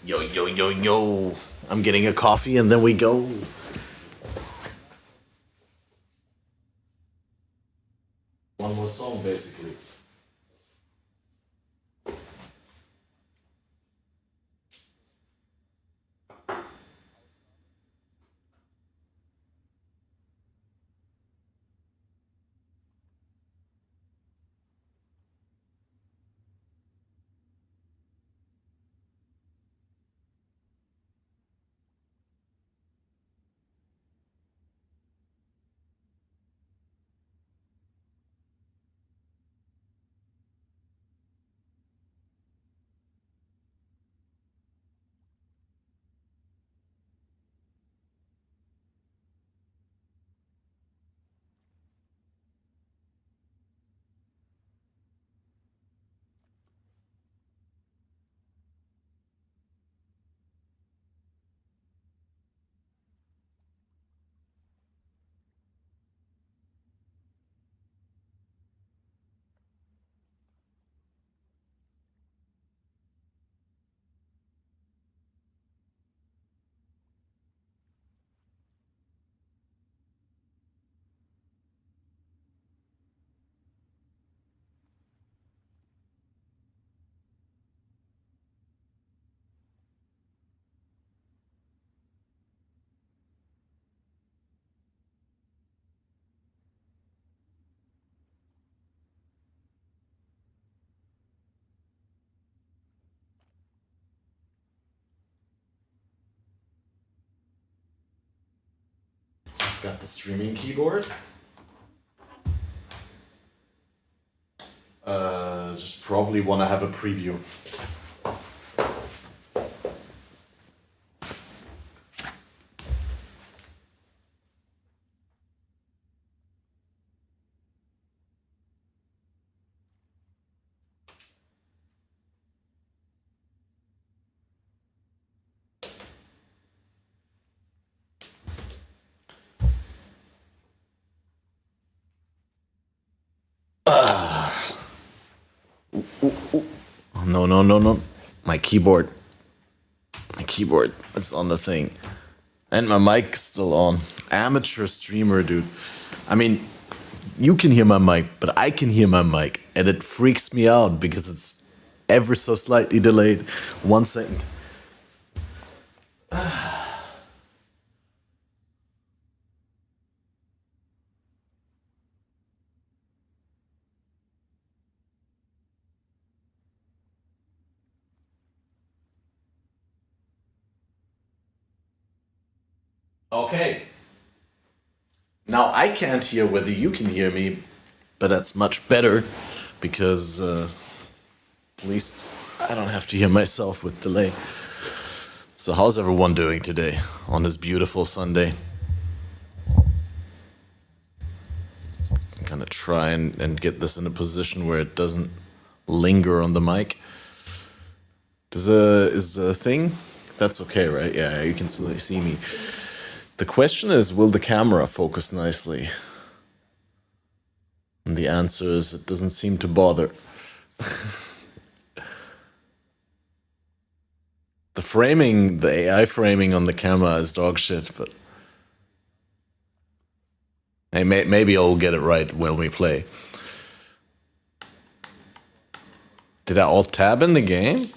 Yo, yo, yo, yo. I'm getting a coffee and then we go. One more song, basically. Got the streaming keyboard. Just probably want to have a preview. No, no, no, no. My keyboard. My keyboard is on the thing. And my mic's still on. Amateur streamer, dude. I mean, you can hear my mic, but I can hear my mic. And it freaks me out because it's ever so slightly delayed. 1 second. Okay. Now I can't hear whether you can hear me, but that's much better because at least I don't have to hear myself with delay. So how's everyone doing today on this beautiful Sunday? I'm gonna try and get this in a position where it doesn't linger on the mic. Is the thing? That's okay, right? Yeah, you can still see me. The question is, will the camera focus nicely? And the answer is, it doesn't seem to bother. The framing, the AI framing on the camera is dog shit, but hey, maybe I'll get it right when we play. Did I alt tab in the game?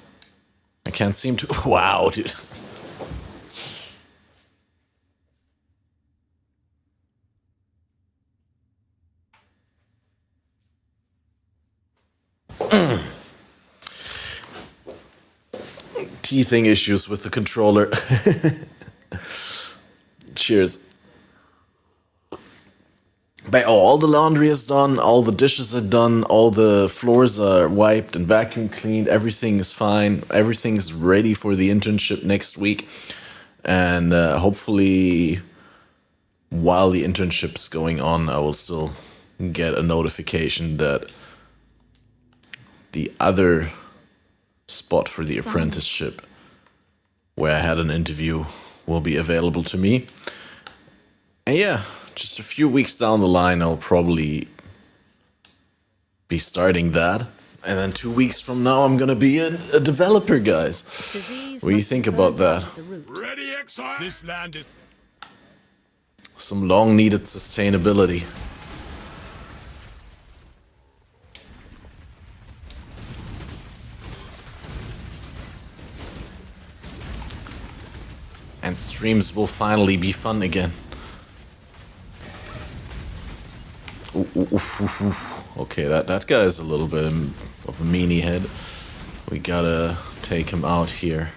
I can't seem to. Wow, dude. Teething issues with the controller. Cheers. But all the laundry is done, all the dishes are done, all the floors are wiped and vacuum cleaned, everything is fine, everything is ready for the internship next week. And hopefully, while the internship's going on, I will still get a notification that the other spot for the apprenticeship, where I had an interview, will be available to me. And yeah, just a few weeks down the line, I'll probably be starting that. And then 2 weeks from now, I'm gonna be a developer, guys. What do you think about that? Ready, exile? This land is... Some long-needed sustainability. And streams will finally be fun again. Ooh, ooh, ooh, ooh. Okay, that guy is a little bit of a meanie head. We gotta take him out here.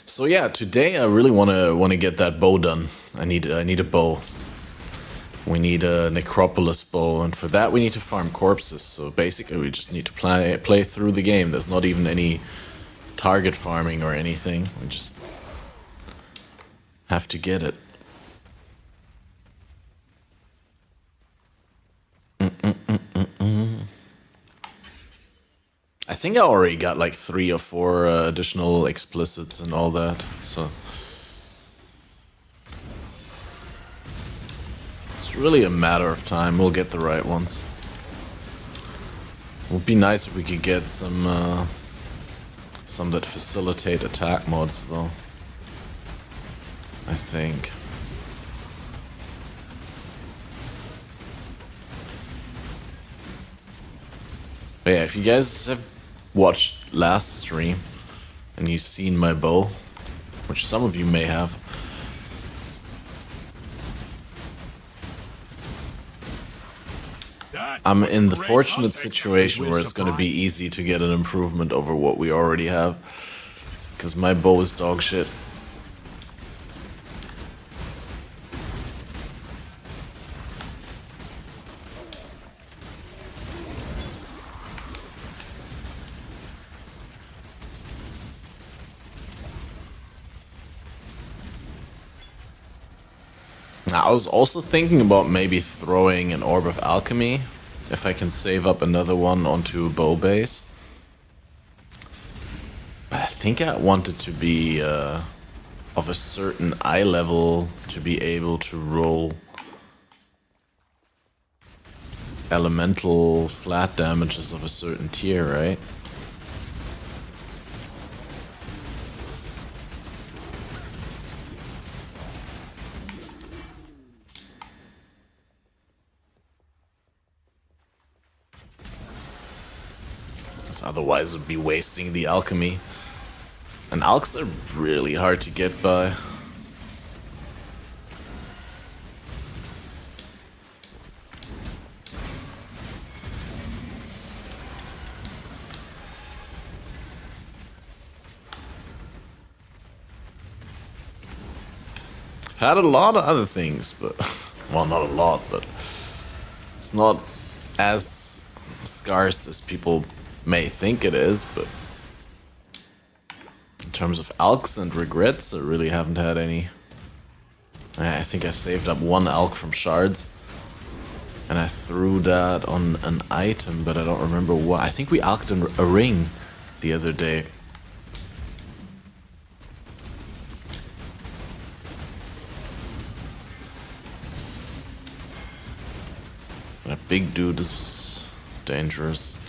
So yeah, today I really wanna get that bow done. I need a bow. We need a necropolis bow, and for that we need to farm corpses. So basically, we just need to play through the game. There's not even any target farming or anything. We just have to get it. I think I already got like 3 or 4 additional explicits and all that, so it's really a matter of time. We'll get the right ones. It would be nice if we could get some that facilitate attack mods, though. I think. But yeah, if you guys have watched last stream and you've seen my bow, which some of you may have, I'm in the fortunate situation where it's going to be easy to get an improvement over what we already have, because my bow is dog shit. I was also thinking about maybe throwing an Orb of Alchemy, if I can save up another one onto a bow base. But I think I want it to be of a certain eye level to be able to roll elemental flat damages of a certain tier, right? Otherwise it would be wasting the alchemy. And alks are really hard to get by. I've had a lot of other things, but well, not a lot, but it's not as scarce as people may think it is, but in terms of alks and regrets, I really haven't had any. I think I saved up 1 alk from shards, and I threw that on an item, but I don't remember what. I think we alked a ring the other day. That big dude is dangerous.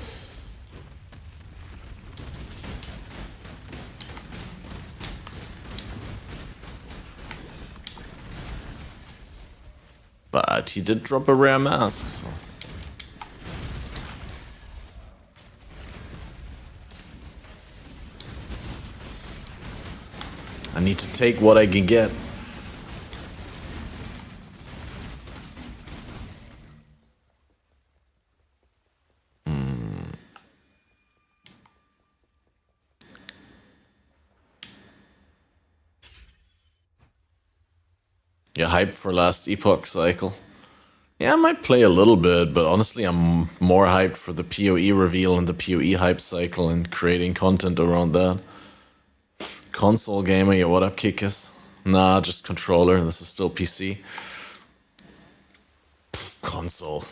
But he did drop a rare mask, so. I need to take what I can get. Yeah, hyped for last Epoch cycle. Yeah, I might play a little bit, but honestly, I'm more hyped for the PoE reveal and the PoE hype cycle and creating content around that. Console gamer, yeah, what up, Kickers? Nah, just controller. This is still PC. Pff, console.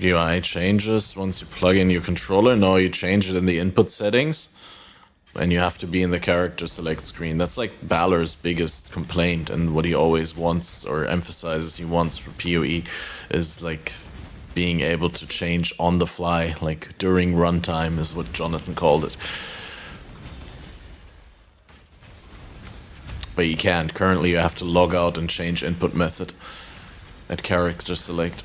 UI changes once you plug in your controller. No, you change it in the input settings. And you have to be in the character select screen. That's like Balor's biggest complaint, and what he always wants or emphasizes he wants for PoE is like being able to change on the fly, like during runtime is what Jonathan called it. But you can't. Currently you have to log out and change input method at character select.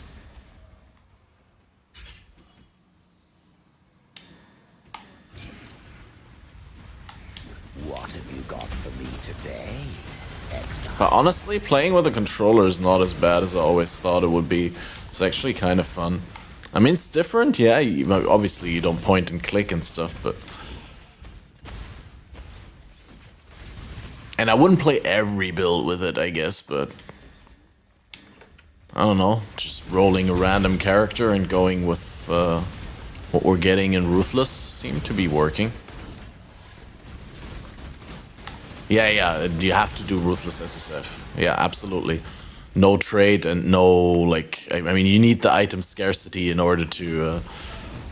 What have you got for me today, Exile? But honestly, playing with a controller is not as bad as I always thought it would be. It's actually kind of fun. I mean, it's different, yeah. Obviously, you don't point and click and stuff, but... And I wouldn't play every build with it, I guess, but... I don't know, just rolling a random character and going with what we're getting in Ruthless seemed to be working. Yeah, you have to do Ruthless SSF. Yeah, absolutely. No trade and no, like... I mean, you need the item scarcity in order to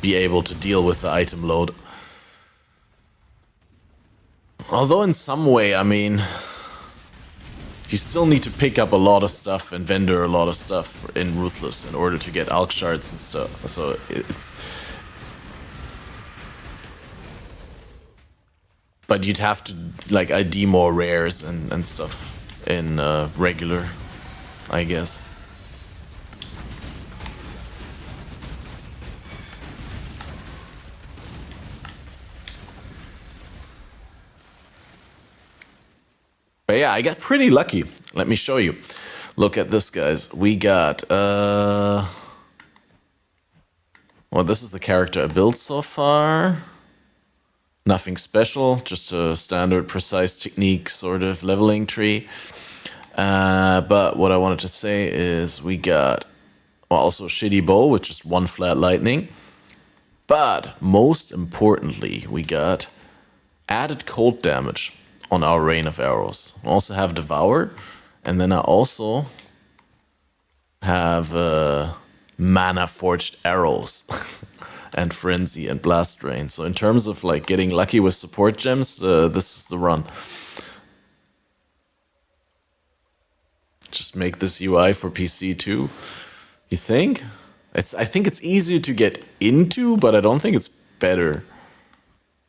be able to deal with the item load. Although in some way, I mean... You still need to pick up a lot of stuff and vendor a lot of stuff in Ruthless in order to get alch shards and stuff. So it's... But you'd have to, like, ID more rares and stuff in regular, I guess. But yeah, I got pretty lucky. Let me show you. Look at this, guys. We got, well, this is the character I built so far. Nothing special, just a standard precise technique sort of leveling tree. But what I wanted to say is we got, well, also a shitty bow with just one flat lightning. But most importantly, we got added cold damage on our rain of arrows. I also have Devour, and then I also have mana forged arrows. And Frenzy and Blast Drain. So in terms of like getting lucky with support gems, this is the run. Just make this UI for PC too. You think? I think it's easier to get into, but I don't think it's better.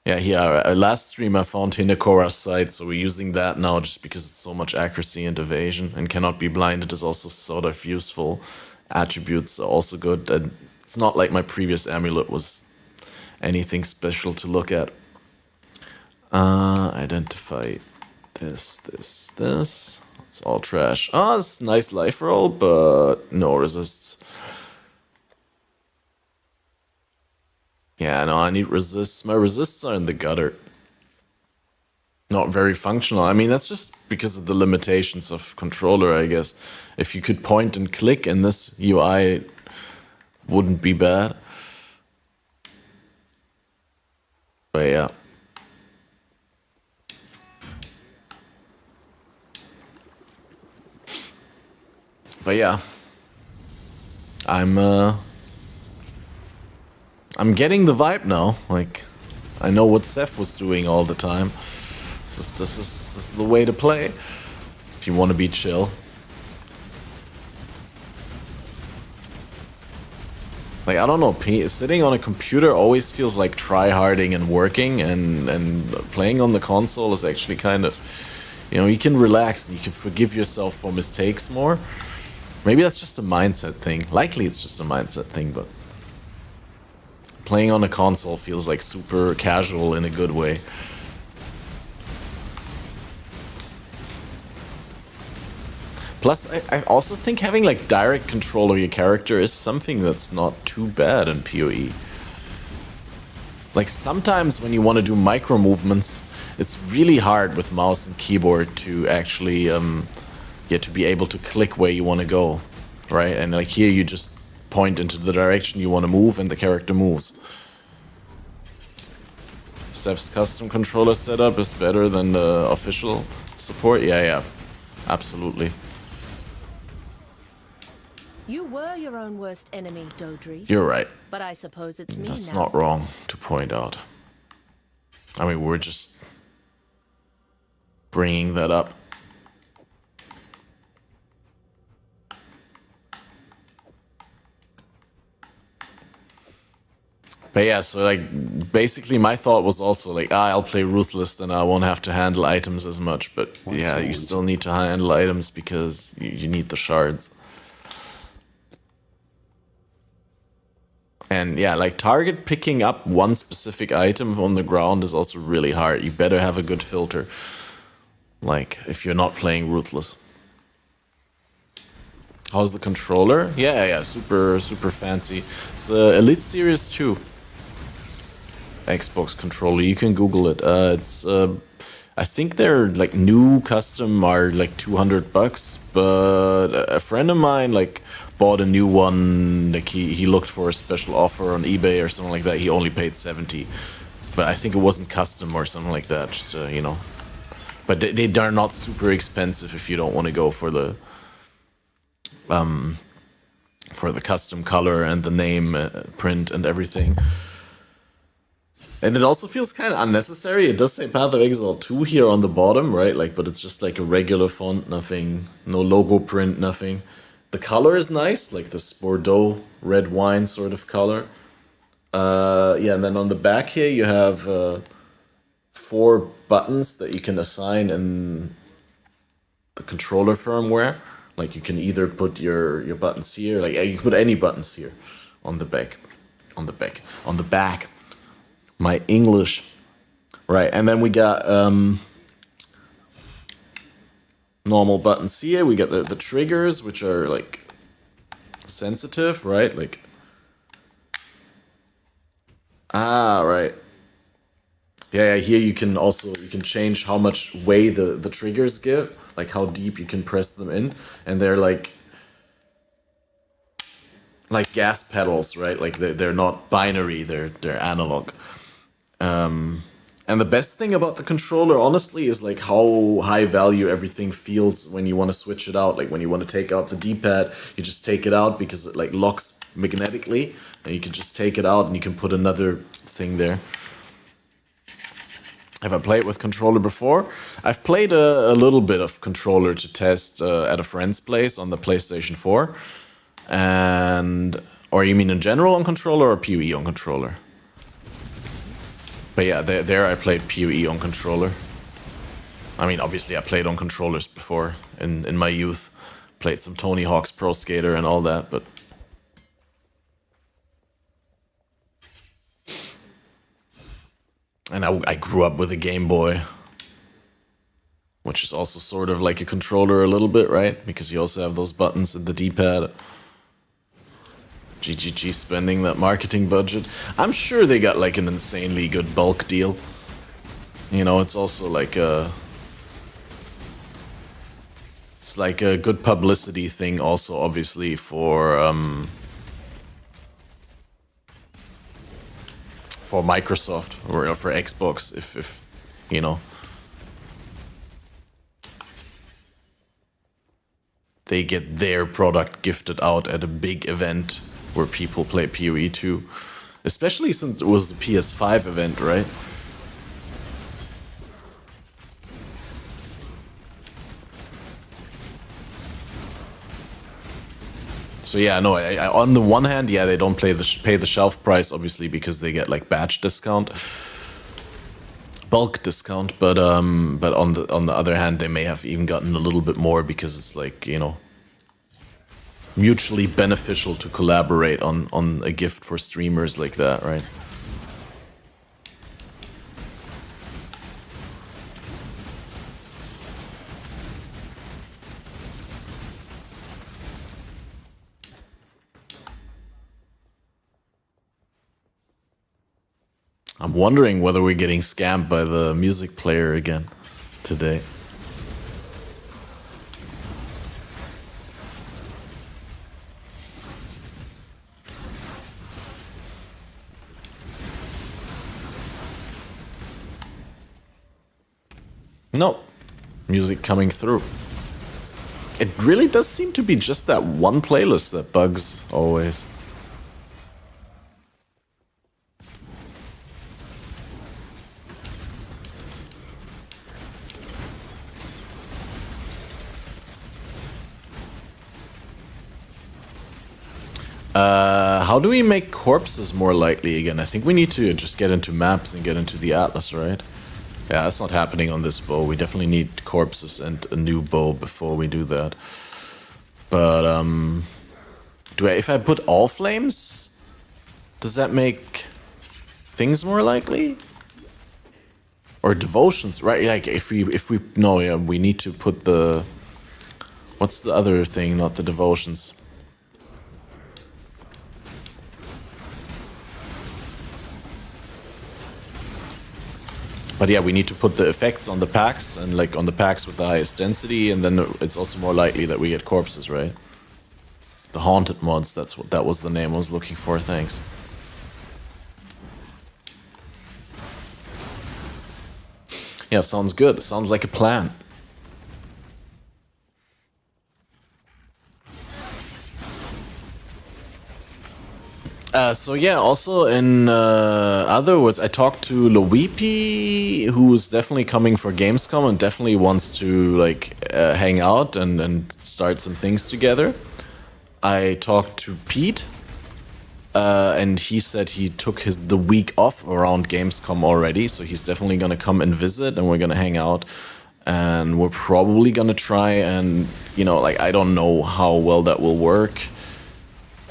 Yeah, here, last stream I found Hinekora's site, so we're using that now just because it's so much accuracy and evasion, and cannot be blinded is also sort of useful. Attributes are also good, and it's not like my previous amulet was anything special to look at. Identify this. It's all trash. Oh, it's a nice life roll, but no resists. Yeah, no, I need resists. My resists are in the gutter. Not very functional. I mean, that's just because of the limitations of controller, I guess. If you could point and click in this UI, wouldn't be bad. But yeah. But yeah. I'm getting the vibe now. Like, I know what Seth was doing all the time. This is the way to play if you want to be chill. Like, I don't know, sitting on a computer always feels like try-harding and working, and playing on the console is actually kind of, you know, you can relax and you can forgive yourself for mistakes more. Maybe that's just a mindset thing. Likely it's just a mindset thing, but playing on a console feels like super casual in a good way. Plus, I also think having like direct control of your character is something that's not too bad in PoE. Like sometimes when you want to do micro movements, it's really hard with mouse and keyboard to actually, to be able to click where you want to go, right? And like here you just point into the direction you want to move and the character moves. Steph's custom controller setup is better than the official support? Yeah, absolutely. You were your own worst enemy, Dodri. You're right. But I suppose it's me That's now. not wrong to point out. I mean, we're just bringing that up. But yeah, so like basically my thought was also like, I'll play Ruthless, then I won't have to handle items as much. But yeah, you still need to handle items because you need the shards. And yeah, like target picking up one specific item on the ground is also really hard. You better have a good filter. Like if you're not playing Ruthless. How's the controller? Yeah, super fancy. It's Elite Series 2. Xbox controller. You can Google it. It's I think their like new custom are like $200, but a friend of mine like bought a new one. Like he looked for a special offer on eBay or something like that. He only paid 70, but I think it wasn't custom or something like that. Just you know, but they're not super expensive if you don't want to go for the custom color and the name print and everything. And it also feels kind of unnecessary. It does say Path of Exile 2 here on the bottom, right? Like, but it's just like a regular font, nothing, no logo print, nothing. The color is nice, like this Bordeaux red wine sort of color. Yeah, and then on the back here you have 4 buttons that you can assign in the controller firmware. Like you can either put your buttons here, like you can put any buttons here on the back, on the back. My English, right? And then we got normal buttons here. We got the triggers, which are like sensitive, right? Like right. Yeah, here you can change how much way the triggers give, like how deep you can press them in, and they're like gas pedals, right? Like they're not binary, they're analog. And the best thing about the controller, honestly, is like how high value everything feels when you want to switch it out. Like when you want to take out the D-pad, you just take it out because it like locks magnetically, and you can just take it out and you can put another thing there. Have I played with controller before? I've played a little bit of controller to test at a friend's place on the PlayStation 4. Or you mean in general on controller or PoE on controller? But yeah, there I played PoE on controller. I mean, obviously I played on controllers before in my youth. Played some Tony Hawk's Pro Skater and all that, but... And I grew up with a Game Boy, which is also sort of like a controller a little bit, right? Because you also have those buttons and the D-pad. GGG spending that marketing budget. I'm sure they got like an insanely good bulk deal. You know, it's also like a... It's like a good publicity thing also, obviously, for Microsoft or for Xbox, if you know. They get their product gifted out at a big event where people play PoE 2. Especially since it was the PS5 event, right? So yeah, no, I on the one hand, yeah, they don't pay the shelf price, obviously, because they get like batch discount, bulk discount, but on the other hand, they may have even gotten a little bit more because it's like, you know, mutually beneficial to collaborate on a gift for streamers like that, right? I'm wondering whether we're getting scammed by the music player again today. No, music coming through. It really does seem to be just that one playlist that bugs always. How do we make corpses more likely again? I think we need to just get into maps and get into the atlas, right? Yeah, that's not happening on this bow. We definitely need corpses and a new bow before we do that. But, if I put all flames, does that make things more likely? Or devotions, right? Like, no, yeah, we need to put the... What's the other thing, not the devotions? But yeah, we need to put the effects on the packs, and like on the packs with the highest density, and then it's also more likely that we get corpses, right? The haunted mods, that was the name I was looking for, thanks. Yeah, sounds good. Sounds like a plan. So yeah, also in other words, I talked to Loipi, who's definitely coming for Gamescom and definitely wants to like hang out and start some things together. I talked to Pete, and he said he took the week off around Gamescom already, so he's definitely gonna come and visit, and we're gonna hang out, and we're probably gonna try and, you know, like, I don't know how well that will work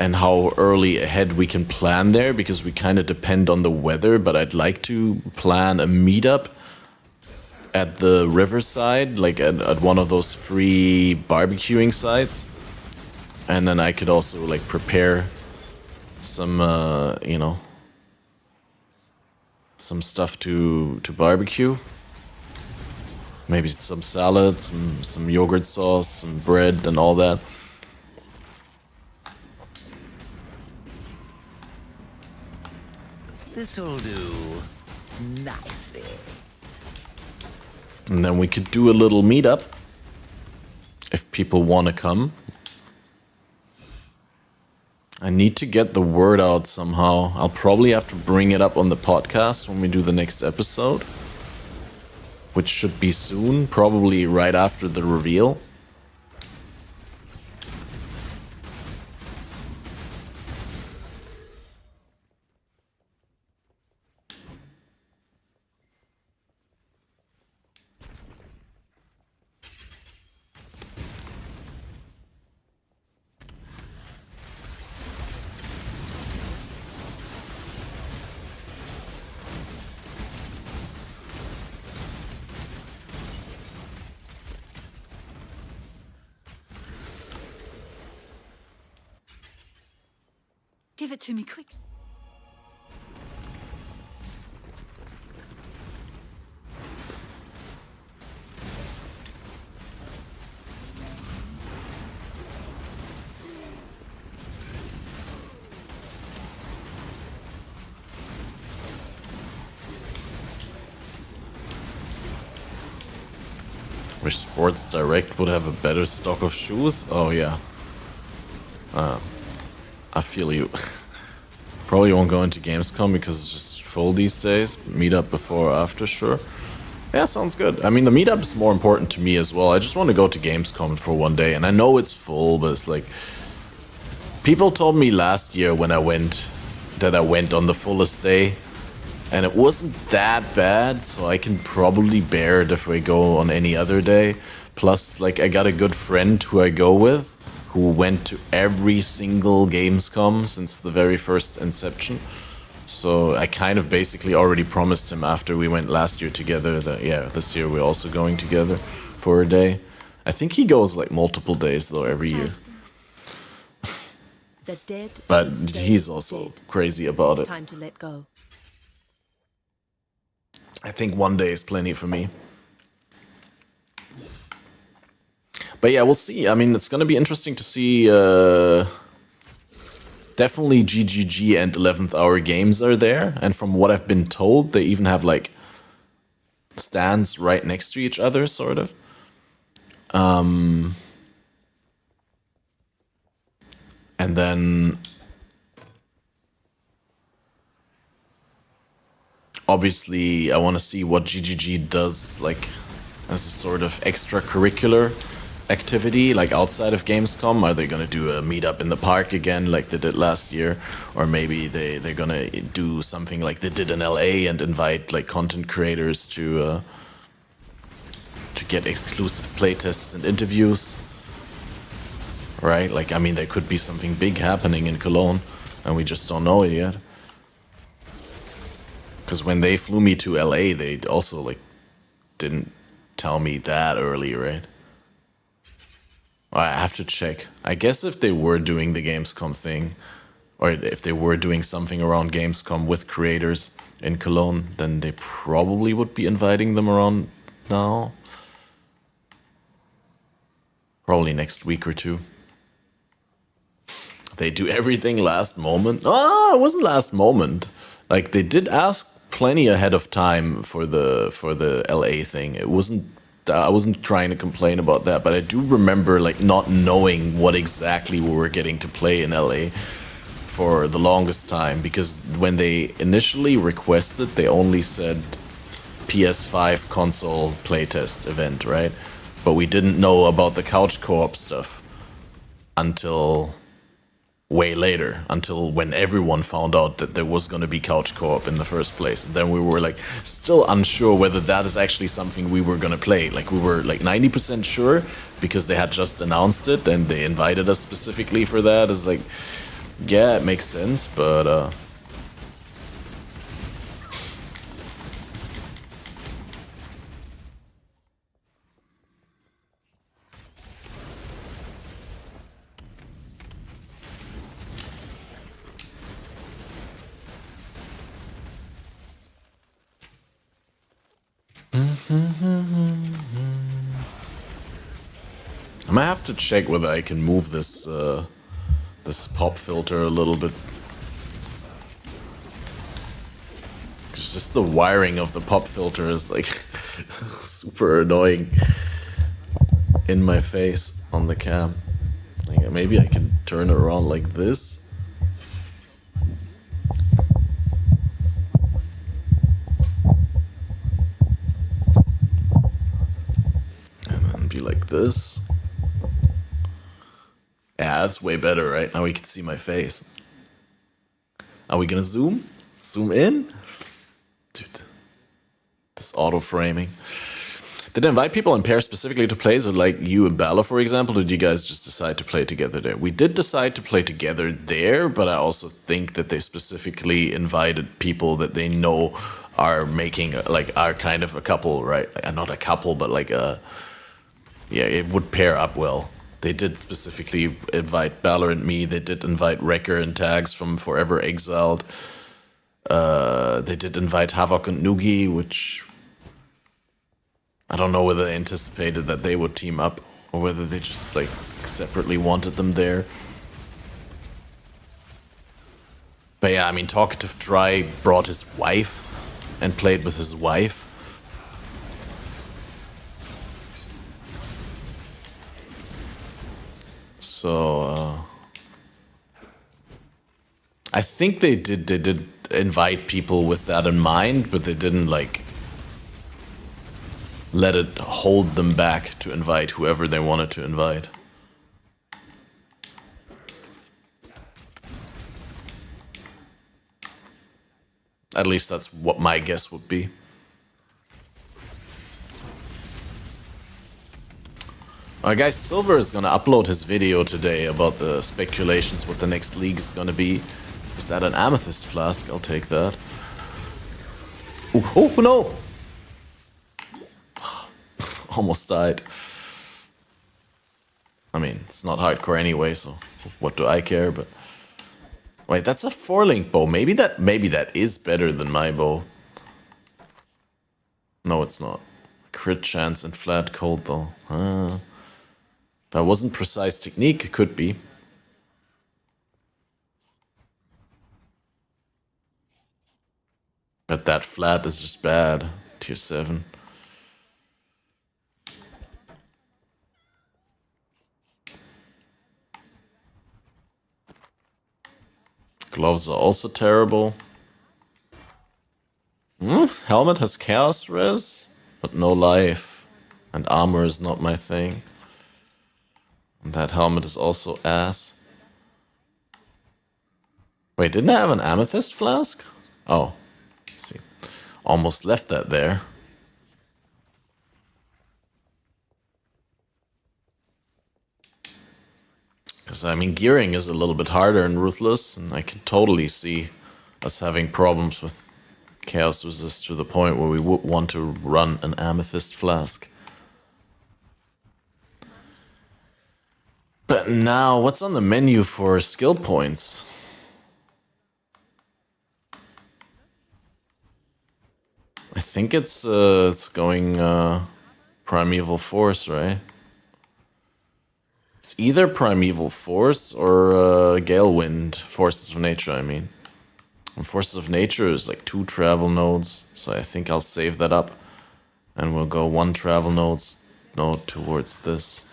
and how early ahead we can plan there, because we kind of depend on the weather, but I'd like to plan a meetup at the riverside, like at one of those free barbecuing sites. And then I could also like prepare some, you know, some stuff to barbecue. Maybe some salad, some yogurt sauce, some bread and all that. This'll do nicely. And then we could do a little meetup if people want to come. I need to get the word out somehow. I'll probably have to bring it up on the podcast when we do the next episode, which should be soon, probably right after the reveal. Give it to me quick. Wish Sports Direct would have a better stock of shoes. Oh yeah. I feel you. Probably won't go into Gamescom because it's just full these days. Meetup before or after, sure. Yeah, sounds good. I mean, the meetup is more important to me as well. I just want to go to Gamescom for one day, and I know it's full, but it's like... People told me last year when I went that I went on the fullest day, and it wasn't that bad, so I can probably bear it if we go on any other day. Plus, like, I got a good friend who I go with, who went to every single Gamescom since the very first inception. So I kind of basically already promised him after we went last year together that, yeah, this year we're also going together for a day. I think he goes like multiple days though every year. The dead But should stay he's also dead. crazy about It's it. time to let go. I think one day is plenty for me. But yeah, we'll see. I mean, it's going to be interesting to see. Definitely GGG and 11th Hour Games are there. And from what I've been told, they even have like stands right next to each other, sort of. And then obviously I want to see what GGG does, like, as a sort of extracurricular activity, like outside of Gamescom. Are they going to do a meetup in the park again like they did last year? Or maybe they're going to do something like they did in LA and invite like content creators to get exclusive playtests and interviews, right? Like, I mean, there could be something big happening in Cologne and we just don't know it yet. Because when they flew me to LA, they also like didn't tell me that early, right? I have to check. I guess if they were doing the Gamescom thing, or if they were doing something around Gamescom with creators in Cologne, then they probably would be inviting them around now. Probably next week or two. They do everything last moment. Oh, it wasn't last moment. Like, they did ask plenty ahead of time for the LA thing. It wasn't. I wasn't trying to complain about that, but I do remember like not knowing what exactly we were getting to play in LA for the longest time, because when they initially requested, they only said PS5 console playtest event, right? But we didn't know about the couch co-op stuff until way later, until when everyone found out that there was going to be couch co-op in the first place. And then we were like still unsure whether that is actually something we were going to play. Like, we were like 90% sure because they had just announced it and they invited us specifically for that. It's like, yeah, it makes sense, but I might have to check whether I can move this this pop filter a little bit. It's just the wiring of the pop filter is like super annoying in my face on the cam. Like, maybe I can turn it around like this. And then be like this. Yeah, that's way better, right? Now we can see my face. Are we gonna zoom? Zoom in? Dude, this auto framing. Did I invite people in pairs specifically to play? So like you and Bella, for example, did you guys just decide to play together there? We did decide to play together there, but I also think that they specifically invited people that they know are making, like, are kind of a couple, right? Not a couple, but like a, yeah, it would pair up well. They did specifically invite Bella and me. They did invite Wrecker and Tags from Forever Exiled. They did invite Havok and Noogie, which I don't know whether they anticipated that they would team up or whether they just like separately wanted them there. But yeah, I mean, Talkative Dry brought his wife and played with his wife. So I think they did invite people with that in mind, but they didn't like let it hold them back to invite whoever they wanted to invite. At least that's what my guess would be. Alright guys, Silver is gonna upload his video today about the speculations what the next league is gonna be. Is that an amethyst flask? I'll take that. Ooh, oh no! Almost died. I mean, it's not hardcore anyway, so what do I care, but... Wait, that's a 4-link bow. Maybe that is better than my bow. No, it's not. Crit chance and flat cold though. If that wasn't precise technique, it could be. But that flat is just bad. Tier 7. Gloves are also terrible. Helmet has chaos res, but no life. And armor is not my thing. And that helmet is also ass. Wait, didn't I have an amethyst flask? Oh, let's see. Almost left that there. Because, I mean, gearing is a little bit harder in Ruthless, and I can totally see us having problems with Chaos Resist to the point where we would want to run an Amethyst Flask. But now, what's on the menu for skill points? I think it's going Primeval Force, right? It's either Primeval Force or Gale Wind, Forces of Nature, I mean. And Forces of Nature is like 2 travel nodes, so I think I'll save that up. And we'll go 1 travel node towards this.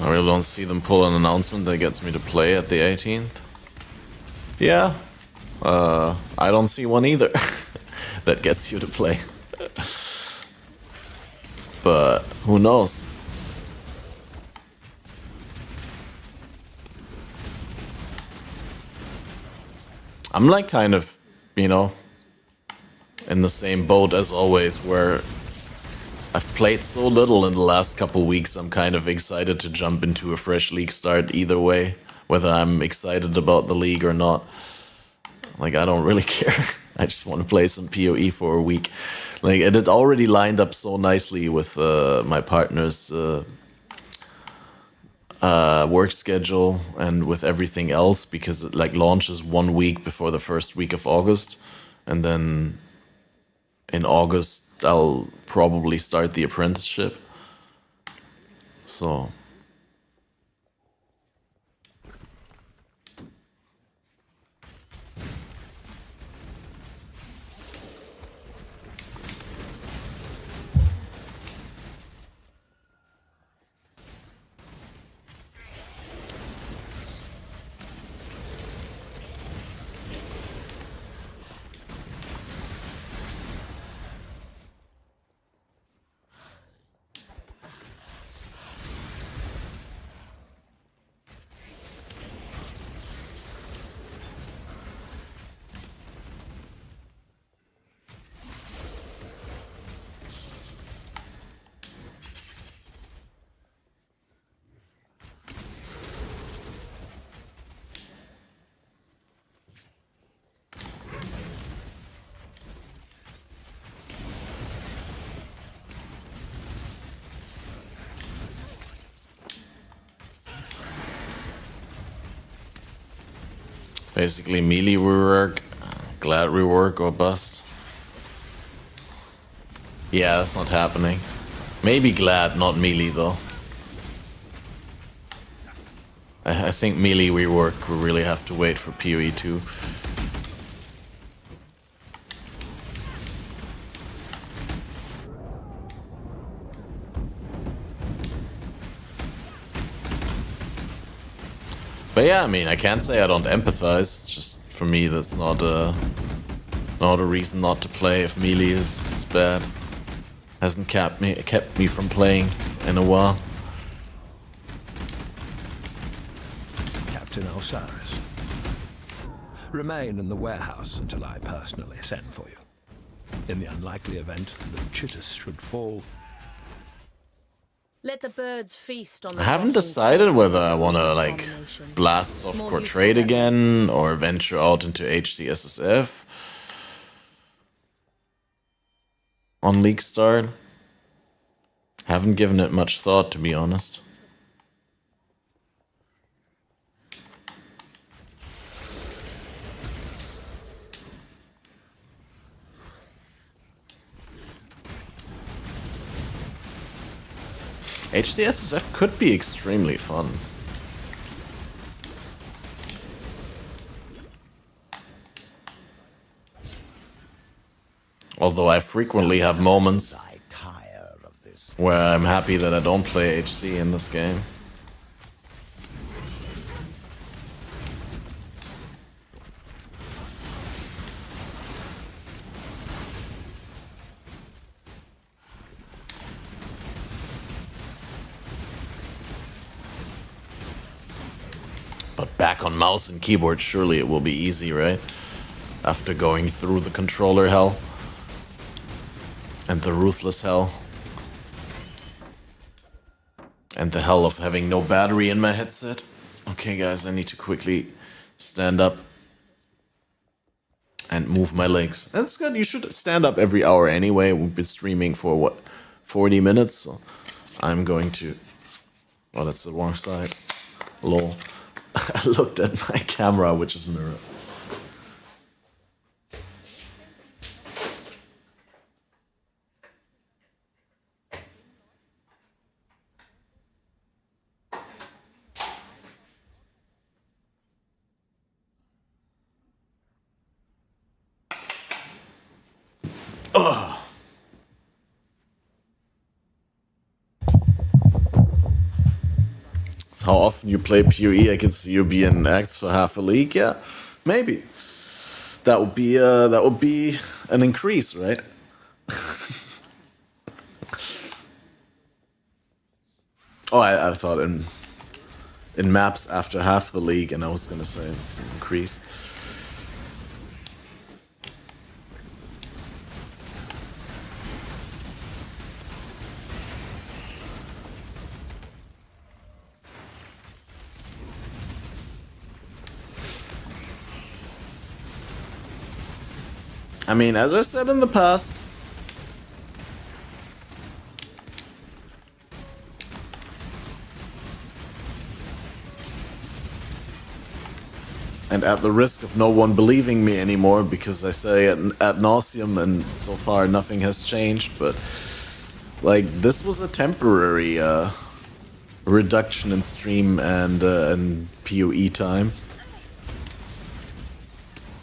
I really don't see them pull an announcement that gets me to play at the 18th. Yeah, I don't see one either that gets you to play. But who knows? I'm like kind of, you know, in the same boat as always, where I've played so little in the last couple weeks. I'm kind of excited to jump into a fresh league start either way, whether I'm excited about the league or not. Like, I don't really care. I just want to play some PoE for a week. Like, and it already lined up so nicely with my partner's work schedule and with everything else, because it like launches 1 week before the first week of August, and then in August I'll probably start the apprenticeship. So basically melee rework, glad rework or bust. Yeah, that's not happening. Maybe glad, not melee though. I think melee rework will really have to wait for PoE 2. But yeah, I mean, I can't say I don't empathize. It's just, for me, that's not a reason not to play if melee is bad. Hasn't kept me from playing in a while. Captain Osiris. Remain in the warehouse until I personally send for you. In the unlikely event that Chitus should fall, Let the birds feast on the I haven't rotting decided corpses whether of I want to those like abominations. blast softcore More trade useful than- again or venture out into HCSSF on League Start. Haven't given it much thought, to be honest. HCSSF could be extremely fun. Although I frequently have moments I tire of this. where I'm happy that I don't play HC in this game. But back on mouse and keyboard, surely it will be easy, right? After going through the controller hell and the ruthless hell and the hell of having no battery in my headset. Okay guys, I need to quickly stand up and move my legs. That's good. You should stand up every hour anyway. We've been streaming for what, 40 minutes? So I'm going to... Oh, that's the wrong side. Lol. I looked at my camera, which is mirror. How often you play PoE? I can see you be in acts for half a league. Yeah, maybe. That would be an increase, right? Oh, I thought in maps after half the league, and I was gonna say it's an increase. I mean, as I said in the past, and at the risk of no one believing me anymore, because I say it ad nauseum and so far nothing has changed, but like this was a temporary reduction in stream and PoE time.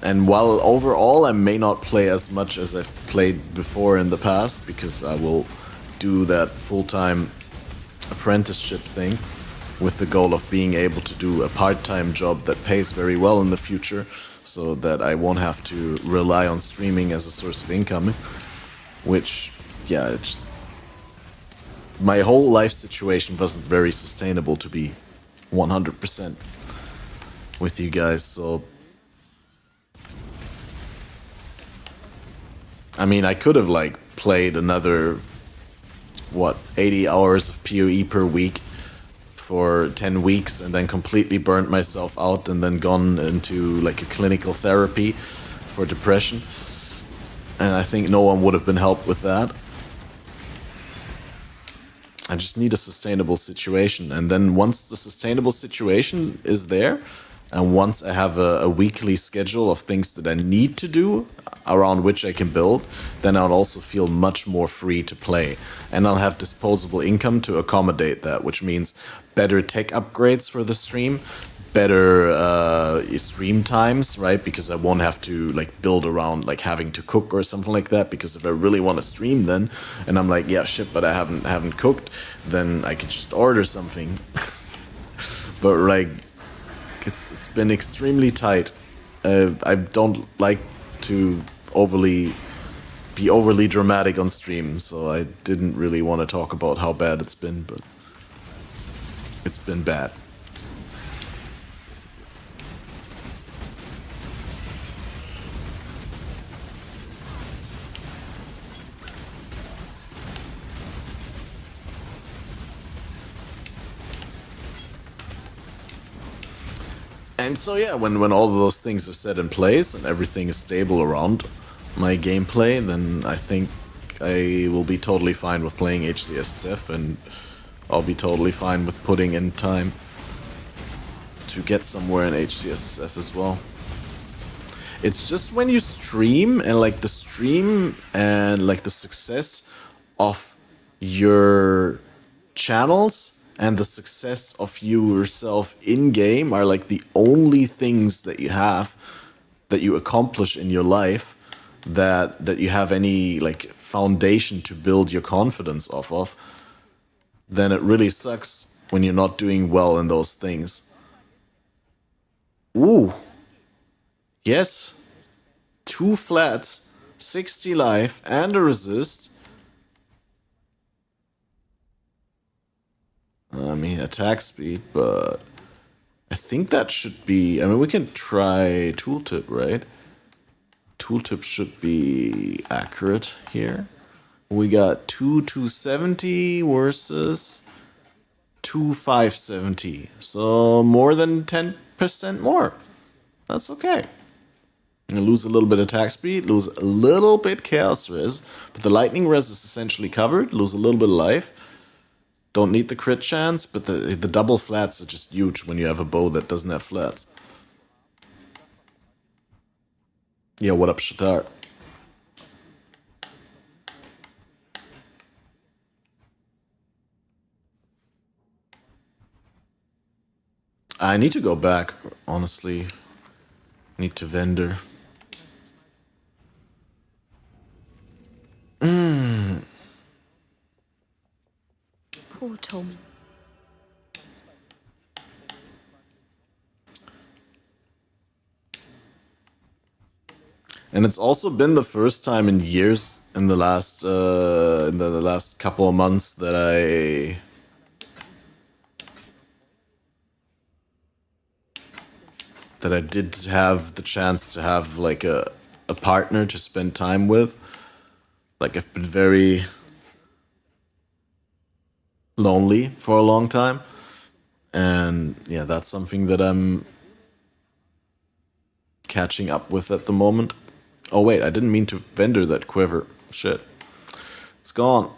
And while overall I may not play as much as I've played before in the past, because I will do that full-time apprenticeship thing with the goal of being able to do a part-time job that pays very well in the future, so that I won't have to rely on streaming as a source of income, which, yeah, it's... My whole life situation wasn't very sustainable, to be 100% with you guys, so... I mean, I could have, like, played another, what, 80 hours of PoE per week for 10 weeks and then completely burnt myself out and then gone into, like, a clinical therapy for depression. And I think no one would have been helped with that. I just need a sustainable situation. And then once the sustainable situation is there, and once I have a weekly schedule of things that I need to do around which I can build, then I'll also feel much more free to play. And I'll have disposable income to accommodate that, which means better tech upgrades for the stream, better stream times, right? Because I won't have to like build around like having to cook or something like that. Because if I really want to stream then, and I'm like, yeah, shit, but I haven't cooked, then I could just order something. But like, it's been extremely tight. I don't like to be overly dramatic on stream, so I didn't really want to talk about how bad it's been, but it's been bad. And so yeah, when all of those things are set in place and everything is stable around my gameplay, then I think I will be totally fine with playing HCSSF, and I'll be totally fine with putting in time to get somewhere in HCSSF as well. It's just when you stream and like the stream and like the success of your channels and the success of you yourself in-game are like the only things that you have, that you accomplish in your life, that you have any like foundation to build your confidence off of, then it really sucks when you're not doing well in those things. Ooh. Yes. 2 flats, 60 life, and a resist. I mean, attack speed, but I think that should be... I mean, we can try tooltip, right? Tooltip should be accurate here. We got 270 versus 570. So more than 10% more. That's okay. You lose a little bit attack speed, lose a little bit chaos res, but the lightning res is essentially covered, lose a little bit of life. Don't need the crit chance, but the double flats are just huge when you have a bow that doesn't have flats. Yeah, what up, Shatar? I need to go back, honestly. Need to vendor. Poor Tom. And it's also been the first time in years in the last couple of months that I did have the chance to have like a partner to spend time with. Like I've been very lonely for a long time. And yeah, that's something that I'm catching up with at the moment. Oh wait, I didn't mean to vendor that quiver. Shit. It's gone.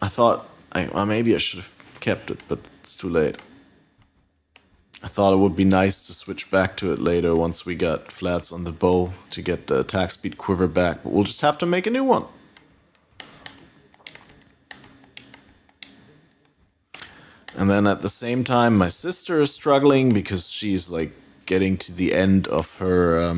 I thought maybe I should have kept it, but it's too late. I thought it would be nice to switch back to it later once we got flats on the bow to get the attack speed quiver back, but we'll just have to make a new one. And then at the same time, my sister is struggling because she's like getting to the end of her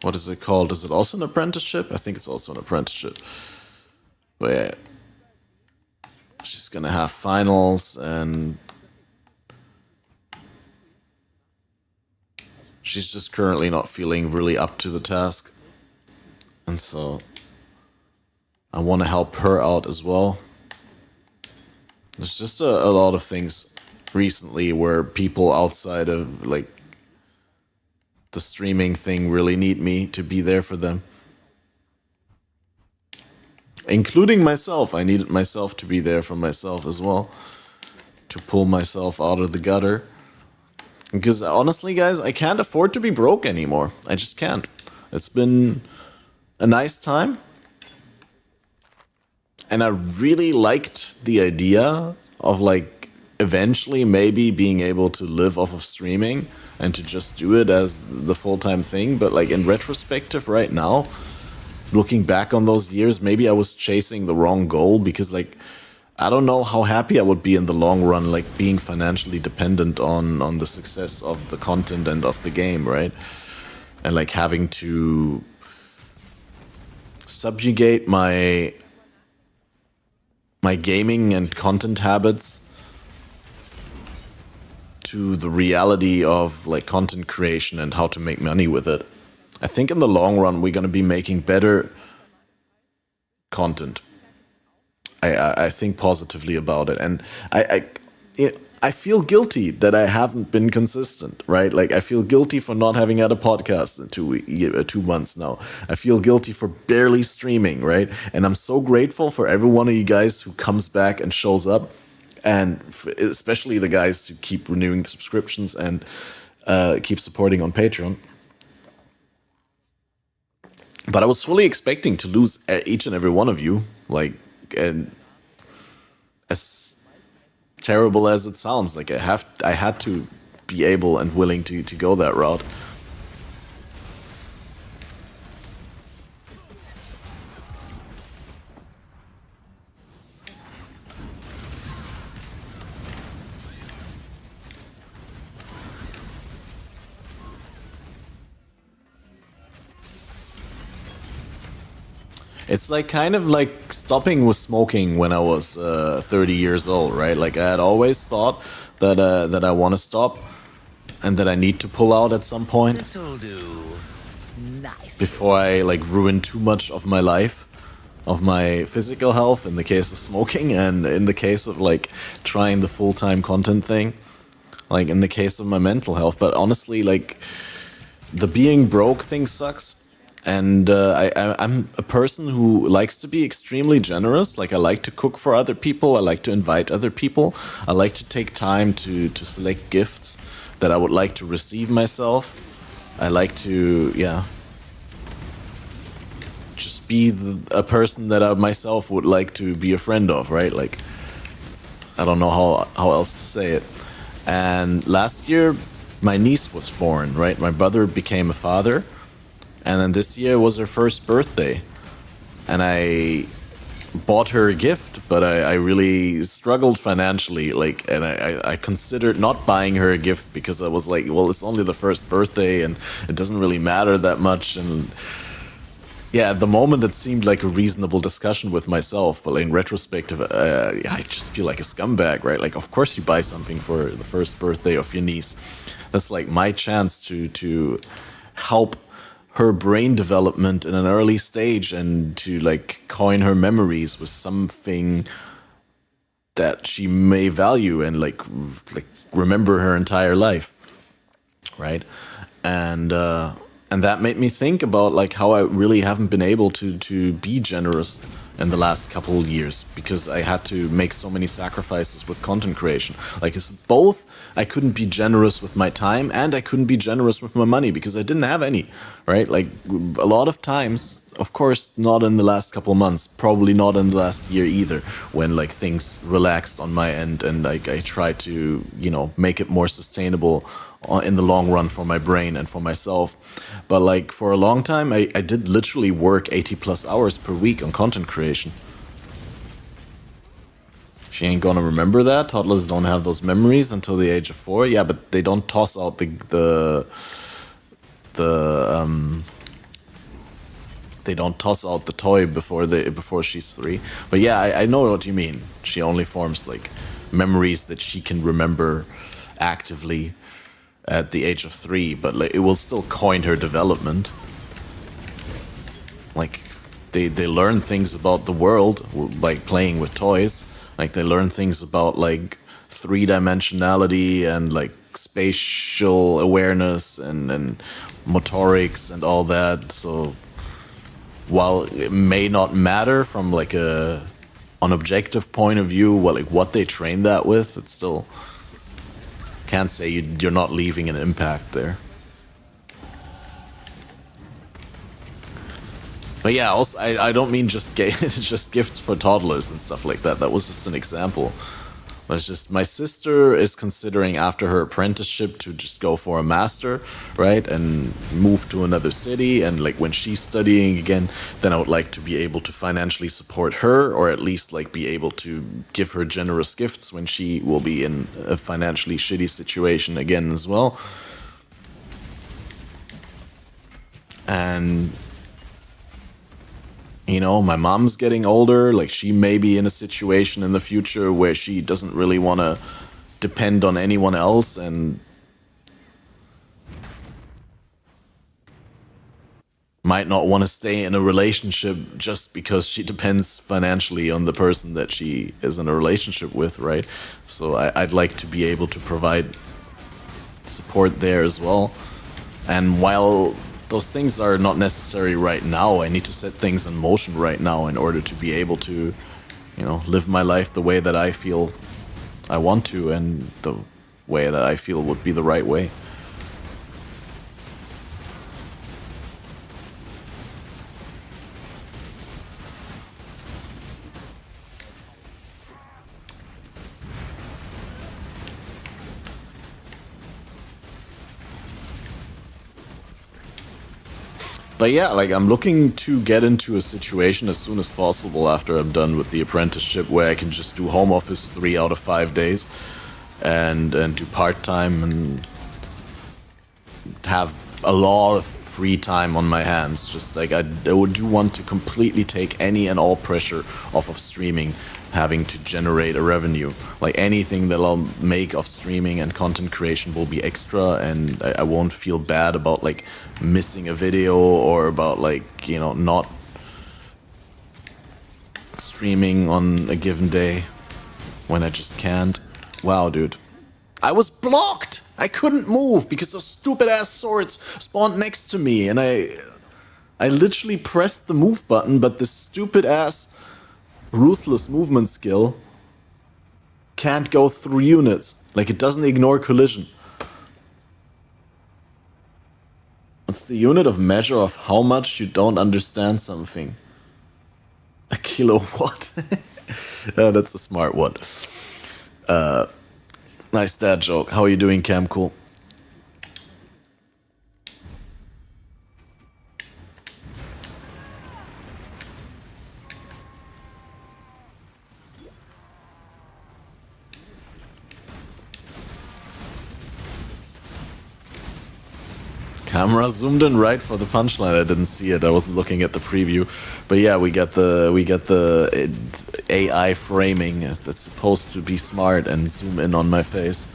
what is it called? Is it also an apprenticeship? I think it's also an apprenticeship. But yeah, she's gonna have finals and she's just currently not feeling really up to the task. And so I want to help her out as well. There's just a lot of things recently where people outside of like the streaming thing really need me to be there for them. Including myself. I needed myself to be there for myself as well. To pull myself out of the gutter. Because honestly, guys, I can't afford to be broke anymore. I just can't. It's been a nice time. And I really liked the idea of like eventually maybe being able to live off of streaming and to just do it as the full-time thing. But like in retrospective right now, looking back on those years, maybe I was chasing the wrong goal because like I don't know how happy I would be in the long run, like being financially dependent on the success of the content and of the game, right? And like having to subjugate my gaming and content habits to the reality of like content creation and how to make money with it. I think in the long run we're going to be making better content. I think positively about it, and I feel guilty that I haven't been consistent, right? Like I feel guilty for not having had a podcast in 2 months now. I feel guilty for barely streaming, right? And I'm so grateful for every one of you guys who comes back and shows up, and especially the guys who keep renewing the subscriptions and keep supporting on Patreon. But I was fully expecting to lose each and every one of you, like. And as terrible as it sounds, like I had to be able and willing to go that route. It's like kind of like stopping with smoking when I was 30 years old, right? Like I had always thought that I want to stop and that I need to pull out at some point This'll do. Nice. before I like ruin too much of my life, of my physical health in the case of smoking, and in the case of like trying the full-time content thing, like in the case of my mental health. But honestly, like the being broke thing sucks. And I'm a person who likes to be extremely generous. Like I like to cook for other people. I like to invite other people. I like to take time to select gifts that I would like to receive myself. I like to, yeah, just be a person that I myself would like to be a friend of, right? Like, I don't know how else to say it. And last year, my niece was born, right? My brother became a father. And then this year was her first birthday. And I bought her a gift, but I really struggled financially. Like, and I considered not buying her a gift because I was like, well, it's only the first birthday and it doesn't really matter that much. And yeah, at the moment it seemed like a reasonable discussion with myself, but in retrospect, I just feel like a scumbag, right? Like, of course you buy something for the first birthday of your niece. That's like my chance to help her brain development in an early stage and to like coin her memories with something that she may value and like remember her entire life, right? And that made me think about like how I really haven't been able to be generous in the last couple of years because I had to make so many sacrifices with content creation. Like it's both I couldn't be generous with my time and I couldn't be generous with my money because I didn't have any, right? Like a lot of times, of course, not in the last couple of months, probably not in the last year either, when like things relaxed on my end and like I tried to, you know, make it more sustainable in the long run for my brain and for myself. But like for a long time, I did literally work 80 plus hours per week on content creation. She ain't gonna remember that. Toddlers don't have those memories until the age of 4. Yeah, but they don't toss out they don't toss out the toy before she's 3. But yeah, I know what you mean. She only forms like memories that she can remember actively at the age of 3, but like, it will still coin her development. Like they learn things about the world like playing with toys. Like they learn things about like 3-dimensionality and like spatial awareness and motorics and all that. So while it may not matter from like an objective point of view, well, like what they train that with, it's still can't say you're not leaving an impact there. But yeah, also I don't mean just just gifts for toddlers and stuff like that. That was just an example. But it's just my sister is considering after her apprenticeship to just go for a master, right, and move to another city. And like when she's studying again, then I would like to be able to financially support her, or at least like be able to give her generous gifts when she will be in a financially shitty situation again as well. And you know, my mom's getting older, like she may be in a situation in the future where she doesn't really want to depend on anyone else and might not want to stay in a relationship just because she depends financially on the person that she is in a relationship with, right? So I'd like to be able to provide support there as well. And while those things are not necessary right now, I need to set things in motion right now in order to be able to, you know, live my life the way that I feel I want to and the way that I feel would be the right way. But yeah, like I'm looking to get into a situation as soon as possible after I'm done with the apprenticeship where I can just do home office 3 out of 5 days and do part-time and have a lot of free time on my hands. Just like I do want to completely take any and all pressure off of streaming, having to generate a revenue. Like anything that I'll make of streaming and content creation will be extra, and I won't feel bad about like missing a video or about like, you know, not streaming on a given day when I just can't. Wow, dude. I was blocked! I couldn't move because those stupid ass swords spawned next to me, and I literally pressed the move button, but this stupid ass ruthless movement skill can't go through units. Like, it doesn't ignore collision. What's the unit of measure of how much you don't understand something? A kilowatt. Oh, that's a smart one. Nice dad joke. How are you doing, Cam? Cool. Camera zoomed in right for the punchline. I didn't see it. I wasn't looking at the preview. But yeah, we get the AI framing. It's supposed to be smart and zoom in on my face.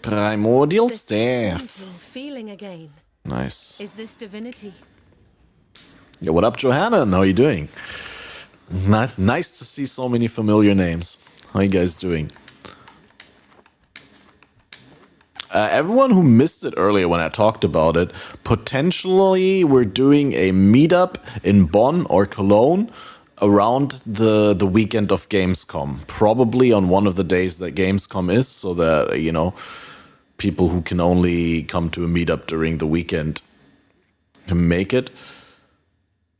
Primordial This staff. haunting feeling again. Nice. Is this divinity? Yeah, what up, Johanna? How are you doing? Nice to see so many familiar names. How you guys doing? Everyone who missed it earlier when I talked about it, potentially we're doing a meetup in Bonn or Cologne around the weekend of Gamescom. Probably on one of the days that Gamescom is, so that, you know, people who can only come to a meetup during the weekend can make it.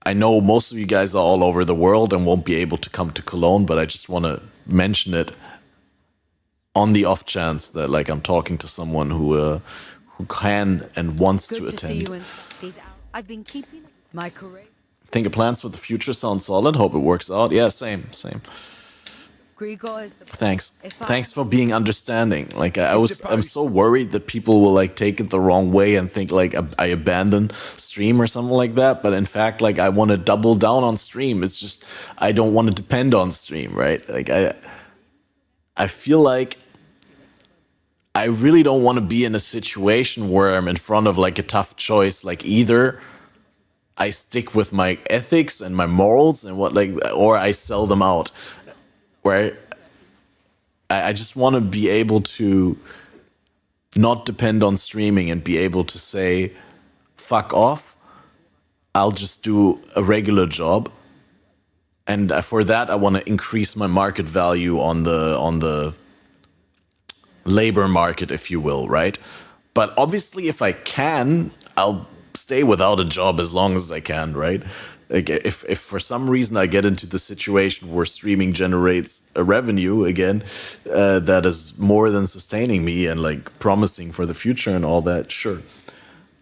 I know most of you guys are all over the world and won't be able to come to Cologne, but I just want to mention it on the off chance that, like, I'm talking to someone who can and wants to attend. I've been keeping my career. Think your plans for the future sound solid. Hope it works out. Yeah, same. Grigor is the Thanks for being understanding. Like, I'm so worried that people will like take it the wrong way and think like I abandon stream or something like that. But in fact, like, I want to double down on stream. It's just I don't want to depend on stream, right? Like, I feel like I really don't want to be in a situation where I'm in front of like a tough choice. Like, either I stick with my ethics and my morals and what, like, or I sell them out. Where I just want to be able to not depend on streaming and be able to say, fuck off, I'll just do a regular job. And for that, I want to increase my market value on the labor market, if you will, right? But obviously, if I can, I'll stay without a job as long as I can, right? Like, if for some reason I get into the situation where streaming generates a revenue again, that is more than sustaining me and like promising for the future and all that, sure,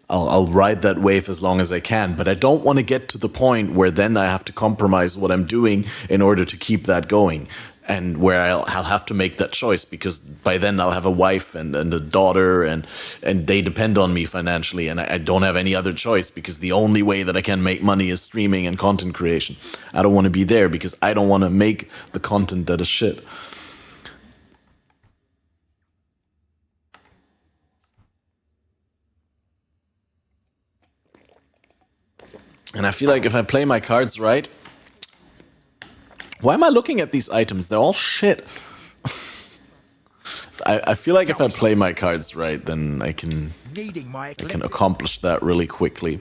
I'll ride that wave as long as I can. But I don't want to get to the point where then I have to compromise what I'm doing in order to keep that going. And where I'll have to make that choice, because by then I'll have a wife and a daughter and they depend on me financially, and I don't have any other choice because the only way that I can make money is streaming and content creation. I don't want to be there because I don't want to make the content that is shit. And I feel like if I play my cards right, why am I looking at these items? They're all shit. I feel like if I play my cards right, then I can accomplish that really quickly.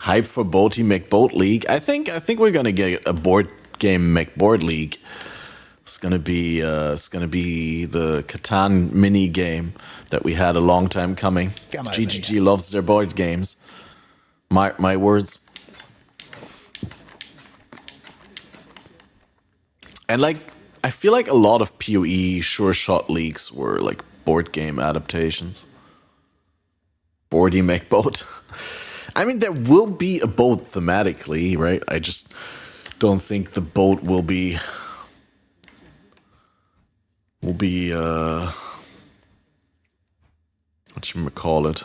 Hype for Boaty McBoat League. I think we're gonna get a board game McBoard League. It's gonna be the Catan mini game that we had a long time coming. GGG loves their board games. My words. And like, I feel like a lot of PoE sure shot leaks were like board game adaptations. Boardy make boat. I mean, there will be a boat thematically, right? I just don't think the boat will be whatchamacallit,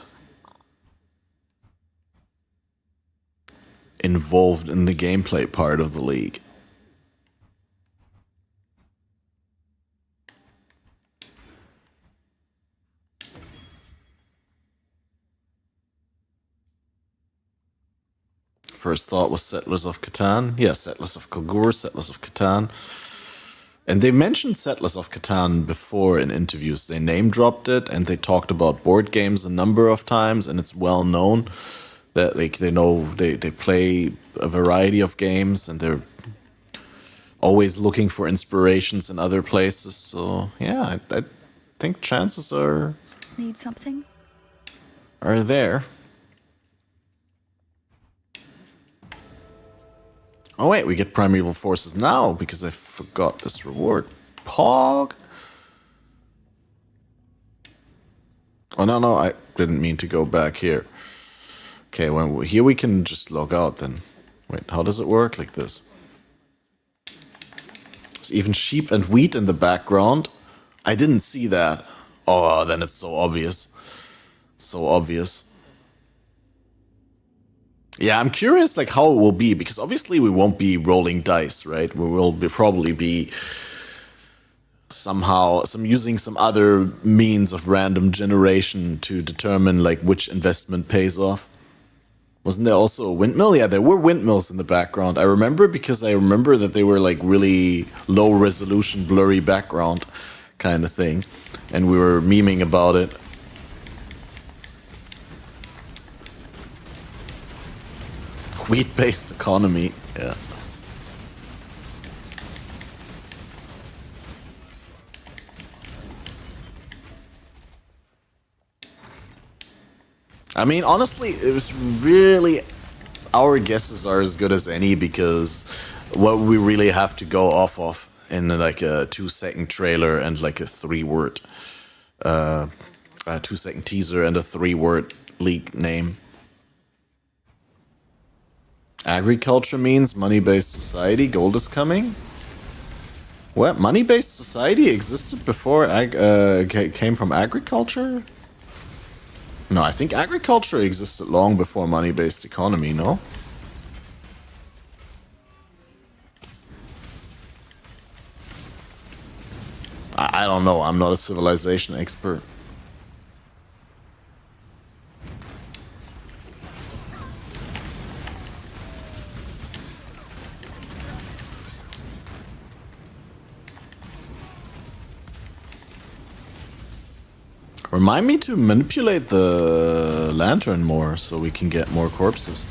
involved in the gameplay part of the league. First thought was Settlers of Catan. Yeah, Settlers of Kulgur, Settlers of Catan. And they mentioned Settlers of Catan before in interviews. They name dropped it and they talked about board games a number of times, and it's well known that like they know they play a variety of games and they're always looking for inspirations in other places. So yeah, I think chances are Need something? are there. Oh wait, we get Primeval Forces now because I forgot this reward. Pog. Oh no, I didn't mean to go back here. Okay, well here we can just log out then. Wait, how does it work? Like this. There's even sheep and wheat in the background. I didn't see that. Oh, then it's so obvious. So obvious. Yeah, I'm curious like how it will be, because obviously we won't be rolling dice, right? We will probably be somehow using some other means of random generation to determine like which investment pays off. Wasn't there also a windmill? Yeah, there were windmills in the background. I remember because I remember that they were like really low resolution, blurry background kind of thing. And we were memeing about it. Wheat-based economy, yeah. I mean, honestly, it was really... Our guesses are as good as any because what we really have to go off of in like a 2-second trailer and like a 3-word... a 2-second teaser and a 3-word leak name. Agriculture means money-based society. Gold is coming. What? Money-based society existed before came from agriculture? No, I think agriculture existed long before money-based economy, no? I don't know. I'm not a civilization expert. Remind me to manipulate the lantern more so we can get more corpses.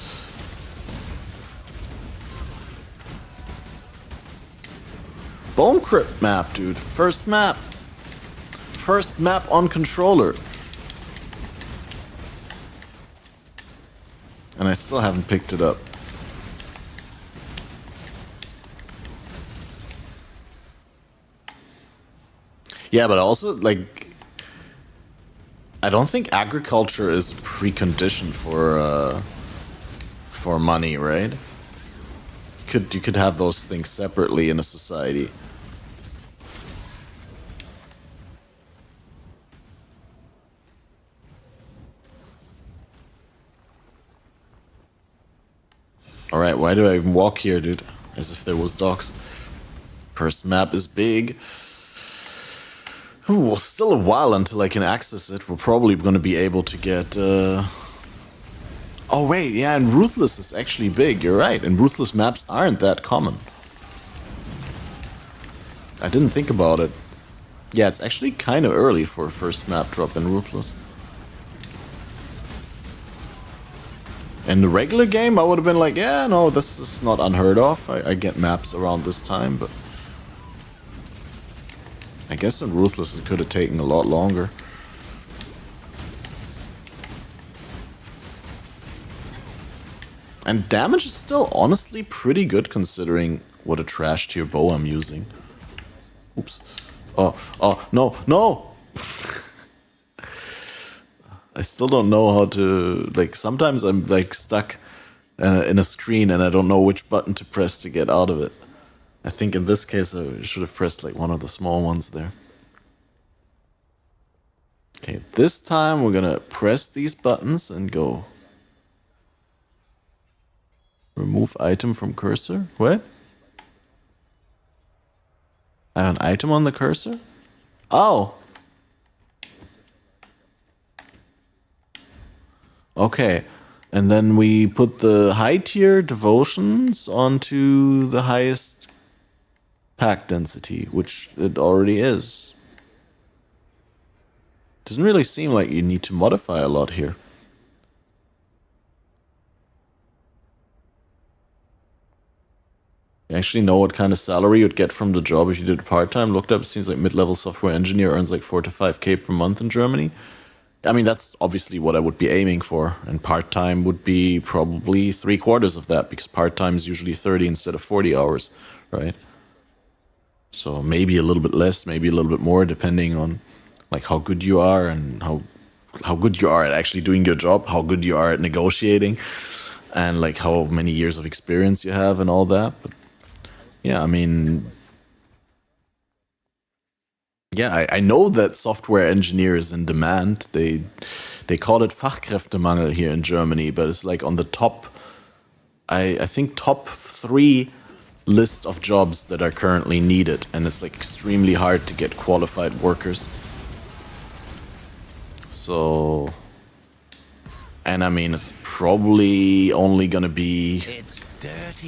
Bone Crypt map, dude. First map. First map on controller. And I still haven't picked it up. Yeah, but also, like... I don't think agriculture is a precondition for money, right? You could have those things separately in a society. Alright, why do I even walk here, dude? As if there was docks. First map is big. Ooh, still a while until I can access it. We're probably going to be able to get... Oh wait, yeah, and Ruthless is actually big, you're right. And Ruthless maps aren't that common. I didn't think about it. Yeah, it's actually kind of early for a first map drop in Ruthless. In the regular game, I would have been like, yeah, no, this is not unheard of. I get maps around this time, but... I guess in Ruthless it could have taken a lot longer. And damage is still honestly pretty good considering what a trash tier bow I'm using. Oops. Oh, no, no! I still don't know how to, like, sometimes I'm, like, stuck in a screen and I don't know which button to press to get out of it. I think in this case I should have pressed, like, one of the small ones there. Okay, this time we're gonna press these buttons and go. Remove item from cursor? What? I have an item on the cursor? Oh! Okay. And then we put the high tier devotions onto the highest pack density, which it already is. Doesn't really seem like you need to modify a lot here. You actually know what kind of salary you'd get from the job if you did part-time. Looked up, it seems like mid-level software engineer earns like 4 to 5k per month in Germany. I mean, that's obviously what I would be aiming for. And part-time would be probably 3/4 of that, because part-time is usually 30 instead of 40 hours, right? So maybe a little bit less, maybe a little bit more, depending on like how good you are and how good you are at actually doing your job, how good you are at negotiating, and like how many years of experience you have and all that. But yeah, I mean, yeah, I know that software engineer is in demand. They call it Fachkräftemangel here in Germany, but it's like on the top, I think top 3 list of jobs that are currently needed, and it's like extremely hard to get qualified workers. So, and I mean, it's probably only gonna be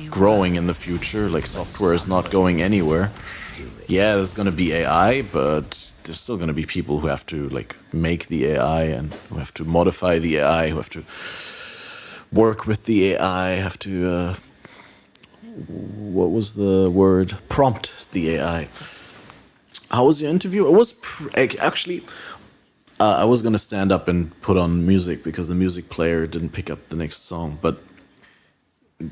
growing in the future. Like, software is not going anywhere. Yeah, there's gonna be AI, but there's still gonna be people who have to like make the AI and who have to modify the AI, who have to work with the AI, have to what was the word? Prompt the AI. How was your interview? It was actually. I was gonna stand up and put on music because the music player didn't pick up the next song. But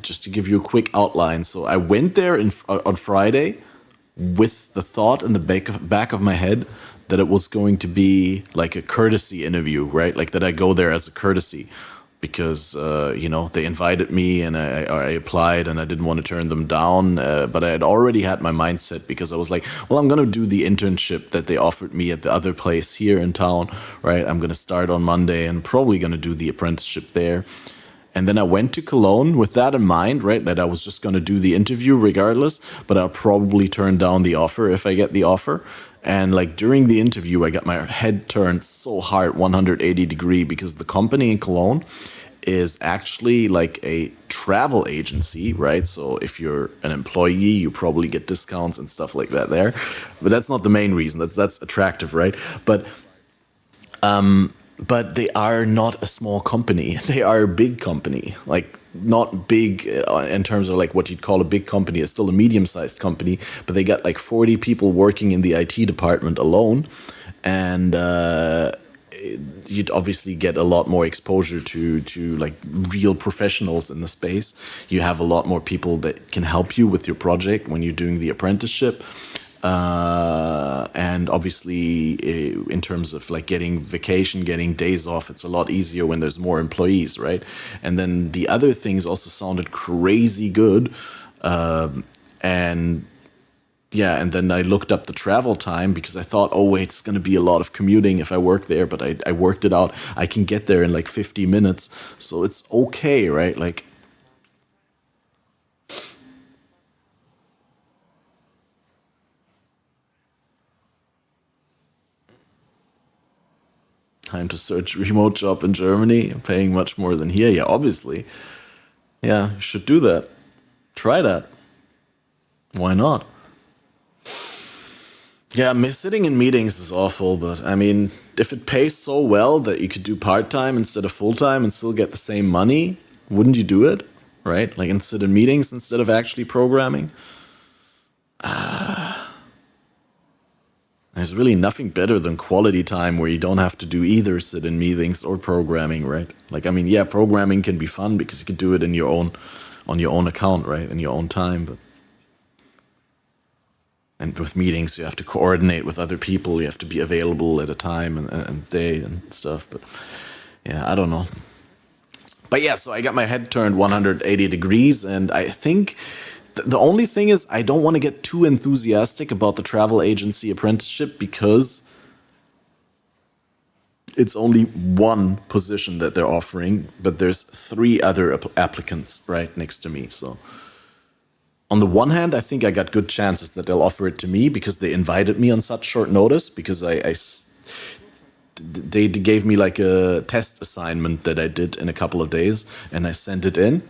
just to give you a quick outline, so I went there on Friday with the thought in the back of my head that it was going to be like a courtesy interview, right? Like that I go there as a courtesy because, you know, they invited me and I applied and I didn't want to turn them down. But I had already had my mindset because I was like, well, I'm going to do the internship that they offered me at the other place here in town, right? I'm going to start on Monday and probably going to do the apprenticeship there. And then I went to Cologne with that in mind, right? That I was just going to do the interview regardless, but I'll probably turn down the offer if I get the offer. And like during the interview, I got my head turned so hard, 180 degree, because the company in Cologne is actually like a travel agency, right? So if you're an employee, you probably get discounts and stuff like that there. But that's not the main reason. That's attractive, right? But they are not a small company. They are a big company. Like, not big in terms of like what you'd call a big company. It's still a medium-sized company, but they got like 40 people working in the IT department alone. And you'd obviously get a lot more exposure to like real professionals in the space. You have a lot more people that can help you with your project when you're doing the apprenticeship. And obviously, in terms of like getting vacation, getting days off, it's a lot easier when there's more employees, right? And then the other things also sounded crazy good. And yeah, and then I looked up the travel time because I thought, oh wait, it's going to be a lot of commuting if I work there. But I worked it out. I can get there in like 50 minutes. So it's okay, right? Like, time to search remote job in Germany, paying much more than here. Yeah, obviously. Yeah, you should do that. Try that. Why not? Yeah, sitting in meetings is awful, but I mean, if it pays so well that you could do part-time instead of full-time and still get the same money, wouldn't you do it? Right? Like, and sit in meetings instead of actually programming? There's really nothing better than quality time where you don't have to do either sit-in meetings or programming, right? Like, I mean, yeah, programming can be fun because you can do it in your own, on your own account, right? In your own time, but and with meetings, you have to coordinate with other people. You have to be available at a time and day and stuff. But yeah, I don't know. But yeah, so I got my head turned 180 degrees, and I think the only thing is I don't want to get too enthusiastic about the travel agency apprenticeship because it's only one position that they're offering, but there's 3 other applicants right next to me. So on the one hand, I think I got good chances that they'll offer it to me because they invited me on such short notice, because they gave me like a test assignment that I did in a couple of days, and I sent it in,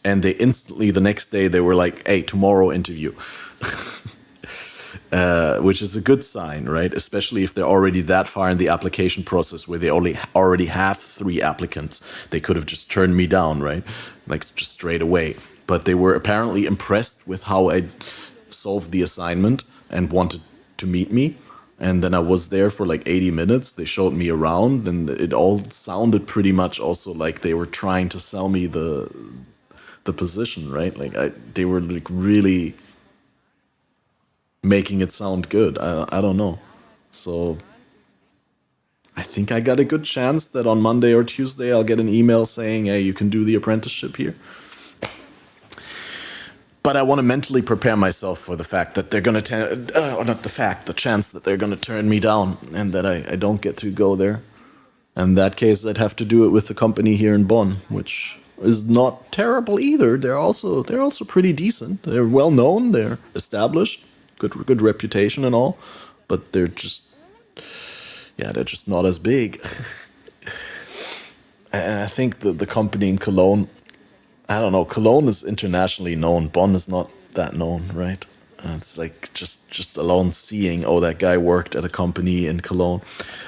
and they instantly the next day they were like, hey, tomorrow interview. Which is a good sign, right? Especially if they're already that far in the application process where they already have 3 applicants. They could have just turned me down, right? Like just straight away. But they were apparently impressed with how I solved the assignment and wanted to meet me. And then I was there for like 80 minutes. They showed me around, and it all sounded pretty much also like they were trying to sell me the position, right? Like they were like really making it sound good. I don't know. So I think I got a good chance that on Monday or Tuesday I'll get an email saying, hey, you can do the apprenticeship here. But I want to mentally prepare myself for the fact that they're going to, or not the fact, the chance that they're going to turn me down and that I don't get to go there. In that case, I'd have to do it with the company here in Bonn, which is not terrible either. They're also pretty decent. They're well known. They're established, good reputation and all, but they're just not as big. And I think the company in Cologne, I don't know, Cologne is internationally known. Bonn is not that known, right? It's like just alone seeing, oh, that guy worked at a company in Cologne.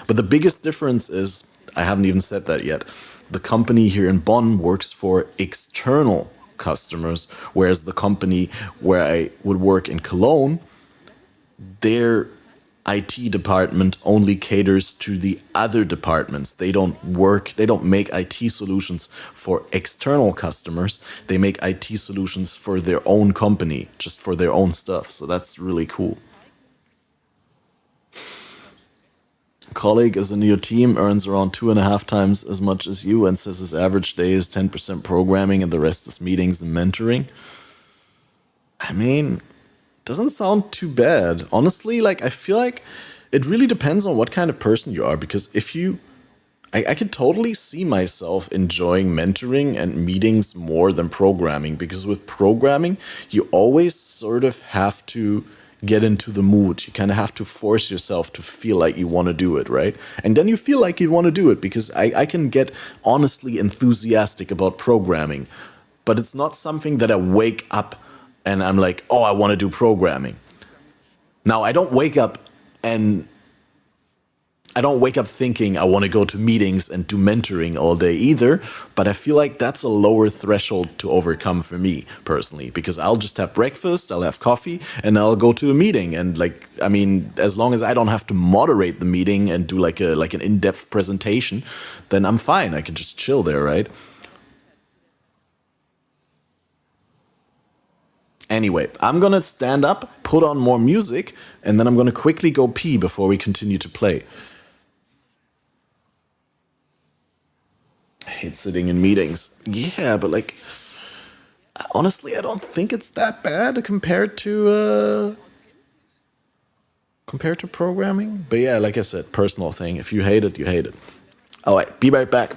But the biggest difference is, I haven't even said that yet, the company here in Bonn works for external customers, whereas the company where I would work in Cologne, their IT department only caters to the other departments. They don't make IT solutions for external customers. They make IT solutions for their own company, just for their own stuff. So that's really cool. A colleague is in your team, earns around 2.5 times as much as you, and says his average day is 10% programming and the rest is meetings and mentoring. I mean, doesn't sound too bad. Honestly, like, I feel like it really depends on what kind of person you are, because I could totally see myself enjoying mentoring and meetings more than programming, because with programming, you always sort of have to get into the mood. You kind of have to force yourself to feel like you want to do it, right? And then you feel like you want to do it, because I can get honestly enthusiastic about programming, but it's not something that I wake up and I'm like, oh, I want to do programming. Now, I don't wake up thinking I want to go to meetings and do mentoring all day either, but I feel like that's a lower threshold to overcome for me personally, because I'll just have breakfast, I'll have coffee, and I'll go to a meeting. And like, I mean, as long as I don't have to moderate the meeting and do like an in-depth presentation, then I'm fine. I can just chill there, right? Anyway, I'm gonna stand up, put on more music, and then I'm gonna quickly go pee before we continue to play. I hate sitting in meetings. Yeah, but like, honestly, I don't think it's that bad compared to programming. But yeah, like I said, personal thing. If you hate it, you hate it. All right, be right back.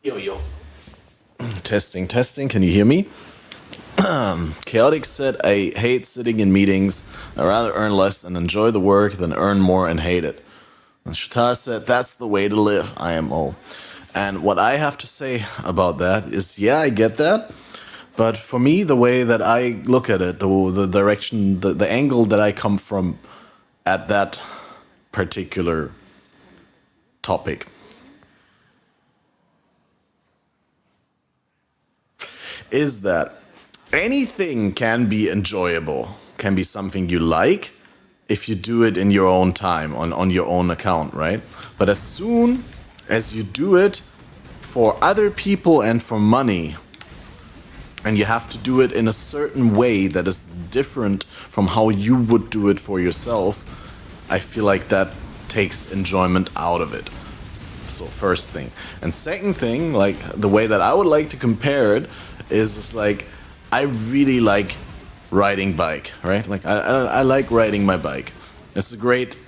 Yo, yo. Testing, testing. Can you hear me? Chaotic said, I hate sitting in meetings. I'd rather earn less and enjoy the work than earn more and hate it. And Shatar said, that's the way to live, IMO. And what I have to say about that is, yeah, I get that. But for me, the way that I look at it, the direction, the angle that I come from at that particular topic is that anything can be enjoyable, can be something you like if you do it in your own time, on your own account, right? But as soon as you do it for other people and for money, and you have to do it in a certain way that is different from how you would do it for yourself, I feel like that takes enjoyment out of it. So first thing. And second thing, like the way that I would like to compare it is like, I really like riding bike, right? Like I like riding my bike. It's a great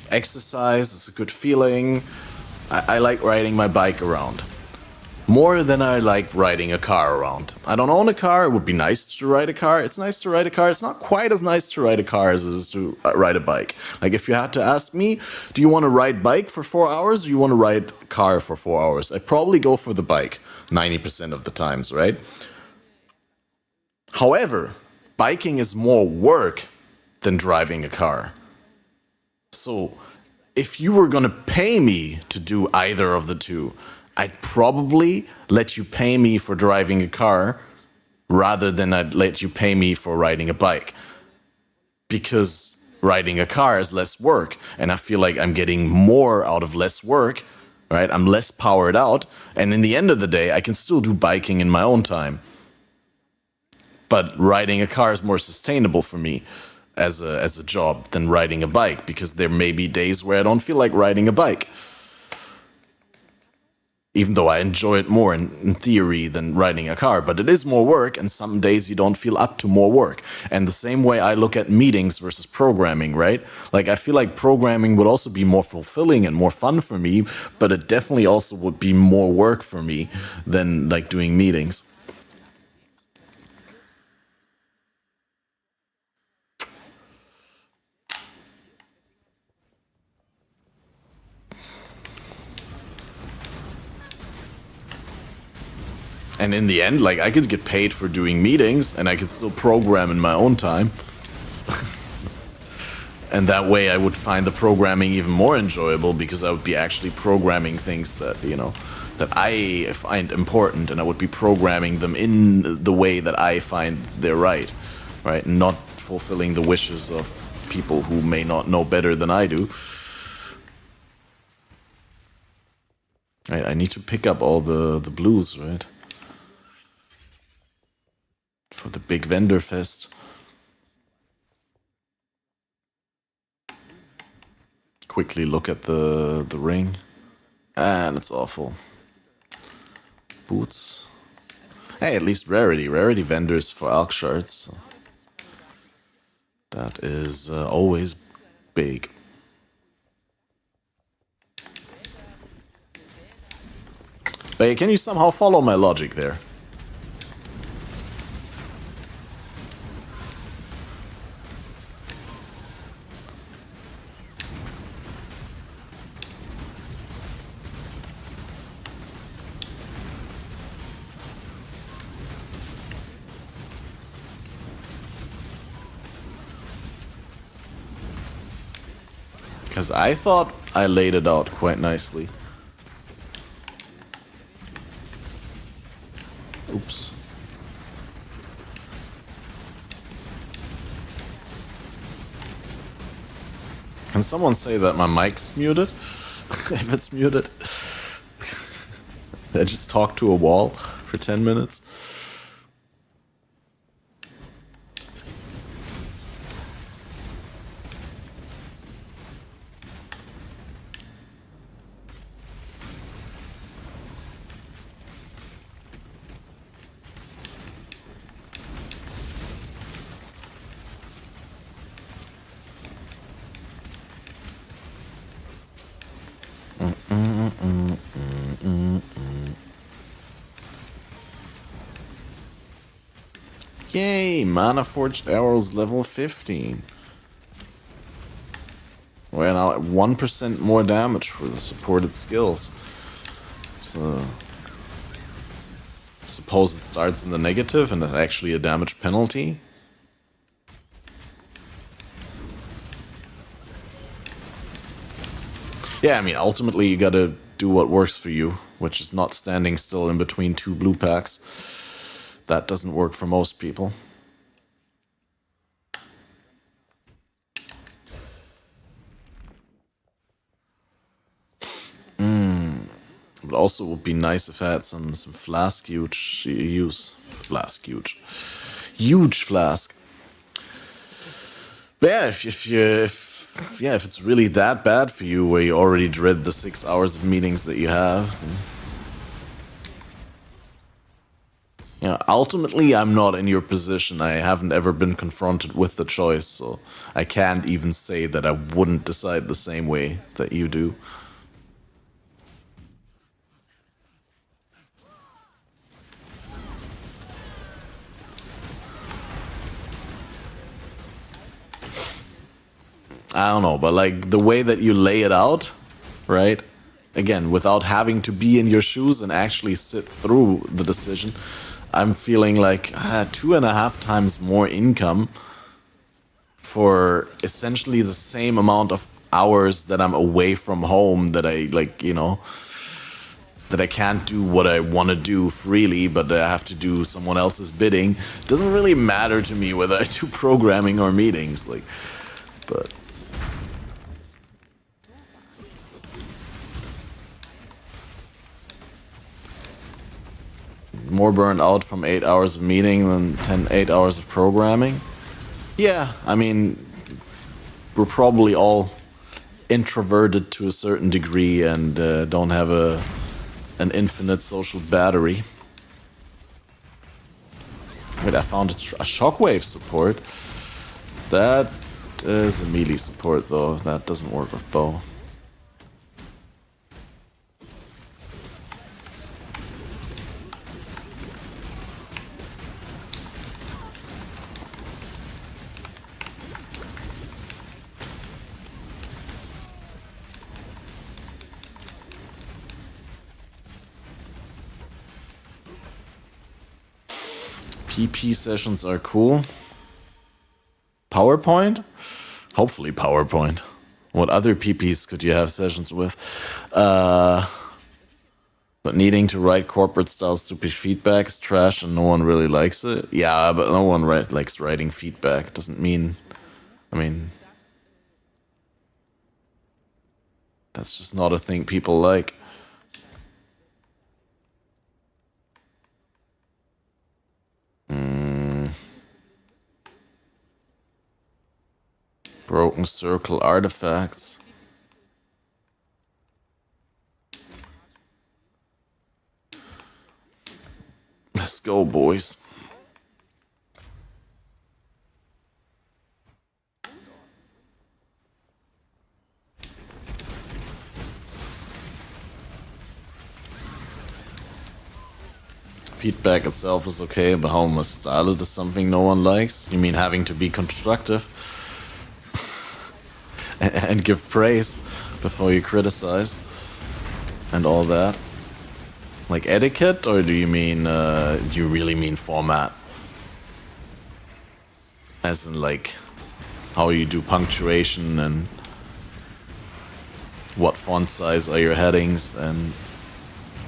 exercise, it's a good feeling. I like riding my bike around. More than I like riding a car around. I don't own a car, it would be nice to ride a car. It's nice to ride a car, it's not quite as nice to ride a car as it is to ride a bike. Like if you had to ask me, do you want to ride bike for 4 hours or do you want to ride car for 4 hours? I'd probably go for the bike 90% of the times, right? However, biking is more work than driving a car. So if you were gonna pay me to do either of the two, I'd probably let you pay me for driving a car rather than I'd let you pay me for riding a bike. Because riding a car is less work, and I feel like I'm getting more out of less work, right? I'm less powered out, and in the end of the day, I can still do biking in my own time. But riding a car is more sustainable for me as a job than riding a bike, because there may be days where I don't feel like riding a bike. Even though I enjoy it more in theory than riding a car, but it is more work, and some days you don't feel up to more work. And the same way I look at meetings versus programming, right? Like I feel like programming would also be more fulfilling and more fun for me, but it definitely also would be more work for me than like doing meetings. And in the end, like I could get paid for doing meetings and I could still program in my own time. And that way I would find the programming even more enjoyable because I would be actually programming things that, you know, that I find important, and I would be programming them in the way that I find they're right? Not fulfilling the wishes of people who may not know better than I do. Right, I need to pick up all the blues, right? For the big vendor fest. Quickly look at the ring. And it's awful. Boots. Hey, at least rarity. Rarity vendors for Alk shards. So that is always big. But can you somehow follow my logic there? Because I thought I laid it out quite nicely. Oops. Can someone say that my mic's muted? If it's muted. I just talked to a wall for 10 minutes. Yay, Mana Forged Arrows level 15. We're now at 1% more damage for the supported skills. So, suppose it starts in the negative and it's actually a damage penalty. Yeah, I mean, ultimately you gotta do what works for you, which is not standing still in between two blue packs. That doesn't work for most people. It also would be nice if I had some flask use. Flask huge. Huge flask. But yeah, if it's really that bad for you where you already dread the 6 hours of meetings that you have, then, you know, ultimately I'm not in your position. I haven't ever been confronted with the choice, so I can't even say that I wouldn't decide the same way that you do. I don't know, but like the way that you lay it out, right? Again, without having to be in your shoes and actually sit through the decision, I'm feeling like 2.5 times more income for essentially the same amount of hours that I'm away from home, that I like, you know, that I can't do what I want to do freely, but I have to do someone else's bidding. It doesn't really matter to me whether I do programming or meetings, like, but more burned out from 8 hours of meeting than 8 hours of programming. Yeah, I mean, we're probably all introverted to a certain degree and don't have an infinite social battery. Wait, I found a shockwave support. That is a melee support though. That doesn't work with bow. PP sessions are cool. PowerPoint? Hopefully PowerPoint. What other PPs could you have sessions with? But needing to write corporate style stupid feedback is trash and no one really likes it. Yeah, but no one likes writing feedback. Doesn't mean, I mean, that's just not a thing people like. Broken circle artifacts. Let's go, boys. Feedback itself is okay, but how much style it is something no one likes? You mean having to be constructive? and give praise before you criticize and all that? Like etiquette, or do you mean, do you really mean format? As in like how you do punctuation and what font size are your headings and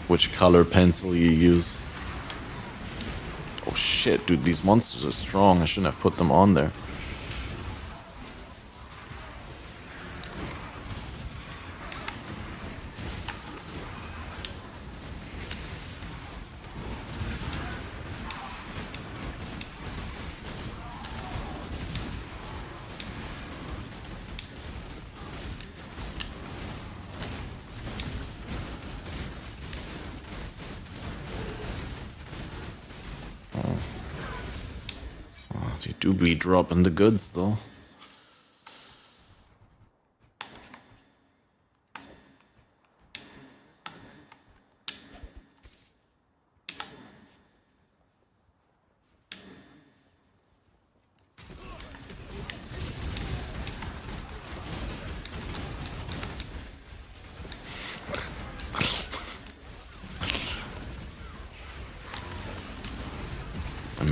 which color pencil you use? Oh shit, dude, these monsters are strong. I shouldn't have put them on there. They do be dropping the goods though.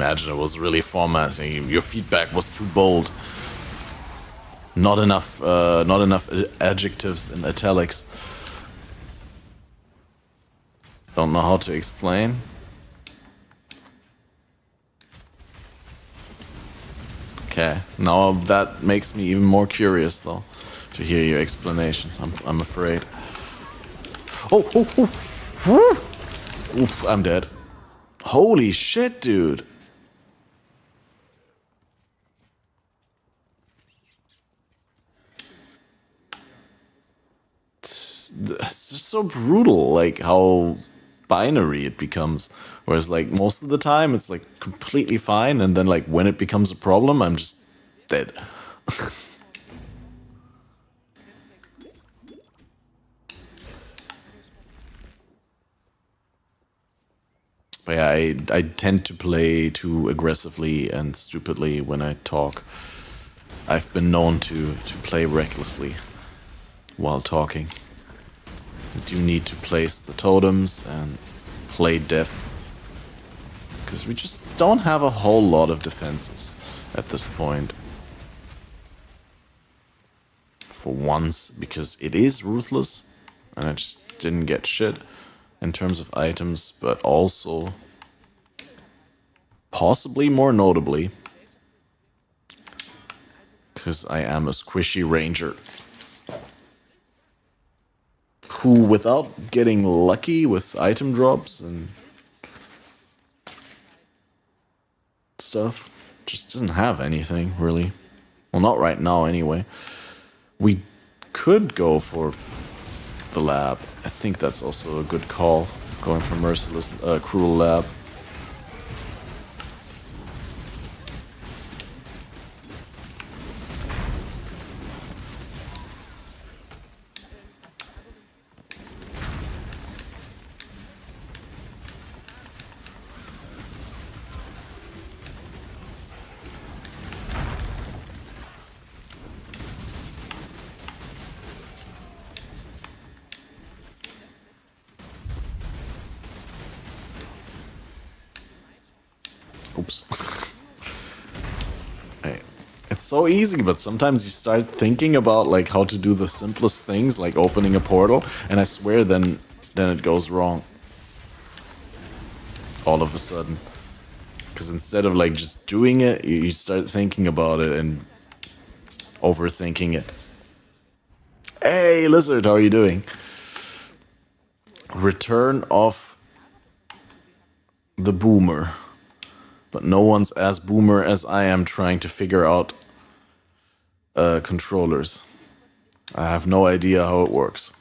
imagine it was really formatting. Your feedback was too bold. Not enough adjectives in italics. Don't know how to explain. Okay, now that makes me even more curious, though, to hear your explanation. I'm afraid. Oh, oof, I'm dead. Holy shit, dude. It's just so brutal, like how binary it becomes. Whereas like most of the time it's like completely fine, and then like when it becomes a problem, I'm just dead. But yeah, I tend to play too aggressively and stupidly when I talk. I've been known to play recklessly while talking. I do need to place the totems and play deaf, because we just don't have a whole lot of defenses at this point. For once, because it is ruthless, and I just didn't get shit in terms of items, but also, possibly more notably, because I am a squishy ranger who, without getting lucky with item drops and stuff, just doesn't have anything, really. Well, not right now, anyway. We could go for the lab. I think that's also a good call, going for merciless, cruel lab. Oops. Hey, it's so easy, but sometimes you start thinking about like how to do the simplest things, like opening a portal, and I swear then it goes wrong. All of a sudden. Because instead of like just doing it, you start thinking about it and overthinking it. Hey, Lizard, how are you doing? Return of the Boomer. But no one's as boomer as I am trying to figure out controllers. I have no idea how it works.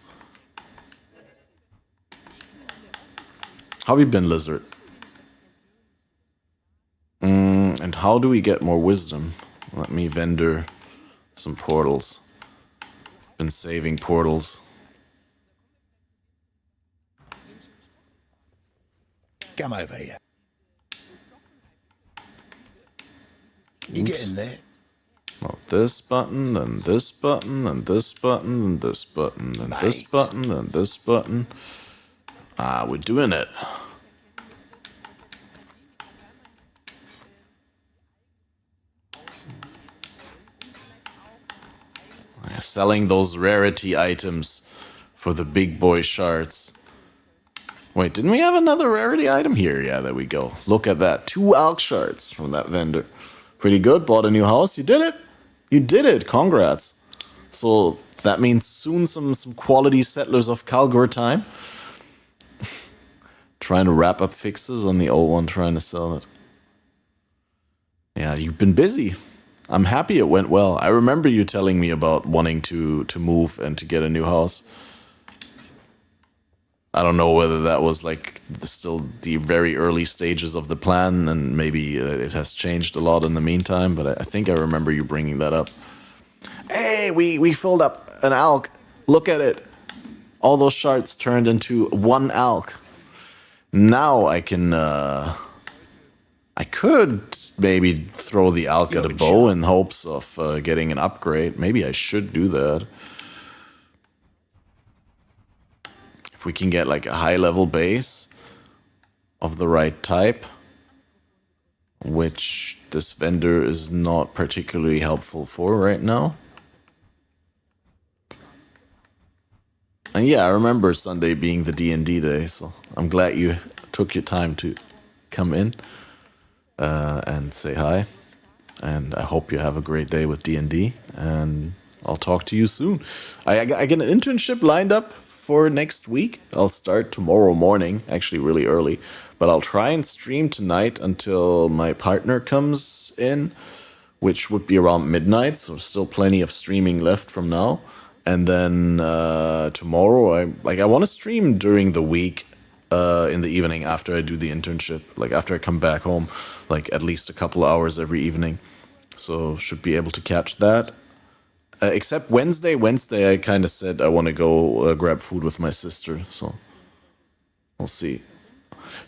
How have you been, Lizard? And how do we get more wisdom? Let me vendor some portals. Been saving portals. Come over here. You get in there. Well, this button, then this button, then this button, then this button, then this button, then this button. Ah, we're doing it. Selling those rarity items for the big boy shards. Wait, didn't we have another rarity item here? Yeah, there we go. Look at that. 2 Alk shards from that vendor. Pretty good. Bought a new house. You did it. You did it. Congrats. So that means soon some quality Settlers of Kalgor time. Trying to wrap up fixes on the old one, trying to sell it. Yeah, you've been busy. I'm happy it went well. I remember you telling me about wanting to move and to get a new house. I don't know whether that was like still the very early stages of the plan, and maybe it has changed a lot in the meantime, but I think I remember you bringing that up. Hey, we filled up an Alk. Look at it. All those shards turned into 1 Alk. Now I can, I could maybe throw the Alk at a bow in hopes of getting an upgrade. Maybe I should do that. If we can get like a high level base of the right type. which this vendor is not particularly helpful for right now. And yeah, I remember Sunday being the D&D day, so I'm glad you took your time to come in and say hi. And I hope you have a great day with D&D, and I'll talk to you soon. I get an internship lined up for next week. I'll start tomorrow morning, actually really early, but I'll try and stream tonight until my partner comes in, which would be around midnight, so still plenty of streaming left from now. And then tomorrow, I want to stream during the week in the evening after I do the internship, like after I come back home, like at least a couple hours every evening. So should be able to catch that. Except Wednesday. Wednesday, I kind of said I want to go grab food with my sister, so we'll see.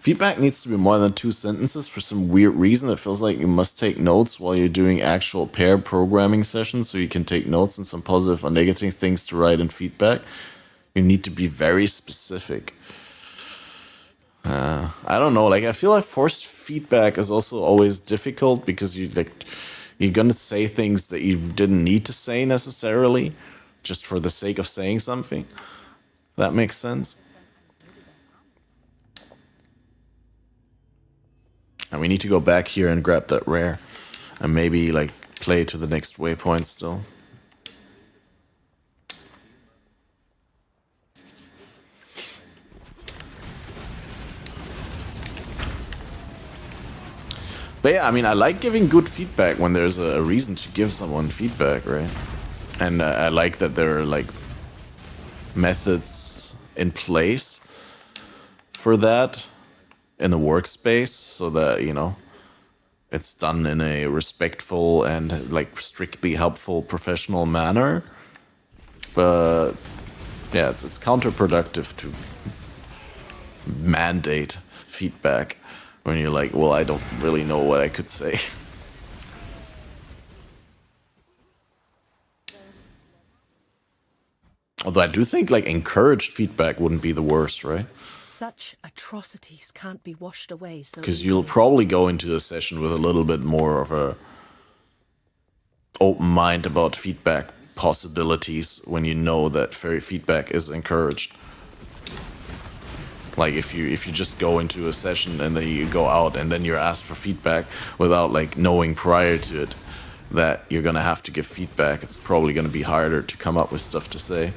Feedback needs to be more than 2 sentences for some weird reason. It feels like you must take notes while you're doing actual pair programming sessions, so you can take notes and some positive or negative things to write in feedback. You need to be very specific. I don't know. Like, I feel like forced feedback is also always difficult because you're gonna say things that you didn't need to say necessarily, just for the sake of saying something. That makes sense. And we need to go back here and grab that rare. And maybe, like, play to the next waypoint still. But yeah, I mean, I like giving good feedback when there's a reason to give someone feedback, right? And I like that there are, like, methods in place for that in the workspace, so that, you know, it's done in a respectful and, like, strictly helpful professional manner. But yeah, it's counterproductive to mandate feedback when you're like, well, I don't really know what I could say. Although I do think, like, encouraged feedback wouldn't be the worst, right? Such atrocities can't be washed away so Because easily. you'll probably go into a session with a little bit more of a open mind about feedback possibilities when you know that feedback is encouraged. Like, if you just go into a session and then you go out and then you're asked for feedback without, like, knowing prior to it that you're gonna have to give feedback, it's probably gonna be harder to come up with stuff to say.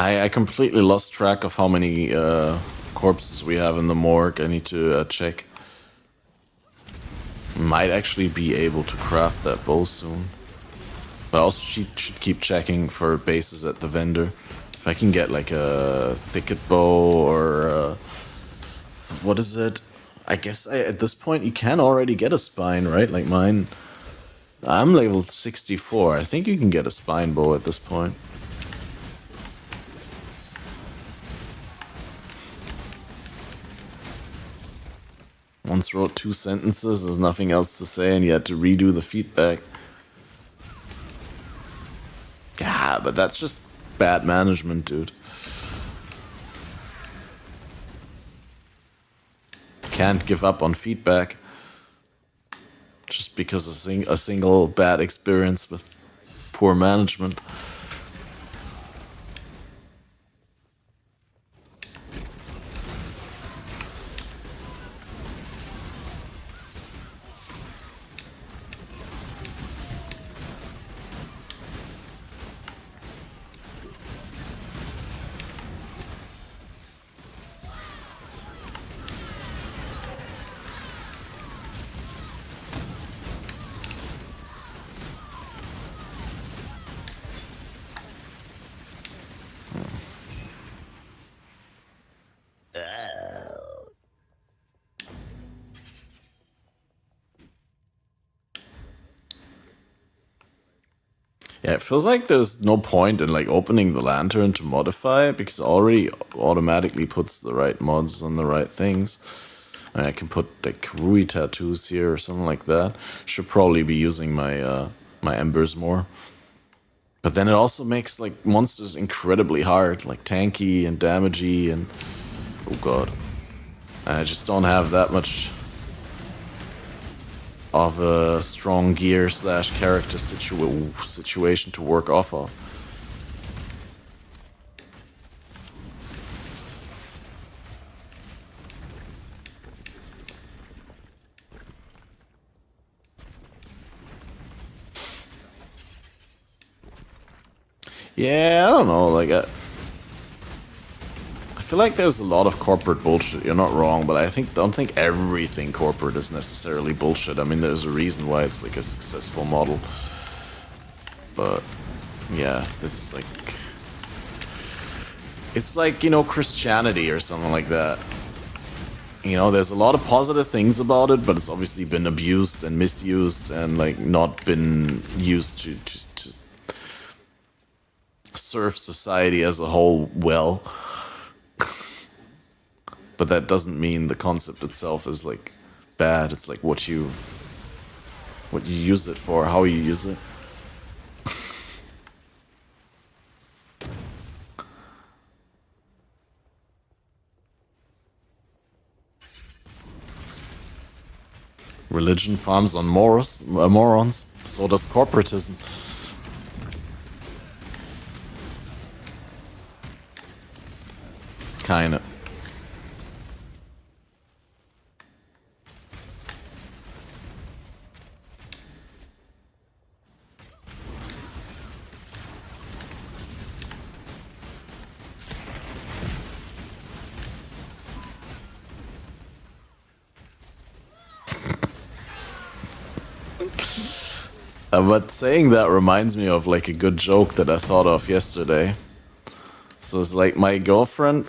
I completely lost track of how many corpses we have in the morgue. I need to check. Might actually be able to craft that bow soon. But also should keep checking for bases at the vendor. If I can get, like, a thicket bow or what is it? I guess at this point you can already get a spine, right? Like mine. I'm level 64. I think you can get a spine bow at this point. Once wrote 2 sentences, there's nothing else to say, and you had to redo the feedback. Yeah, but that's just bad management, dude. Can't give up on feedback just because a single bad experience with poor management. Yeah, it feels like there's no point in like opening the lantern to modify it because it already automatically puts the right mods on the right things. And I can put like Rui tattoos here or something like that. Should probably be using my my embers more. But then it also makes like monsters incredibly hard, like tanky and damagey and oh god. I just don't have that much of a strong gear slash character situation to work off of. Yeah, I don't know, like I feel like there's a lot of corporate bullshit. You're not wrong, but I don't think everything corporate is necessarily bullshit. I mean, there's a reason why it's like a successful model. But yeah, this is like it's like, you know, Christianity or something like that. You know, there's a lot of positive things about it, but it's obviously been abused and misused and like not been used to serve society as a whole well. But that doesn't mean the concept itself is like bad. It's like what you use it for, how you use it. Religion farms on morons. So does corporatism. Kinda. But saying that reminds me of like a good joke that I thought of yesterday. So it's like my girlfriend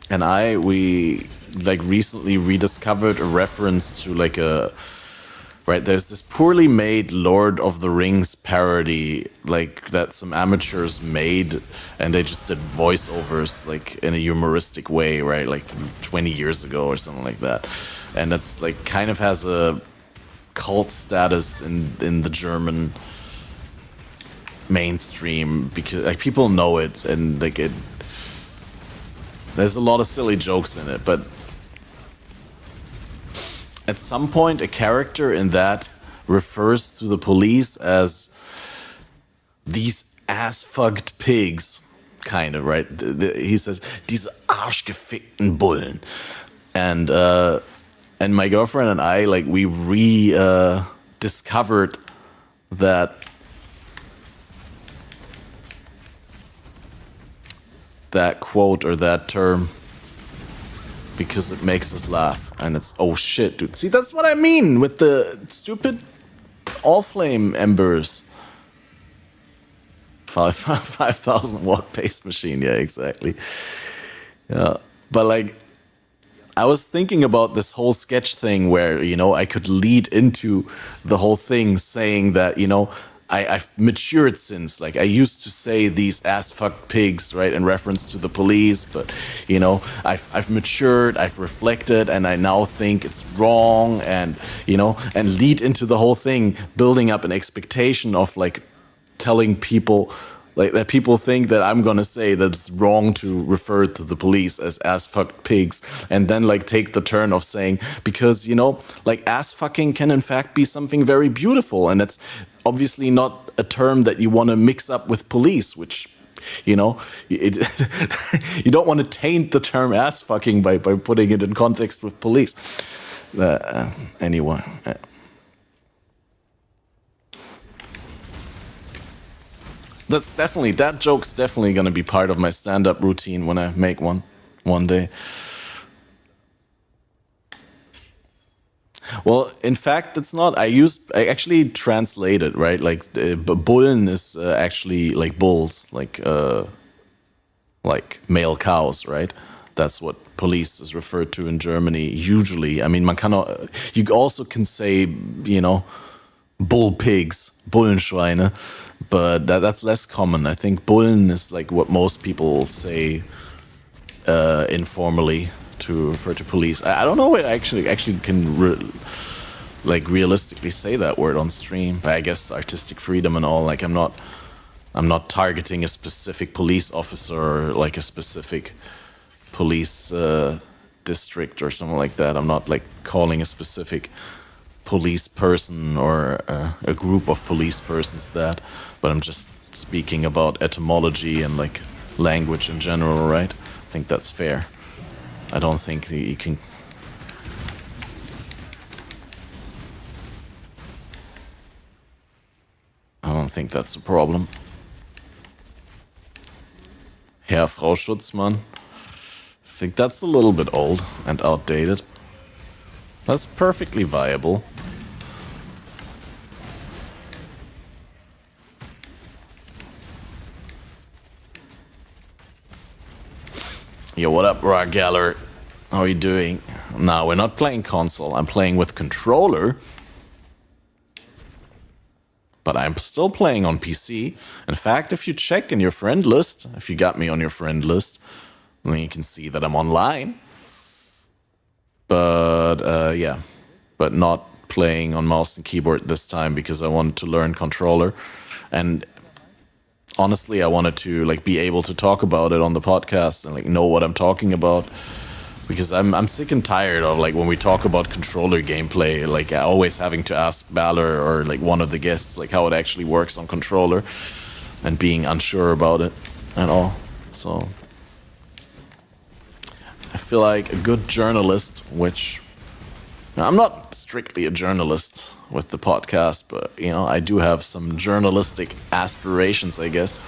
and we like recently rediscovered a reference to like there's this poorly made Lord of the Rings parody like that some amateurs made, and they just did voiceovers like in a humoristic way, right? Like 20 years ago or something like that. And that's like kind of has a cult status in the German mainstream because like people know it, and like there's a lot of silly jokes in it, but at some point a character in that refers to the police as these ass-fucked pigs, kind of, right? He says, diese arschgefickten Bullen. And my girlfriend and I, like, we discovered that quote or that term because it makes us laugh, and it's oh shit, dude. See, that's what I mean with the stupid all flame embers. 5,000 watt paste machine, yeah, exactly. Yeah, but like, I was thinking about this whole sketch thing where, you know, I could lead into the whole thing saying that, you know, I've matured since. Like, I used to say these ass-fucked pigs, right, in reference to the police, but, you know, I've matured, I've reflected, and I now think it's wrong, and, you know, and lead into the whole thing, building up an expectation of, like, telling people, like, that people think that I'm gonna say that it's wrong to refer to the police as ass-fucked pigs, and then, like, take the turn of saying, because, you know, like, ass-fucking can in fact be something very beautiful, and it's obviously not a term that you want to mix up with police, which, you know, you don't want to taint the term ass-fucking by putting it in context with police. Anyway. That joke's definitely going to be part of my stand-up routine when I make one day. Well, in fact, it's not. I actually translated, right? Like, Bullen is actually like bulls, like male cows, right? That's what police is referred to in Germany usually. I mean, you also can say, you know, bull pigs, Bullenschweine, but that's less common. I think Bullen is like what most people say informally to refer to police. I don't know if I actually can realistically say that word on stream, but I guess artistic freedom and all. Like I'm not targeting a specific police officer or like a specific police district or something like that. I'm not like calling a specific police person or a group of police persons that, but I'm just speaking about etymology and like language in general, right? I think that's fair. I don't think that you can. I don't think that's a problem. Herr, Frau Schutzmann. I think that's a little bit old and outdated. That's perfectly viable. Yo, what up, Rock Galler? How are you doing? No, we're not playing console. I'm playing with controller. But I'm still playing on PC. In fact, if you check in your friend list, if you got me on your friend list, then you can see that I'm online. But yeah, but not playing on mouse and keyboard this time because I wanted to learn controller. And honestly, I wanted to like be able to talk about it on the podcast and like know what I'm talking about. Because I'm sick and tired of like when we talk about controller gameplay, like always having to ask Balor or like one of the guests like how it actually works on controller and being unsure about it and all. So I feel like a good journalist, which I'm not strictly a journalist with the podcast, but you know, I do have some journalistic aspirations, I guess.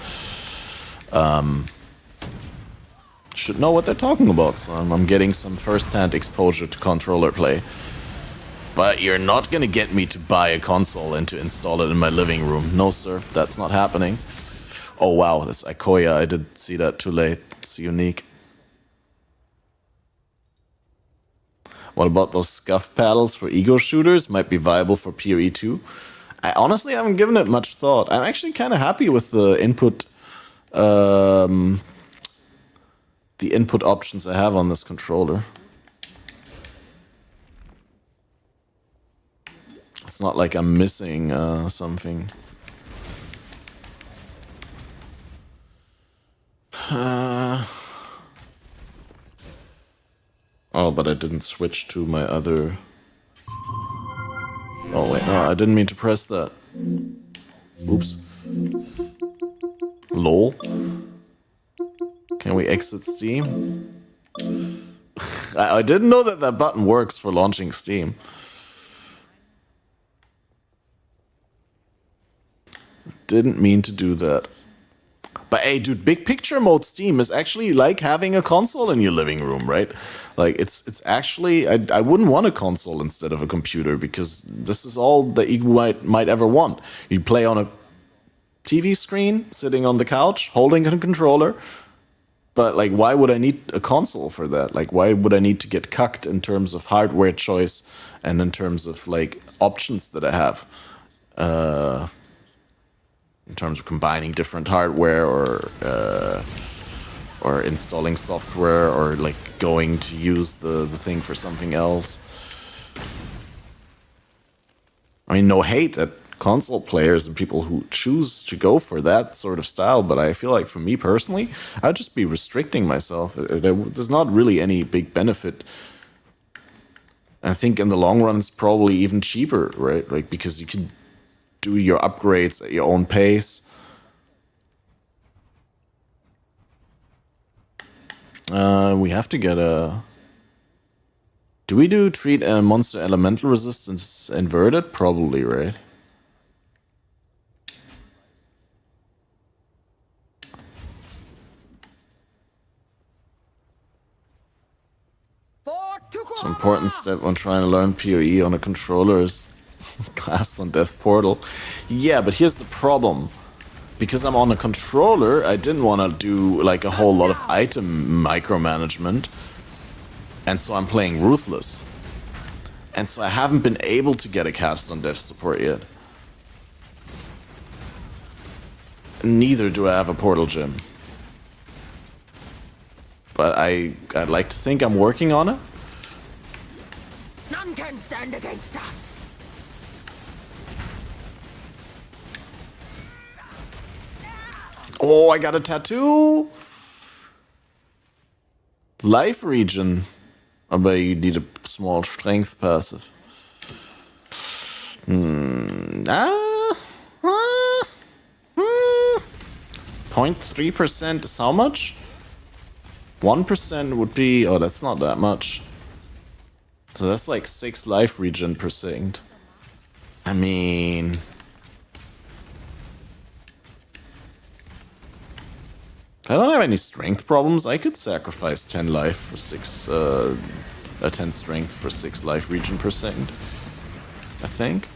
Should know what they're talking about, so I'm getting some first-hand exposure to controller play. But you're not gonna get me to buy a console and to install it in my living room. No, sir, that's not happening. Oh wow, that's Ikoya. I did see that too late. It's unique. What about those scuff paddles for ego shooters? Might be viable for PoE 2. I honestly haven't given it much thought. I'm actually kind of happy with the input options I have on this controller. It's not like I'm missing something. Oh, but I didn't switch to my other... Oh wait, no, I didn't mean to press that. Oops. LOL. Can we exit Steam? I didn't know that that button works for launching Steam. Didn't mean to do that. But hey, dude, big picture mode Steam is actually like having a console in your living room, right? Like, it's actually... I wouldn't want a console instead of a computer, because this is all that you might ever want. You play on a TV screen, sitting on the couch, holding a controller... But, like, why would I need a console for that? Like, why would I need to get cucked in terms of hardware choice and in terms of, like, options that I have? In terms of combining different hardware or installing software or, like, going to use the thing for something else. I mean, no hate at console players and people who choose to go for that sort of style, but I feel like for me personally, I'd just be restricting myself. There's not really any big benefit. I think in the long run it's probably even cheaper, right? Like, because you can do your upgrades at your own pace. We have to get a... Do we treat a monster elemental resistance inverted? Probably, right? So important step when trying to learn PoE on a controller is Cast on Death Portal. Yeah, but here's the problem. Because I'm on a controller, I didn't want to do like a whole lot of item micromanagement. And so I'm playing Ruthless. And so I haven't been able to get a Cast on Death support yet. Neither do I have a portal gem. But I'd like to think I'm working on it. None can stand against us. Oh, I got a tattoo. Life region. I bet you need a small strength passive. 0.3% is how much? 1% would be... Oh, that's not that much. So that's like 6 life regen per second. I mean... If I don't have any strength problems, I could sacrifice 10 life for 6... 10 strength for 6 life regen per second. I think.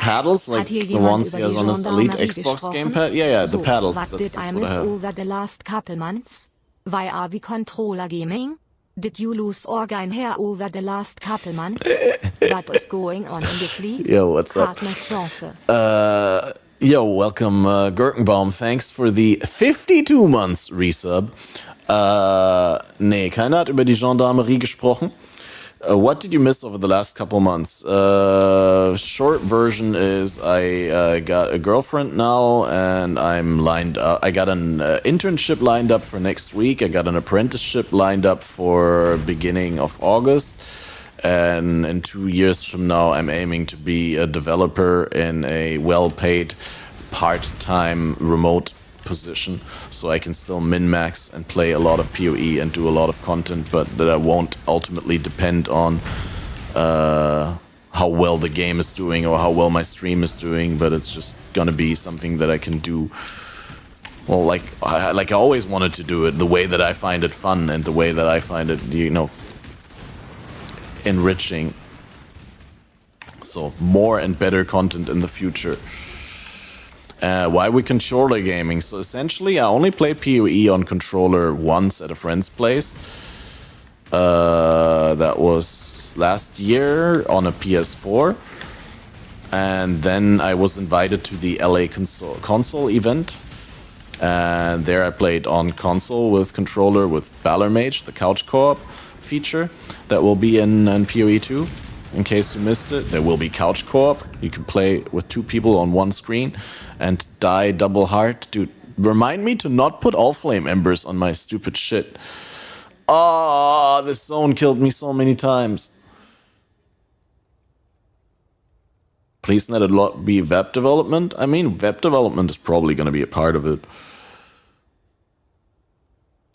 Paddles, like the ones he has on his Elite Xbox gamepad? Yeah, the paddles. What That's did I what I miss have. over the last couple months? Why are we controller gaming? Did you lose organ hair over the last couple months? What is going on in this league? Yo, what's up? Yo, welcome, Gurkenbaum. Thanks for the 52 months resub. Nee, keiner hat über die Gendarmerie gesprochen. What did you miss over the last couple months? Short version is I got a girlfriend now, and I'm lined up. I got an internship lined up for next week. I got an apprenticeship lined up for beginning of August. And in 2 years from now, I'm aiming to be a developer in a well-paid, part-time, remote position, so I can still min-max and play a lot of PoE and do a lot of content, but that I won't ultimately depend on how well the game is doing or how well my stream is doing, but it's just gonna be something that I can do, well, like I always wanted to do it, the way that I find it fun and the way that I find it, you know, enriching. So more and better content in the future. Why we controller gaming? So essentially, I only played PoE on controller once at a friend's place. That was last year on a PS4. And then I was invited to the LA console event. And there I played on console with controller with Balor Mage, the couch co-op feature that will be in PoE 2. In case you missed it, there will be couch co-op. You can play with 2 people on one screen and die double hard. Dude, remind me to not put all flame embers on my stupid shit. Ah, this zone killed me so many times. Please let it be web development. I mean, web development is probably going to be a part of it.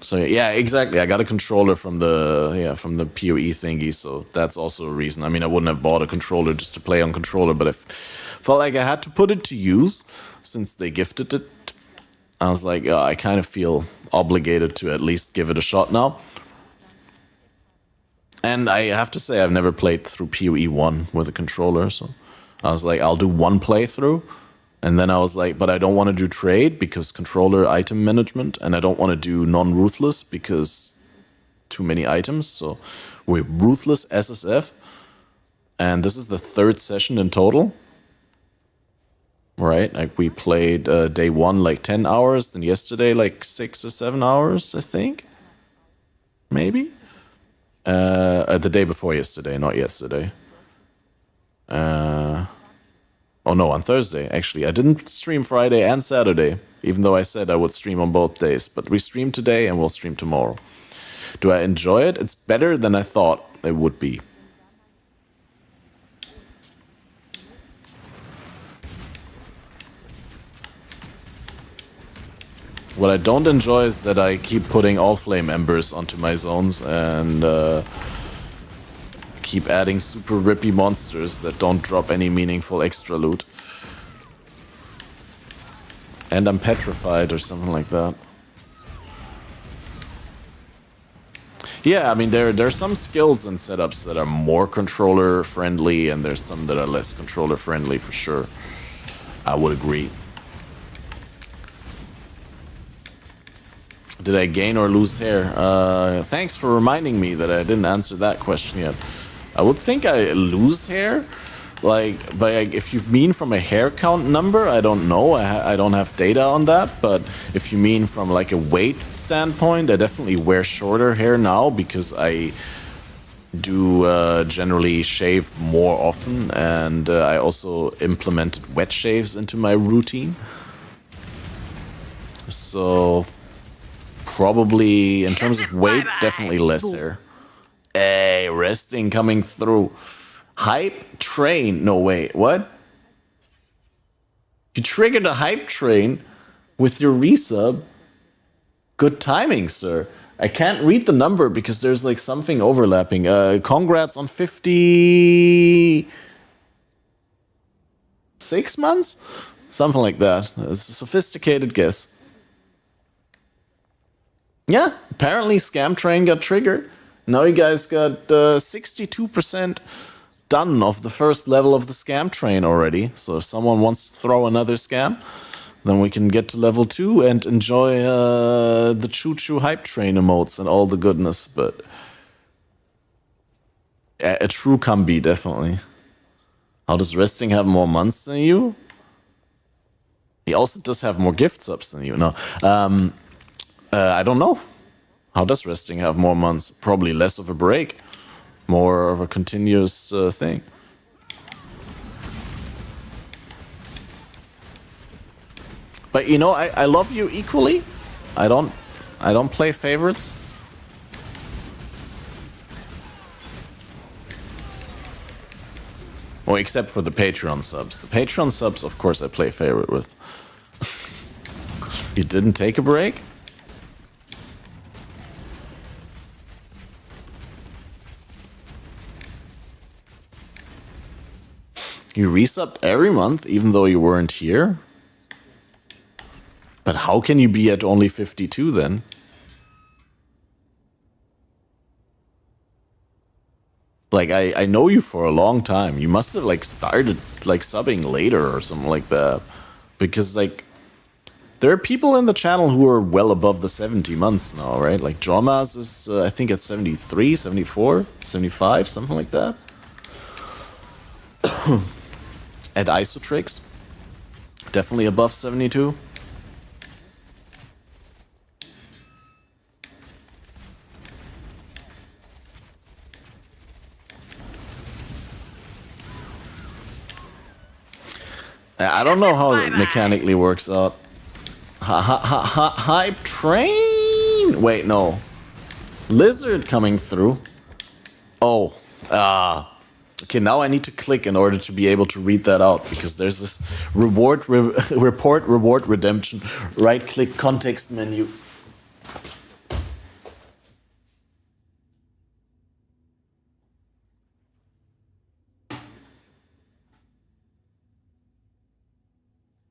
So yeah, exactly. I got a controller from the PoE thingy, so that's also a reason. I mean, I wouldn't have bought a controller just to play on controller, but I felt like I had to put it to use since they gifted it. I was like, I kind of feel obligated to at least give it a shot now. And I have to say, I've never played through PoE 1 with a controller, so I was like, I'll do one playthrough. And then I was like, but I don't want to do trade because controller item management, and I don't want to do non-ruthless because too many items. So we're ruthless SSF, and this is the 3rd session in total. Right, like we played day 1 like 10 hours, then yesterday like 6 or 7 hours, I think. Maybe? The day before yesterday, not yesterday. Oh no, on Thursday, actually. I didn't stream Friday and Saturday, even though I said I would stream on both days. But we stream today and we'll stream tomorrow. Do I enjoy it? It's better than I thought it would be. What I don't enjoy is that I keep putting all flame embers onto my zones and keep adding super rippy monsters that don't drop any meaningful extra loot. And I'm petrified or something like that. Yeah, I mean, there's some skills and setups that are more controller friendly, and there's some that are less controller friendly for sure. I would agree. Did I gain or lose hair? Thanks for reminding me that I didn't answer that question yet. I would think I lose hair. Like, but if you mean from a hair count number, I don't know. I don't have data on that. But if you mean from like a weight standpoint, I definitely wear shorter hair now because I do generally shave more often, and I also implemented wet shaves into my routine. So probably in terms of weight, definitely less hair. Hey, resting coming through. Hype train. No, wait, what? You triggered a hype train with your resub? Good timing, sir. I can't read the number because there's like something overlapping. Congrats on 56 months? Something like that. It's a sophisticated guess. Yeah, apparently Scam Train got triggered. Now you guys got 62% done of the first level of the Scam Train already. So if someone wants to throw another scam, then we can get to level 2 and enjoy the choo-choo hype train emotes and all the goodness. But a true combi, definitely. How does Resting have more months than you? He also does have more gift subs than you. No, I don't know. How does Resting have more months? Probably less of a break. More of a continuous thing. But you know, I love you equally. I don't play favorites. Well, except for the Patreon subs. The Patreon subs, of course, I play favorite with. You didn't take a break? You resubbed every month, even though you weren't here? But how can you be at only 52 then? Like, I know you for a long time. You must have, like, started, like, subbing later or something like that. Because, like, there are people in the channel who are well above the 70 months now, right? Like, Jomas is, I think, at 73, 74, 75, something like that. At Isotrix, definitely above 72. I don't know how it mechanically works out. Hype train. Wait, no. Lizard coming through. Oh, okay, now I need to click in order to be able to read that out, because there's this report reward redemption, right click context menu.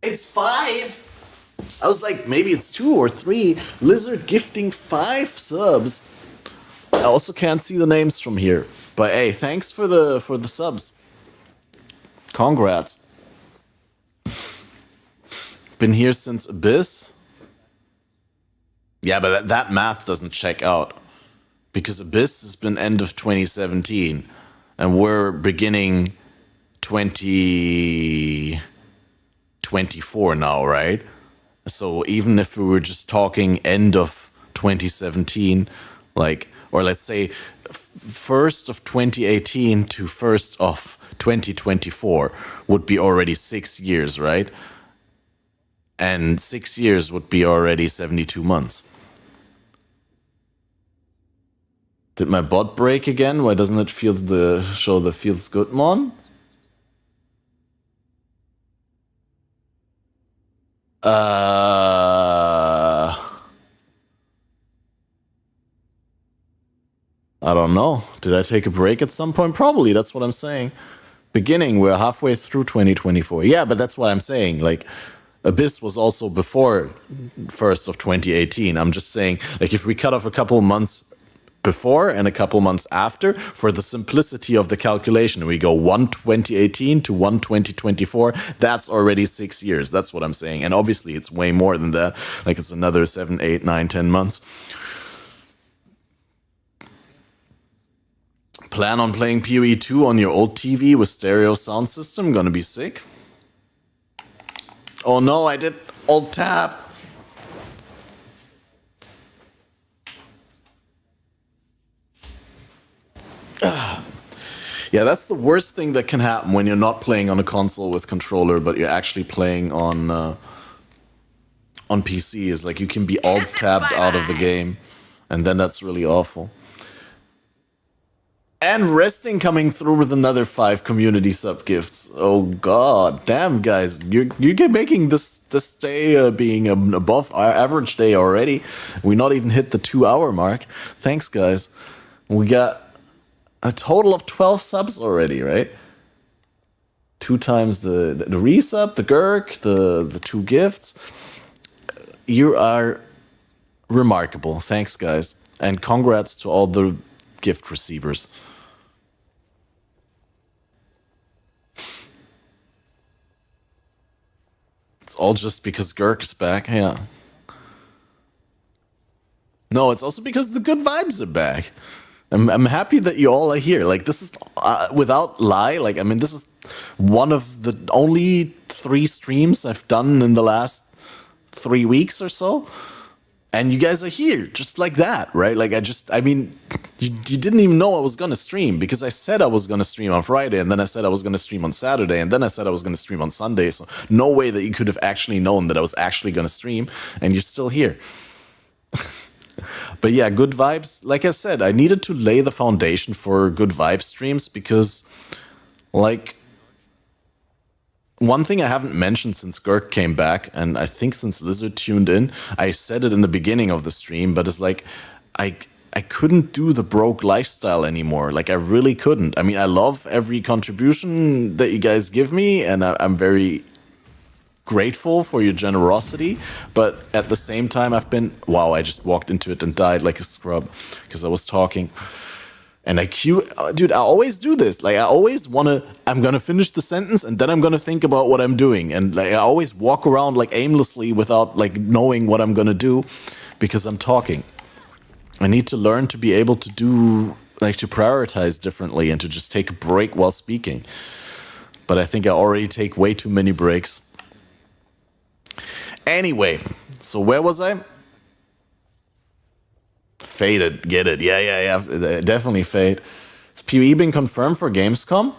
It's 5. I was like, maybe it's 2 or 3. Lizard gifting 5 subs. I also can't see the names from here. But hey, thanks for the subs. Congrats. Been here since Abyss. Yeah, but that math doesn't check out. Because Abyss has been end of 2017. And we're beginning 2024 now, right? So even if we were just talking end of 2017, like, or let's say 1st of 2018 to 1st of 2024 would be already 6 years, right? And 6 years would be already 72 months. Did my bot break again? Why doesn't it show the feels good mon? I don't know. Did I take a break at some point? Probably, that's what I'm saying. Beginning, we're halfway through 2024. Yeah, but that's what I'm saying. Like, Abyss was also before 1st of 2018. I'm just saying, like, if we cut off a couple months before and a couple months after, for the simplicity of the calculation, we go 1 2018 to 1 2024, that's already 6 years. That's what I'm saying. And obviously, it's way more than that. Like, it's another 7, 8, 9, 10 months. Plan on playing PoE 2 on your old TV with stereo sound system? Gonna be sick. Oh no, I did Alt Tab. Yeah, that's the worst thing that can happen when you're not playing on a console with controller, but you're actually playing on PC. Is like you can be alt tabbed out of the game, and then that's really awful. And Resting coming through with another 5 community sub gifts. Oh god, damn guys, you're making this day being an above our average day already. We not even hit the 2-hour mark. Thanks guys. We got a total of 12 subs already, right? 2 times the resub, the Gurk, the 2 gifts. You are remarkable. Thanks, guys. And congrats to all the gift receivers. It's all just because Gurk is back, yeah. No, it's also because the good vibes are back. I'm happy that you all are here. Like, this is, without lie, like, I mean, this is one of the only 3 streams I've done in the last 3 weeks or so. And you guys are here, just like that, right? Like, I mean, you didn't even know I was going to stream, because I said I was going to stream on Friday, and then I said I was going to stream on Saturday, and then I said I was going to stream on Sunday. So no way that you could have actually known that I was actually going to stream, and you're still here. But yeah, good vibes. Like I said, I needed to lay the foundation for good vibe streams because, like, one thing I haven't mentioned since Gurk came back, and I think since Lizard tuned in, I said it in the beginning of the stream, but it's like, I couldn't do the broke lifestyle anymore. Like, I really couldn't. I mean, I love every contribution that you guys give me, and I'm very grateful for your generosity, but at the same time I've been, wow, I just walked into it and died like a scrub because I was talking. And dude, I always do this. Like, I always I'm gonna finish the sentence and then I'm gonna think about what I'm doing. And like, I always walk around like aimlessly without like knowing what I'm gonna do because I'm talking. I need to learn to be able to do, like, to prioritize differently and to just take a break while speaking. But I think I already take way too many breaks. Anyway, so where was I? Faded, get it. Yeah. Definitely Fade. Has PoE been confirmed for Gamescom?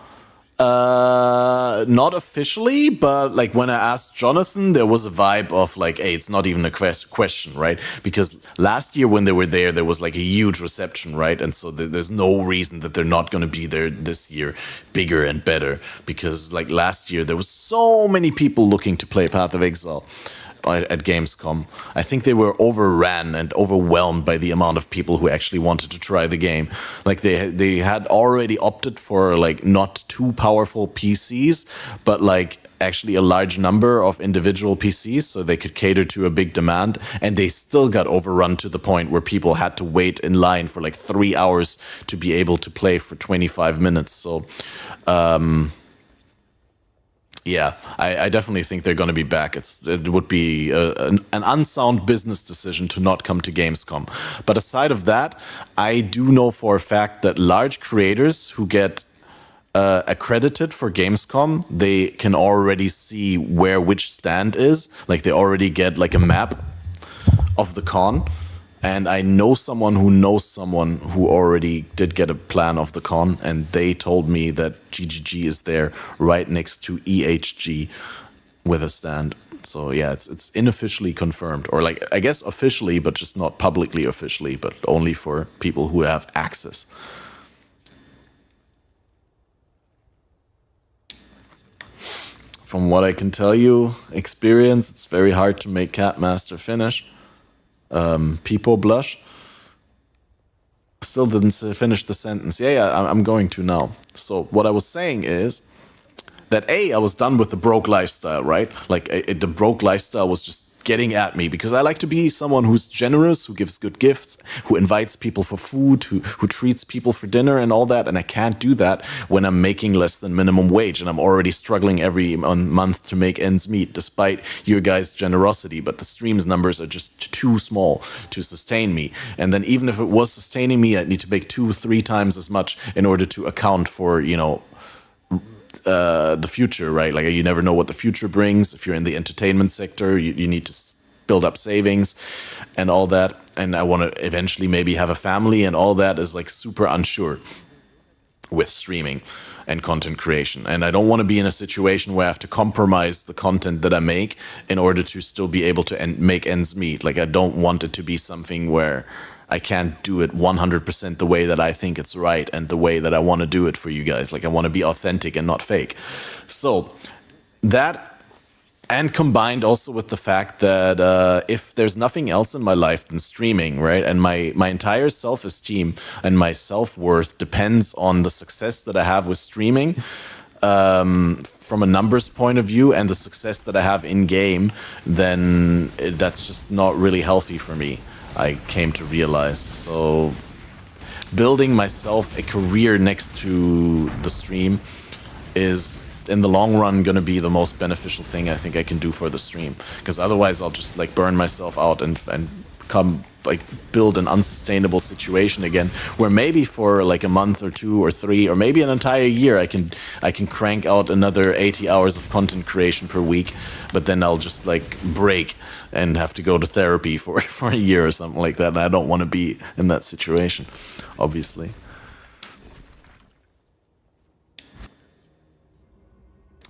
Not officially, but like when I asked Jonathan, there was a vibe of like, hey, it's not even a question, right? Because last year when they were there was like a huge reception, right? And so there's no reason that they're not going to be there this year, bigger and better. Because like last year, there was so many people looking to play Path of Exile at Gamescom. I think they were overran and overwhelmed by the amount of people who actually wanted to try the game. Like they had already opted for like not too powerful PCs, but like actually a large number of individual PCs so they could cater to a big demand, and they still got overrun to the point where people had to wait in line for like 3 hours to be able to play for 25 minutes. So yeah, I definitely think they're going to be back. It would be an unsound business decision to not come to Gamescom. But aside of that, I do know for a fact that large creators who get accredited for Gamescom, they can already see where which stand is. Like, they already get like a map of the con. And I know someone who already did get a plan of the con, and they told me that GGG is there right next to EHG with a stand. So yeah, it's unofficially confirmed, or like, I guess officially, but just not publicly officially, but only for people who have access. From what I can tell you, experience, it's very hard to make Catmaster finish. People blush. Still didn't finish the sentence. Yeah, I'm going to now. So what I was saying is that I was done with the broke lifestyle, right? Like the broke lifestyle was just getting at me, because I like to be someone who's generous, who gives good gifts, who invites people for food, who treats people for dinner and all that. And I can't do that when I'm making less than minimum wage and I'm already struggling every month to make ends meet, despite your guys' generosity. But the stream's numbers are just too small to sustain me. And then even if it was sustaining me, I'd need to make 2-3 times as much in order to account for, you know, the future, right? Like, you never know what the future brings. If you're in the entertainment sector, you need to build up savings and all that. And I want to eventually maybe have a family, and all that is like super unsure with streaming and content creation. And I don't want to be in a situation where I have to compromise the content that I make in order to still be able to make ends meet. Like, I don't want it to be something where I can't do it 100% the way that I think it's right and the way that I want to do it for you guys. Like, I want to be authentic and not fake. So that, and combined also with the fact that if there's nothing else in my life than streaming, right, and my entire self-esteem and my self-worth depends on the success that I have with streaming, from a numbers point of view, and the success that I have in game, then that's just not really healthy for me, I came to realize. So building myself a career next to the stream is, in the long run, going to be the most beneficial thing I think I can do for the stream, because otherwise I'll just like burn myself out and come like build an unsustainable situation again, where maybe for like a month or 2 or 3 or maybe an entire year I can crank out another 80 hours of content creation per week, but then I'll just like break and have to go to therapy for a year or something like that. And I don't want to be in that situation, obviously.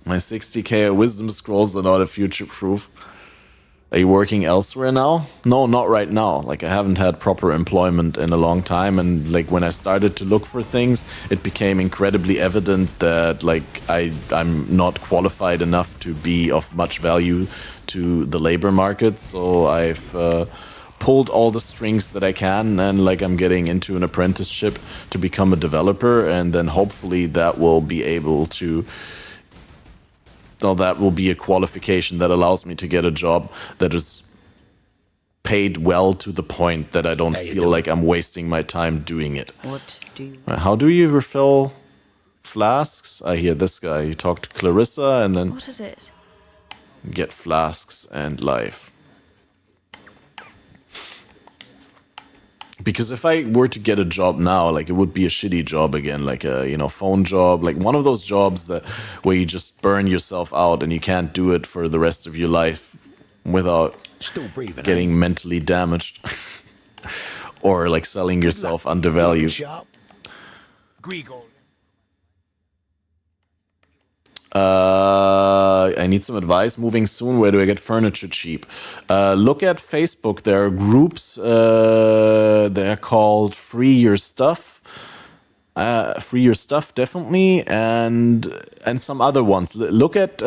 My 60k wisdom scrolls are not a future proof. Are you working elsewhere now? No, not right now. Like, I haven't had proper employment in a long time, and like when I started to look for things, it became incredibly evident that like I'm not qualified enough to be of much value to the labor market. So I've pulled all the strings that I can, and like I'm getting into an apprenticeship to become a developer, and then hopefully that will be able to. So that will be a qualification that allows me to get a job that is paid well to the point that I don't feel like I'm wasting my time doing it. What do you... How do you refill flasks? I hear this guy. You talk to Clarissa and then What is it? get flasks and life. Because if I were to get a job now, like, it would be a shitty job again, like a, you know, phone job, like one of those jobs that where you just burn yourself out and you can't do it for the rest of your life without getting mentally damaged or like selling yourself undervalued. I need some advice. Moving soon. Where do I get furniture cheap? Look at Facebook. There are groups. They're called Free Your Stuff. Free Your Stuff, definitely, and some other ones. Look at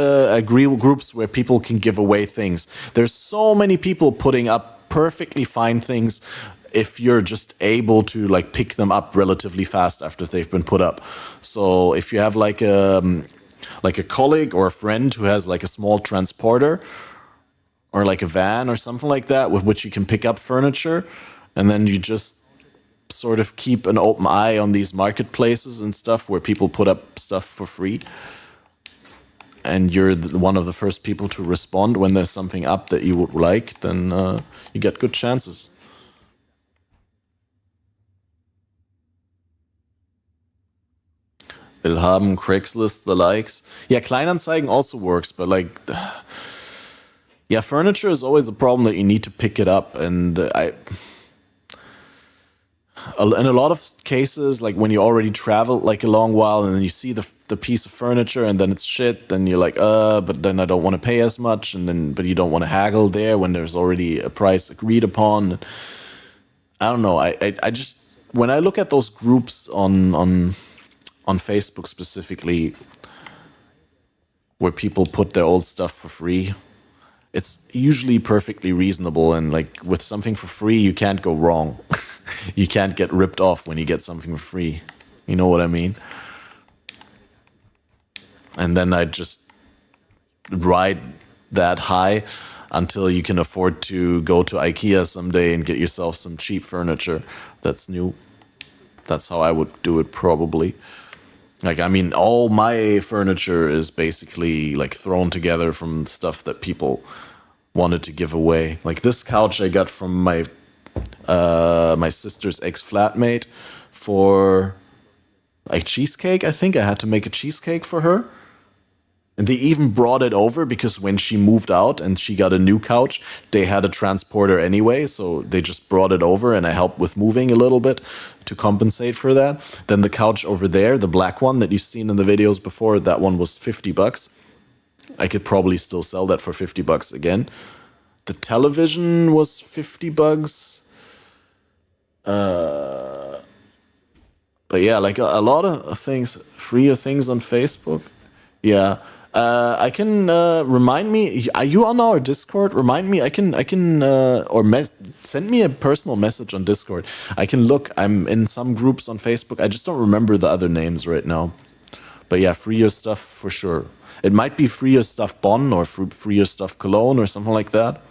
groups where people can give away things. There's so many people putting up perfectly fine things if you're just able to like pick them up relatively fast after they've been put up. So if you have like a colleague or a friend who has like a small transporter or like a van or something like that with which you can pick up furniture, and then you just sort of keep an open eye on these marketplaces and stuff where people put up stuff for free, and you're one of the first people to respond when there's something up that you would like, then you get good chances. Will haben, Craigslist, the likes. Yeah, Kleinanzeigen also works, but like, yeah, furniture is always a problem that you need to pick it up. And in a lot of cases, like when you already travel like a long while and then you see the piece of furniture and then it's shit, then you're like, but then I don't want to pay as much, and then but you don't want to haggle there when there's already a price agreed upon. I don't know. I just, when I look at those groups on Facebook specifically, where people put their old stuff for free, it's usually perfectly reasonable, and like with something for free, you can't go wrong. You can't get ripped off when you get something for free. You know what I mean? And then I just ride that high until you can afford to go to IKEA someday and get yourself some cheap furniture that's new. That's how I would do it probably. Like, I mean, all my furniture is basically like thrown together from stuff that people wanted to give away. Like this couch I got from my my sister's ex-flatmate for a cheesecake. I think I had to make a cheesecake for her. And they even brought it over because when she moved out and she got a new couch, they had a transporter anyway, so they just brought it over and I helped with moving a little bit to compensate for that. Then the couch over there, the black one that you've seen in the videos before, that one was $50. I could probably still sell that for $50 again. The television was $50. But yeah, like a lot of things, freer things on Facebook. Yeah. I can remind me. Are you on our Discord? Remind me. I can send me a personal message on Discord. I can look. I'm in some groups on Facebook. I just don't remember the other names right now. But yeah, free your stuff for sure. It might be free your stuff Bonn or free your stuff Cologne or something like that.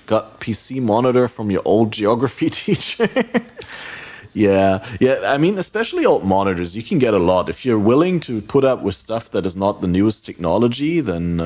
Got PC monitor from your old geography teacher. Yeah. I mean, especially old monitors, you can get a lot. If you're willing to put up with stuff that is not the newest technology, then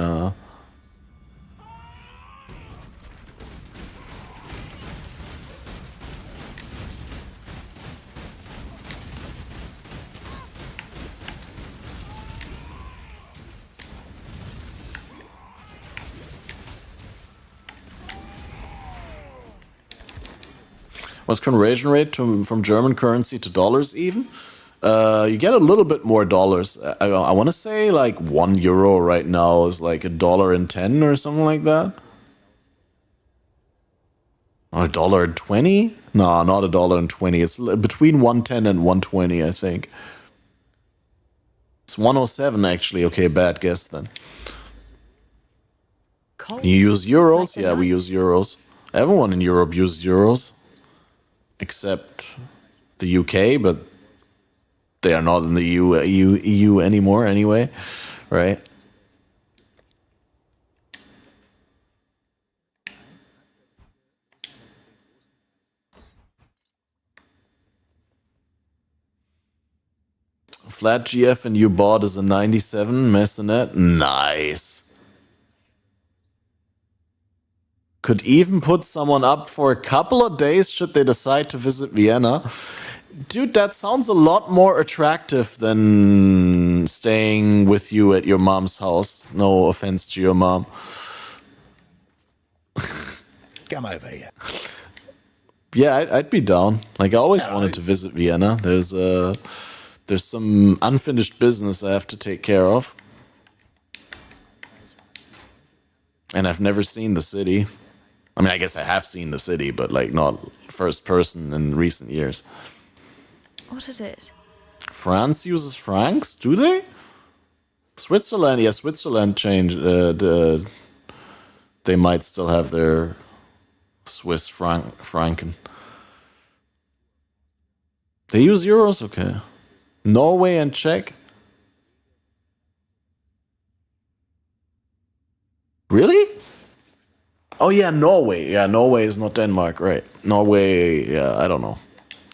what's conversion rate from German currency to dollars even? You get a little bit more dollars. I want to say like €1 right now is like $1.10 or something like that. Or $1.20? No, not $1.20. It's between 110 and 120, I think. It's 107 actually. Okay, bad guess then. You use euros? Yeah, we use euros. Everyone in Europe uses euros. Except the UK, but they are not in the EU anymore anyway, right? Flat GF and you bought is a 97 Messenet. Nice. Could even put someone up for a couple of days should they decide to visit Vienna. Dude, that sounds a lot more attractive than staying with you at your mom's house. No offense to your mom. Come over here. Yeah, I'd be down. Like, I always wanted to visit Vienna. There's some unfinished business I have to take care of. And I've never seen the city. I mean, I guess I have seen the city, but like not first person in recent years. What is it? France uses francs, do they? Switzerland, yeah, Switzerland changed. They might still have their Swiss franken. They use euros, okay. Norway and Czech. Really? Oh yeah, Norway. Yeah, Norway is not Denmark, right? Norway, yeah, I don't know.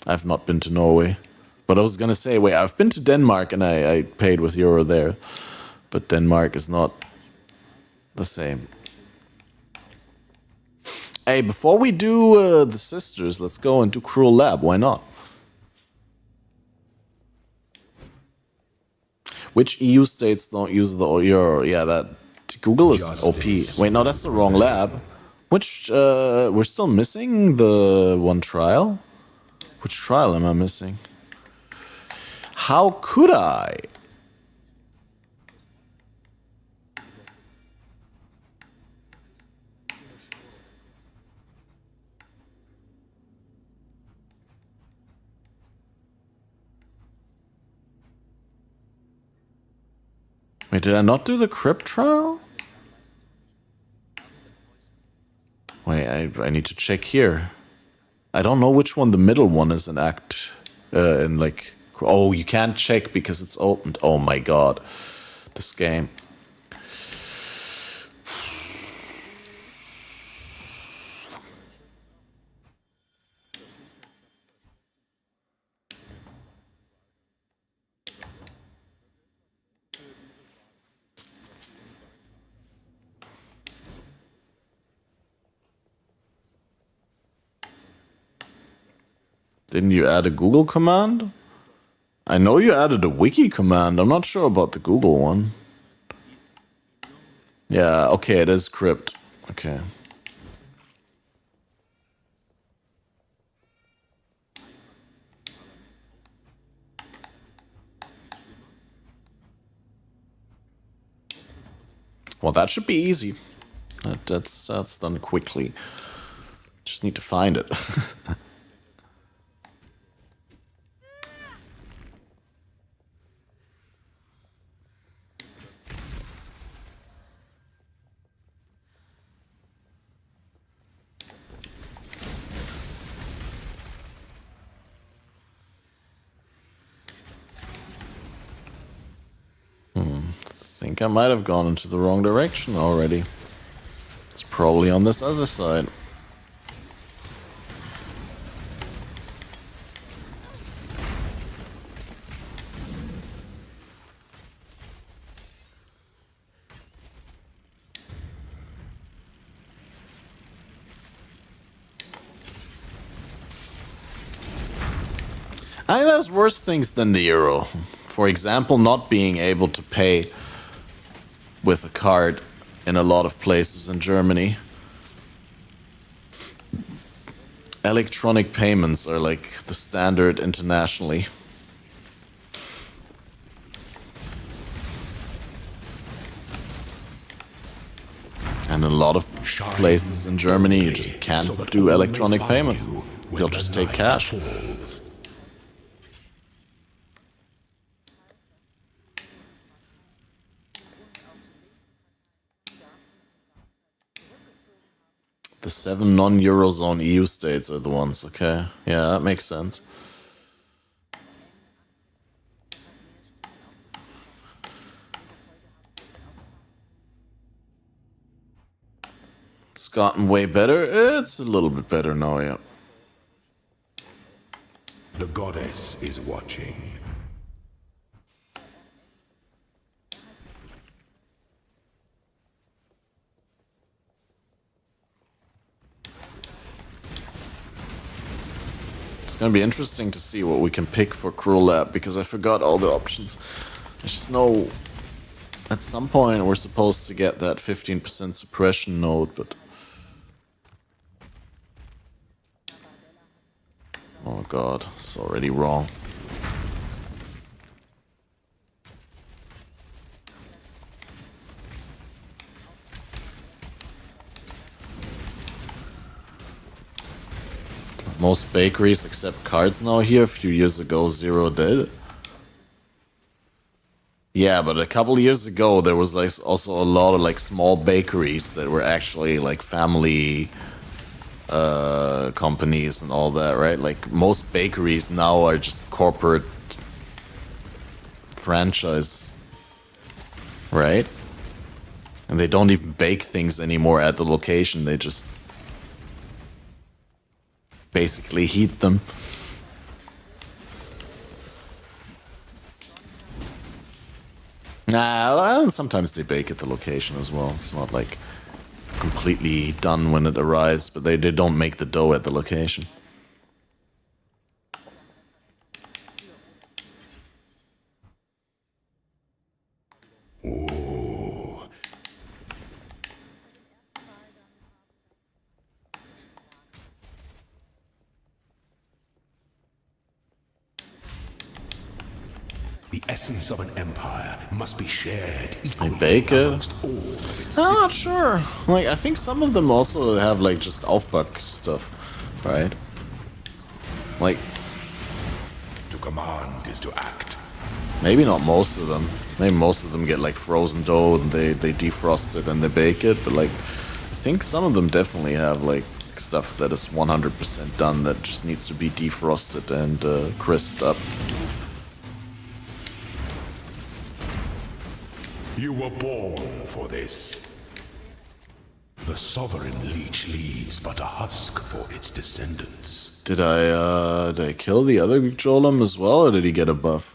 I've not been to Norway. But I was gonna say, wait, I've been to Denmark and I paid with euro there. But Denmark is not the same. Hey, before we do the sisters, let's go and do Cruel Lab. Why not? Which EU states don't use the euro? Yeah, that Google is OP. Wait, no, that's the wrong lab. Which, we're still missing the one trial? Which trial am I missing? How could I? Wait, did I not do the crypt trial? Wait, I need to check here. I don't know which one the middle one is in act, in like, oh, you can't check because it's opened. Oh my god, this game. Didn't you add a Google command? I know you added a wiki command. I'm not sure about the Google one. Yeah, okay, it is crypt. Okay. Well, that should be easy. That's done quickly. Just need to find it. I think I might have gone into the wrong direction already. It's probably on this other side. I think there's worse things than the euro. For example, not being able to pay with a card in a lot of places in Germany. Electronic payments are like the standard internationally. And in a lot of places in Germany, you just can't do electronic payments. They'll just take cash. The 7 non-Eurozone EU states are the ones, okay. Yeah, that makes sense. It's gotten way better. It's a little bit better now, yeah. The goddess is watching. It's gonna be interesting to see what we can pick for Cruel Lab, because I forgot all the options. I just know at some point we're supposed to get that 15% suppression node, but... Oh god, it's already wrong. Most bakeries accept cards now here. A few years ago, zero did. Yeah, but a couple years ago, there was like also a lot of like small bakeries that were actually like family companies and all that, right? Like most bakeries now are just corporate franchise, right? And they don't even bake things anymore at the location. They just basically heat them. Nah, sometimes they bake at the location as well. It's not like completely done when it arrives, but they don't make the dough at the location. The essence of an empire must be shared equally bake it? amongst all of its I'm not citizens. sure. Like, I think some of them also have like just Aufback stuff, right? Like, To command is to act. maybe not most of them. Maybe most of them get like frozen dough and they defrost it and they bake it. But like, I think some of them definitely have like stuff that is 100% done that just needs to be defrosted and crisped up. You were born for this. The sovereign leech leaves but a husk for its descendants. Did I kill the other Golem as well, or did he get a buff?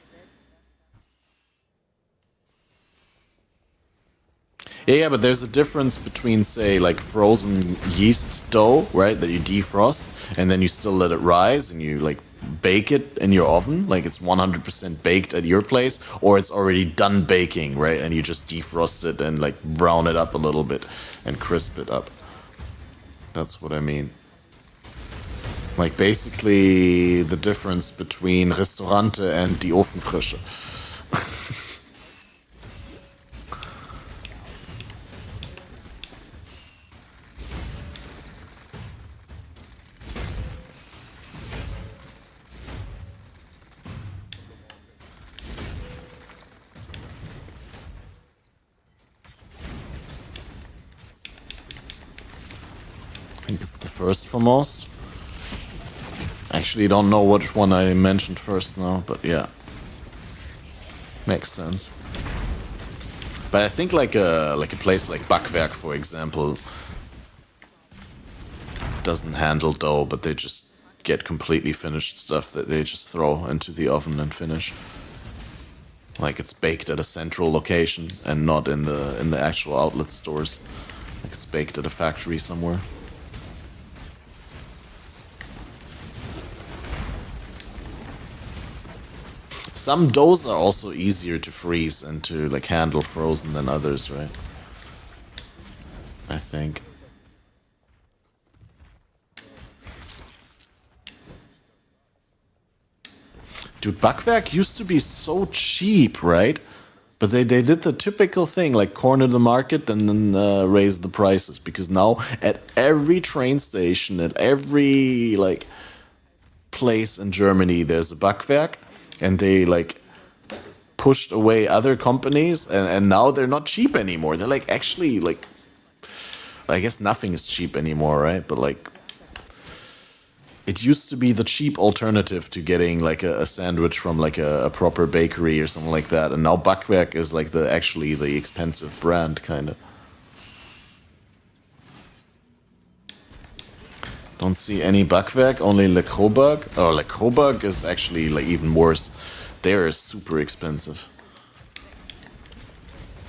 Yeah, but there's a difference between, say, like frozen yeast dough, right, that you defrost, and then you still let it rise, and you like bake it in your oven, like it's 100% baked at your place, or it's already done baking, right? And you just defrost it and like brown it up a little bit and crisp it up. That's what I mean. Like basically the difference between Restaurante and die Ofenfrische. I think it's the first for most. Actually, don't know which one I mentioned first now, but yeah. Makes sense. But I think like a place like Backwerk, for example, doesn't handle dough, but they just get completely finished stuff that they just throw into the oven and finish. Like it's baked at a central location and not in the actual outlet stores. Like it's baked at a factory somewhere. Some doughs are also easier to freeze and to like handle frozen than others, right? I think. Dude, Backwerk used to be so cheap, right? But they did the typical thing, like corner the market and then raise the prices. Because now at every train station, at every like place in Germany, there's a Backwerk. And they like pushed away other companies, and now they're not cheap anymore. They're like actually like, I guess nothing is cheap anymore, right? But like, it used to be the cheap alternative to getting like a sandwich from like a proper bakery or something like that. And now Backwerk is like actually the expensive brand, kind of. Don't see any Backwerk, only Le Coburg. Oh, Le Coburg is actually like even worse. They're super expensive.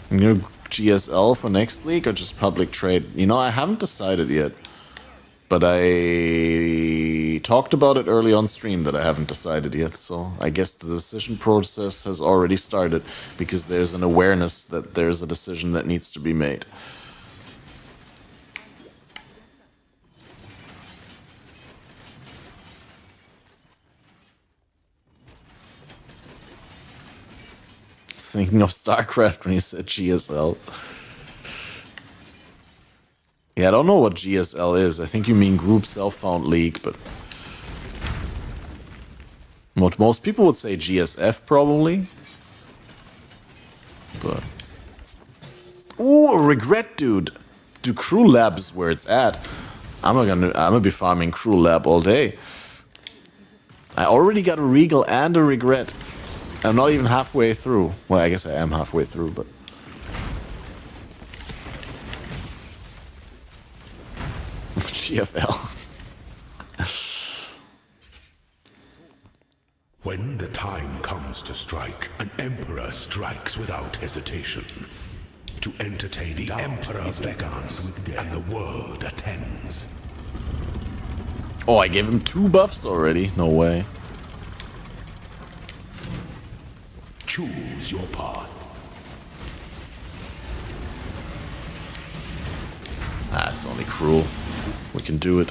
You know, GSL for next week or just public trade? You know, I haven't decided yet. But I talked about it early on stream that I haven't decided yet. So I guess the decision process has already started because there's an awareness that there's a decision that needs to be made. Thinking of StarCraft when you said GSL. Yeah, I don't know what GSL is. I think you mean Group Self-Found League, but most people would say GSF probably. But ooh, a regret, dude. Dude, Crew Lab is where it's at. I'm gonna be farming Crew Lab all day. I already got a Regal and a regret. I'm not even halfway through. Well, I guess I am halfway through, but GFL. When the time comes to strike, an emperor strikes without hesitation. To entertain the emperor beckons, and the world attends. Oh, I gave him 2 buffs already. No way. Choose your path. Ah, it's only cruel. We can do it.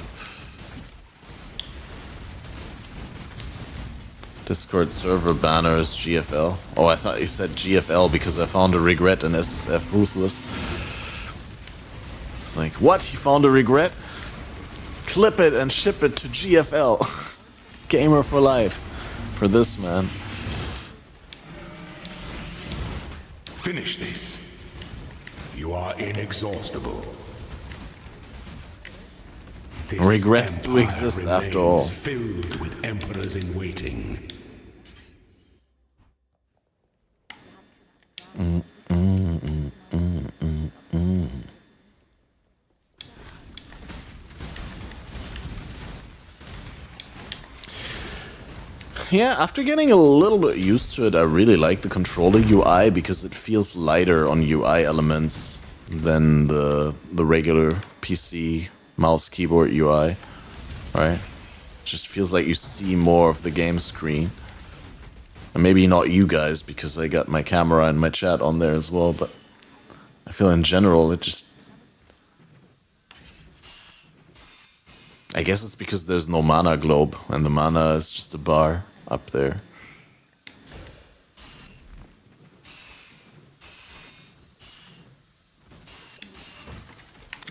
Discord server banner is GFL. Oh, I thought you said GFL because I found a regret in SSF Ruthless. It's like, what? You found a regret? Clip it and ship it to GFL. Gamer for life. For this, man. Finish this. You are inexhaustible. This Regrets do empire exist remains after all. filled with emperors in waiting. Yeah, after getting a little bit used to it, I really like the controller UI because it feels lighter on UI elements than the regular PC mouse keyboard UI, right? just feels like you see more of the game screen. And maybe not you guys, because I got my camera and my chat on there as well, but I feel in general it just... I guess it's because there's no mana globe, and the mana is just a bar up there.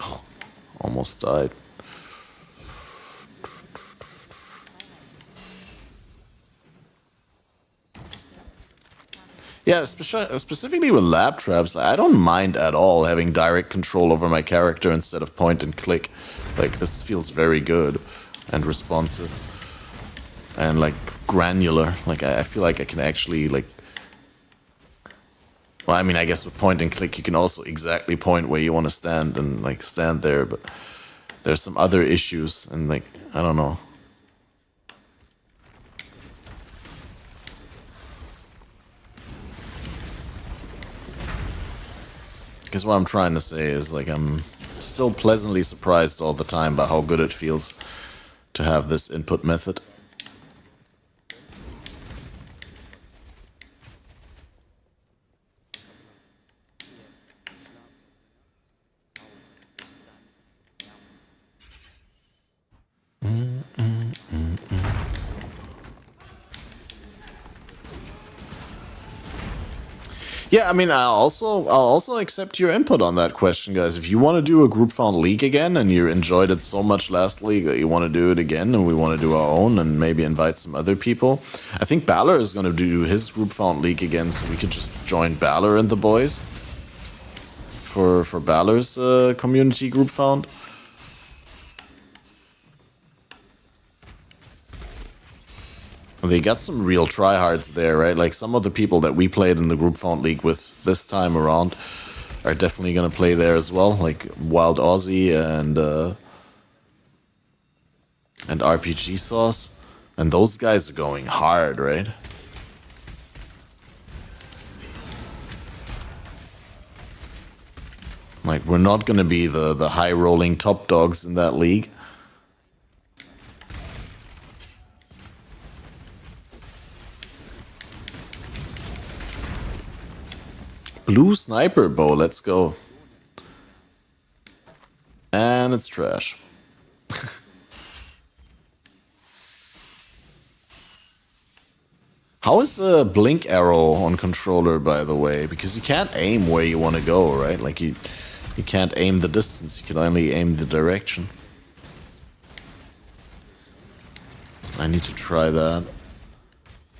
Oh, almost died. Yeah, specifically with lab traps, I don't mind at all having direct control over my character instead of point and click. Like, this feels very good and responsive and like granular. Like, I feel like I can actually like... Well, I mean, I guess with point and click you can also exactly point where you want to stand and like stand there, but there's some other issues and like, I don't know. I guess what I'm trying to say is, like, I'm still pleasantly surprised all the time by how good it feels to have this input method. Yeah, I mean, I'll also accept your input on that question, guys. If you want to do a group found league again, and you enjoyed it so much last league that you want to do it again, and we want to do our own, and maybe invite some other people, I think Balor is going to do his group found league again, so we could just join Balor and the boys for Balor's community group found. They got some real tryhards there, right? Like, some of the people that we played in the group found league with this time around are definitely going to play there as well, like Wild Aussie and RPG Sauce. And those guys are going hard, right? Like, we're not going to be the high-rolling top dogs in that league. Blue sniper bow, let's go. And it's trash. How is the blink arrow on controller, by the way? Because you can't aim where you want to go, right? Like, you can't aim the distance, you can only aim the direction. I need to try that.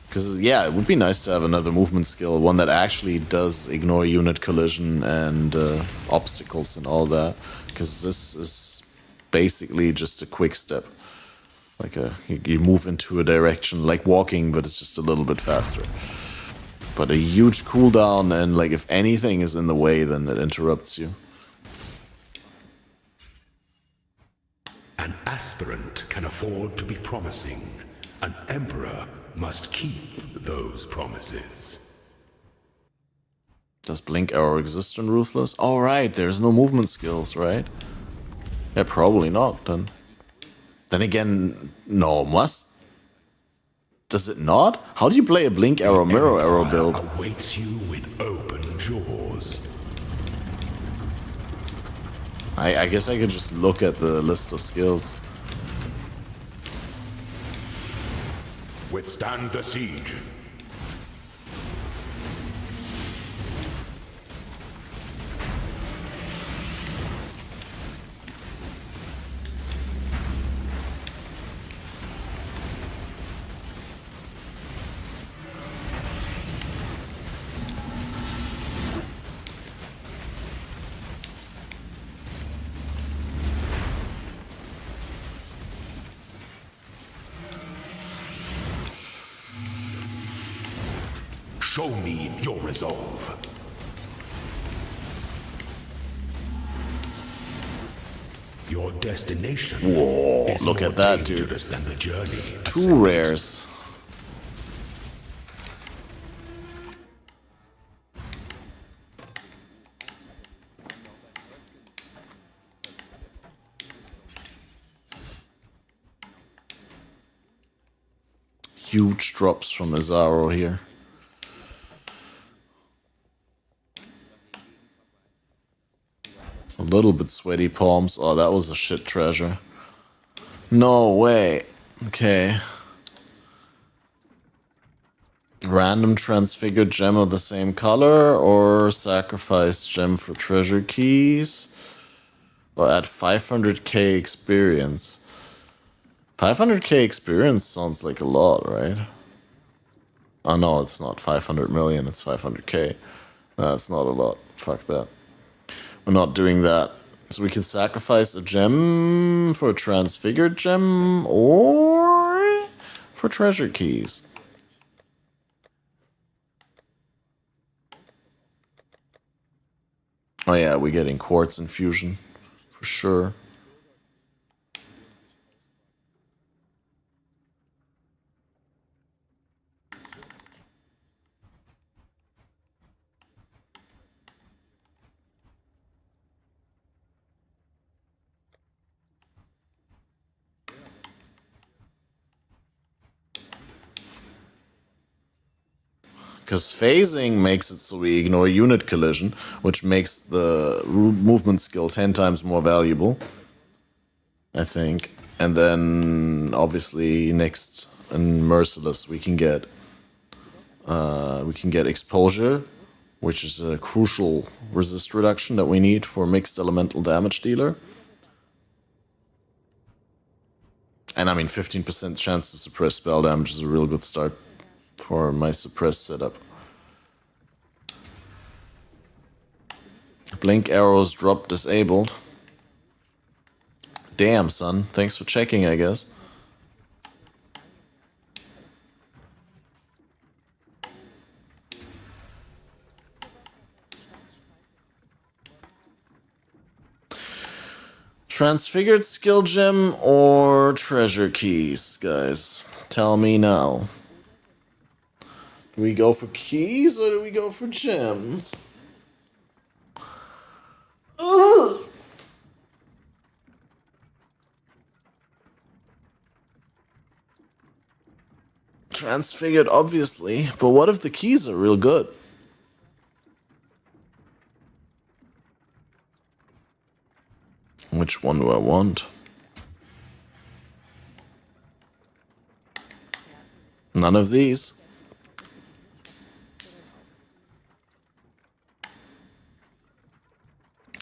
Because, yeah, it would be nice to have another movement skill, one that actually does ignore unit collision and obstacles and all that. Because this is basically just a quick step. Like, you move into a direction, like walking, but it's just a little bit faster. But a huge cooldown, and, like, if anything is in the way, then it interrupts you. An aspirant can afford to be promising. An emperor must keep those promises. Does blink arrow exist in Ruthless? Oh, right, there's no movement skills, right? Yeah, probably not, then. Then again, no, must. Does it not? How do you play a blink arrow, mirror arrow build? Awaits you with open jaws. I guess I could just look at the list of skills. Withstand the siege. Show me your resolve. Your destination. Whoa, is look more at that, dangerous dude. than the journey. Two rares. huge drops from Azaro here. A little bit sweaty palms. Oh, that was a shit treasure. No way. Okay. Random transfigured gem of the same color or sacrifice gem for treasure keys. Or add 500k experience. 500k experience sounds like a lot, right? Oh no, it's not 500 million, it's 500k. That's not a lot. Fuck that. We're not doing that. So we can sacrifice a gem for a transfigured gem or for treasure keys. Oh yeah, we're getting quartz infusion for sure. Because phasing makes it so we ignore unit collision, which makes the movement skill 10 times more valuable, I think. And then, obviously, next in Merciless, we can get exposure, which is a crucial resist reduction that we need for mixed elemental damage dealer. And I mean, 15% chance to suppress spell damage is a real good start for my suppressed setup. Blink arrows drop disabled. Damn, son. Thanks for checking, I guess. Transfigured skill gem or treasure keys, guys? Tell me now. Do we go for keys or do we go for gems? Ugh. Transfigured, obviously, but what if the keys are real good? Which one do I want? None of these.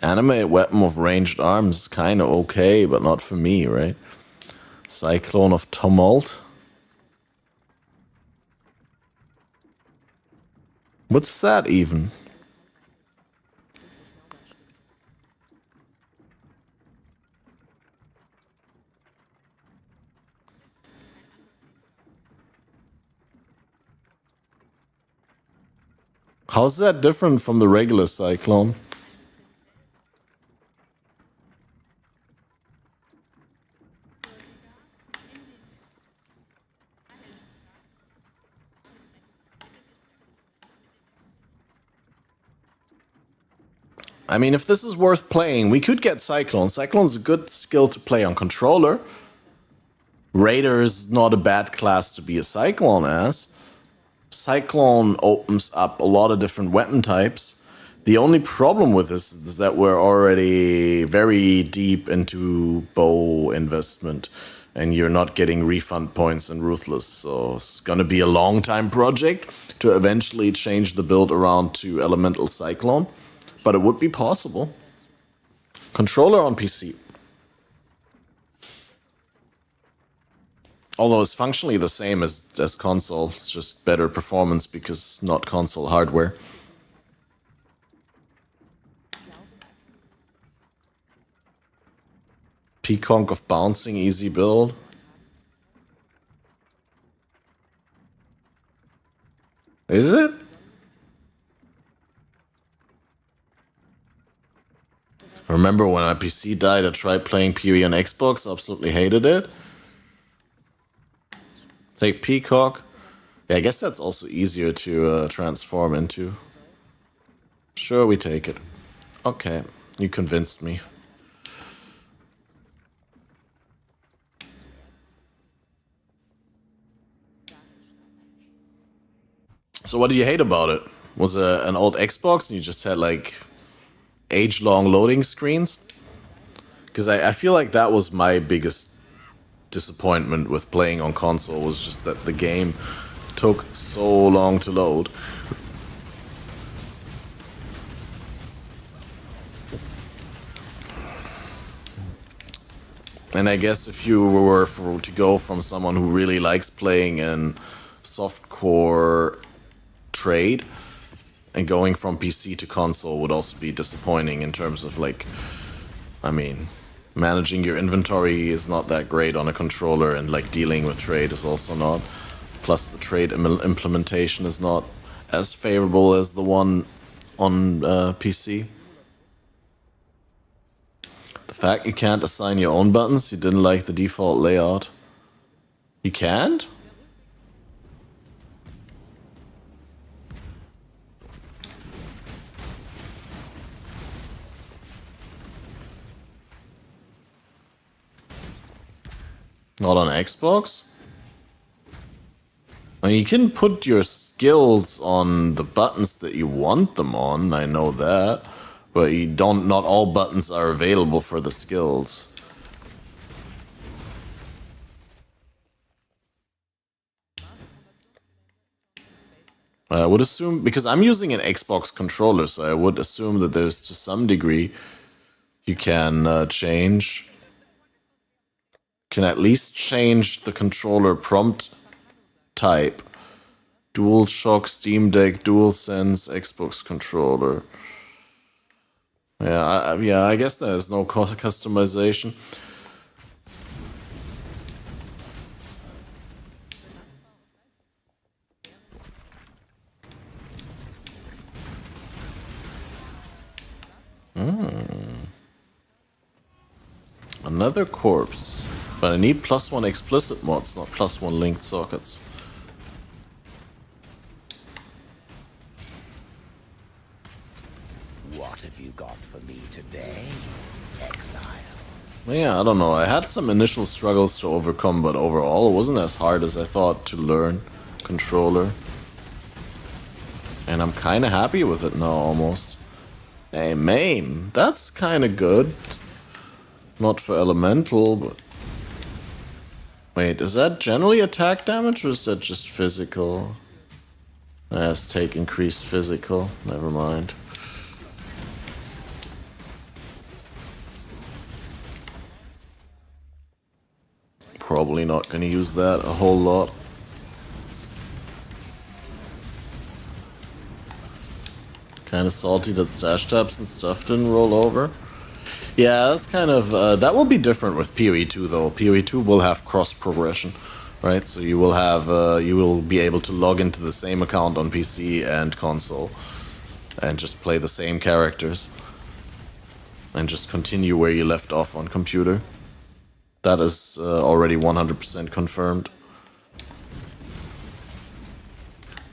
Animate weapon of ranged arms is kind of okay, but not for me, right? Cyclone of Tumult. What's that even? How's that different from the regular Cyclone? I mean, if this is worth playing, we could get Cyclone. Cyclone's a good skill to play on controller. Raider is not a bad class to be a Cyclone as. Cyclone opens up a lot of different weapon types. The only problem with this is that we're already very deep into bow investment, and you're not getting refund points in Ruthless, so it's gonna be a long time project to eventually change the build around to Elemental Cyclone. But it would be possible. Controller on PC. Although it's functionally the same as console, it's just better performance because not console hardware. Peacock of Bouncing, easy build. Is it? Remember when my PC died, I tried playing PoE on Xbox, absolutely hated it. Take Peacock. Yeah, I guess that's also easier to transform into. Sure, we take it. Okay, you convinced me. So what do you hate about it? Was it an old Xbox and you just had like age-long loading screens? Because I feel like that was my biggest disappointment with playing on console, was just that the game took so long to load. And I guess if you were to go from someone who really likes playing in softcore trade, and going from PC to console would also be disappointing in terms of like, I mean, managing your inventory is not that great on a controller, and like dealing with trade is also not. Plus the trade implementation is not as favorable as the one on PC. The fact you can't assign your own buttons, you didn't like the default layout. You can't? Not on Xbox? I mean, you can put your skills on the buttons that you want them on, I know that. But you don't, not all buttons are available for the skills. I would assume, because I'm using an Xbox controller, so I would assume that there's to some degree you can change. Can at least change the controller prompt type. DualShock, Steam Deck, DualSense, Xbox controller. Yeah, I guess there's no customization. Another corpse. But I need +1 explicit mods, not +1 linked sockets. What have you got for me today, exile? Yeah, I don't know. I had some initial struggles to overcome, but overall it wasn't as hard as I thought to learn controller. And I'm kind of happy with it now, almost. Hey, maim. That's kind of good. Not for elemental, but... Wait, is that generally attack damage, or is that just physical? Let's take increased physical. Never mind. Probably not going to use that a whole lot. Kind of salty that stash tabs and stuff didn't roll over. Yeah, that's kind of... that will be different with PoE 2 though. PoE 2 will have cross progression, right? So you will have... you will be able to log into the same account on PC and console. And just play the same characters. And just continue where you left off on computer. That is already 100% confirmed.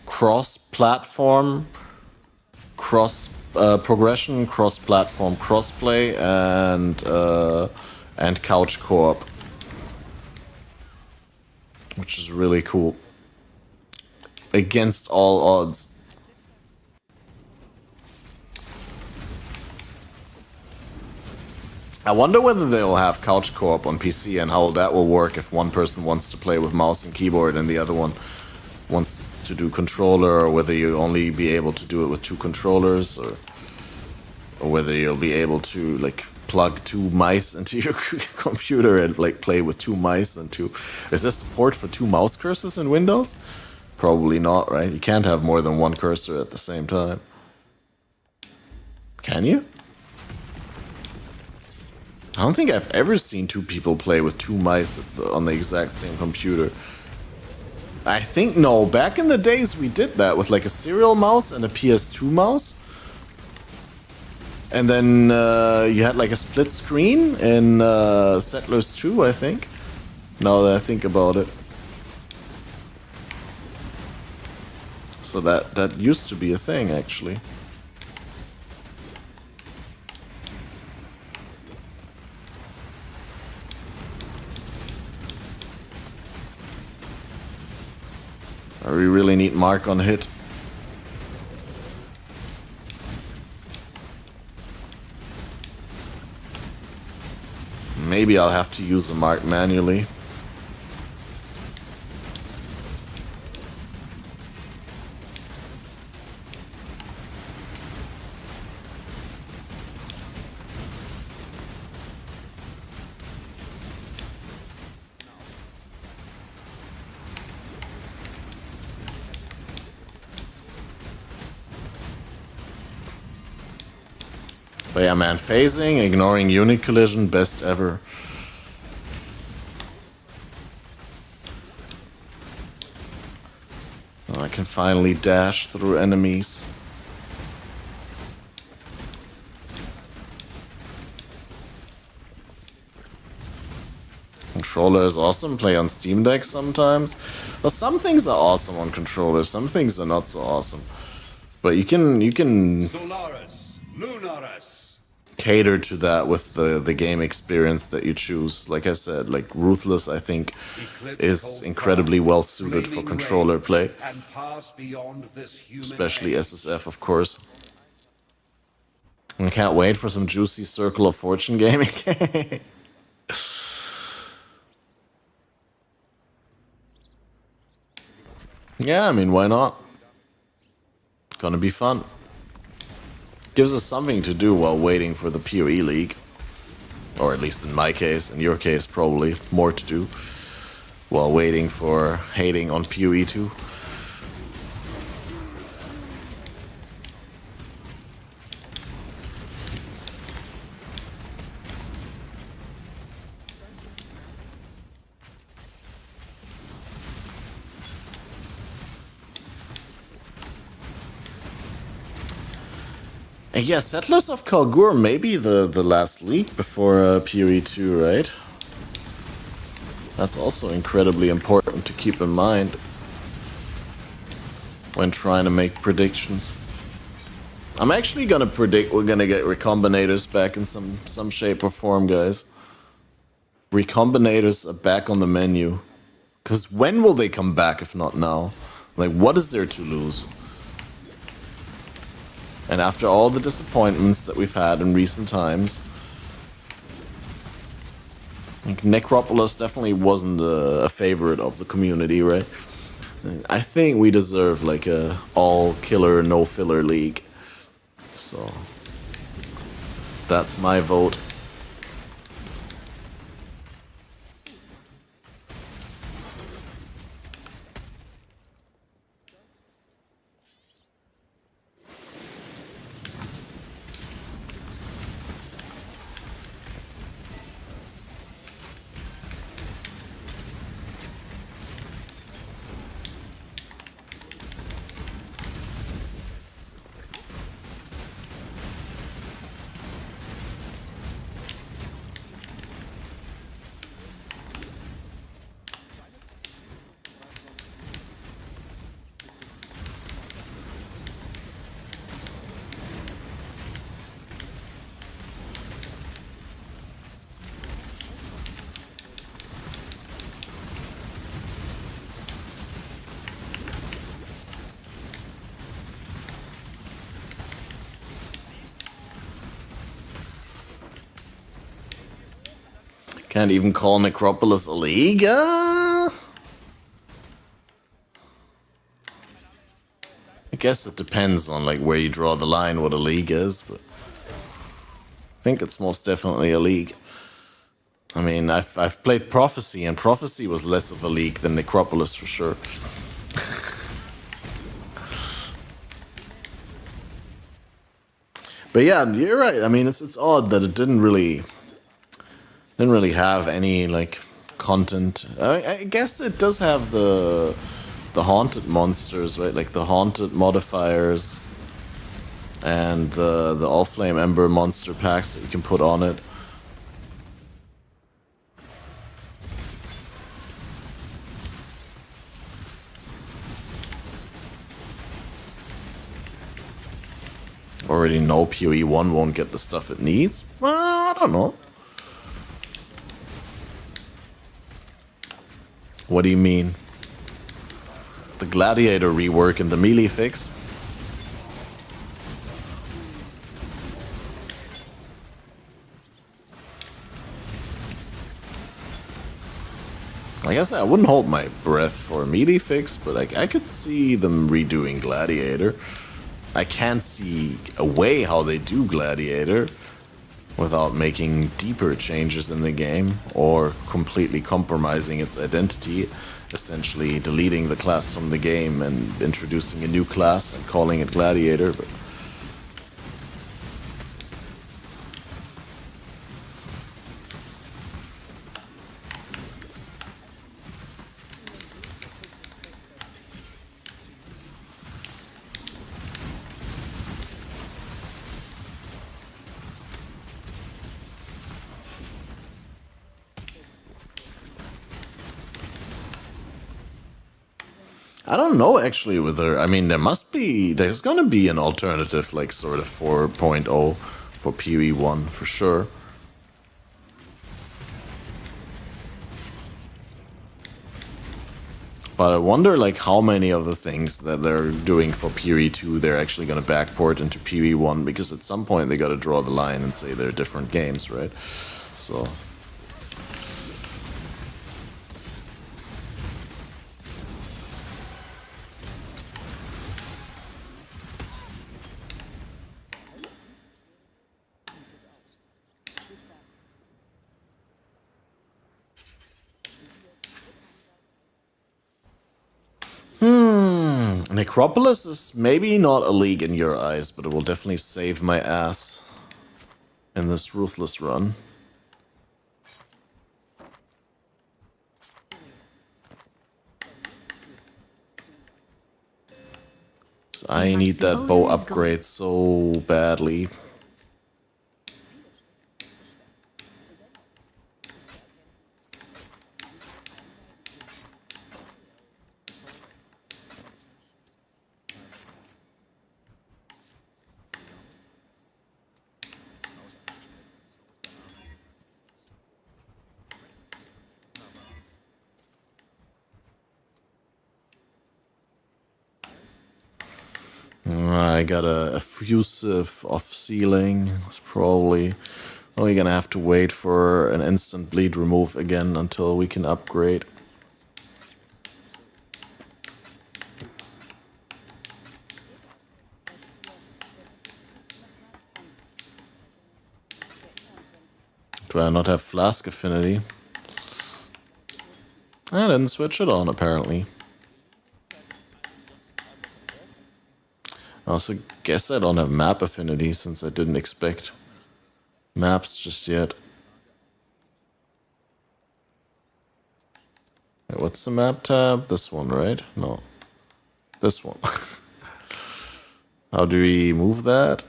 Cross-platform, cross-progression, cross-platform, cross-play, and couch co-op. Which is really cool. Against all odds. I wonder whether they'll have couch co-op on PC and how that will work if one person wants to play with mouse and keyboard and the other one wants to do controller, or whether you'll only be able to do it with 2 controllers, or whether you'll be able to like plug 2 mice into your computer and like play with 2 mice and 2... Is there support for 2 mouse cursors in Windows? Probably not, right? You can't have more than 1 cursor at the same time. Can you? I don't think I've ever seen 2 people play with 2 mice on the exact same computer. I think, no, back in the days we did that with like a serial mouse and a PS2 mouse. And then you had like a split screen in Settlers 2, I think. Now that I think about it. So that used to be a thing, actually. We really need Mark on hit. maybe I'll have to use a mark manually. But yeah, man, phasing, ignoring unit collision, best ever. Oh, I can finally dash through enemies. Controller is awesome, play on Steam Deck sometimes. Well, some things are awesome on controllers, some things are not so awesome. But you can Solaris, Lunaris. cater to that with the game experience that you choose. Like I said, like Ruthless, I think, is incredibly well suited for controller play, especially SSF, of course. I can't wait for some juicy Circle of Fortune gaming. Yeah, I mean, why not? Gonna be fun. Gives us something to do while waiting for the PoE League. Or at least in my case, in your case, probably more to do while waiting for hating on PoE 2. And yeah, Settlers of Kalgur may be the last league before PoE 2, right? That's also incredibly important to keep in mind when trying to make predictions. I'm actually gonna predict we're gonna get Recombinators back in some shape or form, guys. Recombinators are back on the menu. Because when will they come back if not now? Like, what is there to lose? And after all the disappointments that we've had in recent times, like Necropolis definitely wasn't a favorite of the community, right? I think we deserve like a all-killer, no-filler league. So, that's my vote. Can't even call Necropolis a league? I guess it depends on like where you draw the line, what a league is, but I think it's most definitely a league. I mean, I've played Prophecy, and Prophecy was less of a league than Necropolis for sure. But yeah, you're right. I mean, it's odd that it didn't really have any like content. I guess it does have the haunted monsters, right? Like the haunted modifiers and the All Flame Ember monster packs that you can put on it. Already know PoE 1 won't get the stuff it needs. Well, I don't know. What do you mean? The Gladiator rework and the melee fix? I guess I wouldn't hold my breath for a melee fix, but I could see them redoing Gladiator. I can't see a way how they do Gladiator without making deeper changes in the game or completely compromising its identity, essentially deleting the class from the game and introducing a new class and calling it Gladiator. But I don't know actually whether, I mean, there's gonna be an alternative, like sort of 4.0 for PoE1 for sure. But I wonder like how many of the things that they're doing for PoE2 they're actually gonna backport into PoE1, because at some point they gotta draw the line and say they're different games, right? So... Necropolis is maybe not a league in your eyes, but it will definitely save my ass in this Ruthless run. So I need that bow upgrade so badly. I got a effusive off ceiling. It's probably only gonna have to wait for an instant bleed remove again until we can upgrade. Do I not have flask affinity? I didn't switch it on apparently. I also guess I don't have map affinity since I didn't expect maps just yet. Wait, what's the map tab? This one, right? No. This one. How do we move that?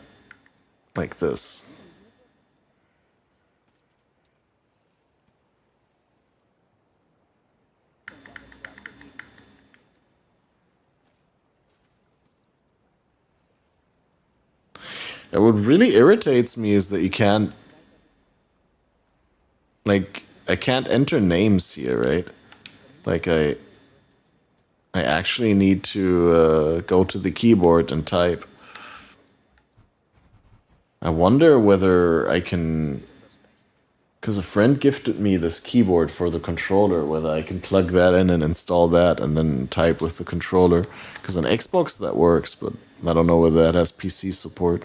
Like this. And what really irritates me is that you can't, like, I can't enter names here, right? Like, I actually need to go to the keyboard and type. I wonder whether I can, because a friend gifted me this keyboard for the controller, whether I can plug that in and install that and then type with the controller. Because on Xbox that works, but I don't know whether that has PC support.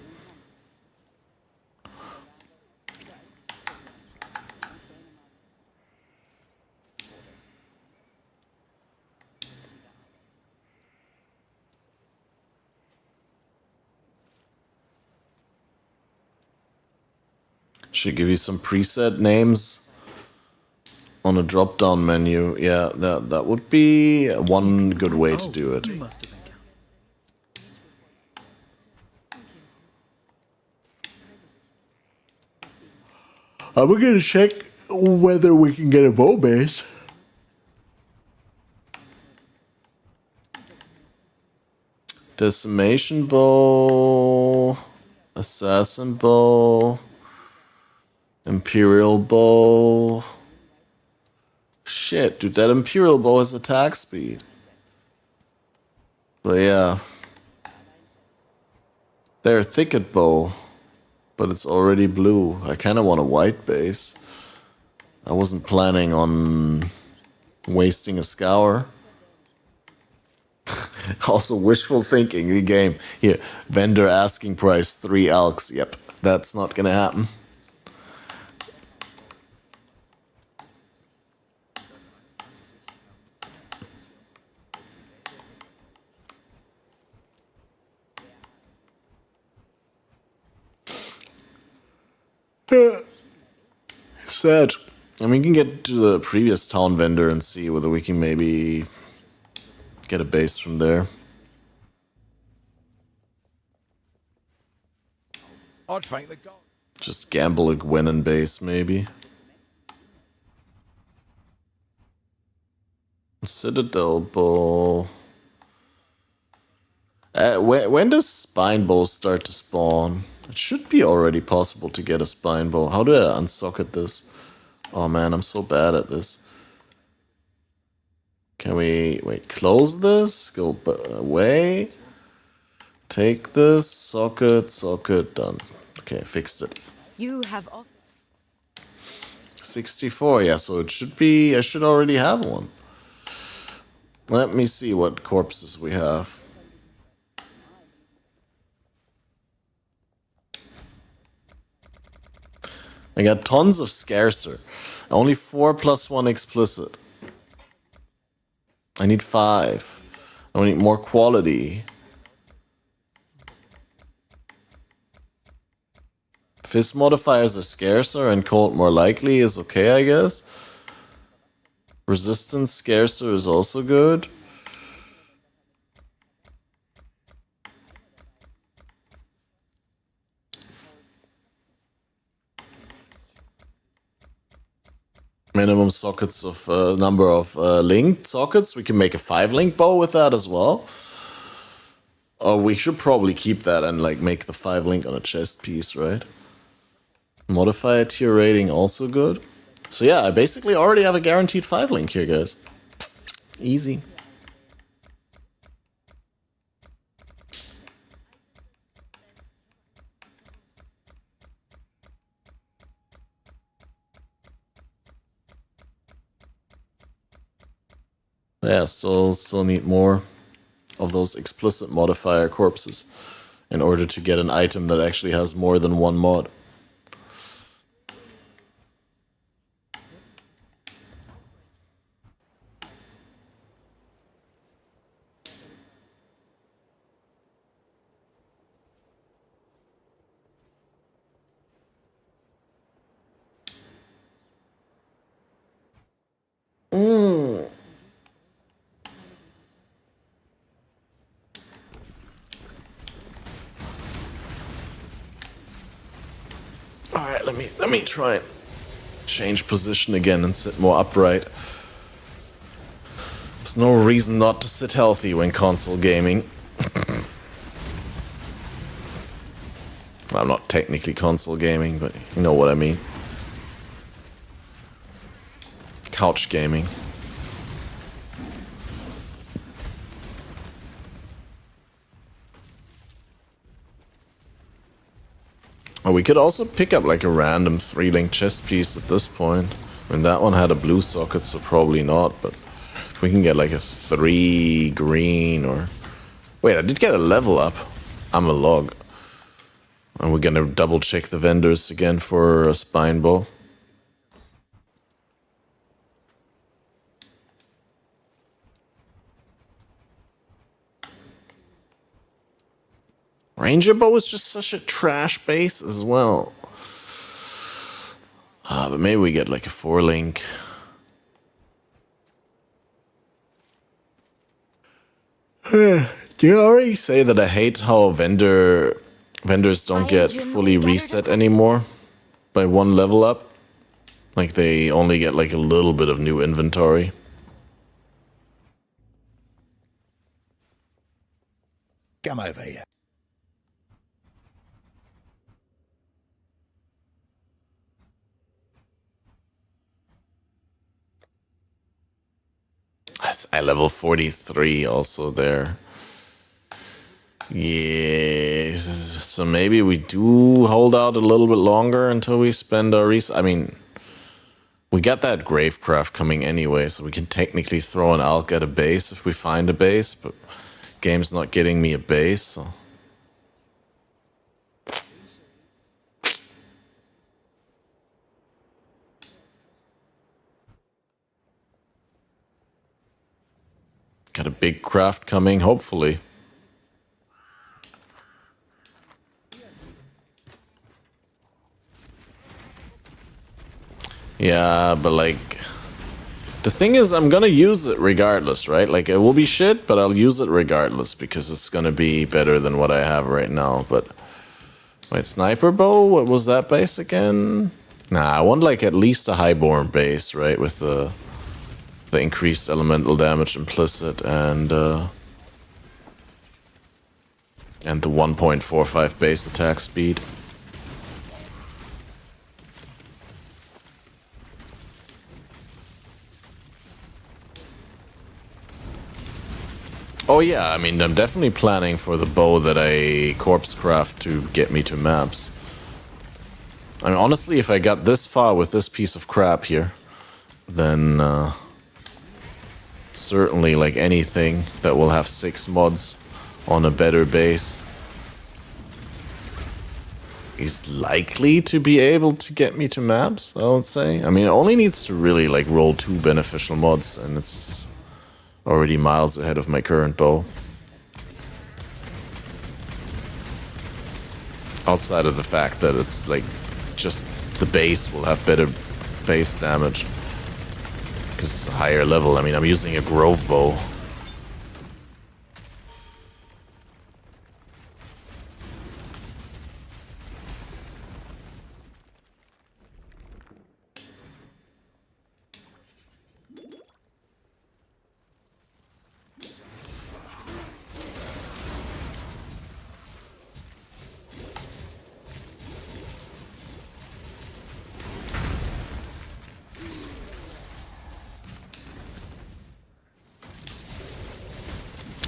Should give you some preset names on a drop-down menu. Yeah, that would be one good way to do it. I'm gonna check whether we can get a bow base. Decimation bow, assassin bow, imperial bow. Shit, dude, that imperial bow has attack speed. But yeah. Their thicket bow, but it's already blue. I kind of want a white base. I wasn't planning on Wasting a scour. Also, wishful thinking, the game. Here, vendor asking price 3 alks. Yep, that's not gonna happen. Sad. And we can get to the previous town vendor and see whether we can maybe get a base from there. I'd thank the god. Just gamble a Gwenin base, maybe. Citadel Bow. When does spine bow start to spawn? It should be already possible to get a spine bow. How do I unsocket this? Oh man, I'm so bad at this. Can we wait? Close this. Go away. Take this. Socket. Done. Okay, fixed it. You have 64. Yeah, so it should be. I should already have one. Let me see what corpses we have. I got tons of scarcer. Only 4 + 1 explicit. I need 5. I need more quality. Fizz modifiers are scarcer and cold more likely is okay, I guess. Resistance scarcer is also good. Minimum sockets of number of linked sockets. We can make a 5-link bow with that as well. Oh, we should probably keep that and like make the 5-link on a chest piece, right? Modifier tier rating also good. So yeah, I basically already have a guaranteed 5-link here, guys. Easy. Yeah, still need more of those explicit modifier corpses in order to get an item that actually has more than one mod. Alright, let me try and change position again and sit more upright. There's no reason not to sit healthy when console gaming. Well, I'm not technically console gaming, but you know what I mean. Couch gaming. Oh, we could also pick up like a random 3-link chest piece at this point. I mean, that one had a blue socket, so probably not, but if we can get like a 3 green or... Wait, I did get a level up. I'm a log. And we're gonna double check the vendors again for a spine bow. Ranger bow is just such a trash base as well. But maybe we get like a 4-link. Do you already say that I hate how vendors don't get fully reset anymore by 1 level up? Like they only get like a little bit of new inventory. Come over here. I level 43 also there. Yeah, so maybe we do hold out a little bit longer until we spend our I mean, We got that Gravecraft coming anyway, so we can technically throw an Alk at a base if we find a base, but game's not getting me a base, so. Got a big craft coming, hopefully. Yeah, but like, the thing is, I'm gonna use it regardless, right? Like, it will be shit, but I'll use it regardless because it's gonna be better than what I have right now. But wait, sniper bow? What was that base again? Nah, I want like at least a highborn base, right? With the increased elemental damage implicit and the 1.45 base attack speed. Oh yeah, I mean, I'm definitely planning for the bow that I corpse craft to get me to maps. I mean, honestly, if I got this far with this piece of crap here, then certainly like anything that will have 6 mods on a better base is likely to be able to get me to maps, I would say. I mean, it only needs to really like roll 2 beneficial mods, and it's already miles ahead of my current bow. Outside of the fact that it's like just the base will have better base damage because it's a higher level. I mean, I'm using a Grove bow.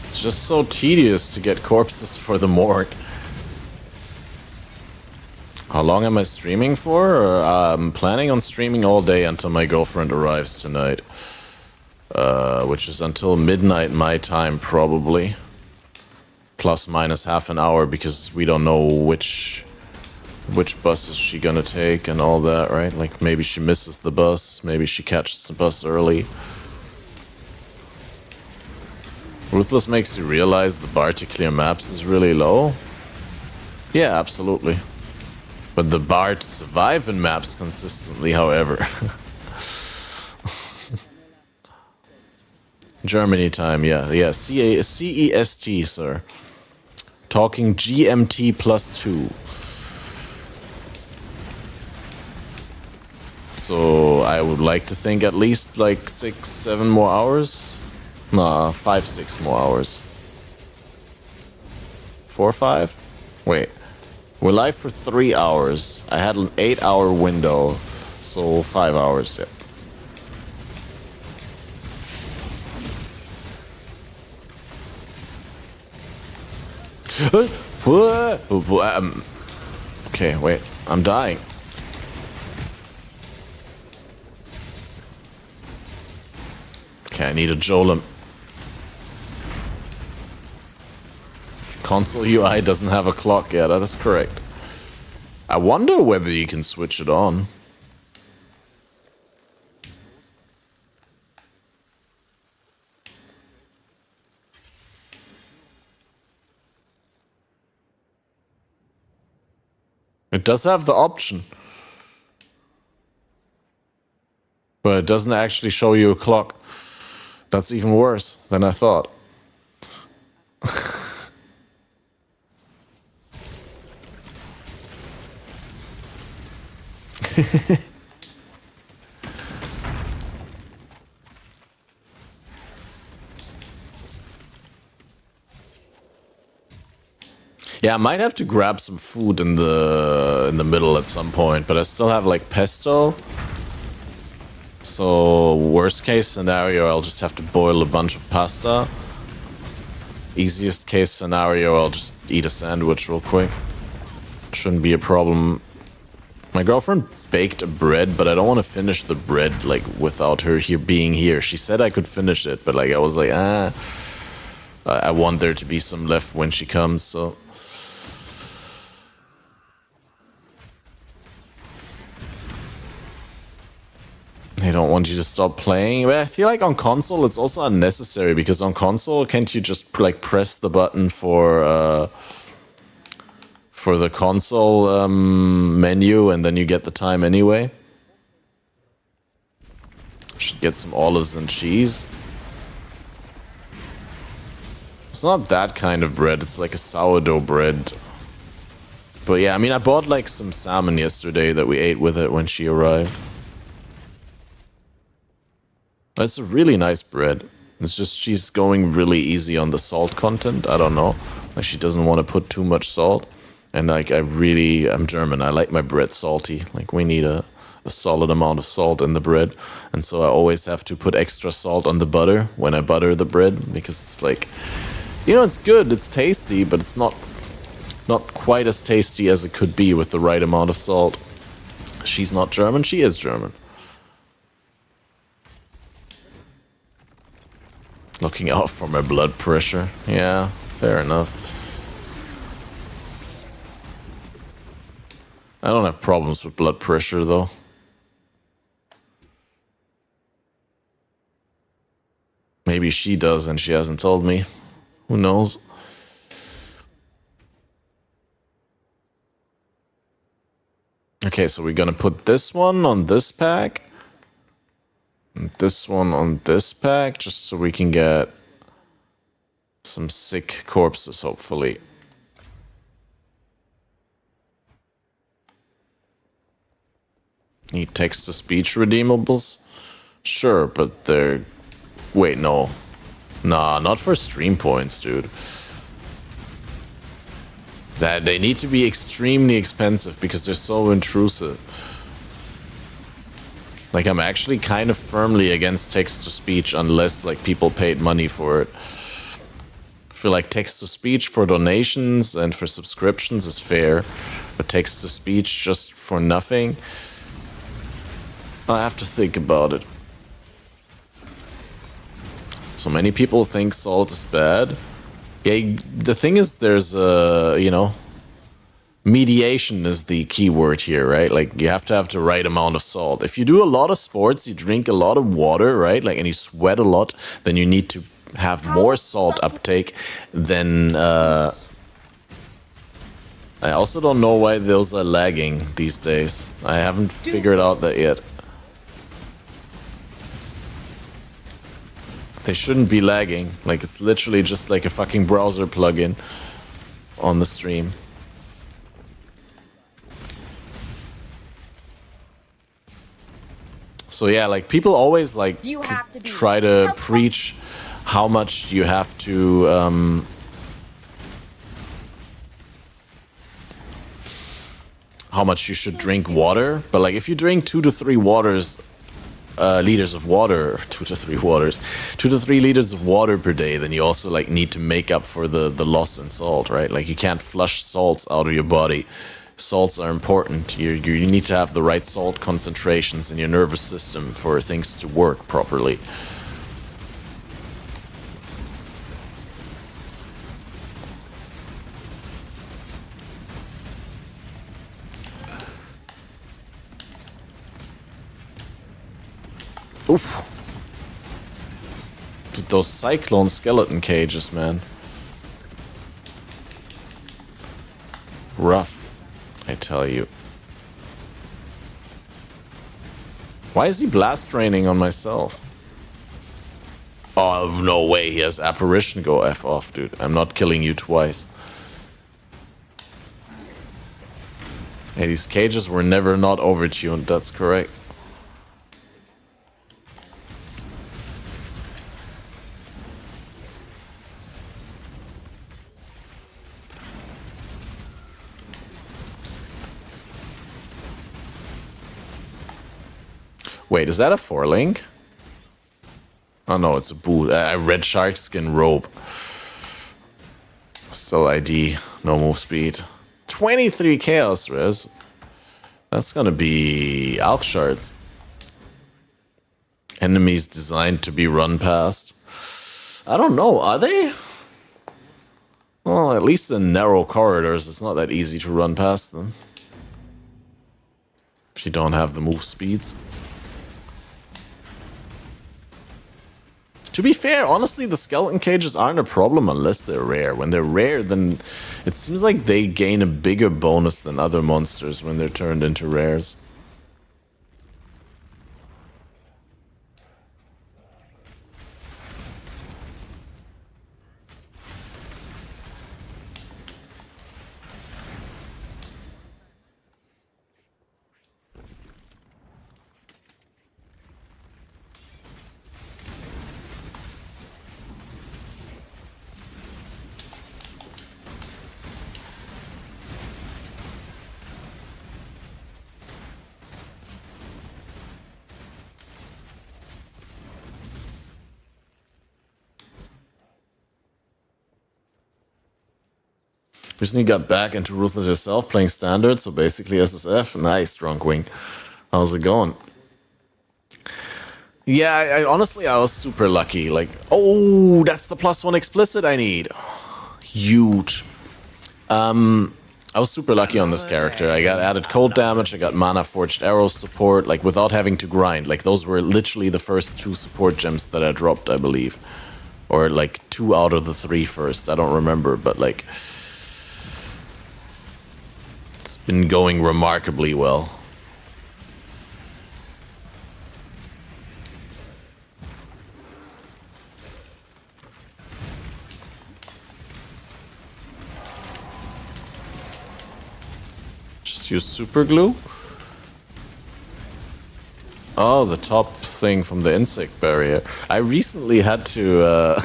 It's just so tedious to get corpses for the morgue. How long am I streaming for? I'm planning on streaming all day until my girlfriend arrives tonight. Which is until midnight my time, probably. Plus minus half an hour, because we don't know which bus is she gonna take and all that, right? Like, maybe she misses the bus, maybe she catches the bus early. Ruthless makes you realize the bar to clear maps is really low. Yeah, absolutely. But the bar to survive in maps consistently, however. Germany time, yeah. CEST, sir. Talking GMT +2. So I would like to think at least like 6-7 more hours. Nah, 5-6 more hours. 4-5? Wait. We're live for 3 hours. I had an 8-hour window, so 5 hours, yeah. Okay, wait. I'm dying. Okay, I need a Jolem. Console UI doesn't have a clock. Yeah, that is correct. I wonder whether you can switch it on. It does have the option. But it doesn't actually show you a clock. That's even worse than I thought. Yeah, I might have to grab some food in the middle at some point, but I still have like pesto. So worst case scenario, I'll just have to boil a bunch of pasta. Easiest case scenario, I'll just eat a sandwich real quick. Shouldn't be a problem. My girlfriend baked a bread, but I don't want to finish the bread like without her here being here. She said I could finish it, but like I was like, I want there to be some left when she comes, so. They don't want you to stop playing. But I feel like on console it's also unnecessary, because on console can't you just like press the button for the console menu and then you get the time anyway? Should get some olives and cheese. It's not that kind of bread, it's like a sourdough bread. But yeah, I mean, I bought like some salmon yesterday that we ate with it when she arrived. It's a really nice bread. It's just she's going really easy on the salt content. I don't know. Like she doesn't want to put too much salt. And like I'm German. I like my bread salty. Like we need a solid amount of salt in the bread. And so I always have to put extra salt on the butter when I butter the bread, because it's like, you know, it's good, it's tasty, but it's not quite as tasty as it could be with the right amount of salt. She's not German, she is German. Looking out for my blood pressure. Yeah, fair enough. I don't have problems with blood pressure, though. Maybe she does and she hasn't told me. Who knows? Okay, so we're gonna put this one on this pack. And this one on this pack, just so we can get some sick corpses, hopefully. Need text-to-speech redeemables? Sure, but they're... Wait, no. Nah, not for stream points, dude. That they need to be extremely expensive because they're so intrusive. Like, I'm actually kind of firmly against text-to-speech unless, like, people paid money for it. I feel like text-to-speech for donations and for subscriptions is fair, but text-to-speech just for nothing, I have to think about it. So many people think salt is bad. Yeah, the thing is, there's you know, mediation is the key word here, right? Like, you have to have the right amount of salt. If you do a lot of sports, you drink a lot of water, right? Like, and you sweat a lot, then you need to have more salt uptake than... I also don't know why those are lagging these days. I haven't figured out that yet. They shouldn't be lagging. Like, it's literally just like a fucking browser plugin on the stream. So yeah, like, people always like try to preach how much you have to how much you should drink water, but like, if you drink 2 to 3 liters of water, 2 to 3 liters of water per day, then you also like need to make up for the loss in salt, right? Like, you can't flush salts out of your body. Salts are important. You need to have the right salt concentrations in your nervous system for things to work properly. Oof. Dude, those cyclone skeleton cages, man. Rough, I tell you. Why is he blast raining on myself? Oh, no way, he has apparition. Go F off, dude. I'm not killing you twice. Hey, these cages were never not overtuned, that's correct. Wait, is that a 4-link? Oh no, it's a boot. A red shark skin robe. Still ID, no move speed. 23 chaos res. That's gonna be Alk Shards. Enemies designed to be run past. I don't know, are they? Well, at least in narrow corridors, it's not that easy to run past them. If you don't have the move speeds. To be fair, honestly, the skeleton cages aren't a problem unless they're rare. When they're rare, then it seems like they gain a bigger bonus than other monsters when they're turned into rares. Recently got back into Ruthless yourself, playing standard, so basically SSF. Nice, Drunkwing. How's it going? Yeah, I honestly, I was super lucky. Like, oh, that's the +1 explicit I need. Huge. I was super lucky on this character. I got added cold damage, I got mana forged arrows support, like without having to grind. Like those were literally the first 2 support gems that I dropped, I believe. Or like 2 out of the 3 first, I don't remember, but like... It's been going remarkably well. Just use super glue. Oh, the top thing from the insect barrier. I recently had to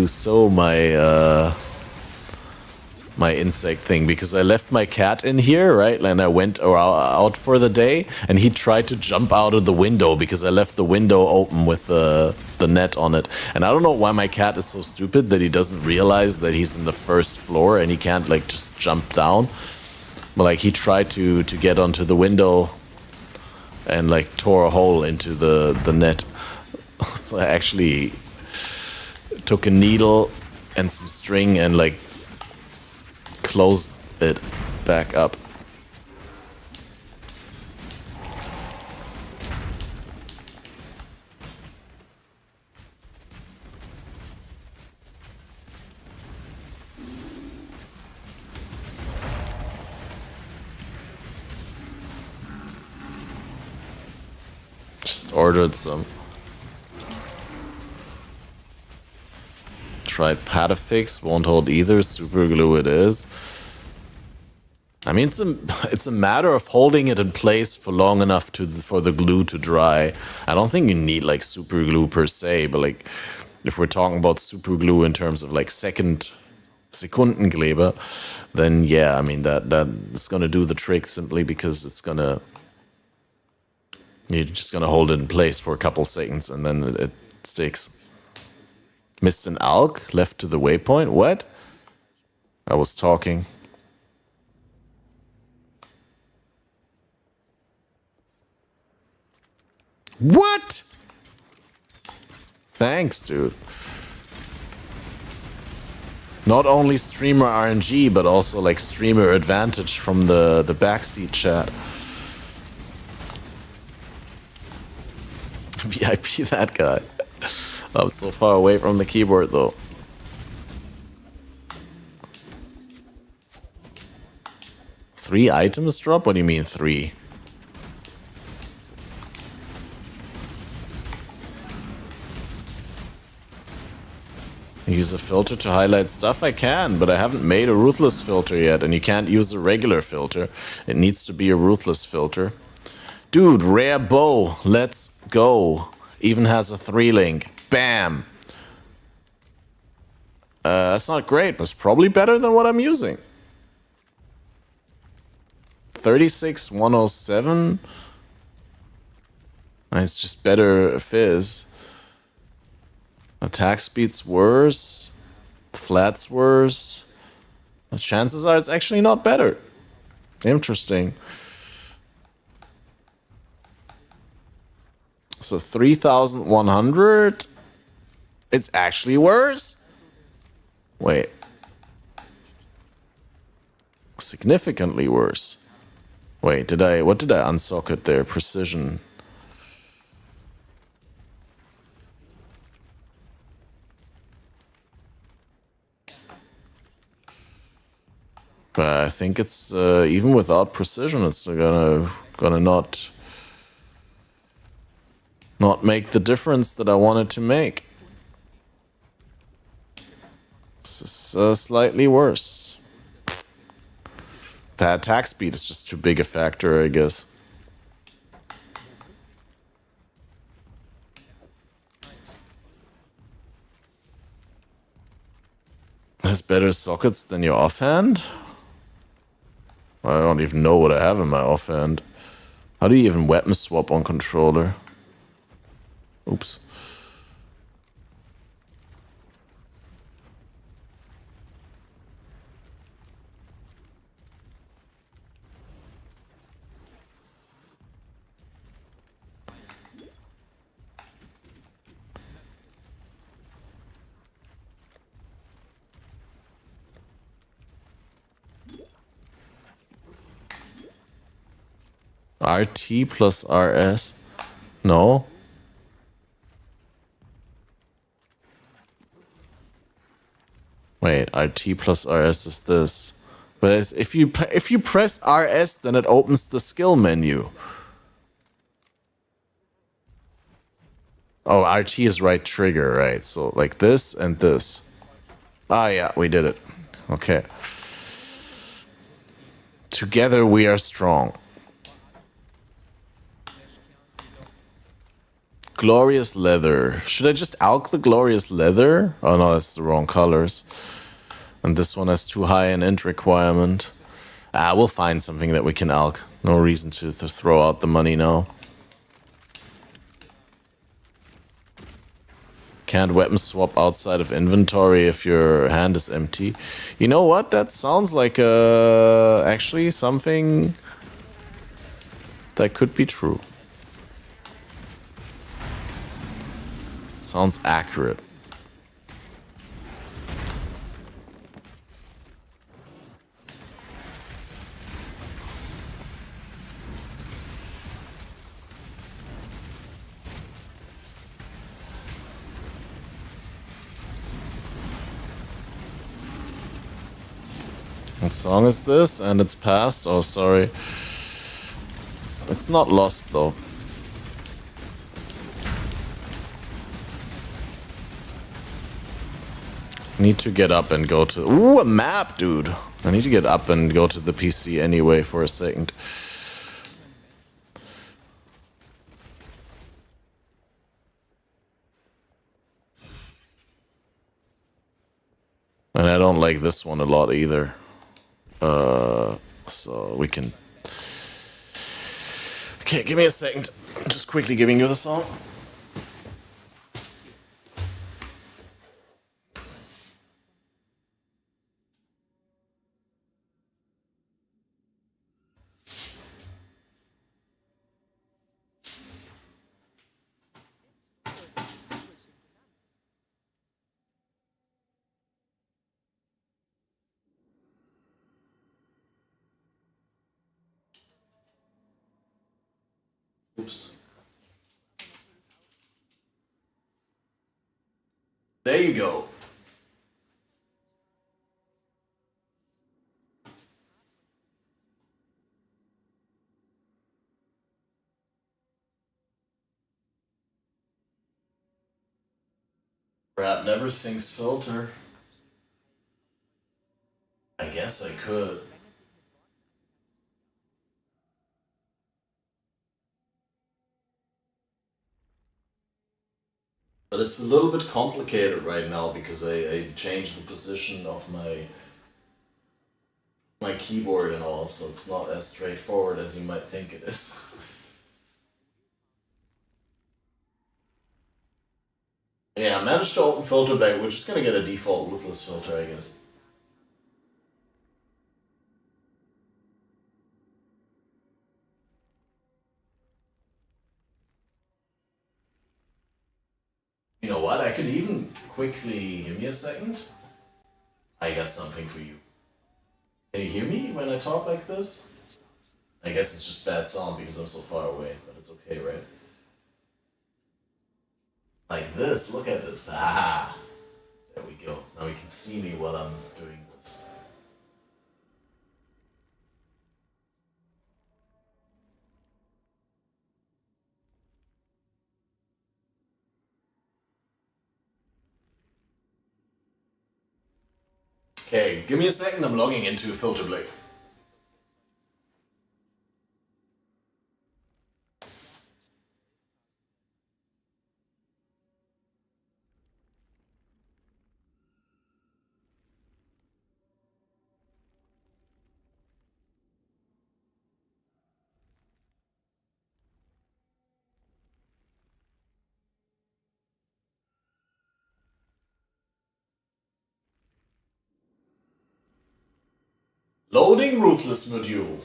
sew my my insect thing because I left my cat in here, right? And I went out for the day, and he tried to jump out of the window because I left the window open with the net on it. And I don't know why my cat is so stupid that he doesn't realize that he's in the first floor and he can't like just jump down. But like he tried to get onto the window and like tore a hole into the net. So I actually took a needle and some string and like closed it back up. Just ordered some. Tried Patafix, won't hold either. Super glue it is. I mean, it's a matter of holding it in place for long enough for the glue to dry. I don't think you need like super glue per se, but like if we're talking about super glue in terms of like Sekundengleber, then yeah, I mean that is gonna do the trick simply because you're just gonna hold it in place for a couple seconds and then it sticks. Missed an alk, left to the waypoint. What? I was talking. What? Thanks, dude. Not only streamer RNG, but also like streamer advantage from the backseat chat. VIP that guy. I'm so far away from the keyboard though. Three items drop? What do you mean 3? Use a filter to highlight stuff? I can, but I haven't made a ruthless filter yet, and you can't use a regular filter. It needs to be a ruthless filter. Dude, rare bow. Let's go. Even has a 3-link. Bam. That's not great, but it's probably better than what I'm using. 36,107. It's just better fizz. Attack speed's worse. Flat's worse. The chances are it's actually not better. Interesting. So 3,100? It's actually worse? Wait. Significantly worse. Wait, what did I unsocket there? Precision. But I think it's even without precision, it's gonna not make the difference that I wanted to make. This is slightly worse. The attack speed is just too big a factor, I guess. Has better sockets than your offhand? I don't even know what I have in my offhand. How do you even weapon swap on controller? Oops. RT plus RS? No. Wait, RT plus RS is this. But if you press RS, then it opens the skill menu. Oh, RT is right trigger, right? So like this and this. Ah, yeah, we did it. Okay. Together we are strong. Glorious leather. Should I just alch the glorious leather? Oh no, that's the wrong colors. And this one has too high an int requirement. Ah, we'll find something that we can alch. No reason to throw out the money now. Can't weapon swap outside of inventory if your hand is empty. You know what? That sounds like actually something that could be true. Sounds accurate. What song is this? And it's past? Oh, sorry. It's not lost, though. Need to get up and go to... Ooh, a map, dude! I need to get up and go to the PC anyway for a second. And I don't like this one a lot either. So we can... Okay, give me a second. Just quickly giving you the song. Oops. There you go. Rap never sinks filter. I guess I could. But it's a little bit complicated right now because I changed the position of my keyboard and all, so it's not as straightforward as you might think it is. Yeah, I managed to open filter back. We're just gonna get a default ruthless filter, I guess. know what? I could even quickly... Give me a second. I got something for you. Can you hear me when I talk like this? I guess it's just bad sound because I'm so far away, but it's okay, right? Like this, look at this. Ah, there we go. Now you can see me while I'm doing this. Okay, give me a second, I'm logging into Filter Blade. Loading Ruthless module.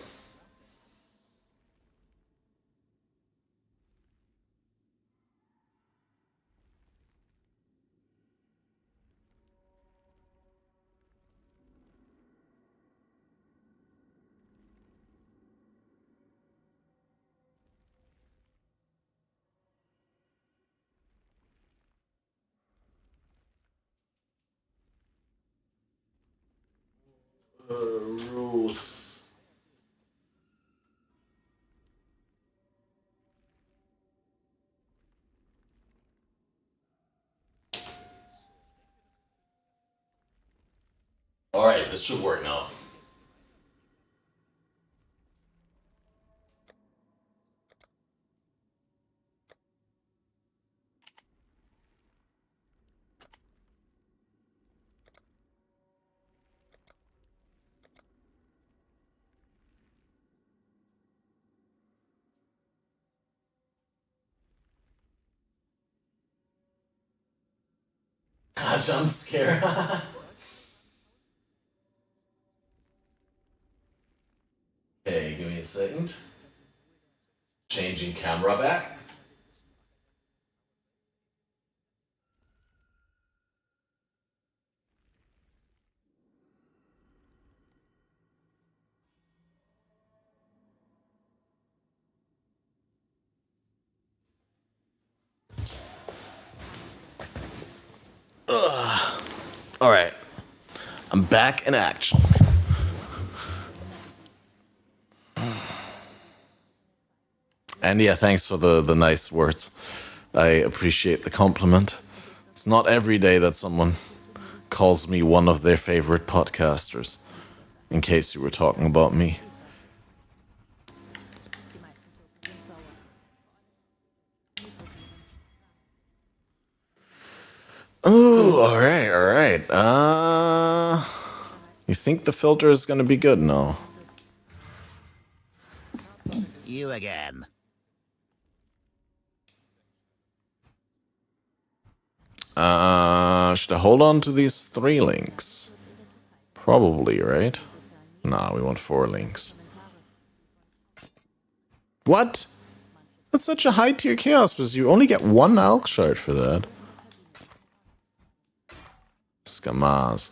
Ruth. Alright, this should work now. Jump scare. Okay, give me a second. Changing camera back. Alright. I'm back in action. And yeah, thanks for the nice words. I appreciate the compliment. It's not every day that someone calls me one of their favorite podcasters, in case you were talking about me. Oh, alright, alright. You think the filter is gonna be good now? You again. Should I hold on to these 3 links? Probably, right? Nah, we want 4 links. What? That's such a high tier chaos, because you only get 1 elk shard for that. Scamas.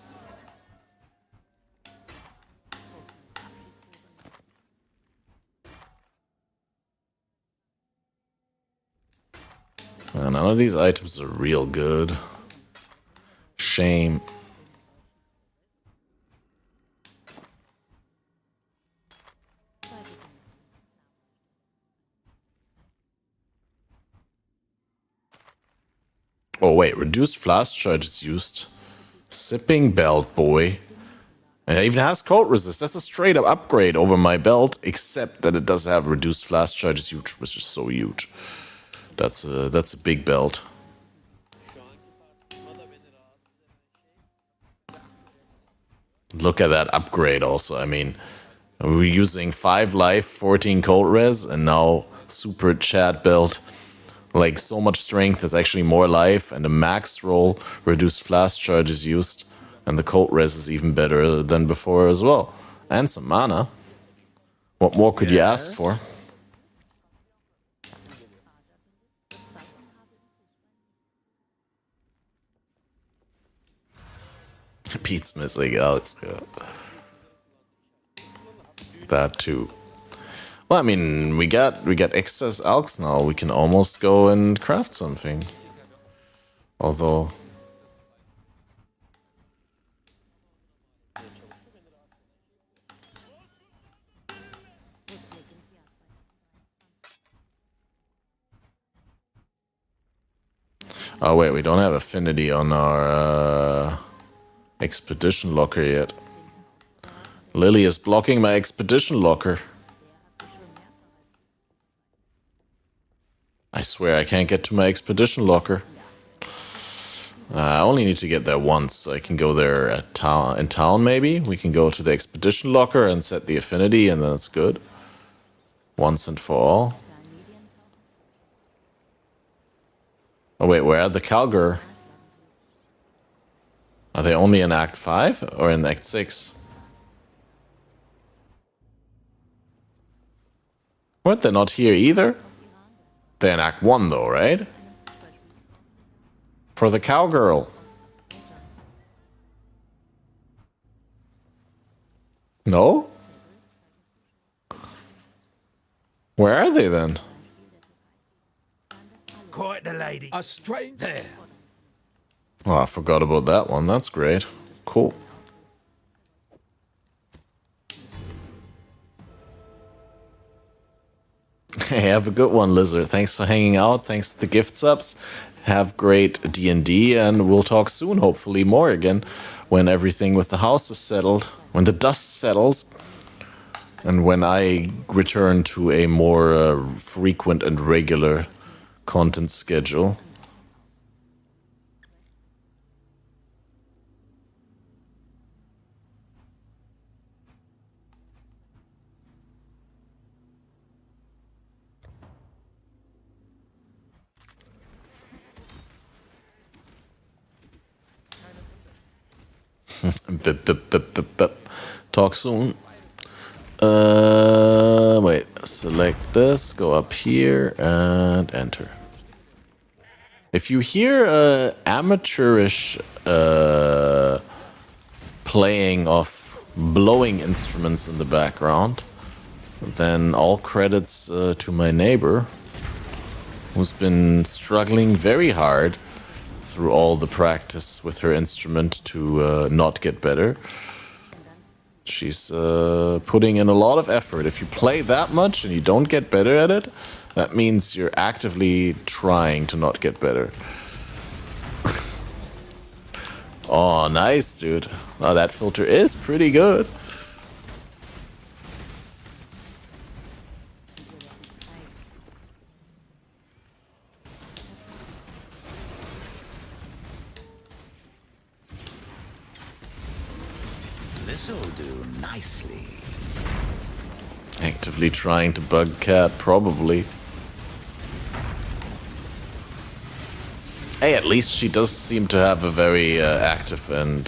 None of these items are real good. Shame. Oh wait, reduced flash charge is used. Sipping belt, boy. And it even has cold resist. That's a straight up upgrade over my belt, except that it does have reduced flash charges, which is so huge. That's a big belt. Look at that upgrade also. I mean, we're using 5 life, 14 cold res, and now super chat belt. Like, so much strength, it's actually more life, and the max roll reduced flash charge is used, and the cold res is even better than before as well. And some mana. What more could you ask for? Pete's missing out. Yeah. That too. Well, I mean, we got excess alks now. We can almost go and craft something. Although, oh wait, we don't have affinity on our expedition locker yet. Lily is blocking my expedition locker. I swear I can't get to my expedition locker. I only need to get there once, so I can go there at in town maybe. We can go to the expedition locker and set the affinity, and then it's good. Once and for all. Oh wait, where are the Calgar? Are they only in Act 5 or in Act 6? What, they're not here either? They're in Act 1 though, right? For the cowgirl. No? Where are they then? Quite the lady. A straight there. Oh, I forgot about that one. That's great. Cool. Hey, have a good one, Lizard. Thanks for hanging out. Thanks for the gift subs. Have great D&D, and we'll talk soon, hopefully more again, when everything with the house is settled, when the dust settles, and when I return to a more frequent and regular content schedule. Talk soon. Wait, select this, go up here, and enter. If you hear amateurish playing of blowing instruments in the background, then all credits to my neighbor, who's been struggling very hard through all the practice with her instrument to not get better. She's putting in a lot of effort. If you play that much and you don't get better at it, that means you're actively trying to not get better. Oh, nice, dude. Oh, that filter is pretty good. This'll do nicely. Actively trying to bug Cat, probably. Hey, at least she does seem to have a very active and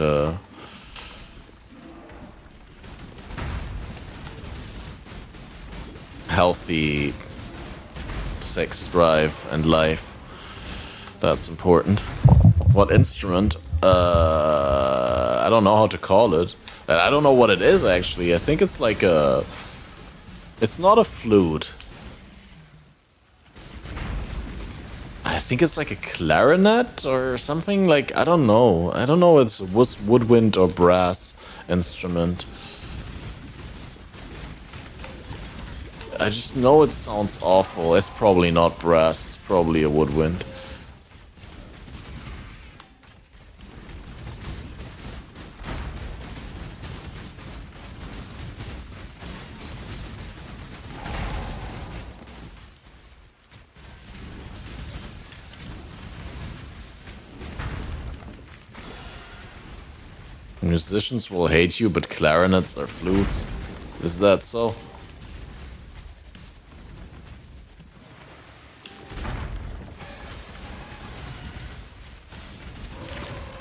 healthy sex drive and life. That's important. What instrument? I don't know how to call it. I don't know what it is, actually. I think it's like a... It's not a flute. I think it's like a clarinet or something. Like, I don't know. I don't know if it's woodwind or brass instrument. I just know it sounds awful. It's probably not brass. It's probably a woodwind. Musicians will hate you, but clarinets are flutes. Is that so?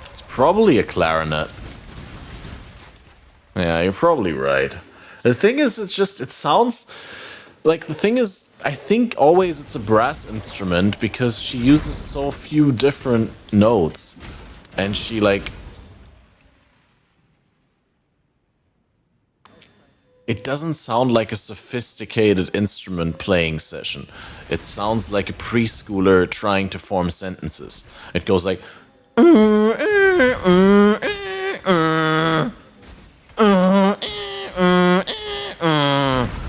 It's probably a clarinet. Yeah, you're probably right. The thing is, it sounds... Like, the thing is, I think always it's a brass instrument because she uses so few different notes. And she, like... it doesn't sound like a sophisticated instrument playing session. It sounds like a preschooler trying to form sentences. It goes like,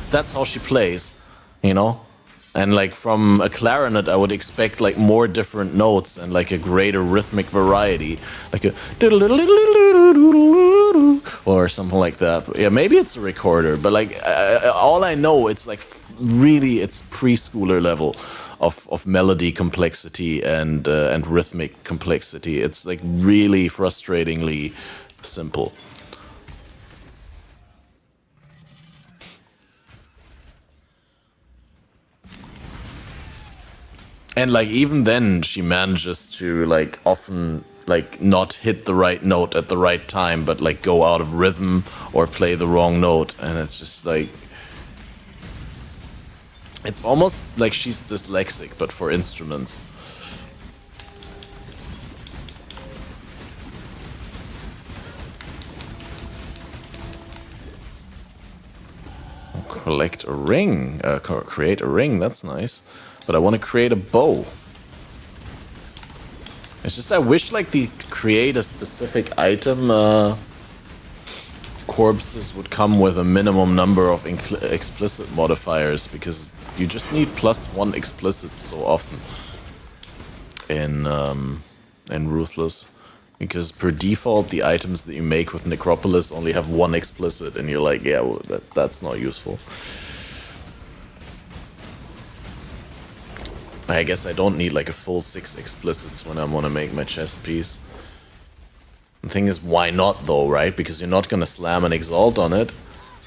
that's how she plays, you know? And like from a clarinet, I would expect like more different notes and like a greater rhythmic variety, like a or something like that. But yeah, maybe it's a recorder, but like all I know, it's like really it's preschooler level of melody complexity and rhythmic complexity. It's like really frustratingly simple. And like even then she manages to like often like not hit the right note at the right time, but like go out of rhythm or play the wrong note, and it's just like it's almost like she's dyslexic but for instruments. Collect a ring, create a ring, that's nice. But I want to create a bow. It's just I wish like the create a specific item corpses would come with a minimum number of explicit modifiers, because you just need +1 explicit so often in Ruthless. Because per default the items that you make with Necropolis only have 1 explicit, and you're like, yeah, well, that's not useful. I guess I don't need like a full 6 explicits when I want to make my chest piece. The thing is, why not though, right? Because you're not going to slam an Exalt on it,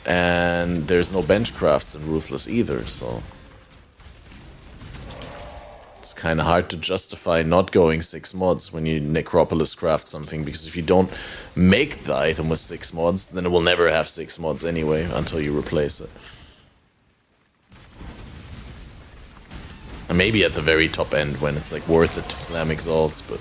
and there's no bench crafts in Ruthless either, so... It's kind of hard to justify not going 6 mods when you Necropolis craft something, because if you don't make the item with 6 mods, then it will never have 6 mods anyway, until you replace it. And maybe at the very top end when it's like worth it to slam Exalts, but...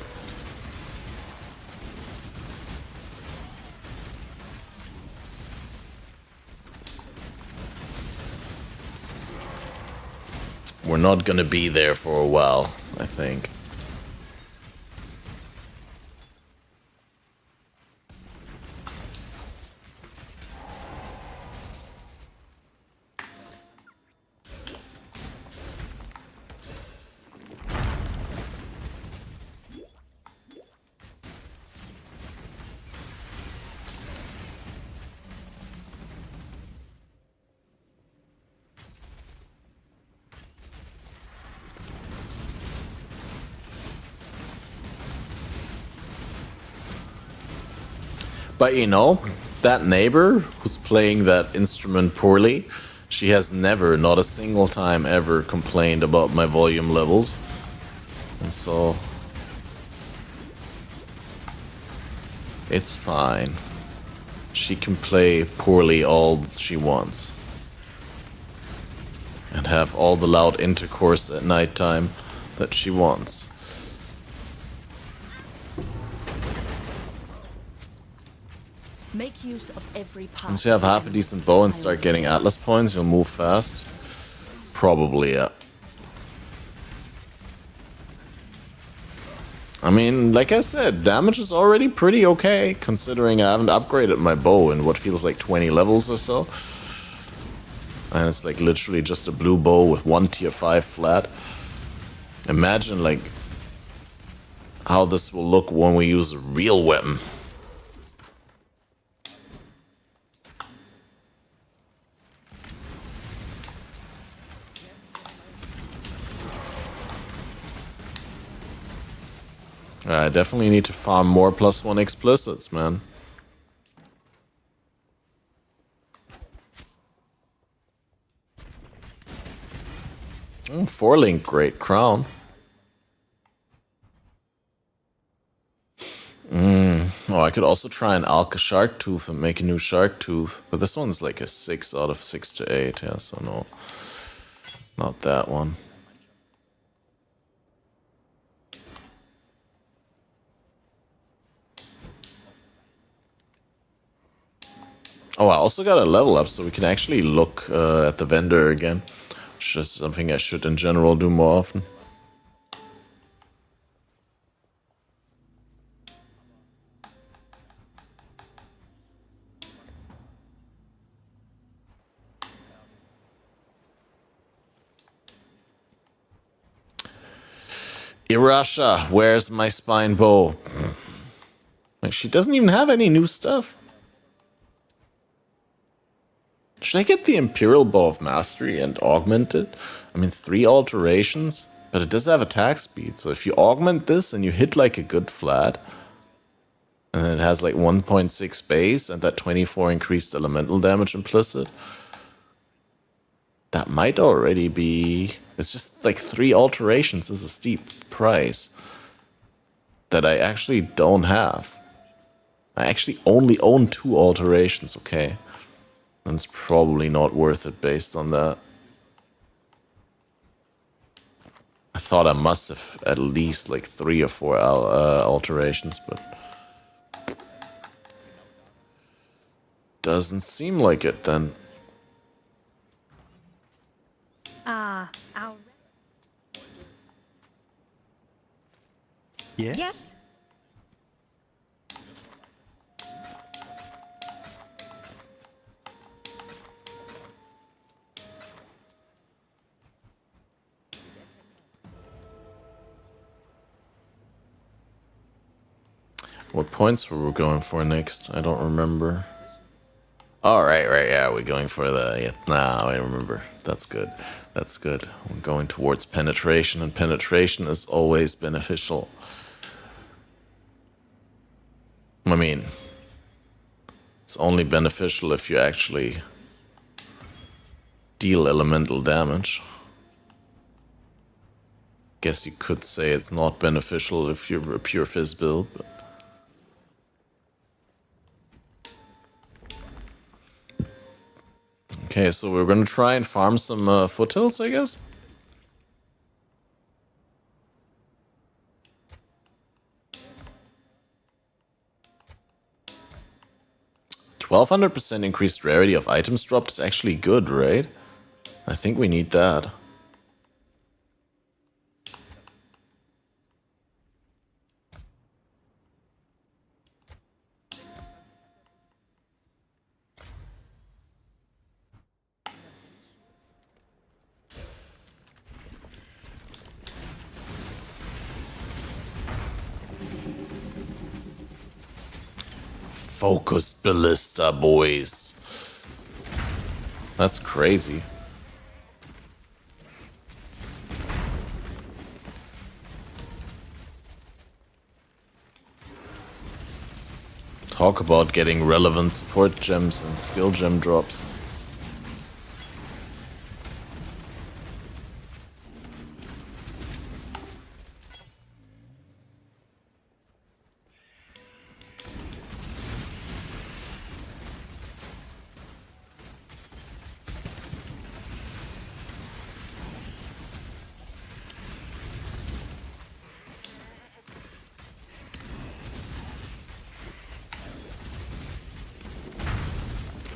We're not gonna be there for a while, I think. But you know, that neighbor who's playing that instrument poorly, she has never, not a single time ever, complained about my volume levels. And so... it's fine. She can play poorly all she wants. And have all the loud intercourse at nighttime that she wants. Make use of every path. Once you have half a decent bow and start getting Atlas points, you'll move fast. Probably, yeah. I mean, like I said, damage is already pretty okay, considering I haven't upgraded my bow in what feels like 20 levels or so. And it's like literally just a blue bow with 1 tier 5 flat. Imagine like how this will look when we use a real weapon. I definitely need to farm more +1 explicits, man. Oh, 4-link, great crown. Oh, I could also try an Alka Shark Tooth and make a new Shark Tooth. But this one's like a 6 out of 6 to 8, yeah, so no. Not that one. Oh, I also got a level up, so we can actually look at the vendor again, which is something I should in general do more often. Irasha, where's my spine bow? Like, she doesn't even have any new stuff. Should I get the Imperial Bow of Mastery and augment it? I mean, 3 alterations, but it does have attack speed. So if you augment this and you hit like a good flat, and then it has like 1.6 base and that 24 increased elemental damage implicit, that might already be... It's just like 3 alterations is a steep price that I actually don't have. I actually only own 2 alterations, okay. And it's probably not worth it based on that. I thought I must have at least like 3 or 4 alterations, but... Doesn't seem like it then. Ah, our... Yes? Yes? What points were we going for next? I don't remember. Oh, right, yeah, we're going for the... Yeah, nah, I remember. That's good. That's good. We're going towards penetration, and penetration is always beneficial. I mean, it's only beneficial if you actually deal elemental damage. Guess you could say it's not beneficial if you're a pure fizz build, but... Okay, so we're gonna try and farm some foothills, I guess? 1200% increased rarity of items dropped is actually good, right? I think we need that. Focused ballista, boys. That's crazy. Talk about getting relevant support gems and skill gem drops.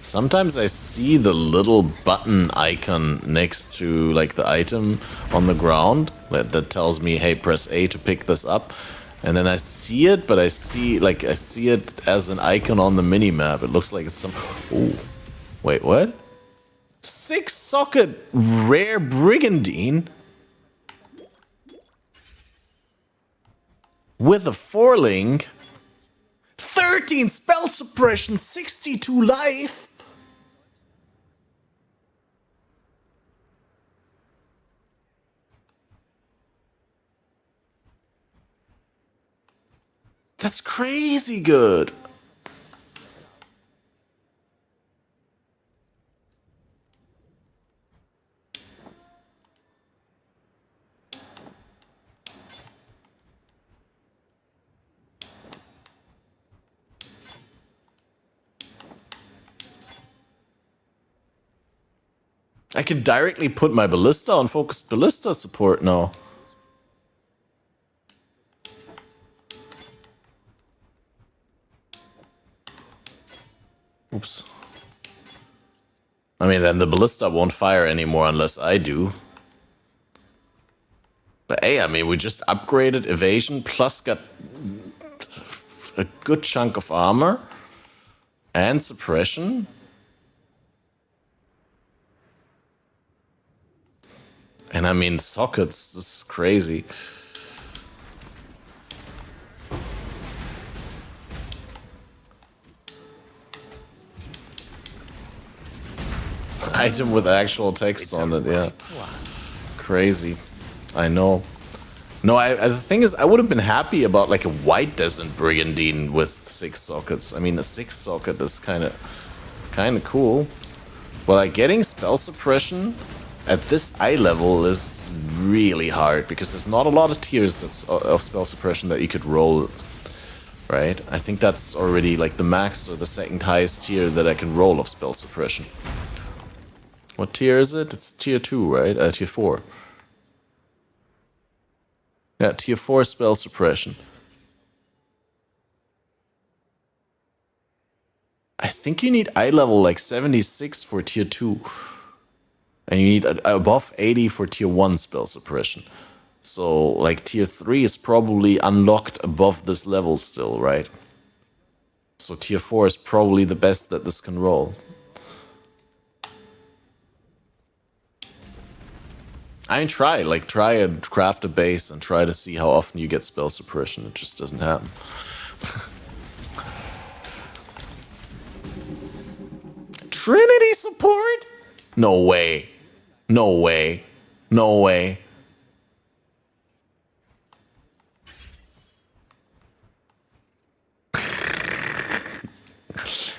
Sometimes I see the little button icon next to like the item on the ground that tells me, hey, press A to pick this up. And then I see it, but I see it as an icon on the minimap. It looks like it's some... Ooh. Wait, what? 6-socket rare brigandine? With a 4-link? 13 spell suppression, 62 life? That's crazy good. I can directly put my ballista on focused ballista support now. Oops. I mean, then the ballista won't fire anymore unless I do. But hey, I mean, we just upgraded evasion plus got a good chunk of armor and suppression. And I mean, sockets, this is crazy. Item with actual text on it, yeah. Crazy. I know. No, the thing is, I would have been happy about like a white Descent Brigandine with 6 sockets. I mean, a 6 socket is kind of cool. Well, like getting spell suppression at this eye level is really hard because there's not a lot of tiers of spell suppression that you could roll, right? I think that's already like the max or the second highest tier that I can roll of spell suppression. What tier is it? It's tier 2, right? Tier 4. Yeah, tier 4 spell suppression. I think you need eye level like 76 for tier 2. And you need above 80 for tier 1 spell suppression. So, like, tier 3 is probably unlocked above this level still, right? So tier 4 is probably the best that this can roll. I mean, try and craft a base and try to see how often you get spell suppression. It just doesn't happen. Trinity support? No way. No way. No way.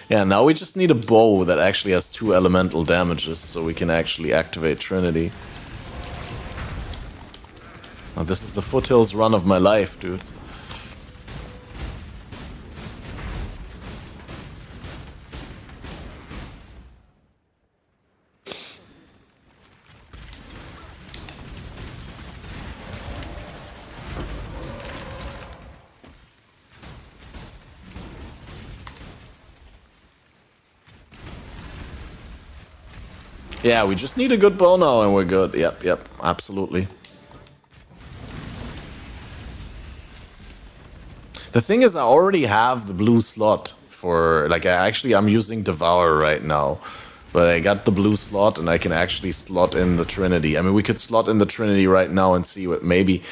Yeah, now we just need a bow that actually has 2 elemental damages so we can actually activate Trinity. Oh, this is the foothills run of my life, dudes. Yeah, we just need a good bow now and we're good. Yep, absolutely. The thing is, I already have the blue slot for, like, I'm using Devour right now. But I got the blue slot and I can actually slot in the Trinity. I mean, we could slot in the Trinity right now and see what maybe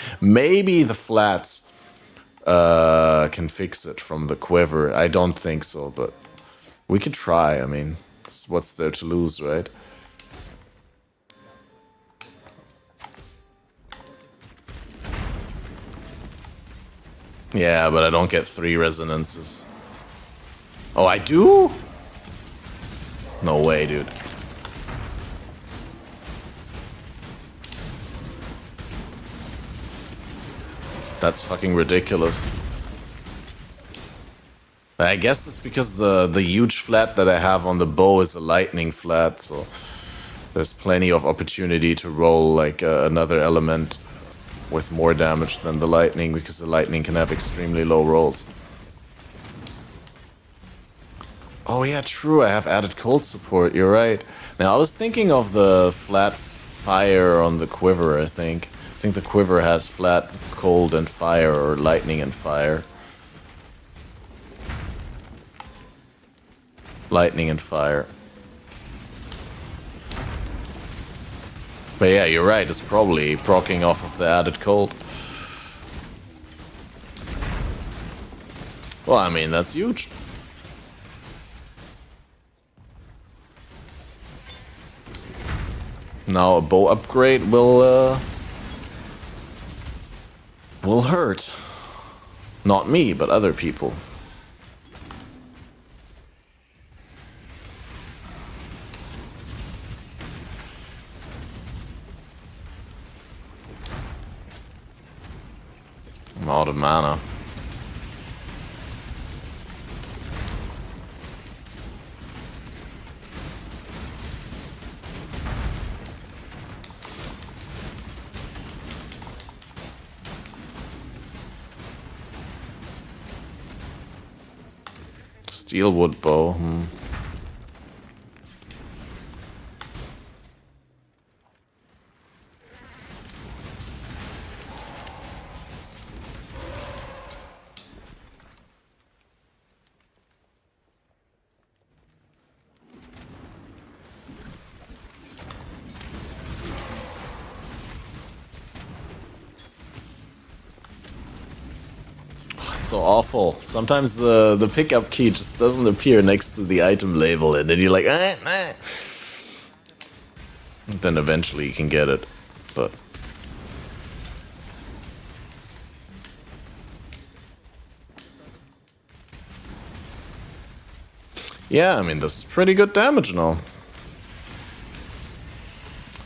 the flats can fix it from the quiver. I don't think so, but we could try. I mean, what's there to lose, right? Yeah, but I don't get 3 resonances. Oh, I do? No way, dude. That's fucking ridiculous. I guess it's because the huge flat that I have on the bow is a lightning flat, so there's plenty of opportunity to roll like another element with more damage than the lightning, because the lightning can have extremely low rolls. Oh yeah, true, I have added cold support, you're right. Now I was thinking of the flat fire on the quiver, I think. I think the quiver has flat cold and fire, or lightning and fire. Lightning and fire. But yeah, you're right, it's probably proccing off of the added cold. Well, I mean, that's huge. Now a bow upgrade will hurt. Not me, but other people. I'm out of mana. Steelwood bow. so awful. Sometimes the pickup key just doesn't appear next to the item label, and then you're like, Then eventually you can get it, but. Yeah, I mean, this is pretty good damage now.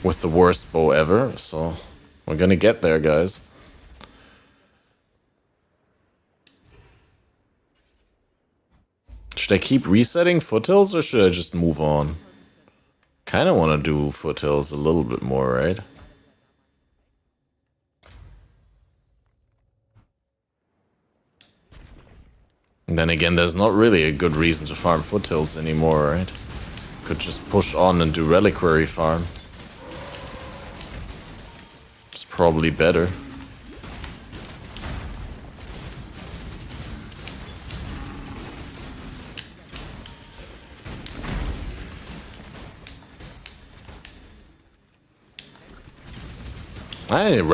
With the worst bow ever, so we're gonna get there, guys. Should I keep resetting foothills or should I just move on? Kinda wanna do foothills a little bit more, right? And then again, there's not really a good reason to farm foothills anymore, right? Could just push on and do reliquary farm. It's probably better.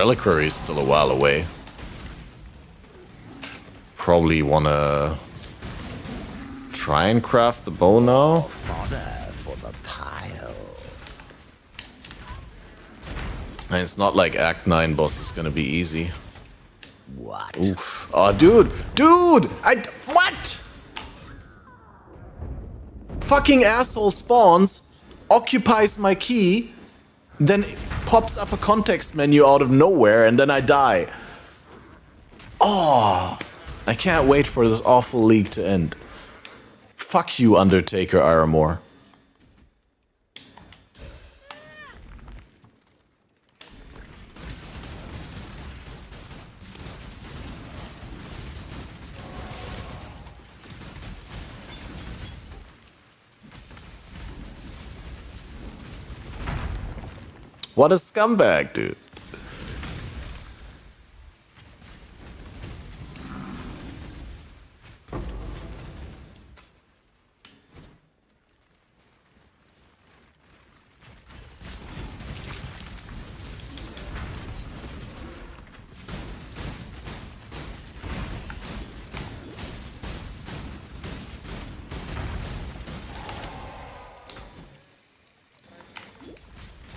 Reliquary is still a while away. Probably wanna try and craft the bow now. Fodder for the pile. And it's not like Act 9 boss is gonna be easy. What? Oof. Oh, dude! Dude! What? Fucking asshole spawns, occupies my key, then it pops up a context menu out of nowhere, and then I die. Oh, I can't wait for this awful league to end. Fuck you, Undertaker Aramore. What a scumbag, dude.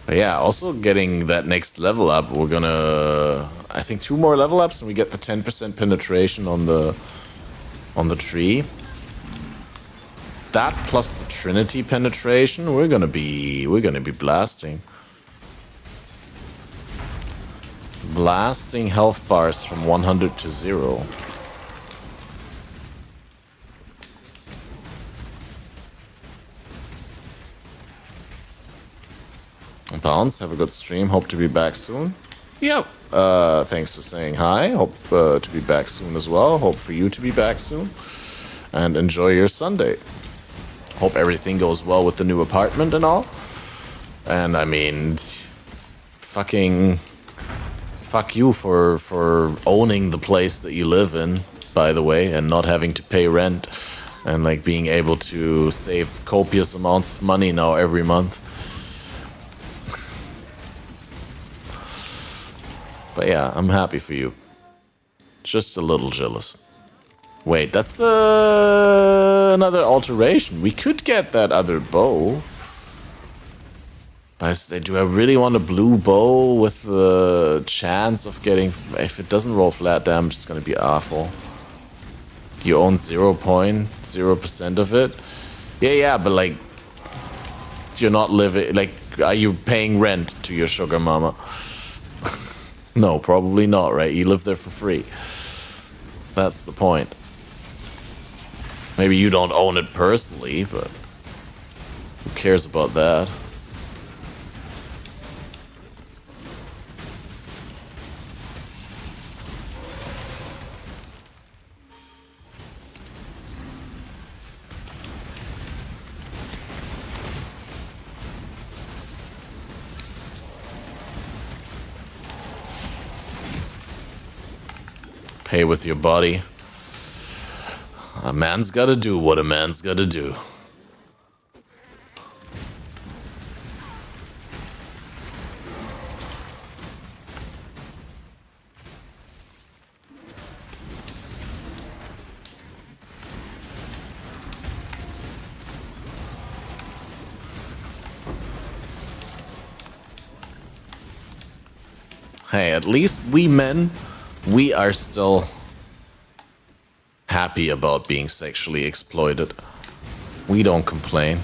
But yeah, also getting that next level up, we're gonna, I think 2 more level ups and we get the 10% penetration on the tree. That plus the Trinity penetration, we're gonna be blasting. Blasting health bars from 100 to 0. Bounce, have a good stream. Hope to be back soon. Yep. Thanks for saying hi. Hope to be back soon as well. Hope for you to be back soon. And enjoy your Sunday. Hope everything goes well with the new apartment and all. And I mean, fuck you for owning the place that you live in, by the way, and not having to pay rent. And like being able to save copious amounts of money now every month. But yeah, I'm happy for you. Just a little jealous. Wait, that's another alteration. We could get that other bow. But do I really want a blue bow with the chance of getting... If it doesn't roll flat damage, it's gonna be awful. You own 0.0% of it? Yeah, but like... You're not living... Like, are you paying rent to your sugar mama? No, probably not, right? You live there for free. That's the point. Maybe you don't own it personally, but who cares about that? Pay with your body. A man's gotta do what a man's gotta do. Hey, at least we men, we are still happy about being sexually exploited. We don't complain.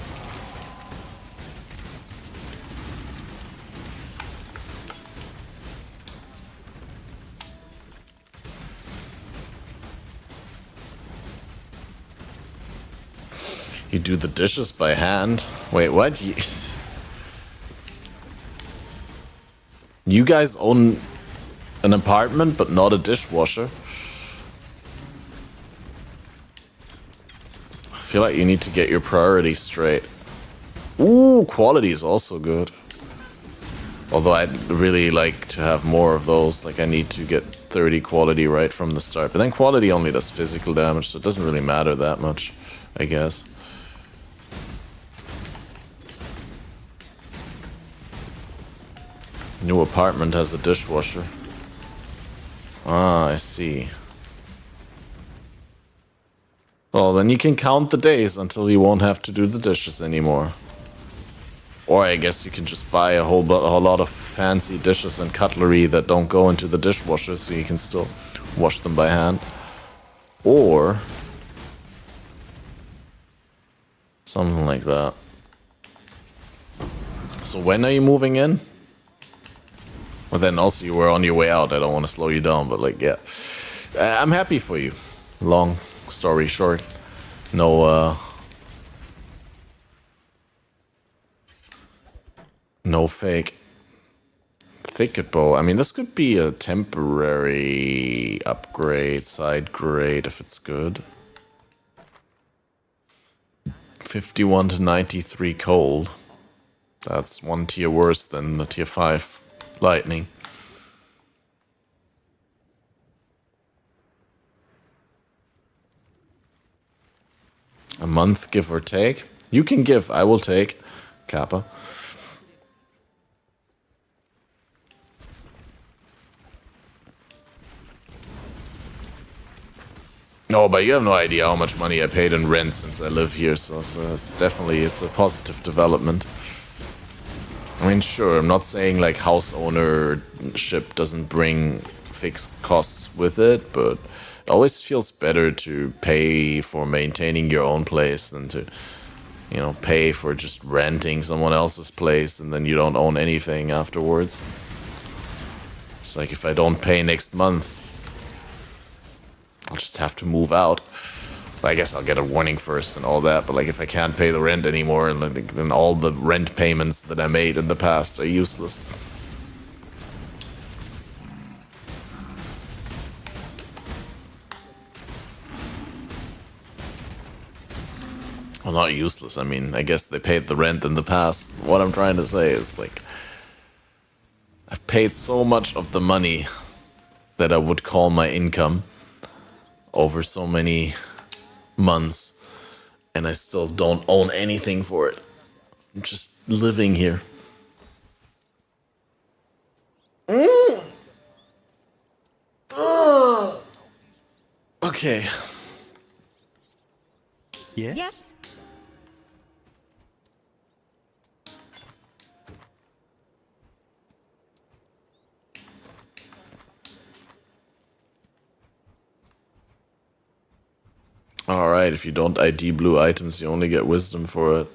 You do the dishes by hand? Wait, what? You guys own an apartment, but not a dishwasher? I feel like you need to get your priorities straight. Ooh, quality is also good. Although I'd really like to have more of those. Like, I need to get 30 quality right from the start. But then quality only does physical damage, so it doesn't really matter that much, I guess. New apartment has a dishwasher. Ah, I see. Well, then you can count the days until you won't have to do the dishes anymore. Or I guess you can just buy a whole lot of fancy dishes and cutlery that don't go into the dishwasher, so you can still wash them by hand. Or something like that. So when are you moving in? Well, then also you were on your way out. I don't want to slow you down, but like, yeah. I'm happy for you. Long story short. No fake. Thicket bow. I mean, this could be a temporary upgrade, side grade, if it's good. 51 to 93 cold. That's one tier worse than the tier 5 lightning. A month, give or take. You can give, I will take. Kappa. No, but you have no idea how much money I paid in rent since I live here, so it's definitely, it's a positive development. I mean, sure, I'm not saying like house ownership doesn't bring fixed costs with it, but it always feels better to pay for maintaining your own place than to, you know, pay for just renting someone else's place and then you don't own anything afterwards. It's like if I don't pay next month, I'll just have to move out. I guess I'll get a warning first and all that, but like if I can't pay the rent anymore, and then all the rent payments that I made in the past are useless. Well, not useless. I mean, I guess they paid the rent in the past. What I'm trying to say is like, I've paid so much of the money that I would call my income over so many months, and I still don't own anything for it. I'm just living here. Okay. Yes? Yes. Alright, if you don't ID blue items, you only get wisdom for it.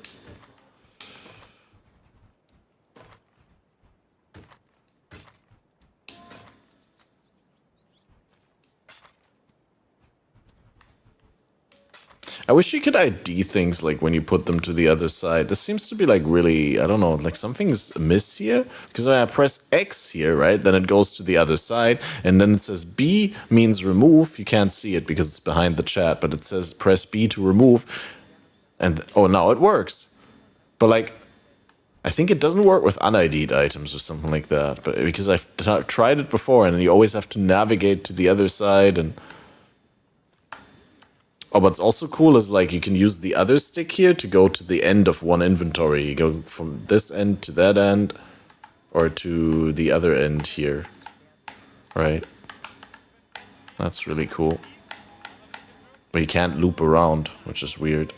I wish you could ID things like when you put them to the other side. This seems to be like really, I don't know, like something's amiss here. Because when I press X here, right, then it goes to the other side. And then it says B means remove. You can't see it because it's behind the chat, but it says press B to remove. And, oh, now it works. But like, I think it doesn't work with un-ID'd items or something like that. But because I've tried it before and you always have to navigate to the other side and... Oh, what's also cool is like you can use the other stick here to go to the end of one inventory. You go from this end to that end, or to the other end here. Right? That's really cool. But you can't loop around, which is weird.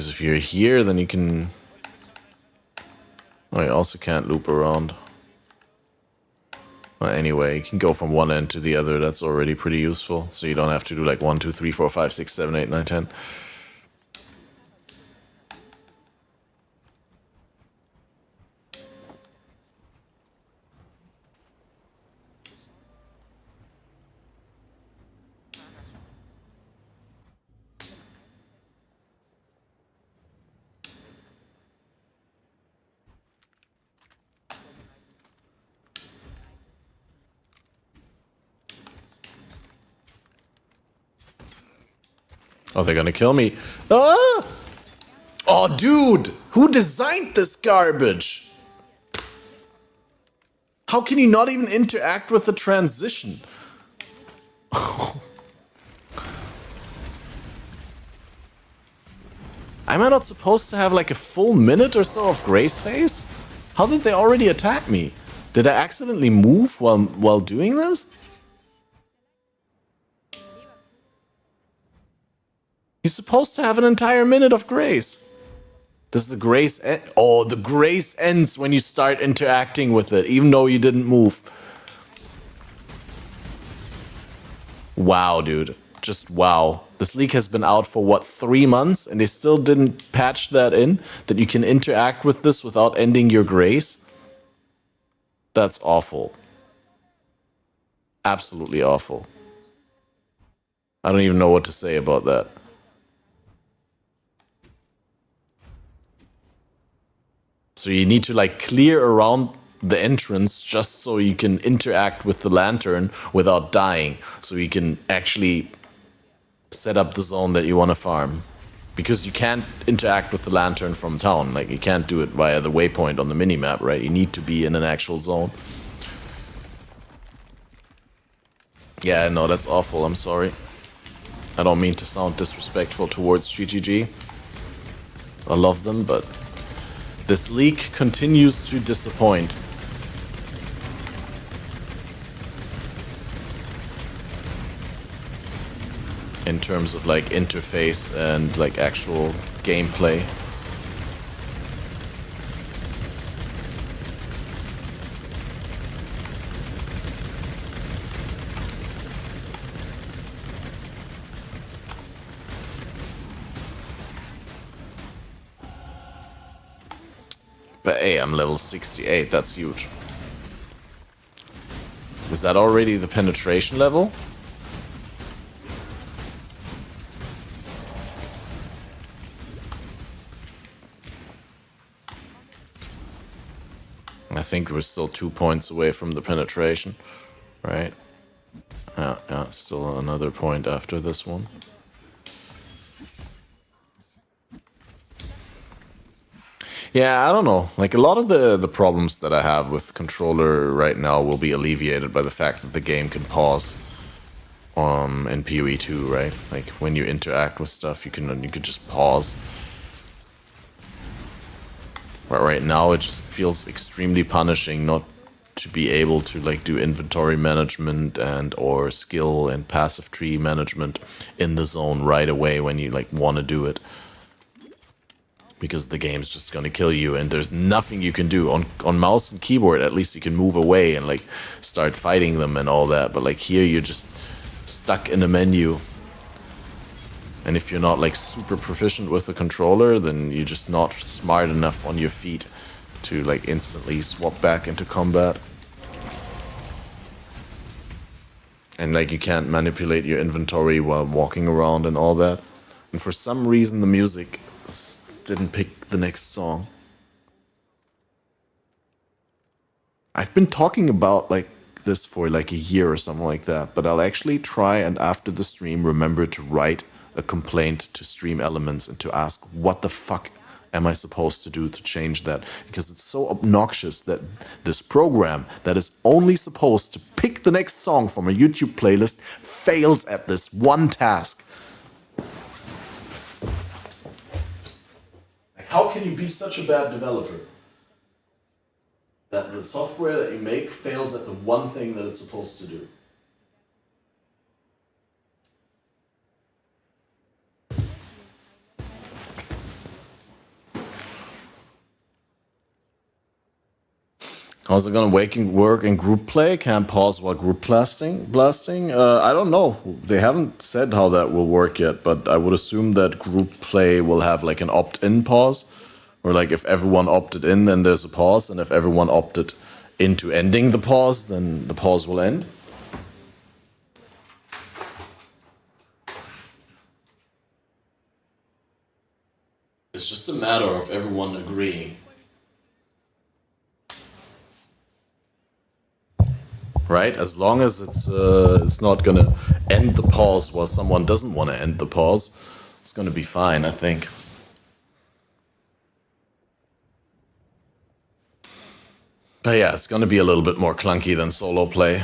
Because if you're here, then you can... Oh, you also can't loop around. Well, anyway, you can go from one end to the other. That's already pretty useful. So you don't have to do like 1, 2, 3, 4, 5, 6, 7, 8, 9, 10. Oh, they're gonna kill me. Ah! Oh, dude! Who designed this garbage? How can you not even interact with the transition? Am I not supposed to have like a full minute or so of grace phase? How did they already attack me? Did I accidentally move while doing this? You're supposed to have an entire minute of grace. Does the grace end? Oh, the grace ends when you start interacting with it, even though you didn't move. Wow, dude. Just wow. This leak has been out for what, 3 months, and they still didn't patch that in? That you can interact with this without ending your grace? That's awful. Absolutely awful. I don't even know what to say about that. So you need to like clear around the entrance just so you can interact with the lantern without dying. So you can actually set up the zone that you want to farm. Because you can't interact with the lantern from town. Like you can't do it via the waypoint on the minimap, right? You need to be in an actual zone. Yeah, no, that's awful. I'm sorry. I don't mean to sound disrespectful towards GGG. I love them, but this leak continues to disappoint. In terms of like interface and like actual gameplay. But hey, I'm level 68, that's huge. Is that already the penetration level? I think we're still 2 points away from the penetration, right? Yeah, still another point after this one. Yeah, I don't know. Like, a lot of the problems that I have with controller right now will be alleviated by the fact that the game can pause in PoE 2, right? Like, when you interact with stuff, you could just pause. But right now, it just feels extremely punishing not to be able to, like, do inventory management and or skill and passive tree management in the zone right away when you, like, want to do it. Because the game's just gonna kill you and there's nothing you can do. On mouse and keyboard, at least you can move away and like start fighting them and all that. But like here, you're just stuck in a menu. And if you're not like super proficient with the controller, then you're just not smart enough on your feet to like instantly swap back into combat. And like you can't manipulate your inventory while walking around and all that. And for some reason, the music didn't pick the next song. I've been talking about like this for like a year or something like that, but I'll actually try and after the stream remember to write a complaint to Stream Elements and to ask what the fuck am I supposed to do to change that, because it's so obnoxious that this program that is only supposed to pick the next song from a YouTube playlist fails at this one task. How can you be such a bad developer that the software that you make fails at the one thing that it's supposed to do? How's it gonna work in group play? Can't pause while group blasting? I don't know. They haven't said how that will work yet, but I would assume that group play will have like an opt-in pause, or like if everyone opted in, then there's a pause, and if everyone opted into ending the pause, then the pause will end. It's just a matter of everyone agreeing. Right? As long as it's not gonna end the pause while someone doesn't want to end the pause, it's gonna be fine, I think. But yeah, it's gonna be a little bit more clunky than solo play.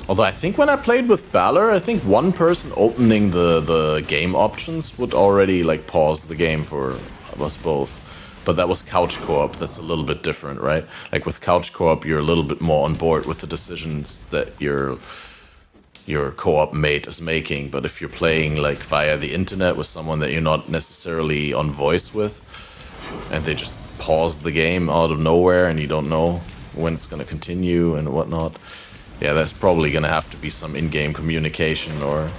Although I think when I played with Balor, I think one person opening the game options would already like pause the game for us both. But that was couch co-op, that's a little bit different, right? Like with couch co-op, you're a little bit more on board with the decisions that your co-op mate is making. But if you're playing like via the internet with someone that you're not necessarily on voice with, and they just pause the game out of nowhere and you don't know when it's gonna continue and whatnot, yeah, there's probably gonna have to be some in-game communication or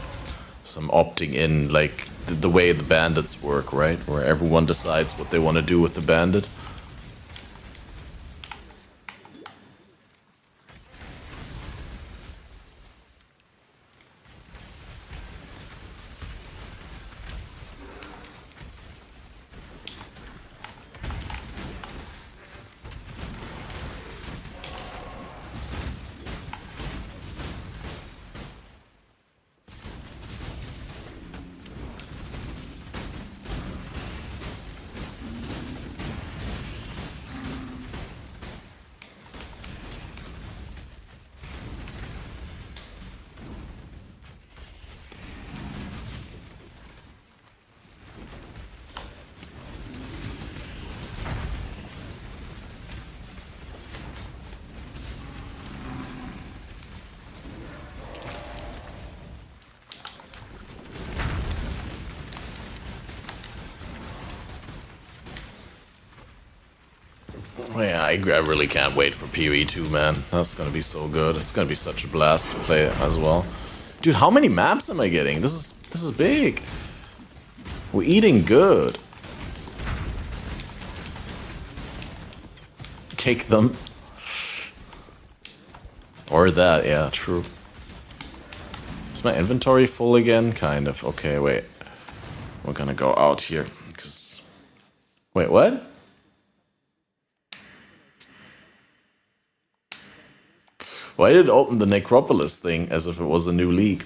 some opting in, like the way the bandits work, right? Where everyone decides what they want to do with the bandit. Yeah, I really can't wait for PoE 2, man. That's gonna be so good. It's gonna be such a blast to play it as well. Dude, how many maps am I getting? This is big. We're eating good. Cake them. Or that, yeah, true. Is my inventory full again? Kind of. Okay, wait. We're gonna go out here. Wait, what? Why did it open the Necropolis thing as if it was a new league?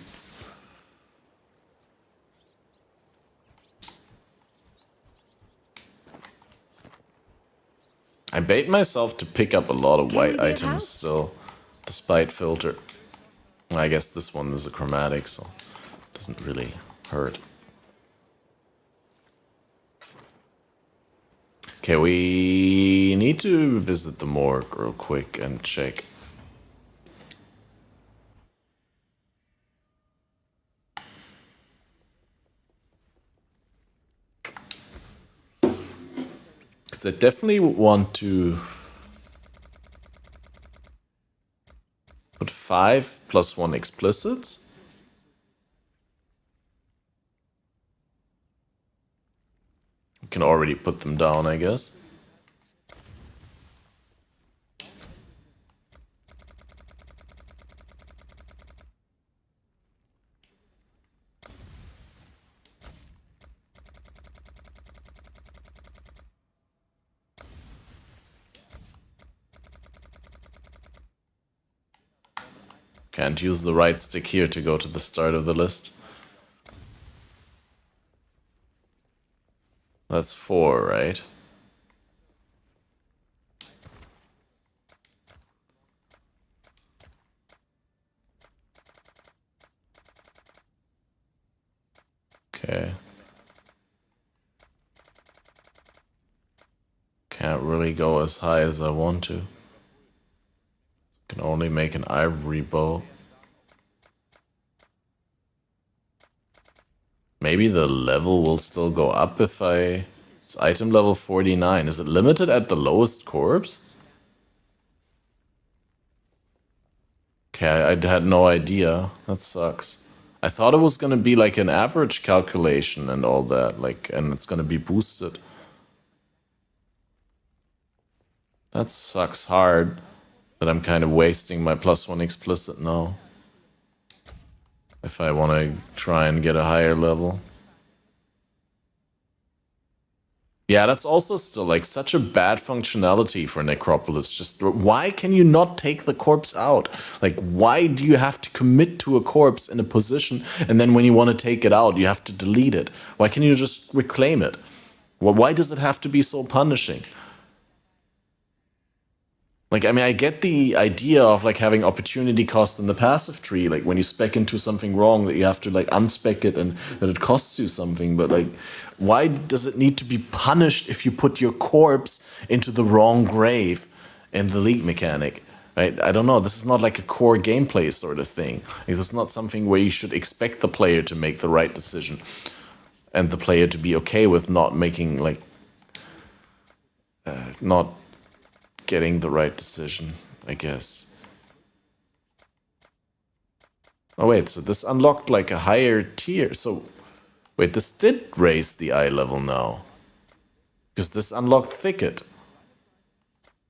I bait myself to pick up a lot of white items still, despite filter. I guess this one is a chromatic, so it doesn't really hurt. Okay, we need to visit the morgue real quick and check. Because I definitely want to put 5 plus 1 explicits. We can already put them down, I guess. Can't use the right stick here to go to the start of the list. That's 4, right? Okay. Can't really go as high as I want to. Can only make an ivory bow. Maybe the level will still go up if I It's item level 49. Is it limited at the lowest corpse? Okay, I had no idea. That sucks. I thought it was gonna be like an average calculation and all that, like, and it's gonna be boosted. That sucks hard that I'm kind of wasting my +1 explicit now. If I want to try and get a higher level. Yeah, that's also still like such a bad functionality for Necropolis. Just why can you not take the corpse out? Like, why do you have to commit to a corpse in a position and then when you want to take it out, you have to delete it? Why can't you just reclaim it? Well, why does it have to be so punishing? Like, I mean, I get the idea of like having opportunity cost in the passive tree, like when you spec into something wrong that you have to like unspec it and that it costs you something, but like, why does it need to be punished if you put your corpse into the wrong grave in the league mechanic? Right? I don't know. This is not like a core gameplay sort of thing. Like, this is not something where you should expect the player to make the right decision and the player to be okay with not making like, not getting the right decision, I guess. Oh wait, so this unlocked like a higher tier. So wait, this did raise the eye level now. Because this unlocked Thicket.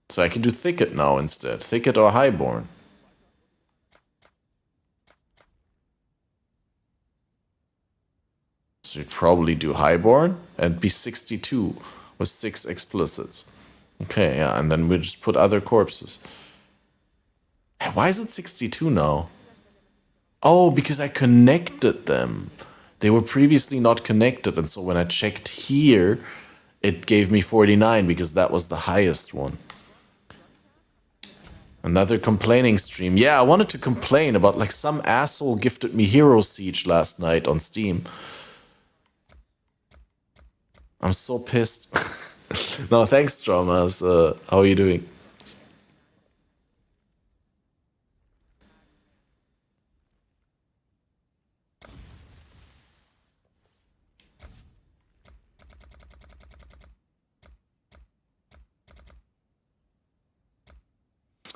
So I can do Thicket now instead. Thicket or Highborn. So you'd probably do Highborn and be 62 with 6 explicits. Okay, yeah, and then we just put other corpses. Why is it 62 now? Oh, because I connected them. They were previously not connected, and so when I checked here, it gave me 49 because that was the highest one. Another complaining stream. Yeah, I wanted to complain about like some asshole gifted me Hero Siege last night on Steam. I'm so pissed. No, thanks, Dramas. How are you doing?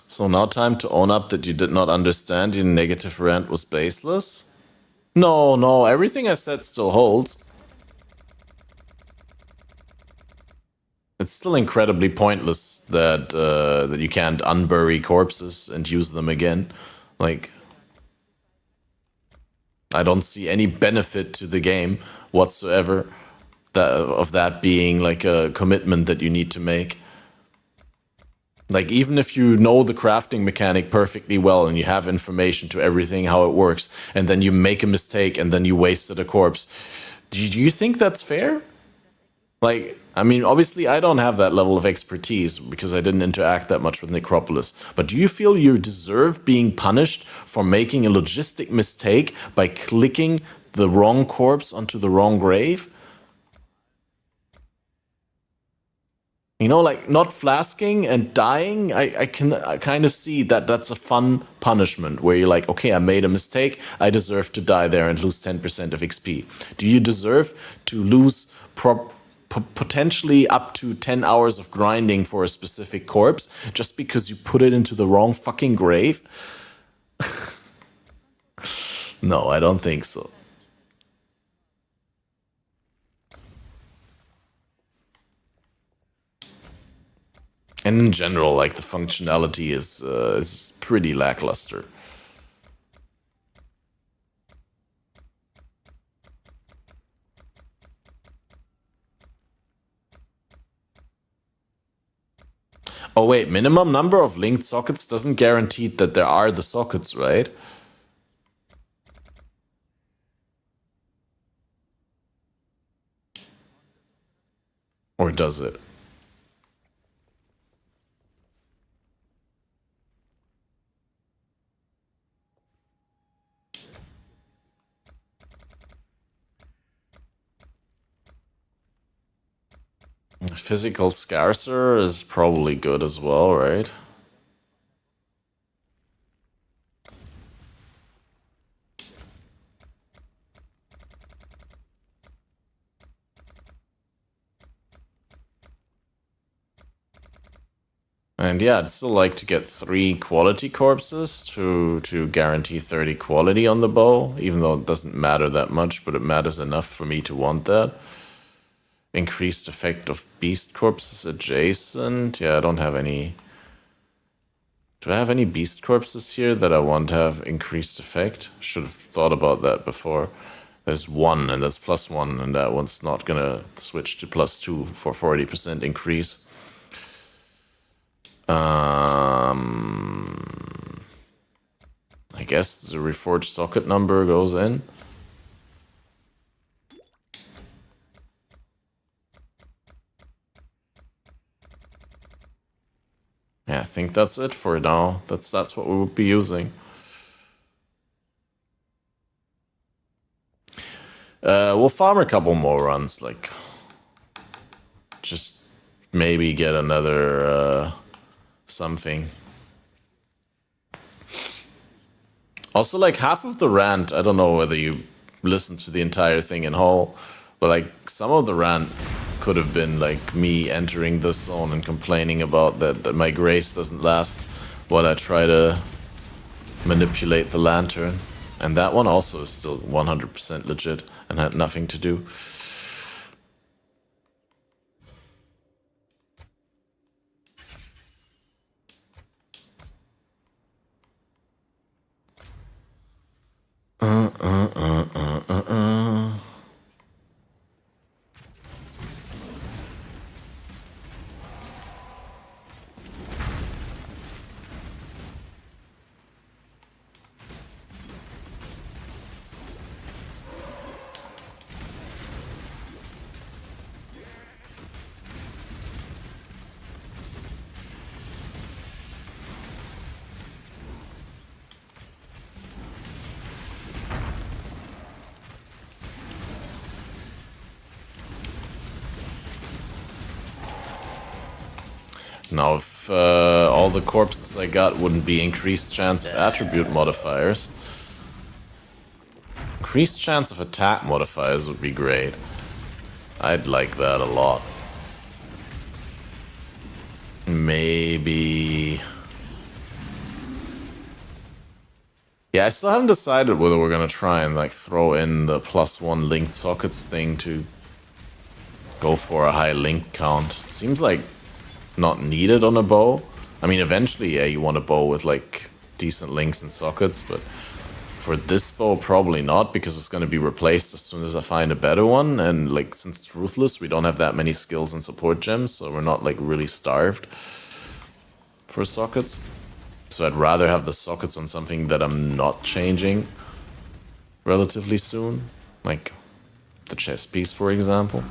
So now time to own up that you did not understand your negative rant was baseless? No, everything I said still holds. It's still incredibly pointless that that you can't unbury corpses and use them again. Like, I don't see any benefit to the game whatsoever of that being like a commitment that you need to make. Like, even if you know the crafting mechanic perfectly well and you have information to everything, how it works, and then you make a mistake and then you wasted a corpse, do you think that's fair? Like, I mean, obviously I don't have that level of expertise because I didn't interact that much with Necropolis. But do you feel you deserve being punished for making a logistic mistake by clicking the wrong corpse onto the wrong grave? You know, like not flasking and dying, I kind of see that that's a fun punishment where you're like, okay, I made a mistake, I deserve to die there and lose 10% of XP. Do you deserve to lose potentially up to 10 hours of grinding for a specific corpse just because you put it into the wrong fucking grave? No, I don't think so. And in general, like, the functionality is pretty lackluster. Oh wait, minimum number of linked sockets doesn't guarantee that there are the sockets, right? Or does it? Physical scarcer is probably good as well, right? And yeah, I'd still like to get 3 quality corpses to guarantee 30 quality on the bow, even though it doesn't matter that much, but it matters enough for me to want that. Increased effect of beast corpses adjacent. Yeah, I don't have any. Do I have any beast corpses here that I want to have increased effect? Should have thought about that before. There's 1, and that's +1, and that one's not gonna switch to +2 for 40% increase. I guess the reforged socket number goes in. Yeah, I think that's it for now. That's what we would be using. We'll farm a couple more runs, like just maybe get another something. Also, like half of the rant, I don't know whether you listened to the entire thing in whole, but like some of the rant could have been like me entering this zone and complaining about that my grace doesn't last while I try to manipulate the lantern. And that one also is still 100% legit and had nothing to do. Now, if all the corpses I got wouldn't be increased chance of attribute modifiers, increased chance of attack modifiers would be great. I'd like that a lot. Maybe... Yeah, I still haven't decided whether we're gonna try and like throw in the +1 linked sockets thing to go for a high link count. It seems like not needed on a bow. I mean, eventually, yeah, you want a bow with like decent links and sockets, but for this bow, probably not, because it's going to be replaced as soon as I find a better one. And like, since it's ruthless, we don't have that many skills and support gems, so we're not like really starved for sockets. So I'd rather have the sockets on something that I'm not changing relatively soon, like the chest piece, for example.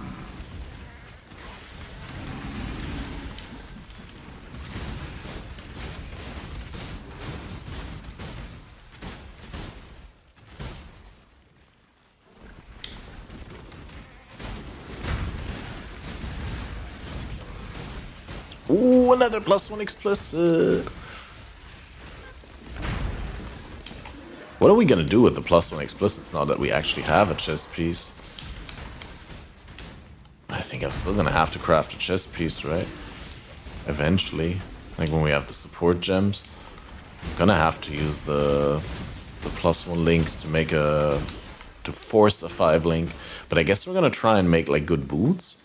Ooh, another +1 explicit. What are we gonna do with the +1 explicits now that we actually have a chest piece? I think I'm still gonna have to craft a chest piece, right? Eventually, like when we have the support gems, I'm gonna have to use the +1 links to make to force a 5 link. But I guess we're gonna try and make like good boots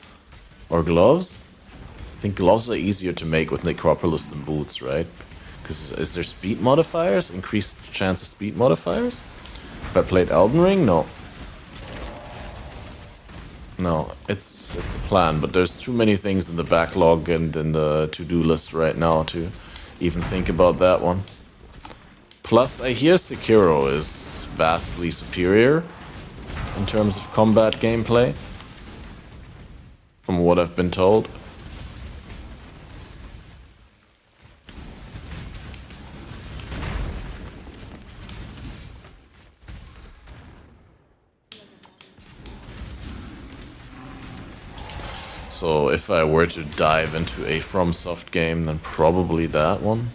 or gloves. I think gloves are easier to make with Necropolis than boots, right? Because is there speed modifiers? Increased chance of speed modifiers? If I played Elden Ring? No. No, it's a plan, but there's too many things in the backlog and in the to-do list right now to even think about that one. Plus, I hear Sekiro is vastly superior in terms of combat gameplay, from what I've been told. So if I were to dive into a FromSoft game, then probably that one.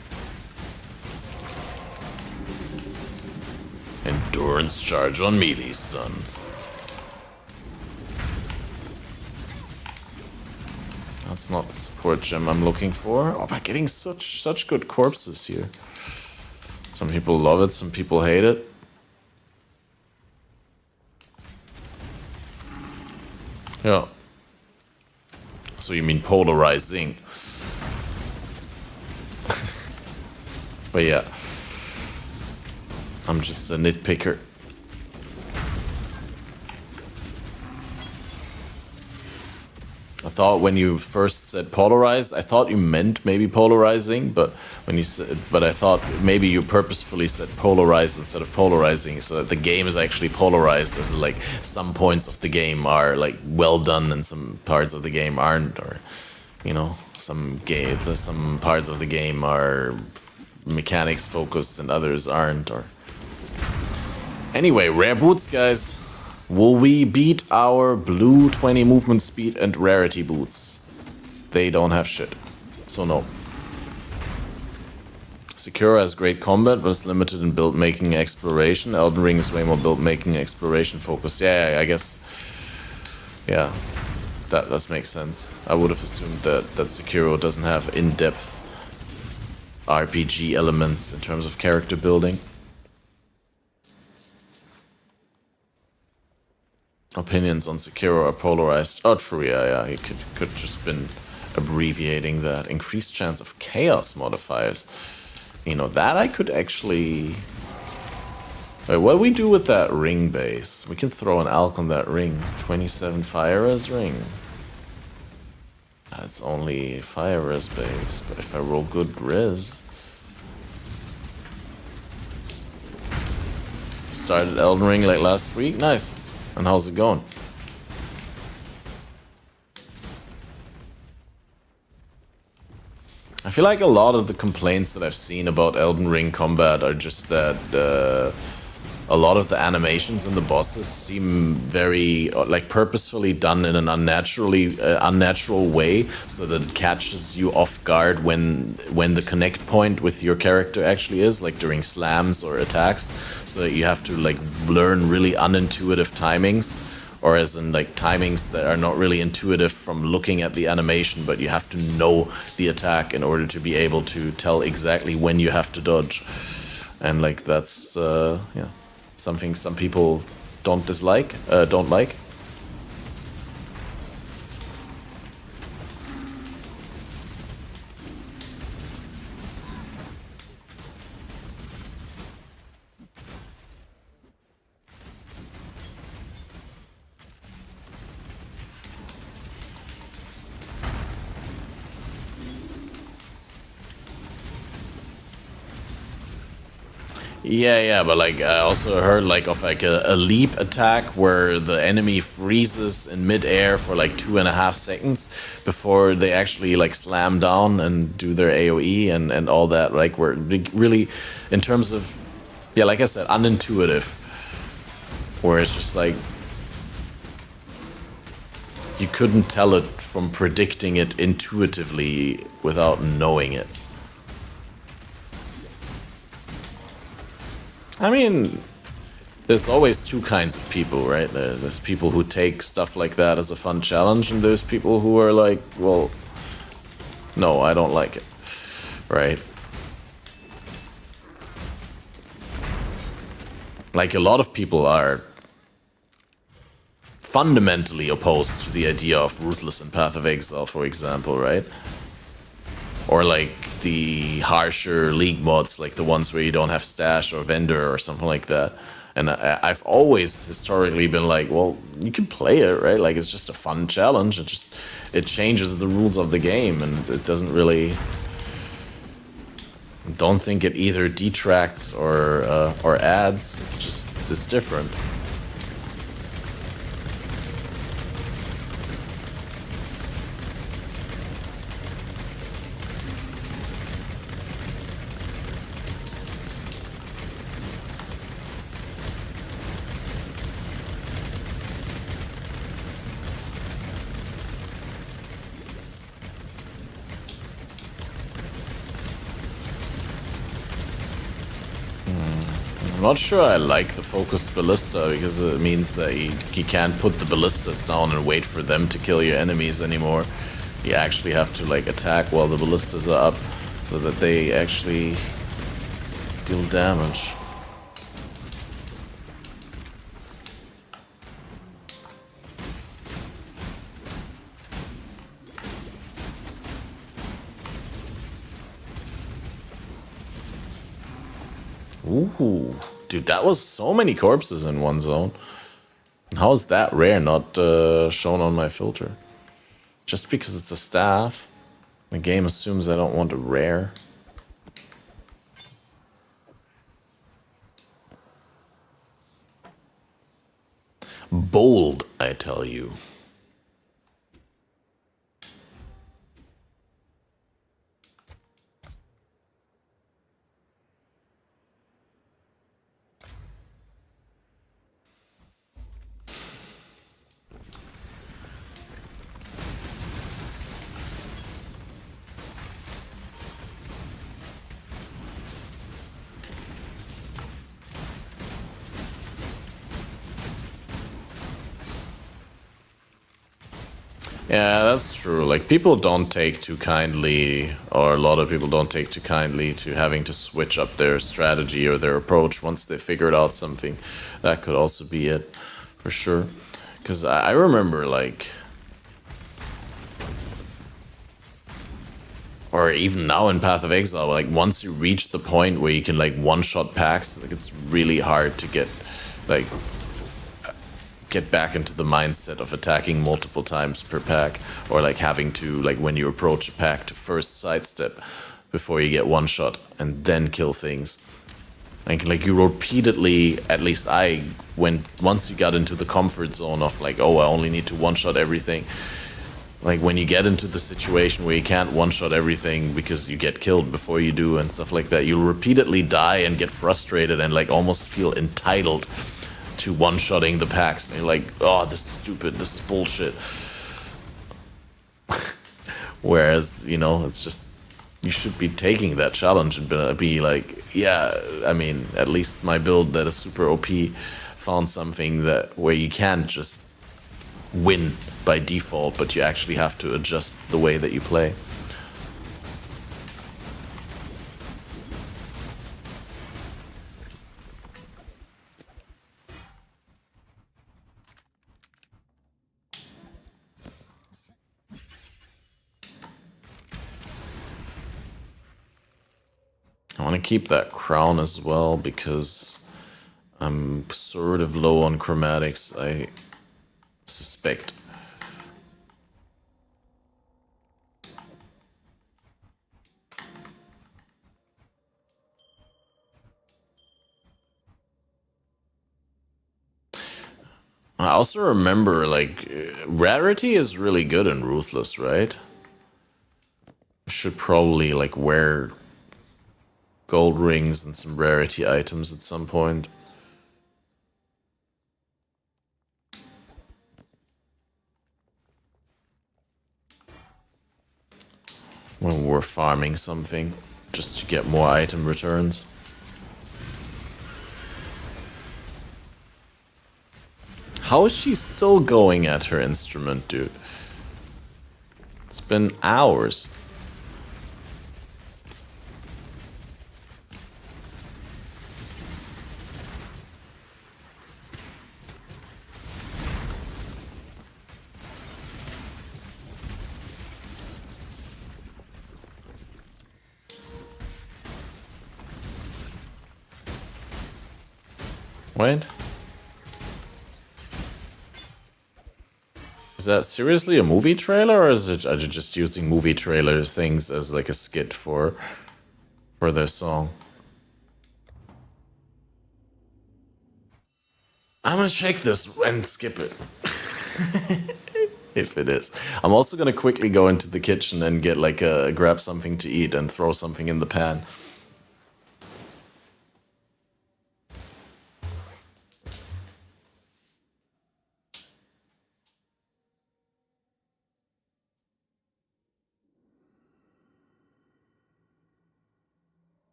Endurance charge on melee stun. That's not the support gem I'm looking for. Oh, by getting such good corpses here. Some people love it, some people hate it. Yeah. So you mean polarizing? But yeah, I'm just a nitpicker. I thought when you first said polarized, I thought you meant maybe polarizing, but when you said, but I thought maybe you purposefully said polarized instead of polarizing, so that the game is actually polarized, as like some points of the game are like well done and some parts of the game aren't, or you know, some parts of the game are mechanics focused and others aren't. Or anyway, rare boots, guys. Will we beat our blue 20 movement speed and rarity boots? They don't have shit, so no. Sekiro has great combat, but is limited in build making and exploration. Elden Ring is way more build making and exploration focused. Yeah, I guess. Yeah, that does make sense. I would have assumed that Sekiro doesn't have in-depth RPG elements in terms of character building. Opinions on Sekiro are polarized. Oh, true, yeah. He could just been abbreviating that. Increased chance of chaos modifiers. You know, that I could actually... Wait, what do we do with that ring base? We can throw an alch on that ring. 27 fire res ring. That's only fire res base, but if I roll good res... Started Elden Ring like last week? Nice. And how's it going? I feel like a lot of the complaints that I've seen about Elden Ring combat are just that a lot of the animations in the bosses seem very like purposefully done in an unnatural way, so that it catches you off guard when the connect point with your character actually is, like during slams or attacks, so that you have to like learn really unintuitive timings, or as in like timings that are not really intuitive from looking at the animation, but you have to know the attack in order to be able to tell exactly when you have to dodge. And like that's yeah, something some people don't like. Yeah, but like I also heard like of like a leap attack where the enemy freezes in midair for like 2.5 seconds before they actually like slam down and do their AoE and all that. Like we're really, in terms of, yeah, like I said, unintuitive. Where it's just like you couldn't tell it from predicting it intuitively without knowing it. I mean, there's always two kinds of people, right? There's people who take stuff like that as a fun challenge, and there's people who are like, well, no, I don't like it, right? Like, a lot of people are fundamentally opposed to the idea of Ruthless and Path of Exile, for example, right? Or like the harsher League mods, like the ones where you don't have stash or vendor or something like that. And I've always historically been like, well, you can play it, right? Like it's just a fun challenge. It changes the rules of the game, and it doesn't really. Don't think it either detracts or adds. It just is different. I'm not sure I like the focused ballista, because it means that you can't put the ballistas down and wait for them to kill your enemies anymore. You actually have to like attack while the ballistas are up so that they actually deal damage. Ooh, dude, that was so many corpses in one zone. How is that rare not shown on my filter? Just because it's a staff, the game assumes I don't want a rare. Bold, I tell you. Yeah, that's true. Like, people don't take too kindly, or a lot of people don't take too kindly to having to switch up their strategy or their approach once they figured out something. That could also be it, for sure. Because I remember, like, or even now in Path of Exile, like, once you reach the point where you can, like, one-shot packs, like, it's really hard to get, like, get back into the mindset of attacking multiple times per pack, or like having to, like, when you approach a pack, to first sidestep before you get one shot and then kill things. Like you repeatedly, at least I went, once you got into the comfort zone of like, oh, I only need to one shot everything. Like, when you get into the situation where you can't one shot everything because you get killed before you do and stuff like that, you'll repeatedly die and get frustrated and like almost feel entitled to one-shotting the packs, and you're like, oh, this is stupid, this is bullshit. Whereas, you know, it's just, you should be taking that challenge and be like, yeah, I mean, at least my build that is super OP found something that where you can't just win by default, but you actually have to adjust the way that you play. I want to keep that crown as well because I'm sort of low on chromatics, I suspect. I also remember, like, rarity is really good in Ruthless, right? Should probably, like, wear gold rings and some rarity items at some point. When we're farming something, just to get more item returns. How is she still going at her instrument, dude? It's been hours. Wait. Is that seriously a movie trailer, or is it, are they just using movie trailer things as like a skit for their song? I'm gonna check this and skip it. If it is. I'm also gonna quickly go into the kitchen and get like grab something to eat and throw something in the pan.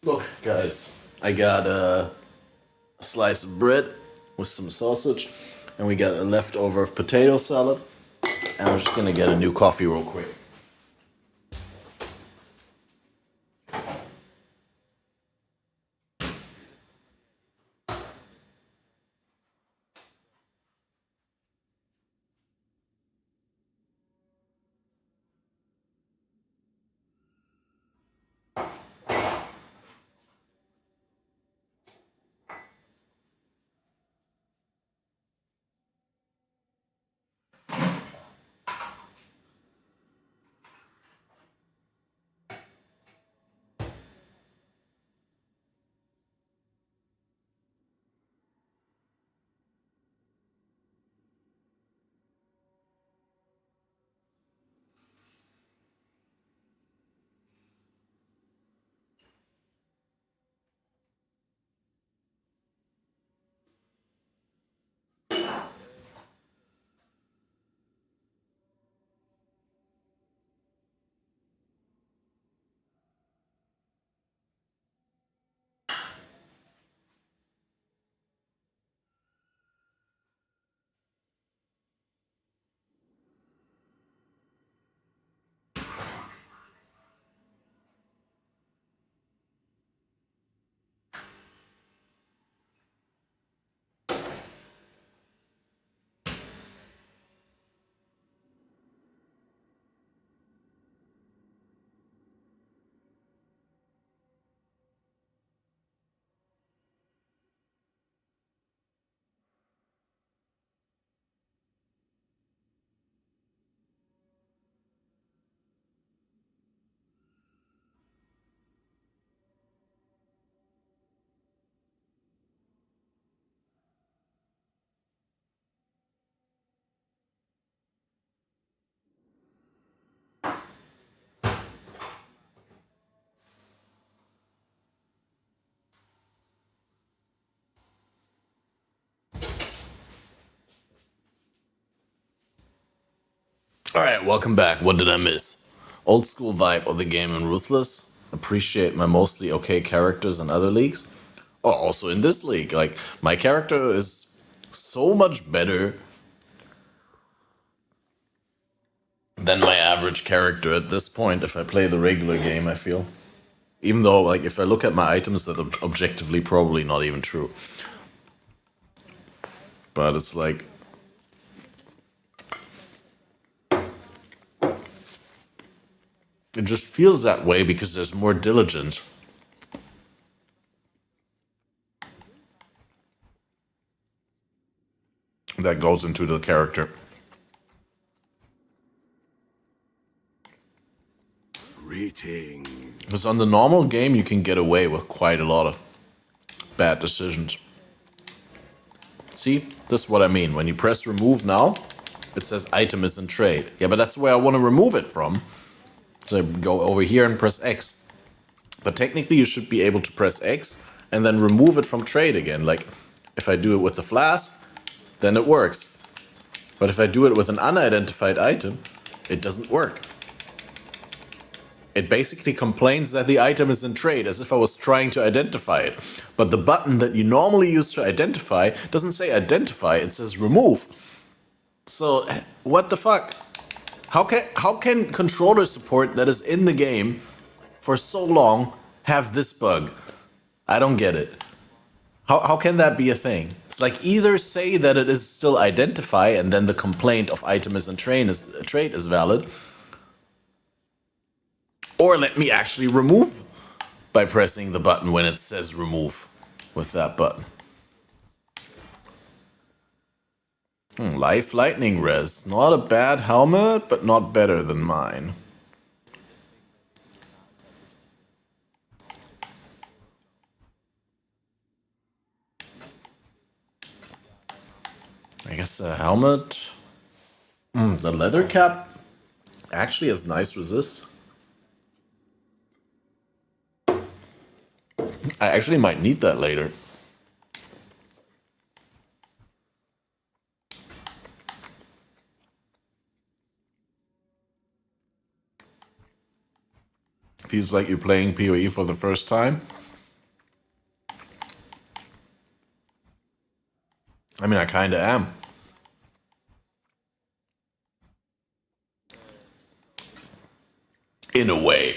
Look, guys, I got a slice of bread with some sausage, and we got a leftover potato salad, and I'm just gonna get a new coffee real quick. Alright, welcome back. What did I miss? Old school vibe of the game in Ruthless. Appreciate my mostly okay characters in other leagues. Oh, also in this league. Like, my character is so much better than my average character at this point if I play the regular game, I feel. Even though, like, if I look at my items, that's objectively probably not even true. But it's like... It just feels that way because there's more diligence. That goes into the character. Greetings. Because on the normal game, you can get away with quite a lot of bad decisions. See, this is what I mean. When you press remove now, it says item is in trade. Yeah, but that's where I want to remove it from. So I go over here and press X. But technically, you should be able to press X and then remove it from trade again. Like, if I do it with the flask, then it works. But if I do it with an unidentified item, it doesn't work. It basically complains that the item is in trade, as if I was trying to identify it. But the button that you normally use to identify doesn't say identify, it says remove. So, what the fuck? How can controller support that is in the game for so long have this bug? I don't get it. How can that be a thing? It's like either say that it is still identify and then the complaint of item is in trade is valid, or let me actually remove by pressing the button when it says remove with that button. Life lightning res. Not a bad helmet, but not better than mine. I guess the helmet. The leather cap actually has nice resist. I actually might need that later. Feels like you're playing PoE for the first time. I mean, I kinda am. In a way.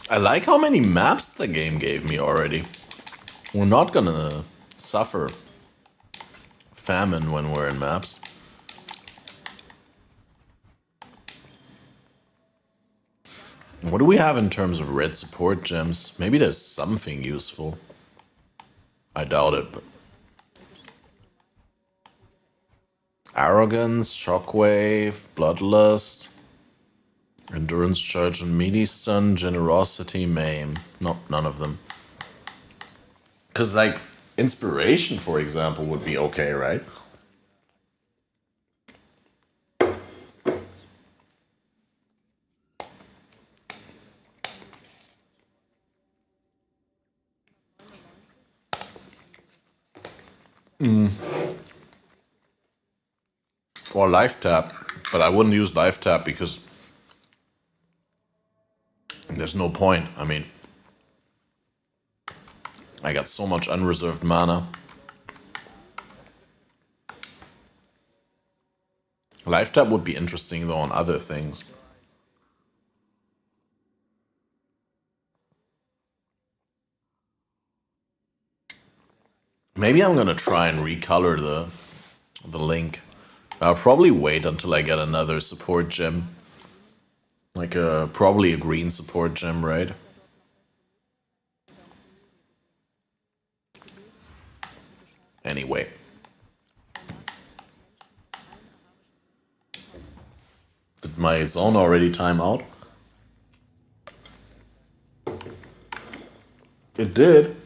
I like how many maps the game gave me already. We're not gonna suffer famine when we're in maps. What do we have in terms of red support gems? Maybe there's something useful. I doubt it, but... Arrogance, Shockwave, Bloodlust, Endurance Charge and Melee Stun, Generosity, Maim. Nope, none of them. Because, like, Inspiration, for example, would be okay, right? Or Life Tap. But I wouldn't use Life Tap because there's no point. I mean, I got so much unreserved mana. Life Tap would be interesting, though, on other things. Maybe I'm gonna try and recolor the link. I'll probably wait until I get another support gem. Like probably a green support gem, right? Anyway. Did my zone already time out? It did.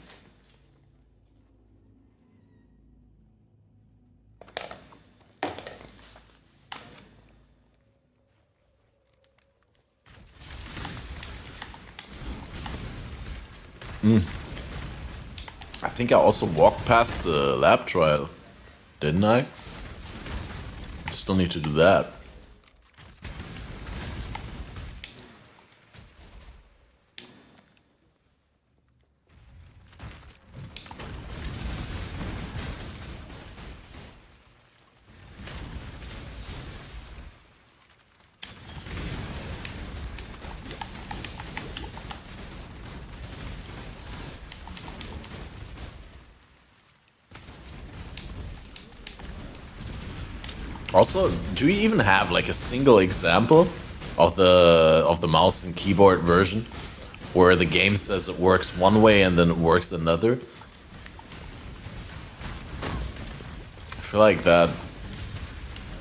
I think I also walked past the lab trial, didn't I? Still need to do that. Also, do we even have like a single example of the mouse and keyboard version where the game says it works one way and then it works another? I feel like that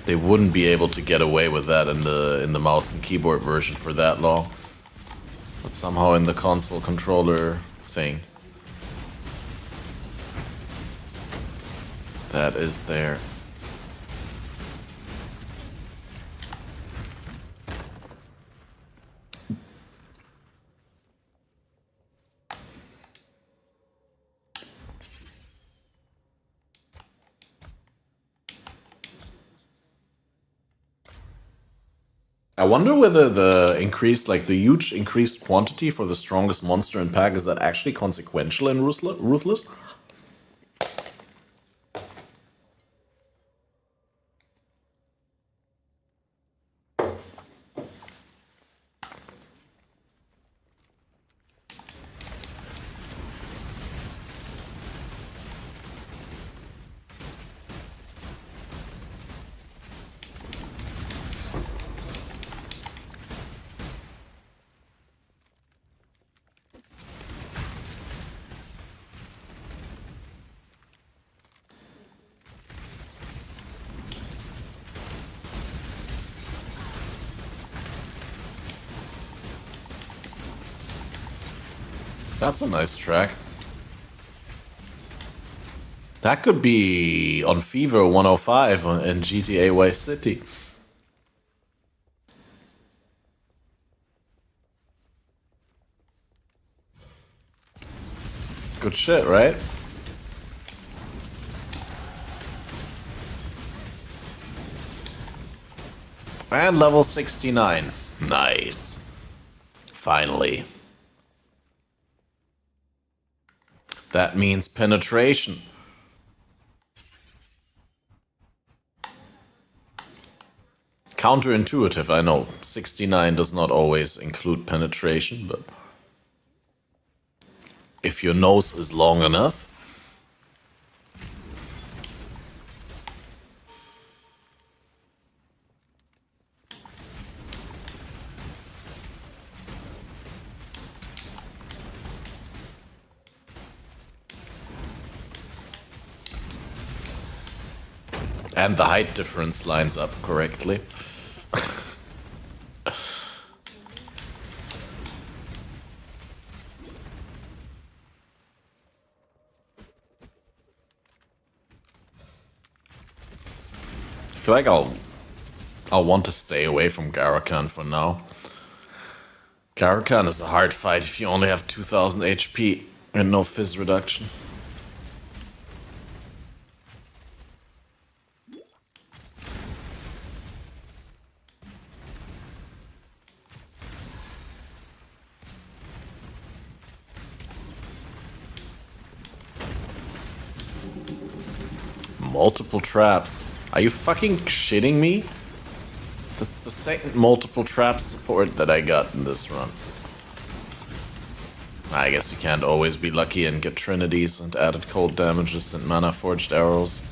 they wouldn't be able to get away with that in the mouse and keyboard version for that long. But somehow in the console controller thing, that is there. I wonder whether the increased, like the huge increased quantity for the strongest monster in pack, is that actually consequential in Ruthless? That's a nice track. That could be on Fever 105 in GTA Vice City. Good shit, right? And level 69. Nice. Finally. That means penetration. Counterintuitive, I know. 69 does not always include penetration, but if your nose is long enough. And the height difference lines up correctly. I feel like I'll want to stay away from Garakan for now. Garakan is a hard fight if you only have 2000 HP and no fizz reduction. Multiple traps. Are you fucking shitting me? That's the second multiple trap support that I got in this run. I guess you can't always be lucky and get trinities and added cold damages and mana forged arrows.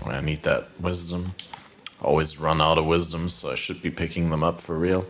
I need that wisdom. Always run out of wisdom, so I should be picking them up for real.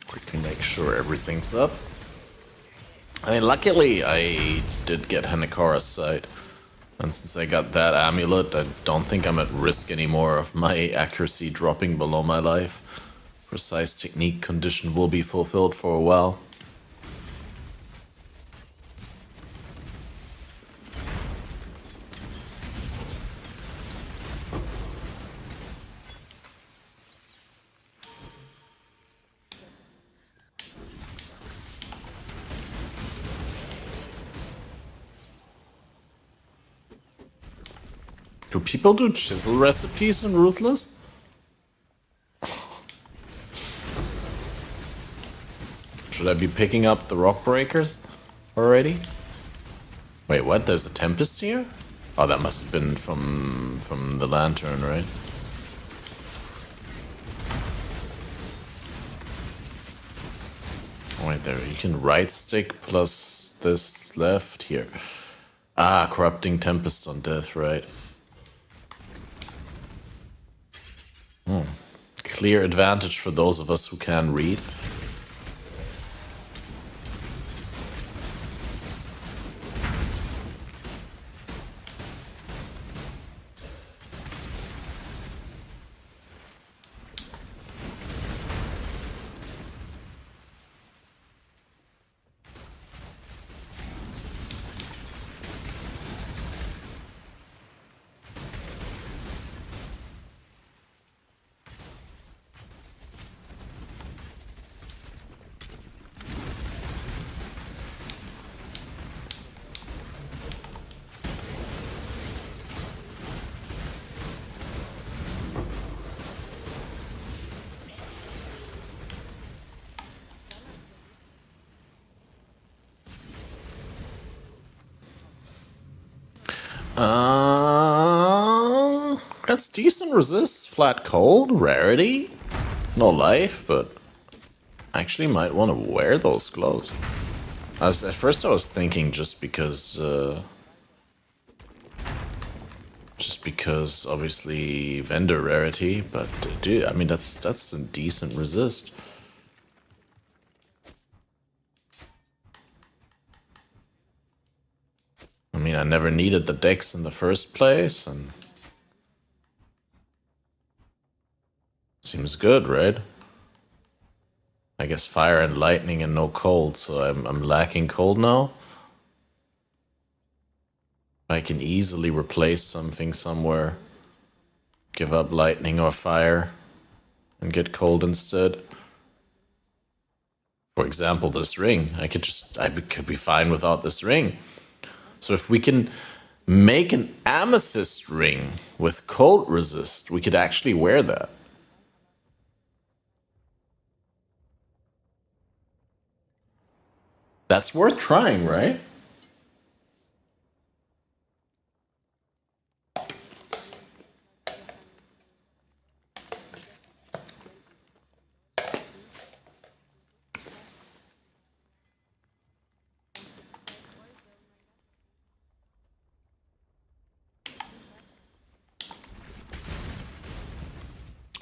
Quickly make sure everything's up. I mean, luckily I did get Hanekara's side. And since I got that amulet, I don't think I'm at risk anymore of my accuracy dropping below my life. Precise technique condition will be fulfilled for a while. Do people do chisel recipes in Ruthless? Should I be picking up the rock breakers already? Wait, what? There's a tempest here? Oh, that must have been from the lantern, right? Oh, wait, there. You can right stick plus this left here. Ah, corrupting tempest on death, right? Clear advantage for those of us who can read. That's decent resist, flat cold, rarity, no life, but actually might want to wear those gloves. At first I was thinking just because obviously vendor rarity, but dude, I mean that's a decent resist. I mean, I never needed the decks in the first place, and seems good, right? I guess fire and lightning and no cold, so I'm lacking cold now. I can easily replace something somewhere, give up lightning or fire, and get cold instead. For example, this ring. I could be fine without this ring. So if we can make an amethyst ring with cold resist, we could actually wear that. That's worth trying, right?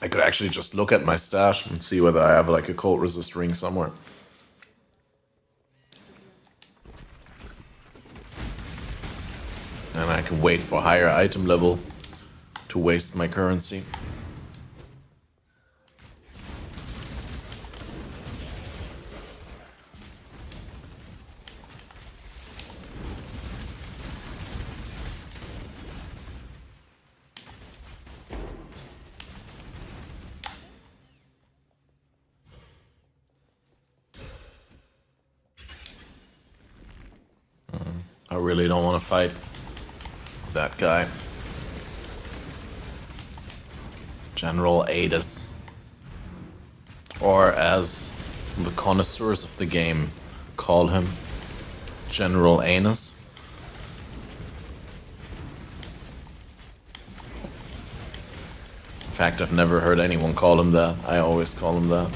I could actually just look at my stash and see whether I have like a cold resist ring somewhere. And I can wait for higher item level to waste my currency. I really don't want to fight that guy. General Adis. Or as the connoisseurs of the game call him, General Anus. In fact, I've never heard anyone call him that. I always call him that.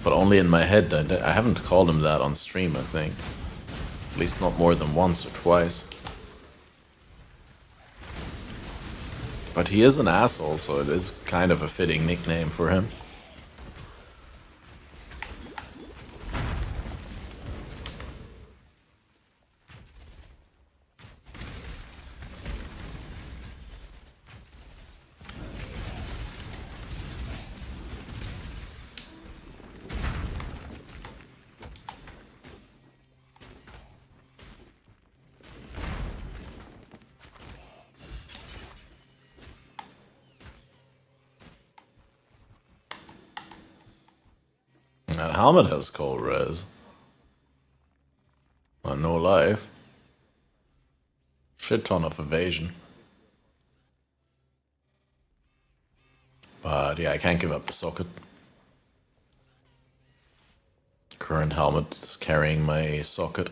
But only in my head. I haven't called him that on stream, I think. At least not more than once or twice. But he is an asshole, so it is kind of a fitting nickname for him. That helmet has cold res. But no life. Shit ton of evasion. But yeah, I can't give up the socket. Current helmet is carrying my socket.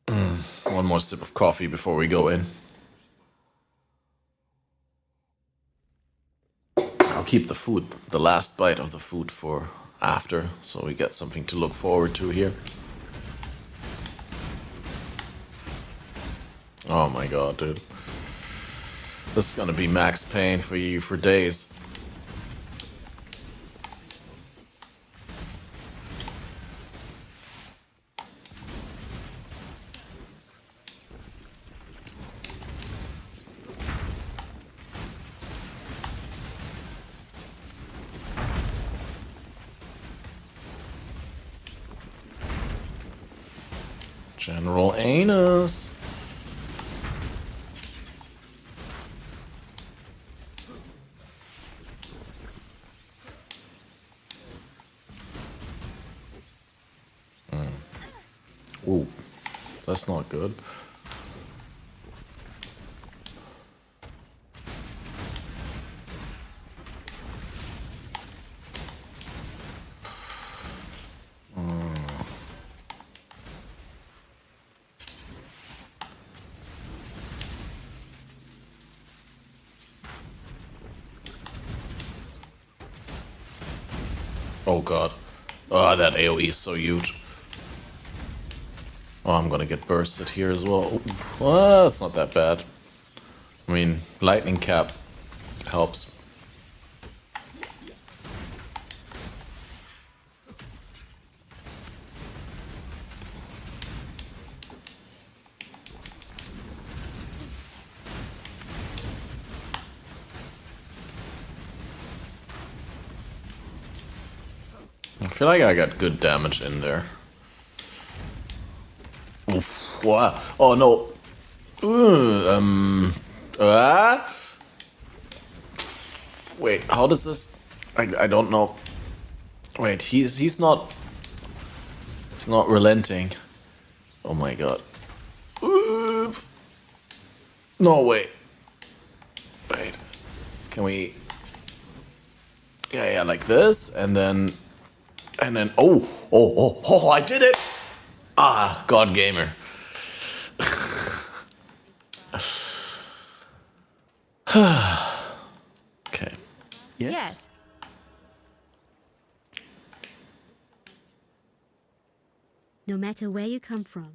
One more sip of coffee before we go in. I'll keep the food, the last bite of the food for after, so we get something to look forward to here. Oh my god, dude. This is gonna be max pain for you for days. General Anus. Ooh, that's not good. Oh god. Oh, that AoE is so huge. Oh, I'm gonna get bursted here as well. Well, that's not that bad. I mean, lightning cap helps. I feel like I got good damage in there. Oof. Wow. Oh no. Ah? Wait, how does this... I don't know. Wait, he's not relenting. Oh my god. Oof. No, wait. Wait. Can we... Yeah, like this, and then... Oh, I did it! Ah, God Gamer. Okay. Yes. No matter where you come from.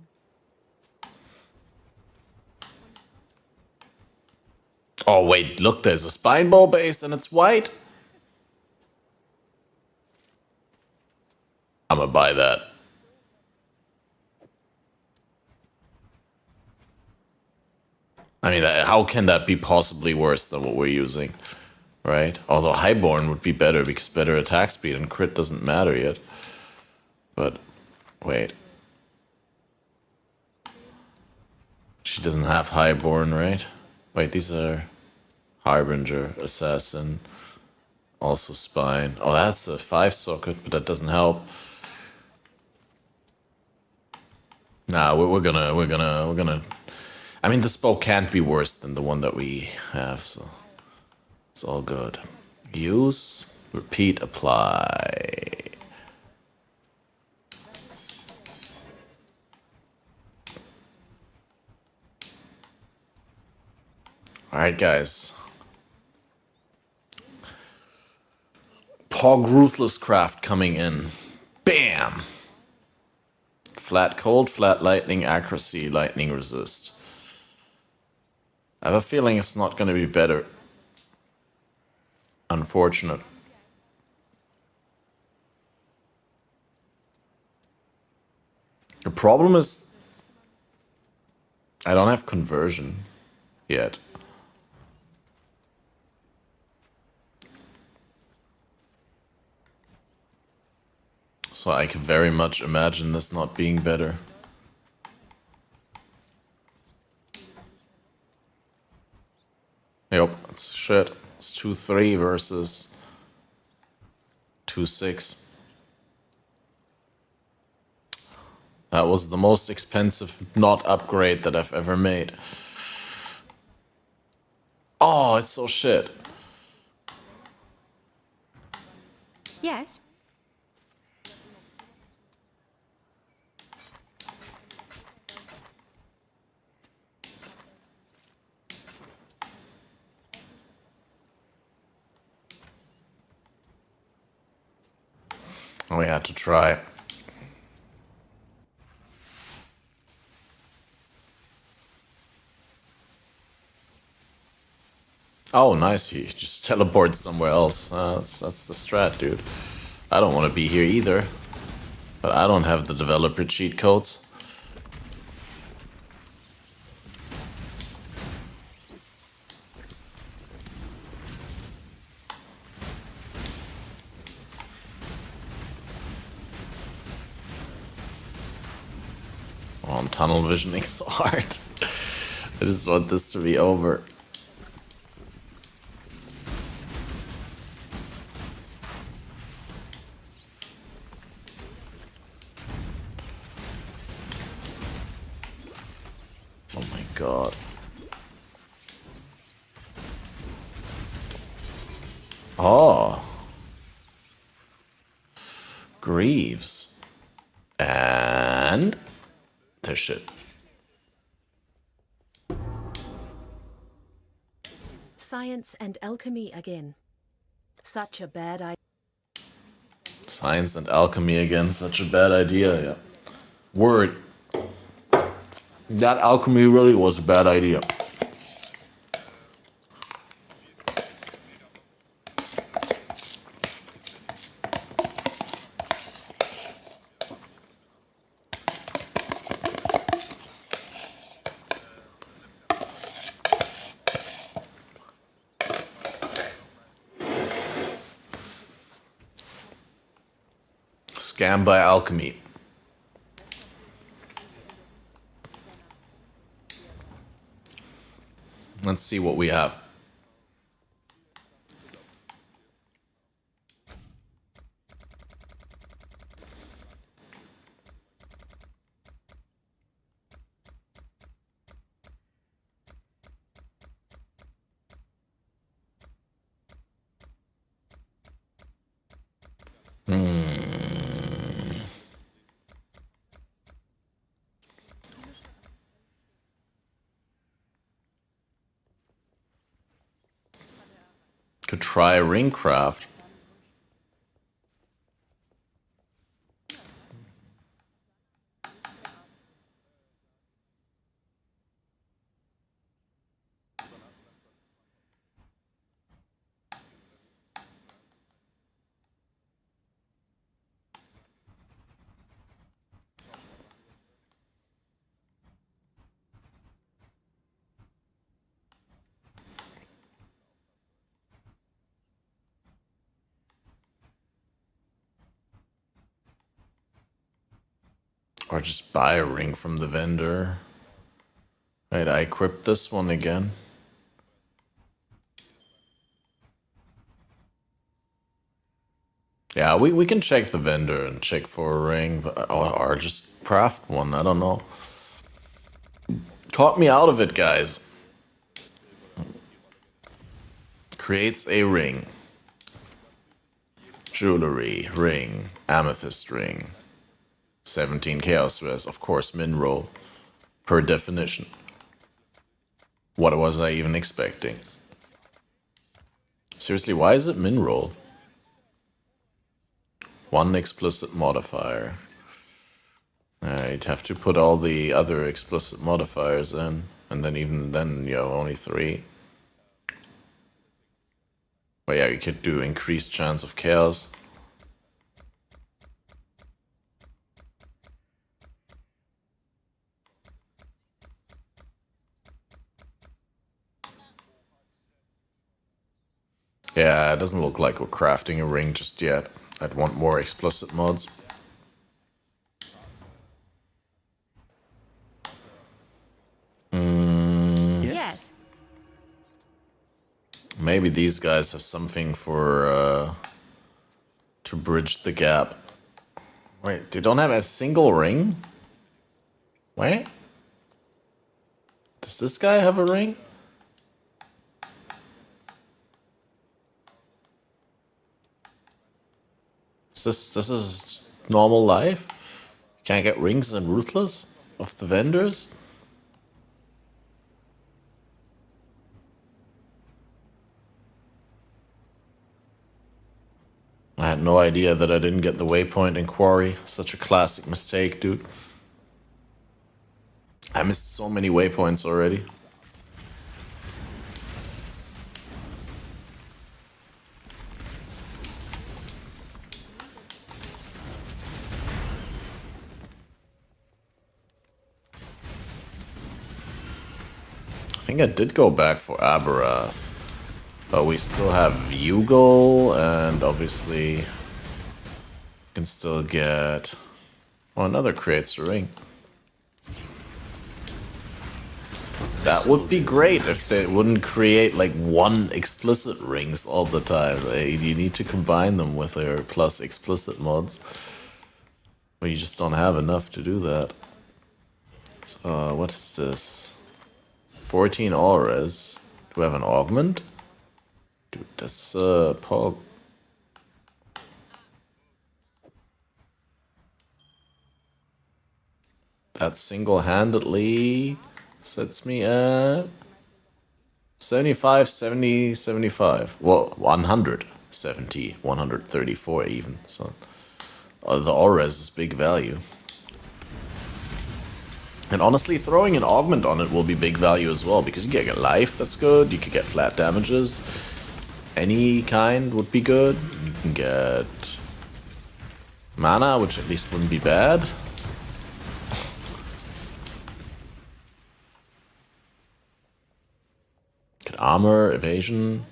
Oh wait, look, there's a spine bow base and it's white. I'm gonna buy that. I mean, how can that be possibly worse than what we're using, right? Although Highborn would be better because better attack speed and crit doesn't matter yet. But, wait. She doesn't have Highborn, right? Wait, these are Harbinger, Assassin, also Spine. Oh, that's a 5-socket, but that doesn't help. Nah, we're gonna... I mean, this bow can't be worse than the one that we have, so... It's all good. Use, repeat, apply. Alright, guys. Pog Ruthless Craft coming in. Bam! Flat cold, flat lightning, accuracy, lightning resist. I have a feeling it's not going to be better. Unfortunate. The problem is I don't have conversion yet. So I can very much imagine this not being better. Yep, it's shit. It's 2-3 versus 2-6. That was the most expensive not upgrade that I've ever made. Oh, it's so shit. Yes. We had to try. Oh, nice. He just teleports somewhere else. That's the strat, dude. I don't want to be here either. But I don't have the developer cheat codes. Oh, I'm tunnel visioning so hard. I just want this to be over. Oh my god. Oh. Greaves. And... there's shit. Science and alchemy again. Such a bad idea. Science and alchemy again, such a bad idea, yeah. Word. That alchemy really was a bad idea. Scam by alchemy. Let's see what we have. Could try ringcraft. Or just buy a ring from the vendor. Right, I equipped this one again. Yeah, we can check the vendor and check for a ring, but, or just craft one, I don't know. Talk me out of it, guys. Creates a ring. Jewelry, ring, amethyst ring. 17 chaos res, of course, min roll. Per definition. What was I even expecting? Seriously, why is it min roll? One explicit modifier. You'd have to put all the other explicit modifiers in, and then even then you have only 3. But yeah, you could do increased chance of chaos. Yeah, it doesn't look like we're crafting a ring just yet. I'd want more explicit mods. Yes. Maybe these guys have something for to bridge the gap. Wait, they don't have a single ring? Wait. Does this guy have a ring? This is normal life? Can I get rings in Ruthless of the vendors? I had no idea that I didn't get the waypoint in Quarry. Such a classic mistake, dude. I missed so many waypoints already. I think I did go back for Aberath. But we still have Bugle, and obviously can still get... Oh, another creates a ring. That would be great if they wouldn't create like one explicit rings all the time. You need to combine them with their plus explicit mods. But you just don't have enough to do that. So, what is this? 14 auras. Do we have an augment? Dude, das Pog. That single-handedly sets me at 75, 70, 75. Well, 170, 134 even. So The Ores is big value. And honestly, throwing an augment on it will be big value as well, because you can get life, that's good, you could get flat damages. Any kind would be good. You can get mana, which at least wouldn't be bad. Get armor, evasion.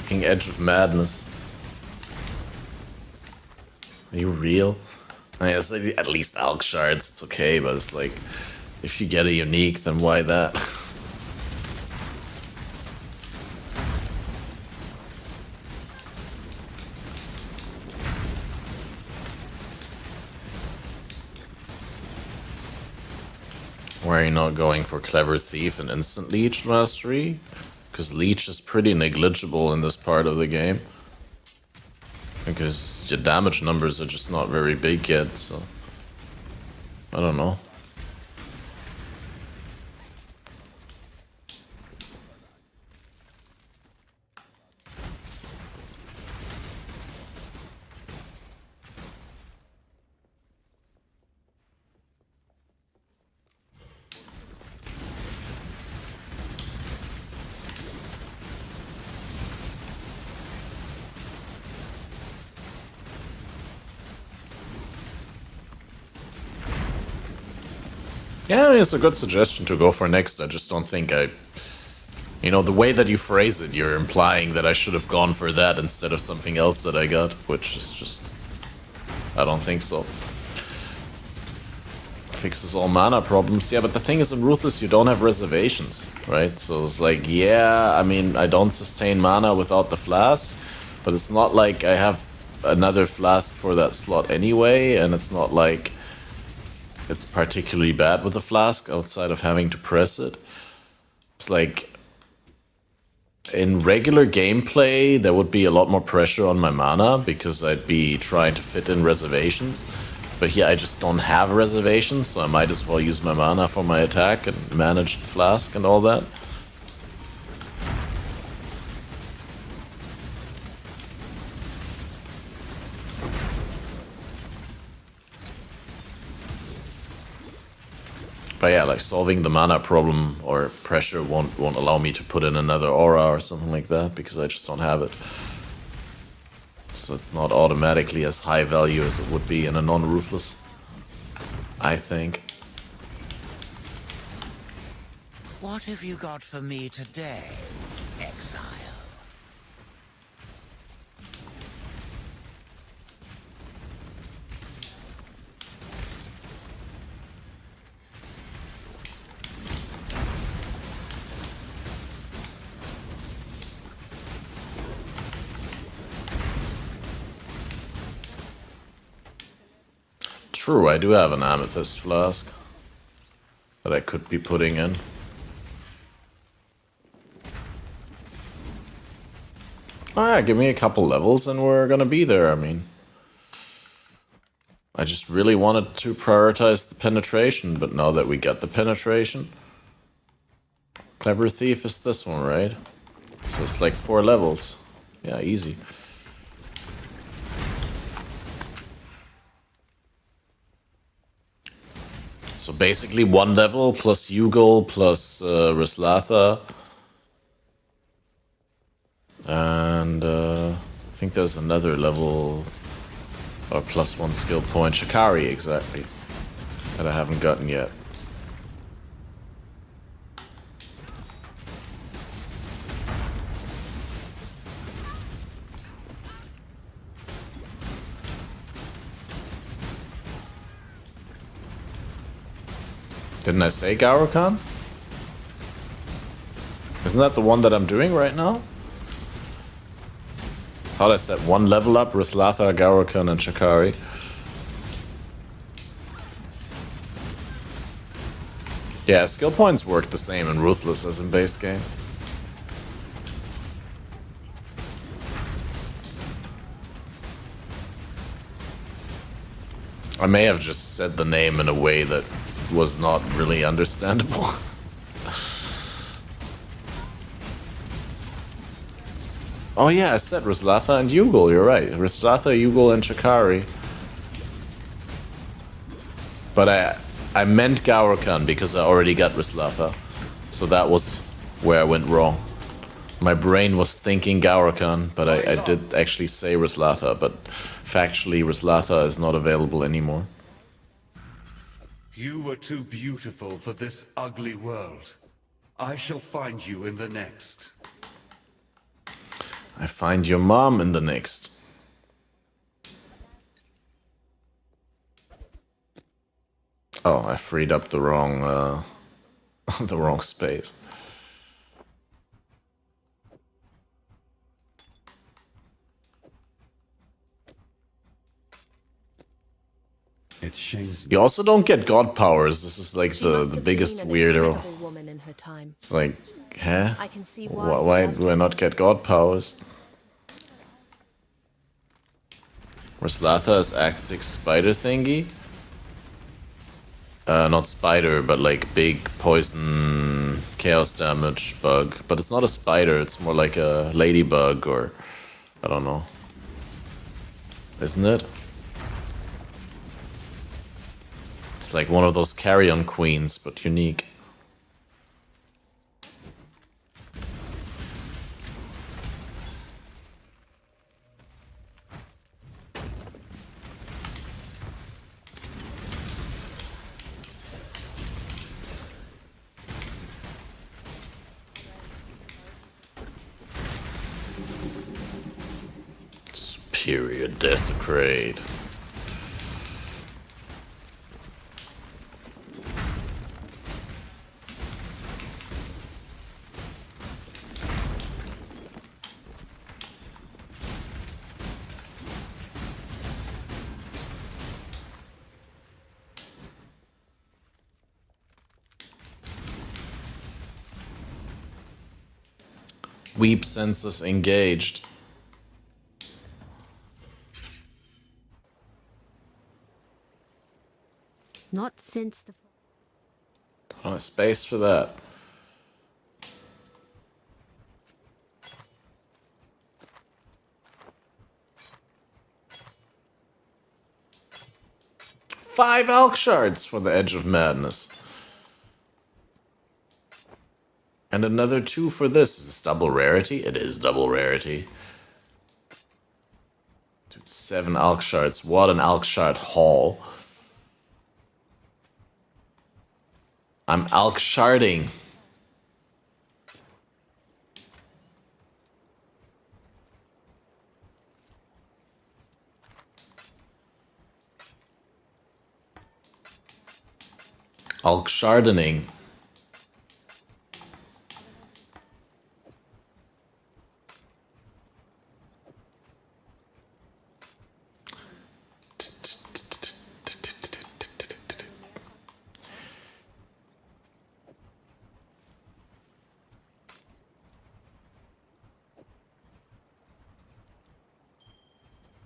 Fucking Edge of Madness. Are you real? I mean, it's like at least Alk Shards, it's okay, but it's like, if you get a unique, then why that? Why are you not going for Clever Thief and Instant Leech Mastery? Because Leech is pretty negligible in this part of the game. Because your damage numbers are just not very big yet, so... I don't know. Yeah, I mean, it's a good suggestion to go for next. I just don't think I... You know, the way that you phrase it, you're implying that I should have gone for that instead of something else that I got, which is just... I don't think so. Fixes all mana problems. Yeah, but the thing is, in Ruthless, you don't have reservations, right? So it's like, yeah, I mean, I don't sustain mana without the flask, but it's not like I have another flask for that slot anyway, and it's not like it's particularly bad with the flask outside of having to press it. It's like, in regular gameplay, there would be a lot more pressure on my mana because I'd be trying to fit in reservations. But here I just don't have reservations, so I might as well use my mana for my attack and manage the flask and all that. But yeah, like solving the mana problem or pressure won't allow me to put in another aura or something like that because I just don't have it. So it's not automatically as high value as it would be in a non-ruthless, I think. What have you got for me today, exile? True, I do have an amethyst flask that I could be putting in. Ah, give me a couple levels and we're gonna be there, I mean. I just really wanted to prioritize the penetration, but now that we get the penetration... Clever Thief is this one, right? So it's like 4 levels. Yeah, easy. So basically 1 level plus Ugol plus Rislatha. And I think there's another level or +1 skill point. Shikari, exactly. That I haven't gotten yet. Didn't I say Gaurukan? Isn't that the one that I'm doing right now? Thought I said 1 level up, Rislatha, Gaurukan, and Shikari. Yeah, skill points work the same in Ruthless as in base game. I may have just said the name in a way that was not really understandable. Oh yeah, I said Rislatha and Ugol, you're right. Rislatha, Ugol, and Shikari. But I meant Gaurukan because I already got Rislatha. So that was where I went wrong. My brain was thinking Gaurukan, but I did actually say Rislatha, but factually Rislatha is not available anymore. You were too beautiful for this ugly world. I shall find you in the next. I find your mom in the next. Oh, I freed up the wrong the wrong space. It shames me. You also don't get god powers. This is like the biggest weirdo. Woman in her time. It's like, huh? I can see Why do I not get god powers? Rislatha is Act 6 spider thingy. Not spider, but like big poison chaos damage bug. But it's not a spider, it's more like a ladybug or I don't know. Isn't it? It's like one of those carrion queens, but unique. Superior Desecrate. Weep senses engaged. Not since the... Oh, space for that. Five Elk Shards for the Edge of Madness. And another 2 for this. Is this double rarity? It is double rarity. Dude, 7 Elk Shards. What an Elk Shard haul. I'm Elk Sharding. Elk Shardening.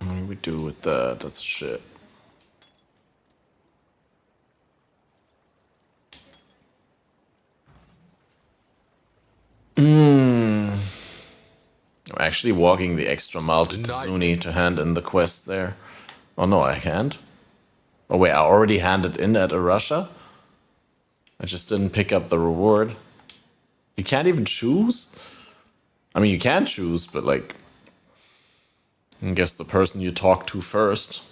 What do we do with that? That's shit. I'm actually walking the extra mile to Tsuni to hand in the quest there. Oh no, I can't. Oh wait, I already handed in at Arusha? I just didn't pick up the reward. You can't even choose? I mean, you can choose, but like, I guess the person you talk to first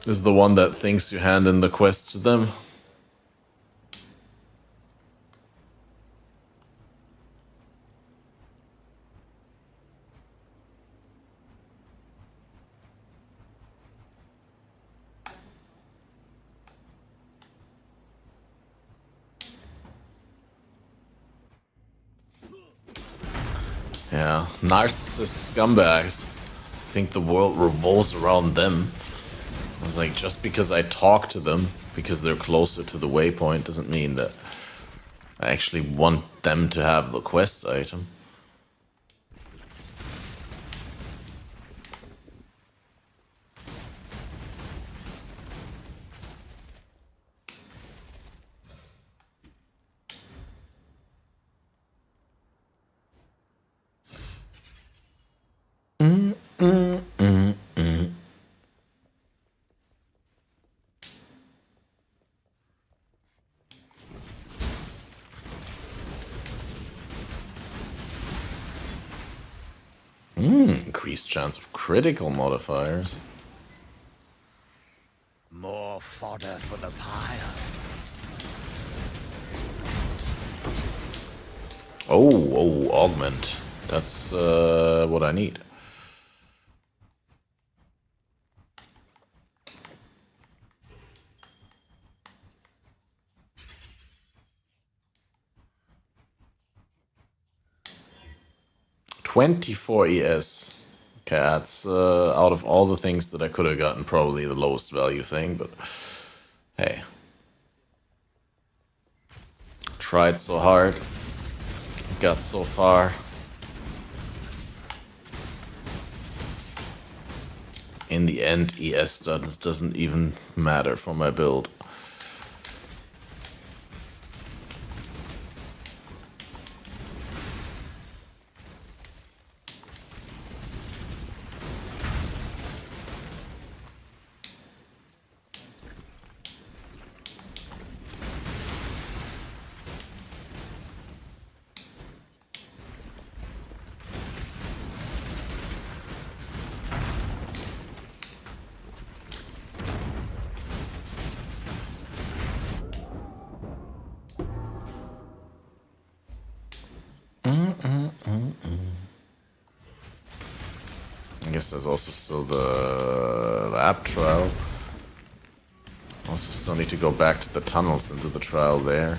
is the one that thinks you hand in the quest to them. Yeah, narcissist scumbags think the world revolves around them. It's like, just because I talk to them, because they're closer to the waypoint, doesn't mean that I actually want them to have the quest item. Increased chance of critical modifiers. More fodder for the pile. Oh, augment. That's what I need. $24 ES. Okay, that's out of all the things that I could have gotten, probably the lowest value thing, but hey. Tried so hard. Got so far. In the end, ES doesn't even matter for my build. I guess there's also still the lab trial. Also still need to go back to the tunnels and do the trial there.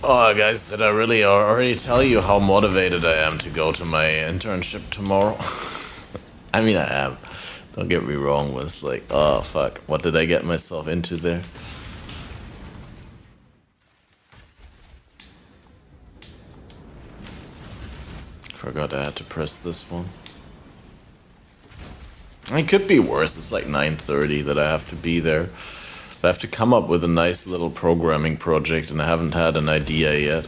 Oh, guys, did I really already tell you how motivated I am to go to my internship tomorrow? I mean, I am. Don't get me wrong, but it's like, oh, fuck. What did I get myself into there? Forgot I had to press this one. It could be worse. It's like 9:30 that I have to be there. I have to come up with a nice little programming project, and I haven't had an idea yet.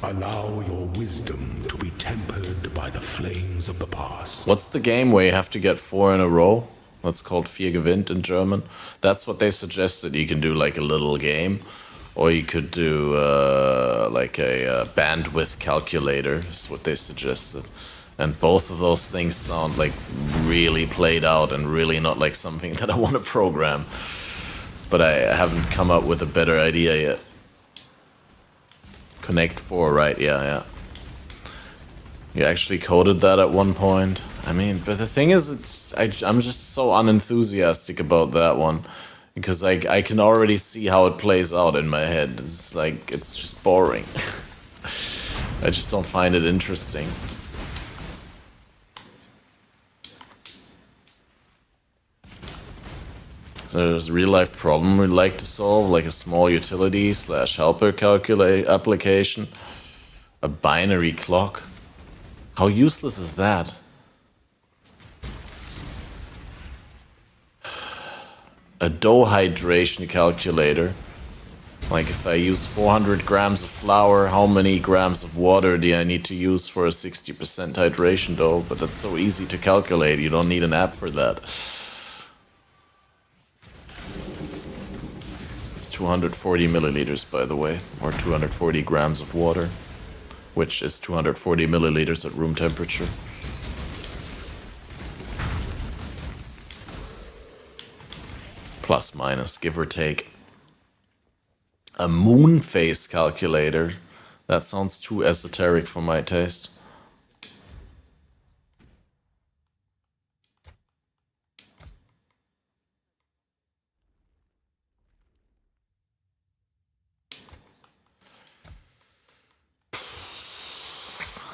Allow your wisdom to be tempered by the flames of the past. What's the game where you have to get 4 in a row? That's called Vier gewinnt in German. That's what they suggested. You can do like a little game, or you could do like a bandwidth calculator, is what they suggested. And both of those things sound like really played out and really not like something that I want to program. But I haven't come up with a better idea yet. Connect 4, right? Yeah. You actually coded that at one point. I mean, but the thing is, I'm just so unenthusiastic about that one. because I can already see how it plays out in my head. It's like, it's just boring. I just don't find it interesting. So there's a real life problem we'd like to solve, like a small utility / helper calculate application. A binary clock. How useless is that? A dough hydration calculator. Like if I use 400 grams of flour, how many grams of water do I need to use for a 60% hydration dough? But that's so easy to calculate, you don't need an app for that. It's 240 milliliters, by the way, or 240 grams of water, which is 240 milliliters at room temperature. Plus minus, give or take. A moon phase calculator. That sounds too esoteric for my taste.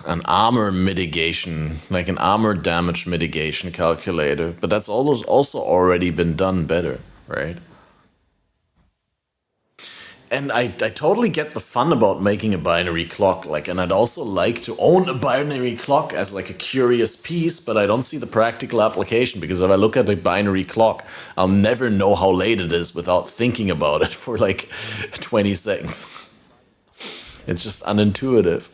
An armor mitigation, like an armor damage mitigation calculator. But that's also already been done better, right? And I totally get the fun about making a binary clock, like, and I'd also like to own a binary clock as like a curious piece, but I don't see the practical application, because if I look at a binary clock, I'll never know how late it is without thinking about it for like 20 seconds. It's just unintuitive.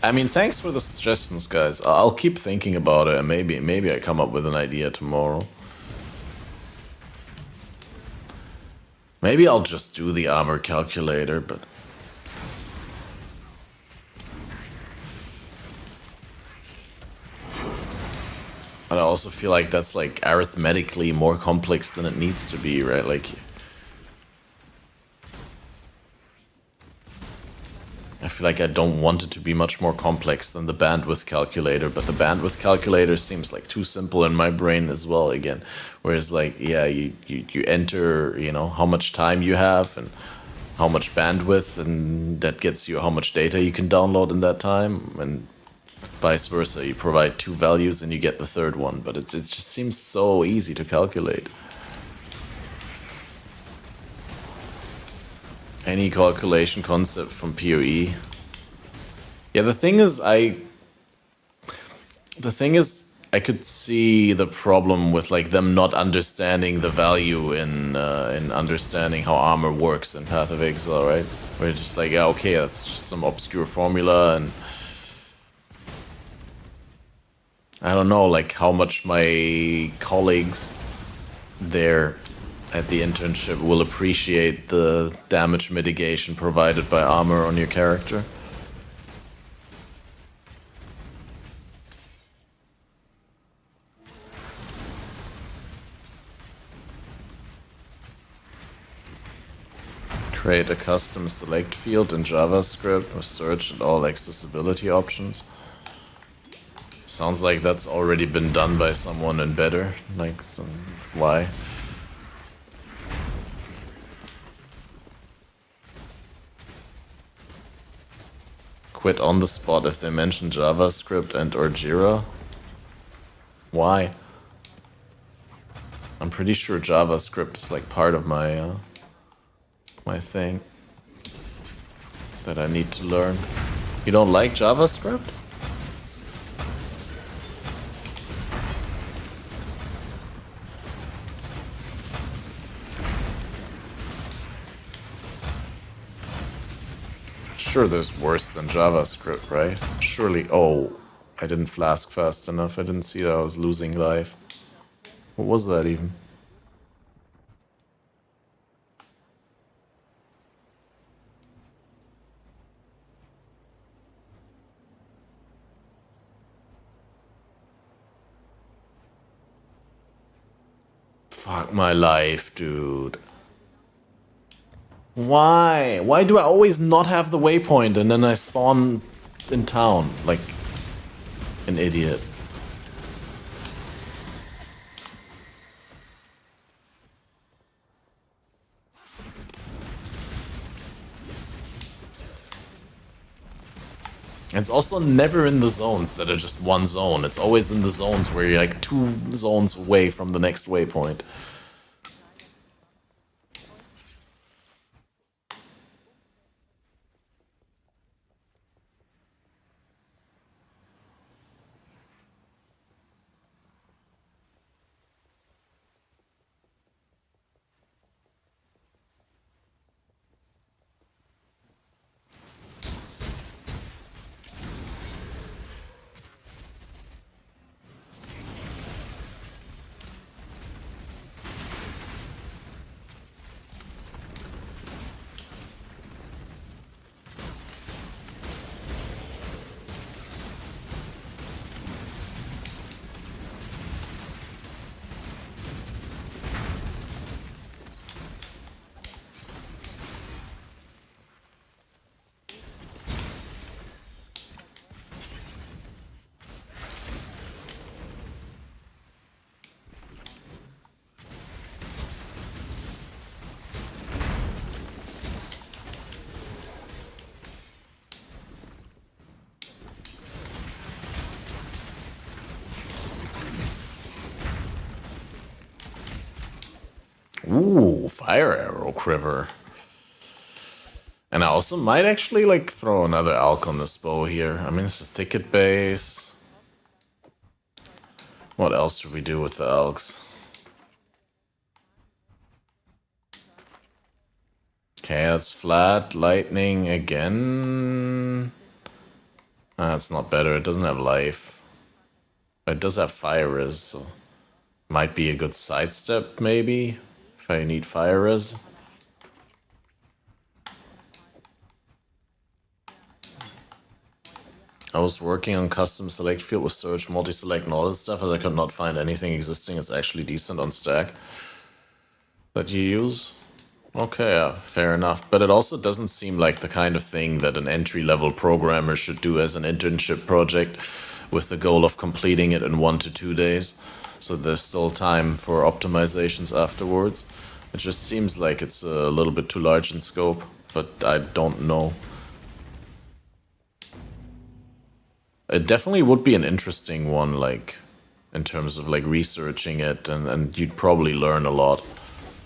I mean, thanks for the suggestions, guys. I'll keep thinking about it, and maybe I come up with an idea tomorrow. Maybe I'll just do the armor calculator, but... But I also feel like that's like arithmetically more complex than it needs to be, right? Like... I feel like I don't want it to be much more complex than the bandwidth calculator, but the bandwidth calculator seems like too simple in my brain as well again. Whereas like, yeah, you enter, you know, how much time you have and how much bandwidth, and that gets you how much data you can download in that time, and vice versa. You provide two values and you get the third one, but it just seems so easy to calculate. Any calculation concept from PoE. Yeah, the thing is I could see the problem with like them not understanding the value in understanding how armor works in Path of Exile, right? Where it's just like, yeah, okay, that's just some obscure formula, and I don't know, like how much my colleagues there at the internship will appreciate the damage mitigation provided by armor on your character. Create a custom select field in JavaScript or search at all accessibility options. Sounds like that's already been done by someone in better. Like, why? Quit on the spot if they mention JavaScript and or Jira? Why? I'm pretty sure JavaScript is like part of my my thing that I need to learn. You don't like JavaScript? Sure, there's worse than JavaScript, right? Surely. Oh, I didn't flask fast enough. I didn't see that I was losing life. What was that even? Fuck my life, dude. Why? Why do I always not have the waypoint and then I spawn in town like an idiot? It's also never in the zones that are just one zone. It's always in the zones where you're like 2 zones away from the next waypoint. Ooh, fire arrow quiver. And I also might actually like throw another alk on this bow here. I mean, it's a thicket base. What else do we do with the alks? Okay, that's flat. Lightning again. That's not better. It doesn't have life. But it does have fire res, so might be a good sidestep maybe if I need fire res. I was working on custom select field with search, multi-select, and all that stuff, as I could not find anything existing that's actually decent on stack that you use. Okay, fair enough. But it also doesn't seem like the kind of thing that an entry-level programmer should do as an internship project with the goal of completing it in 1 to 2 days. So there's still time for optimizations afterwards. It just seems like it's a little bit too large in scope, but I don't know. It definitely would be an interesting one, like, in terms of, like, researching it, and you'd probably learn a lot.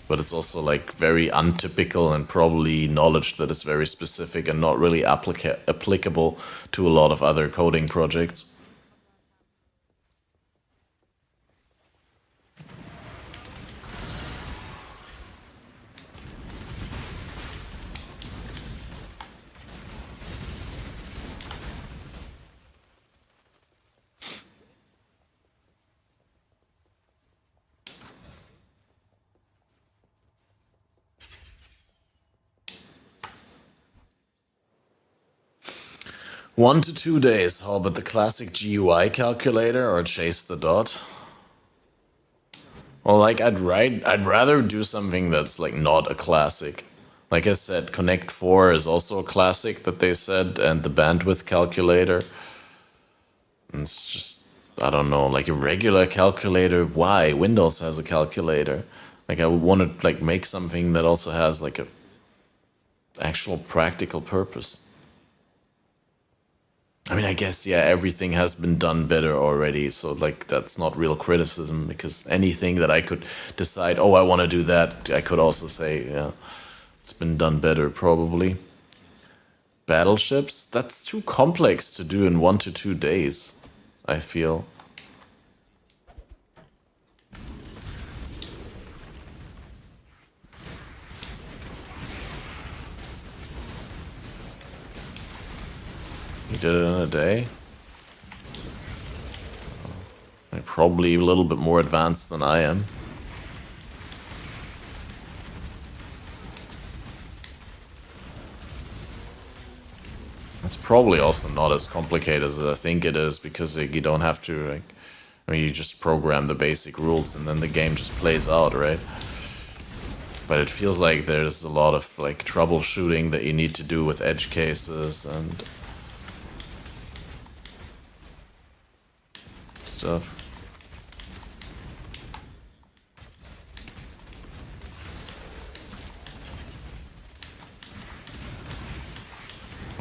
But it's also, like, very untypical and probably knowledge that is very specific and not really applicable to a lot of other coding projects. One to 2 days. How about the classic GUI calculator or chase the dot? Well, like I'd rather do something that's like not a classic. Like I said, Connect 4 is also a classic that they said, and the bandwidth calculator. And it's just, I don't know, like a regular calculator. Why? Windows has a calculator. Like I would want to like make something that also has like a actual practical purpose. I mean, I guess, yeah, everything has been done better already, so, like, that's not real criticism, because anything that I could decide, oh, I want to do that, I could also say, yeah, it's been done better, probably. Battleships? That's too complex to do in 1 to 2 days, I feel. You did it in a day? Probably a little bit more advanced than I am. It's probably also not as complicated as I think it is, because like, you don't have to, like, I mean, you just program the basic rules and then the game just plays out, right? But it feels like there's a lot of like troubleshooting that you need to do with edge cases and stuff.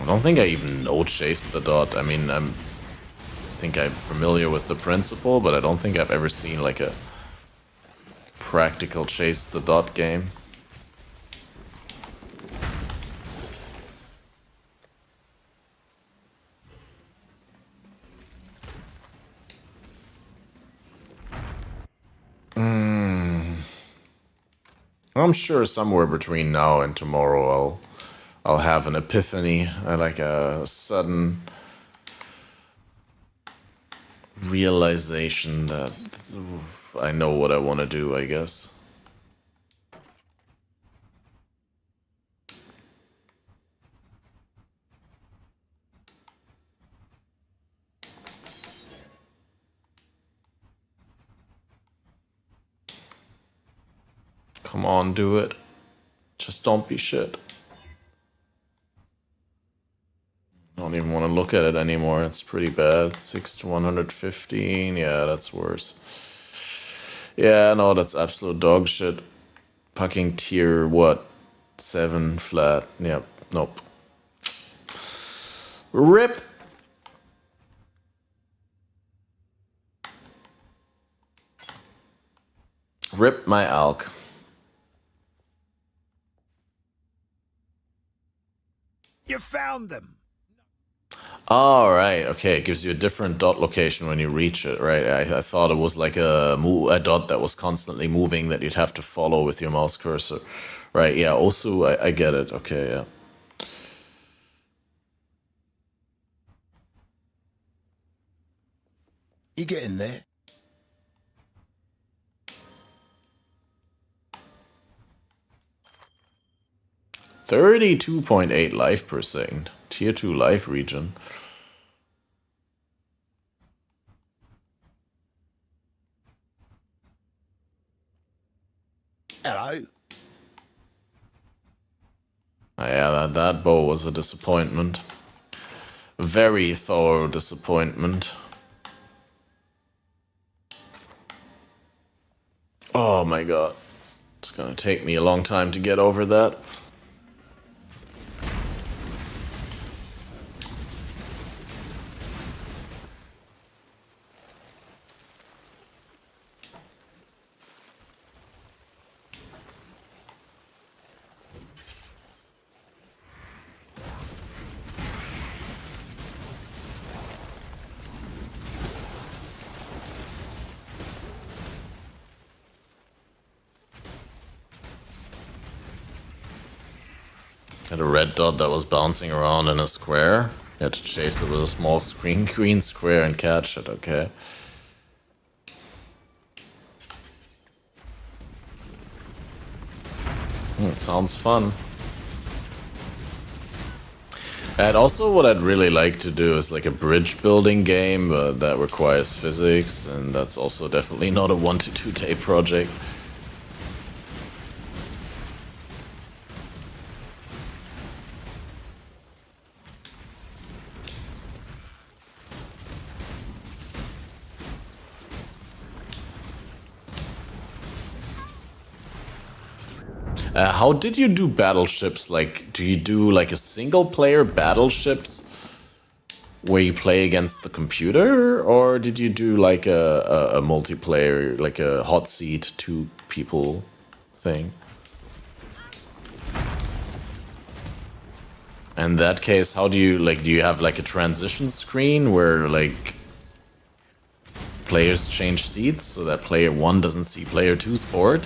I don't think I even know Chase the Dot. I mean, I think I'm familiar with the principle, but I don't think I've ever seen like a practical Chase the Dot game. I'm sure somewhere between now and tomorrow I'll have an epiphany, like a sudden realization that I know what I want to do, I guess. Come on, do it. Just don't be shit. I don't even want to look at it anymore. It's pretty bad. 6 to 115. Yeah, that's worse. Yeah, no, that's absolute dog shit. Fucking tier, what? 7 flat. Yep. Nope. RIP! RIP my alk. You found them! Oh, right. Okay, it gives you a different dot location when you reach it, right? I thought it was like a dot that was constantly moving that you'd have to follow with your mouse cursor. Right, yeah, also, I get it. Okay, yeah. You get in there. $32.8 life per second. Tier 2 life region. Hello. Yeah, that bow was a disappointment. Very thorough disappointment. Oh my god. It's gonna take me a long time to get over that. Had a red dot that was bouncing around in a square. You had to chase it with a small green square and catch it, okay. It sounds fun. And also what I'd really like to do is like a bridge building game, but that requires physics, and that's also definitely not a 1 to 2 day project. How did you do battleships? Like, do you do like a single player battleships where you play against the computer? Or did you do like a multiplayer, like a hot seat 2 people thing? In that case, how do you, like, do you have like a transition screen where like players change seats so that player 1 doesn't see player 2's board?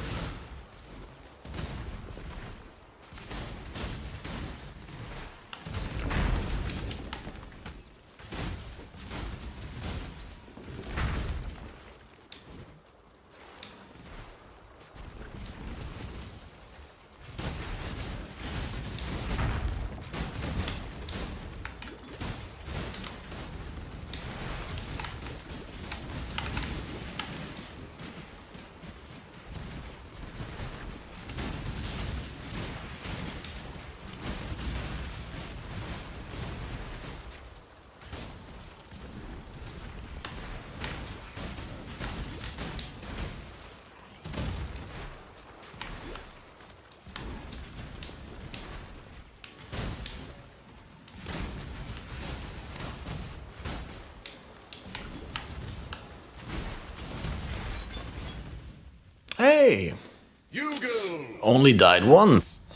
Okay. Bugle! Only died once.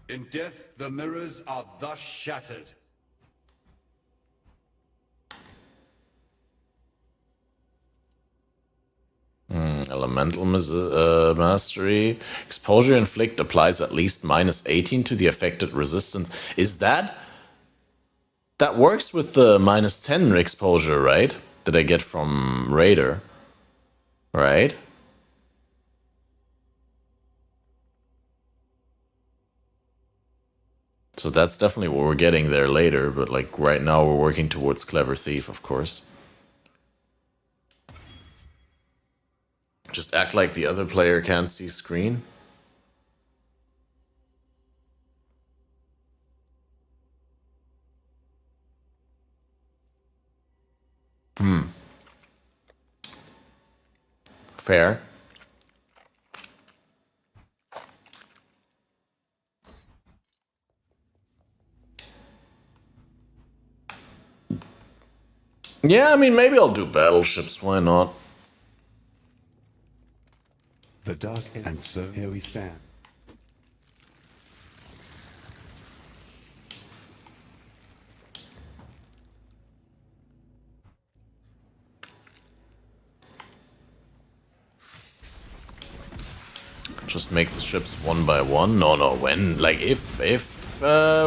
In death, the mirrors are thus shattered. Elemental mastery. Exposure inflict applies at least -18 to the affected resistance. Is that... That works with the -10 exposure, right? That I get from Raider. Right? So that's definitely what we're getting there later, but like right now we're working towards Clever Thief, of course. Just act like the other player can't see screen. Fair. Yeah, I mean, maybe I'll do battleships, why not? The dark, and so here we stand. Just make the ships one by one? No, when? Like, if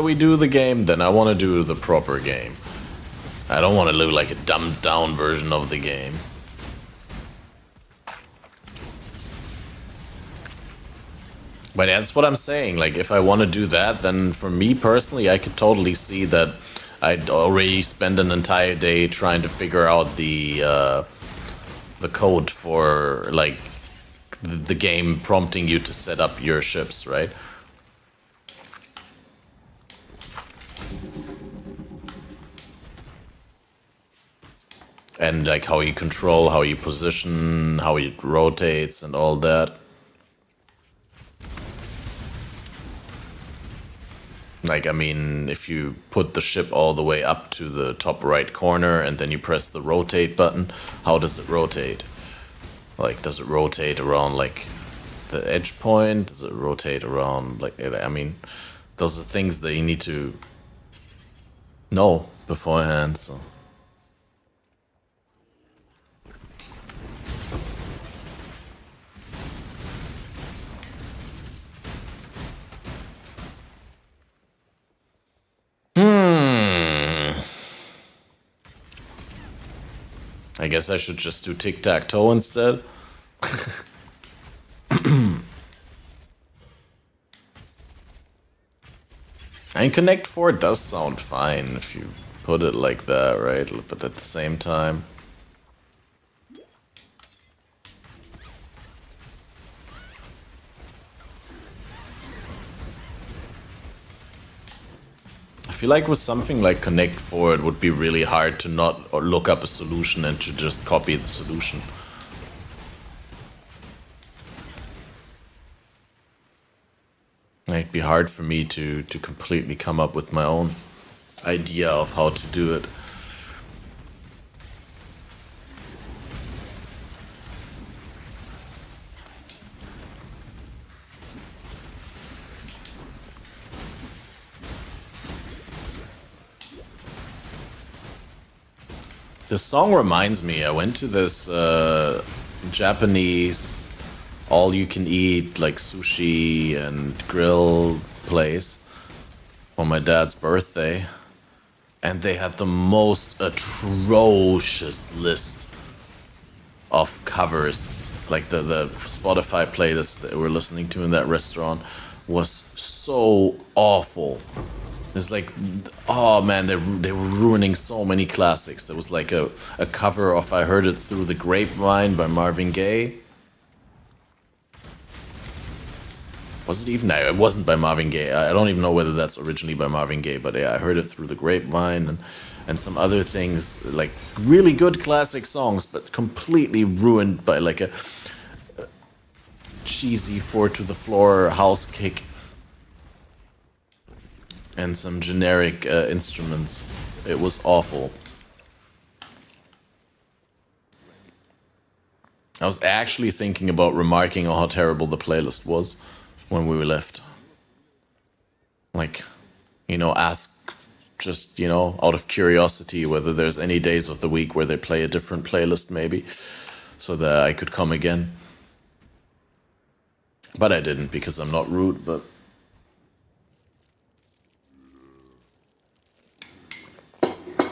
we do the game, then I want to do the proper game. I don't want to do like a dumbed down version of the game. But that's what I'm saying, like, if I want to do that, then for me personally, I could totally see that I'd already spend an entire day trying to figure out the code for, like, the game prompting you to set up your ships, right? And, like, how you control, how you position, how it rotates, and all that. Like, I mean, if you put the ship all the way up to the top right corner and then you press the rotate button, how does it rotate? Like, does it rotate around, like, the edge point? Does it rotate around, like, I mean, those are things that you need to know beforehand, so... I guess I should just do tic-tac-toe instead. And Connect 4 does sound fine if you put it like that, right? But at the same time... I feel like with something like Connect 4, it would be really hard to not look up a solution and to just copy the solution. It'd be hard for me to completely come up with my own idea of how to do it. The song reminds me, I went to this Japanese all-you-can-eat, like sushi and grill place for my dad's birthday. And they had the most atrocious list of covers. Like the Spotify playlist that we're listening to in that restaurant was so awful. It's like, oh man, they were ruining so many classics. There was like a cover of I Heard It Through the Grapevine by Marvin Gaye. Was it even? No, it wasn't by Marvin Gaye. I don't even know whether that's originally by Marvin Gaye, but yeah, I Heard It Through the Grapevine and some other things, like really good classic songs, but completely ruined by like a cheesy 4-to-the-floor house kick. And some generic instruments. It was awful. I was actually thinking about remarking on how terrible the playlist was when we left. Like, you know, ask just, you know, out of curiosity whether there's any days of the week where they play a different playlist maybe, so that I could come again. But I didn't because I'm not rude, but...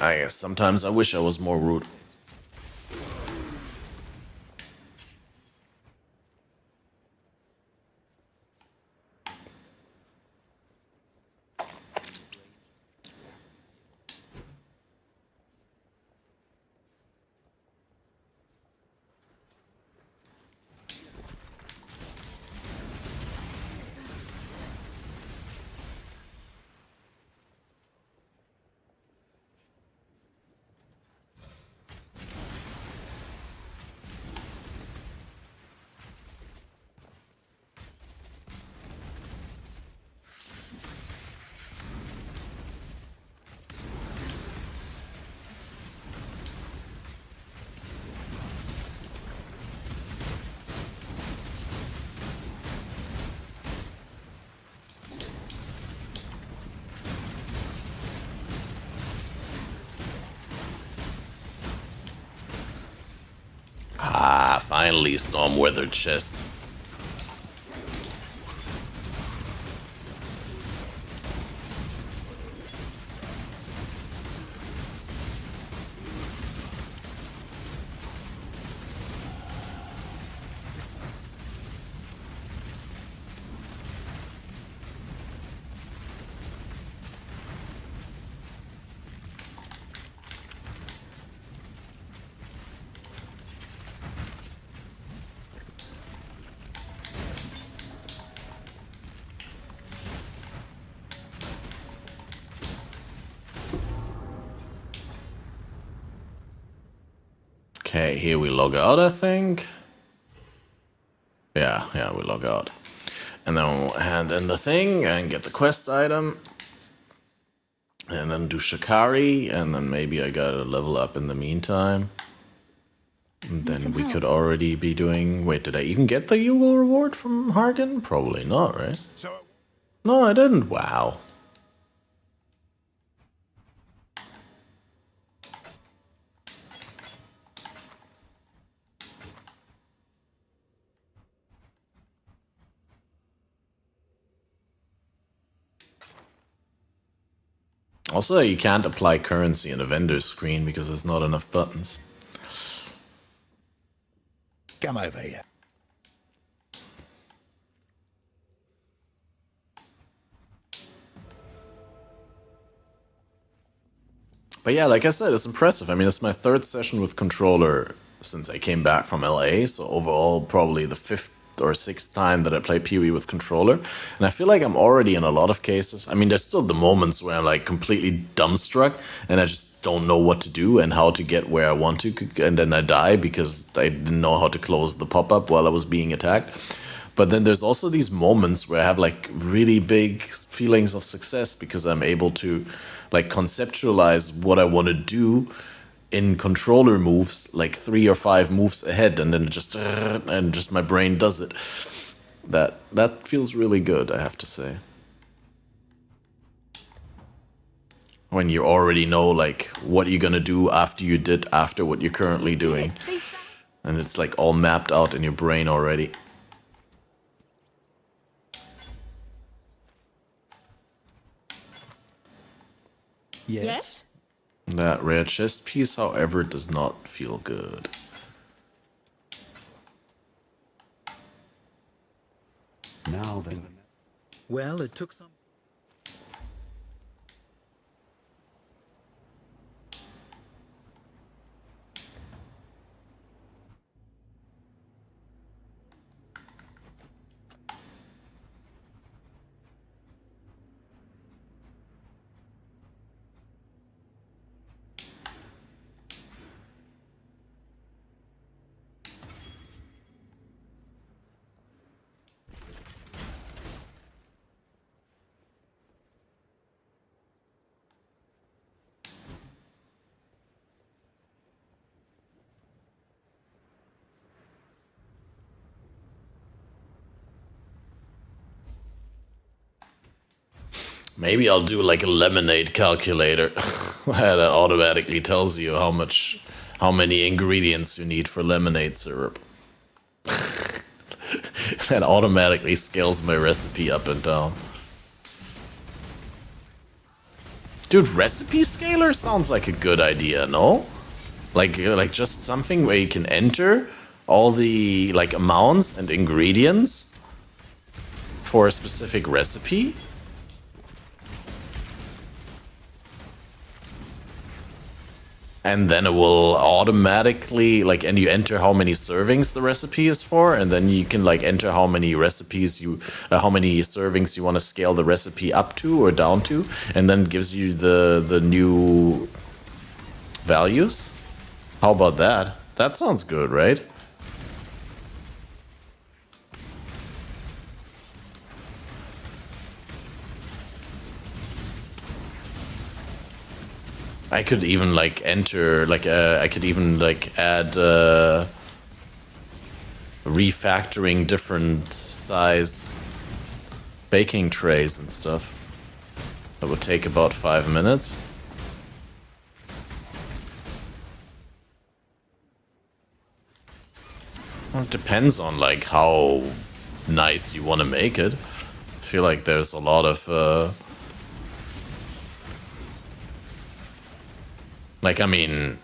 I guess sometimes I wish I was more rude. Ah, finally, Stormweather chest. Okay, here we log out, I think. Yeah, we log out. And then we'll hand in the thing and get the quest item. And then do Shikari, and then maybe I gotta level up in the meantime. And then we could already be doing... Wait, did I even get the Yugo reward from Hargan? Probably not, right? No, I didn't. Wow. Also, you can't apply currency in a vendor screen because there's not enough buttons. Come over here. But yeah, like I said, it's impressive. I mean, it's my third session with controller since I came back from LA, so overall probably the 5th or 6th time that I play PoE with controller. And I feel like I'm already in a lot of cases. I mean, there's still the moments where I'm like completely dumbstruck and I just don't know what to do and how to get where I want to, and then I die because I didn't know how to close the pop-up while I was being attacked. But then there's also these moments where I have like really big feelings of success because I'm able to like conceptualize what I want to do in controller moves, like 3 or 5 moves ahead, and then just my brain does it. That feels really good, I have to say. When you already know like what you're gonna do after what you're currently doing, and it's like all mapped out in your brain already. Yes? That rare chest piece, however, does not feel good. Now then. Well, it took some... Maybe I'll do like a lemonade calculator that automatically tells you how many ingredients you need for lemonade syrup. And automatically scales my recipe up and down. Dude, recipe scaler sounds like a good idea, no? Like just something where you can enter all the like amounts and ingredients for a specific recipe. And then it will automatically, like, and you enter how many servings the recipe is for, and then you can, like, enter how many how many servings you want to scale the recipe up to or down to, and then gives you the new values. How about that? That sounds good, right? I could even like enter like I could even like add refactoring different size baking trays and stuff. That would take about 5 minutes. Well, it depends on like how nice you want to make it. I feel like there's a lot of like, I mean,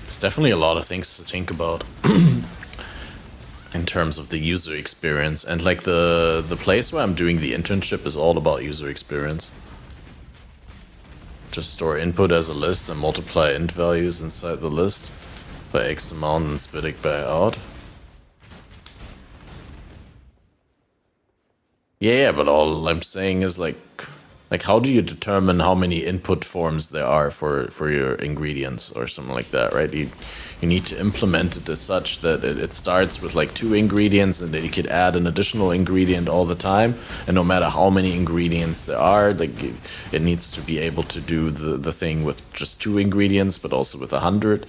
it's definitely a lot of things to think about in terms of the user experience. And like the place where I'm doing the internship is all about user experience. Just store input as a list and multiply int values inside the list by X amount and spit it by out. Yeah, but all I'm saying is like how do you determine how many input forms there are for your ingredients or something like that, right? You need to implement it as such that it starts with like 2 ingredients and then you could add an additional ingredient all the time, and no matter how many ingredients there are, like it needs to be able to do the thing with just 2 ingredients, but also with 100.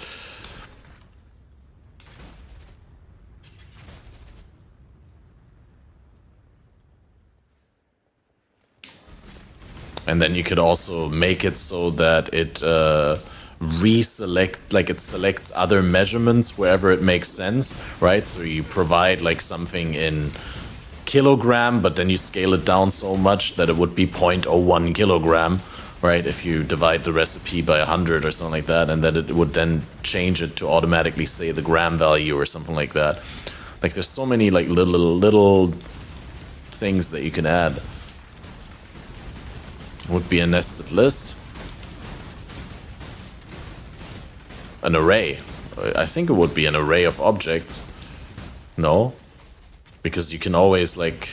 And then you could also make it so that it it selects other measurements wherever it makes sense, right? So you provide like something in kilogram, but then you scale it down so much that it would be 0.01 kilogram, right? If you divide the recipe by 100 or something like that, and then it would then change it to automatically say the gram value or something like that. Like there's so many like little things that you can add. Would be a nested list. An array. I think it would be an array of objects. No? Because you can always like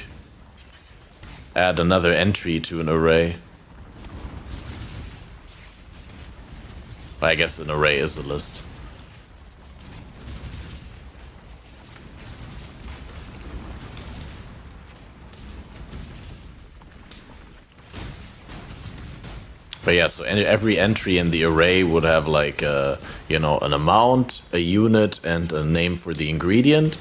add another entry to an array. I guess an array is a list. But yeah, so every entry in the array would have like you know, an amount, a unit, and a name for the ingredient.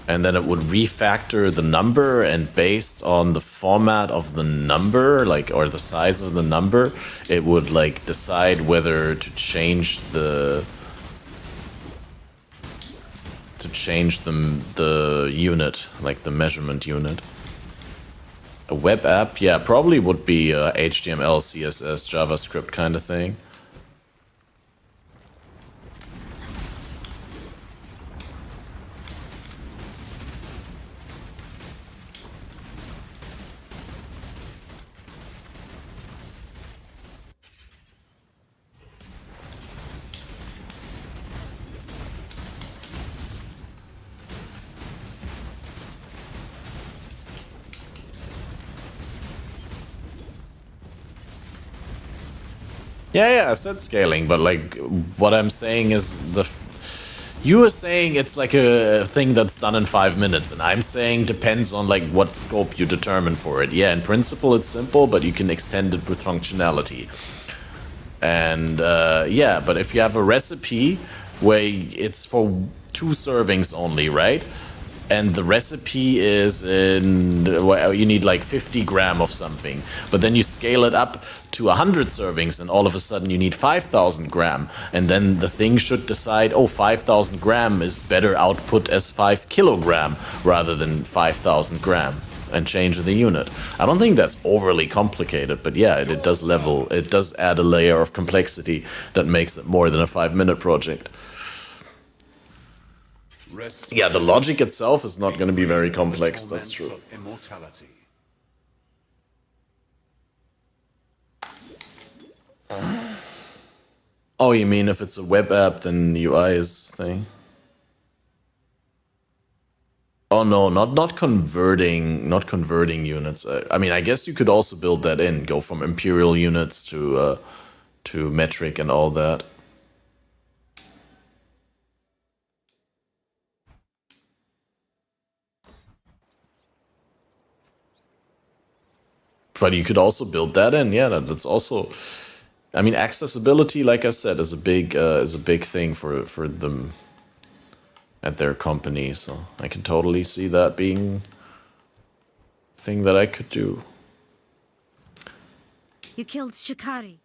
And then it would refactor the number, and based on the format of the number, like, or the size of the number, it would like decide whether to change the unit, like the measurement unit. A web app, yeah, probably would be HTML, CSS, JavaScript kind of thing. Yeah, I said scaling, but like what I'm saying is you were saying it's like a thing that's done in 5 minutes, and I'm saying depends on like what scope you determine for it. Yeah, in principle it's simple, but you can extend it with functionality. And yeah, but if you have a recipe where it's for 2 servings only, right? And the recipe is well, you need like 50 gram of something, but then you scale it up to 100 servings and all of a sudden you need 5,000 gram, and then the thing should decide, oh, 5,000 gram is better output as 5 kilogram rather than 5,000 gram, and change the unit. I don't think that's overly complicated, but yeah, it does add a layer of complexity that makes it more than a 5-minute project. Yeah, the logic itself is not going to be very complex, that's true. Immortality. Oh, you mean if it's a web app, then UI is thing? Oh no, not converting units. I mean, I guess you could also build that in, go from imperial units to metric and all that. But you could also build that in. Yeah, that's also. I mean, accessibility, like I said, is a big thing for them at their company. So I can totally see that being a thing that I could do. You killed Shikari.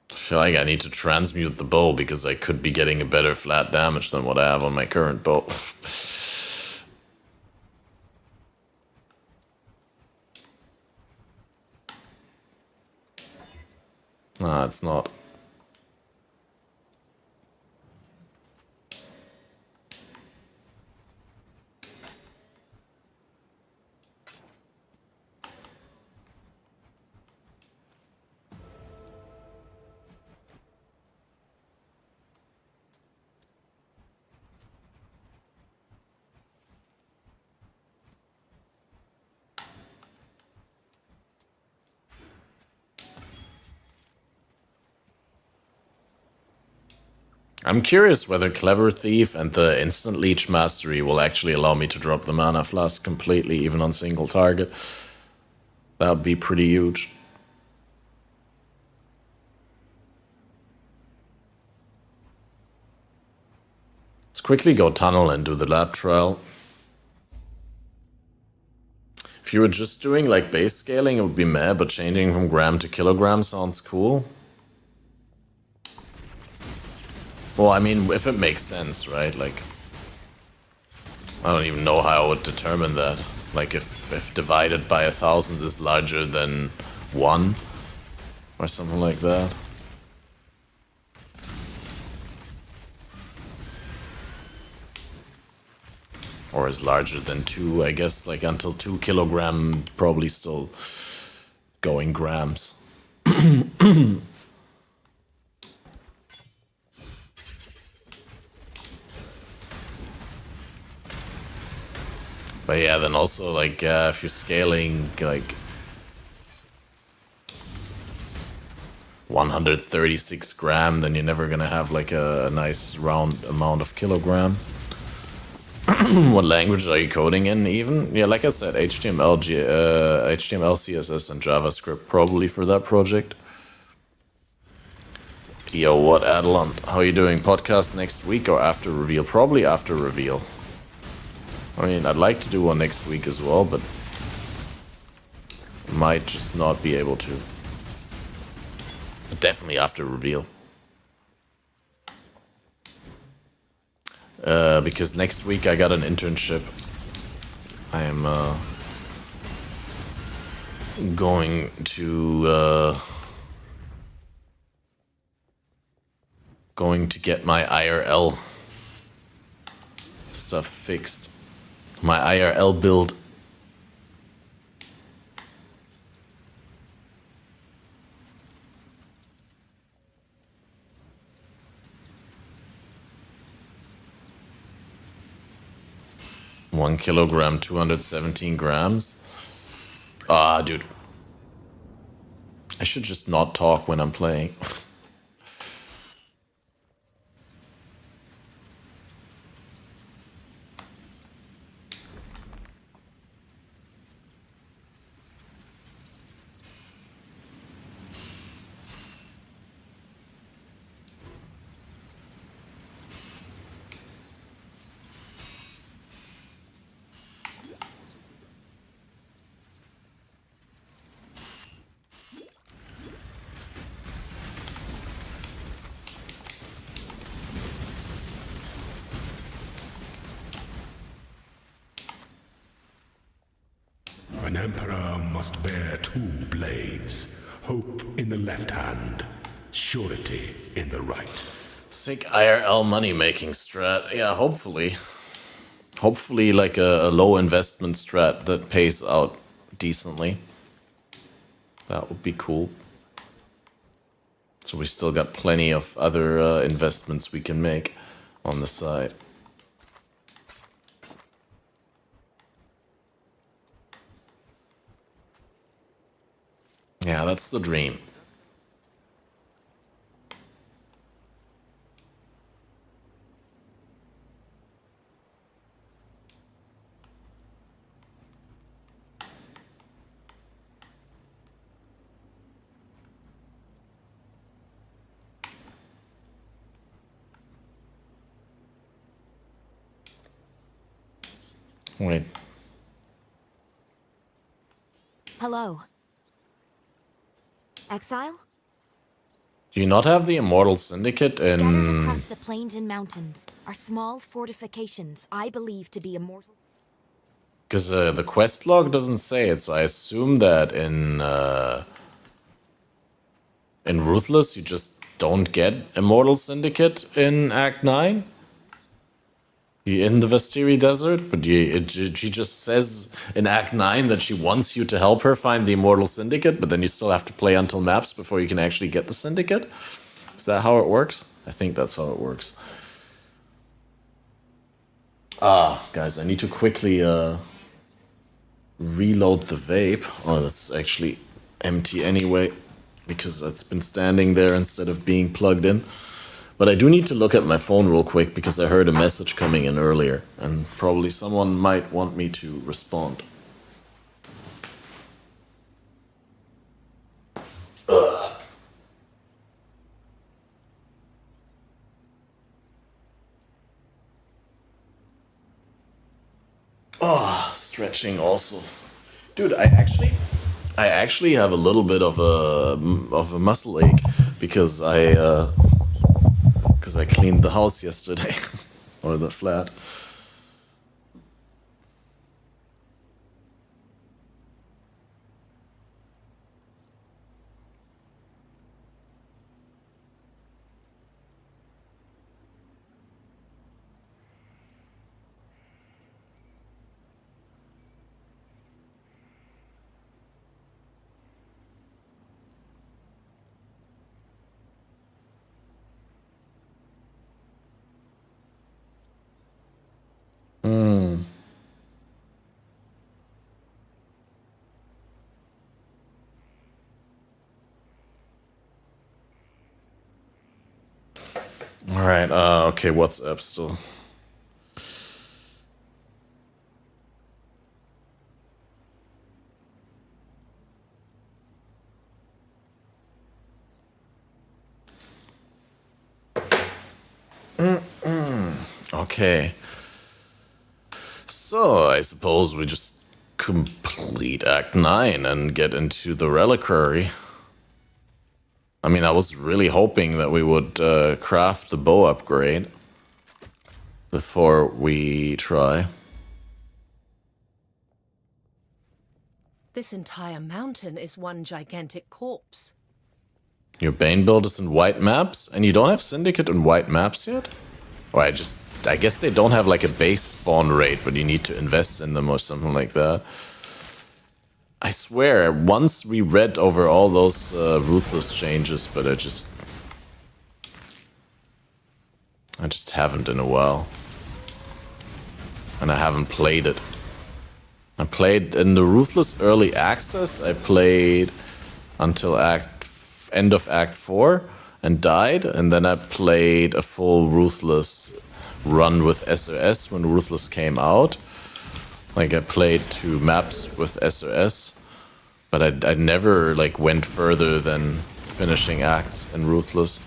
I feel like I need to transmute the bow because I could be getting a better flat damage than what I have on my current bow. Nah, it's not. I'm curious whether Clever Thief and the Instant Leech Mastery will actually allow me to drop the Mana Flask completely, even on single target. That would be pretty huge. Let's quickly go tunnel and do the lab trial. If you were just doing like base scaling, it would be meh, but changing from gram to kilogram sounds cool. Well, I mean, if it makes sense, right? Like, I don't even know how I would determine that. Like, if divided by 1,000 is larger than 1, or something like that. Or is larger than 2, I guess, like until 2 kilogram, probably still going grams. But yeah, then also, like, if you're scaling, like, 136 gram, then you're never gonna have, like, a nice round amount of kilogram. What language are you coding in, even? Yeah, like I said, HTML, CSS, and JavaScript, probably for that project. Yo, what, Adelant? How are you doing? Podcast next week or after reveal? Probably after reveal. I mean, I'd like to do one next week as well, but might just not be able to. But definitely after reveal. Because next week I got an internship. I am going to get my IRL stuff fixed. My IRL build. One kilogram, 217 grams. Ah, dude. I should just not talk when I'm playing. An emperor must bear 2 blades. Hope in the left hand, surety in the right. Sick IRL money-making strat. Yeah, hopefully. Hopefully like a low investment strat that pays out decently. That would be cool. So we still got plenty of other investments we can make on the side. Yeah, that's the dream. Wait. Hello. Exile? Do you not have the Immortal Syndicate Scattered in... across the plains and mountains are small fortifications I believe to be immortal. Because the quest log doesn't say it, so I assume that in Ruthless you just don't get Immortal Syndicate in Act 9. You're in the Vestiri Desert, but she just says in Act 9 that she wants you to help her find the Immortal Syndicate, but then you still have to play until maps before you can actually get the Syndicate. Is that how it works? I think that's how it works. Ah, guys, I need to quickly reload the vape. Oh, that's actually empty anyway, because it's been standing there instead of being plugged in. But I do need to look at my phone real quick because I heard a message coming in earlier, and probably someone might want me to respond. Oh, stretching also. Dude, I actually have a little bit of a muscle ache because I cleaned the house yesterday or the flat. Alright, okay, WhatsApp still. Okay. So, I suppose we just complete Act 9 and get into the reliquary. I mean, I was really hoping that we would craft the bow upgrade before we try. This entire mountain is one gigantic corpse. Your Bane build is in white maps, and you don't have Syndicate in white maps yet? Or I guess they don't have like a base spawn rate, but you need to invest in them or something like that. I swear, once we read over all those Ruthless changes, but I just haven't in a while. And I haven't played it. I played in the Ruthless Early Access, I played until end of Act 4 and died, and then I played a full Ruthless run with SOS when Ruthless came out. Like, I played 2 maps with SOS, but I never, like, went further than finishing acts in Ruthless.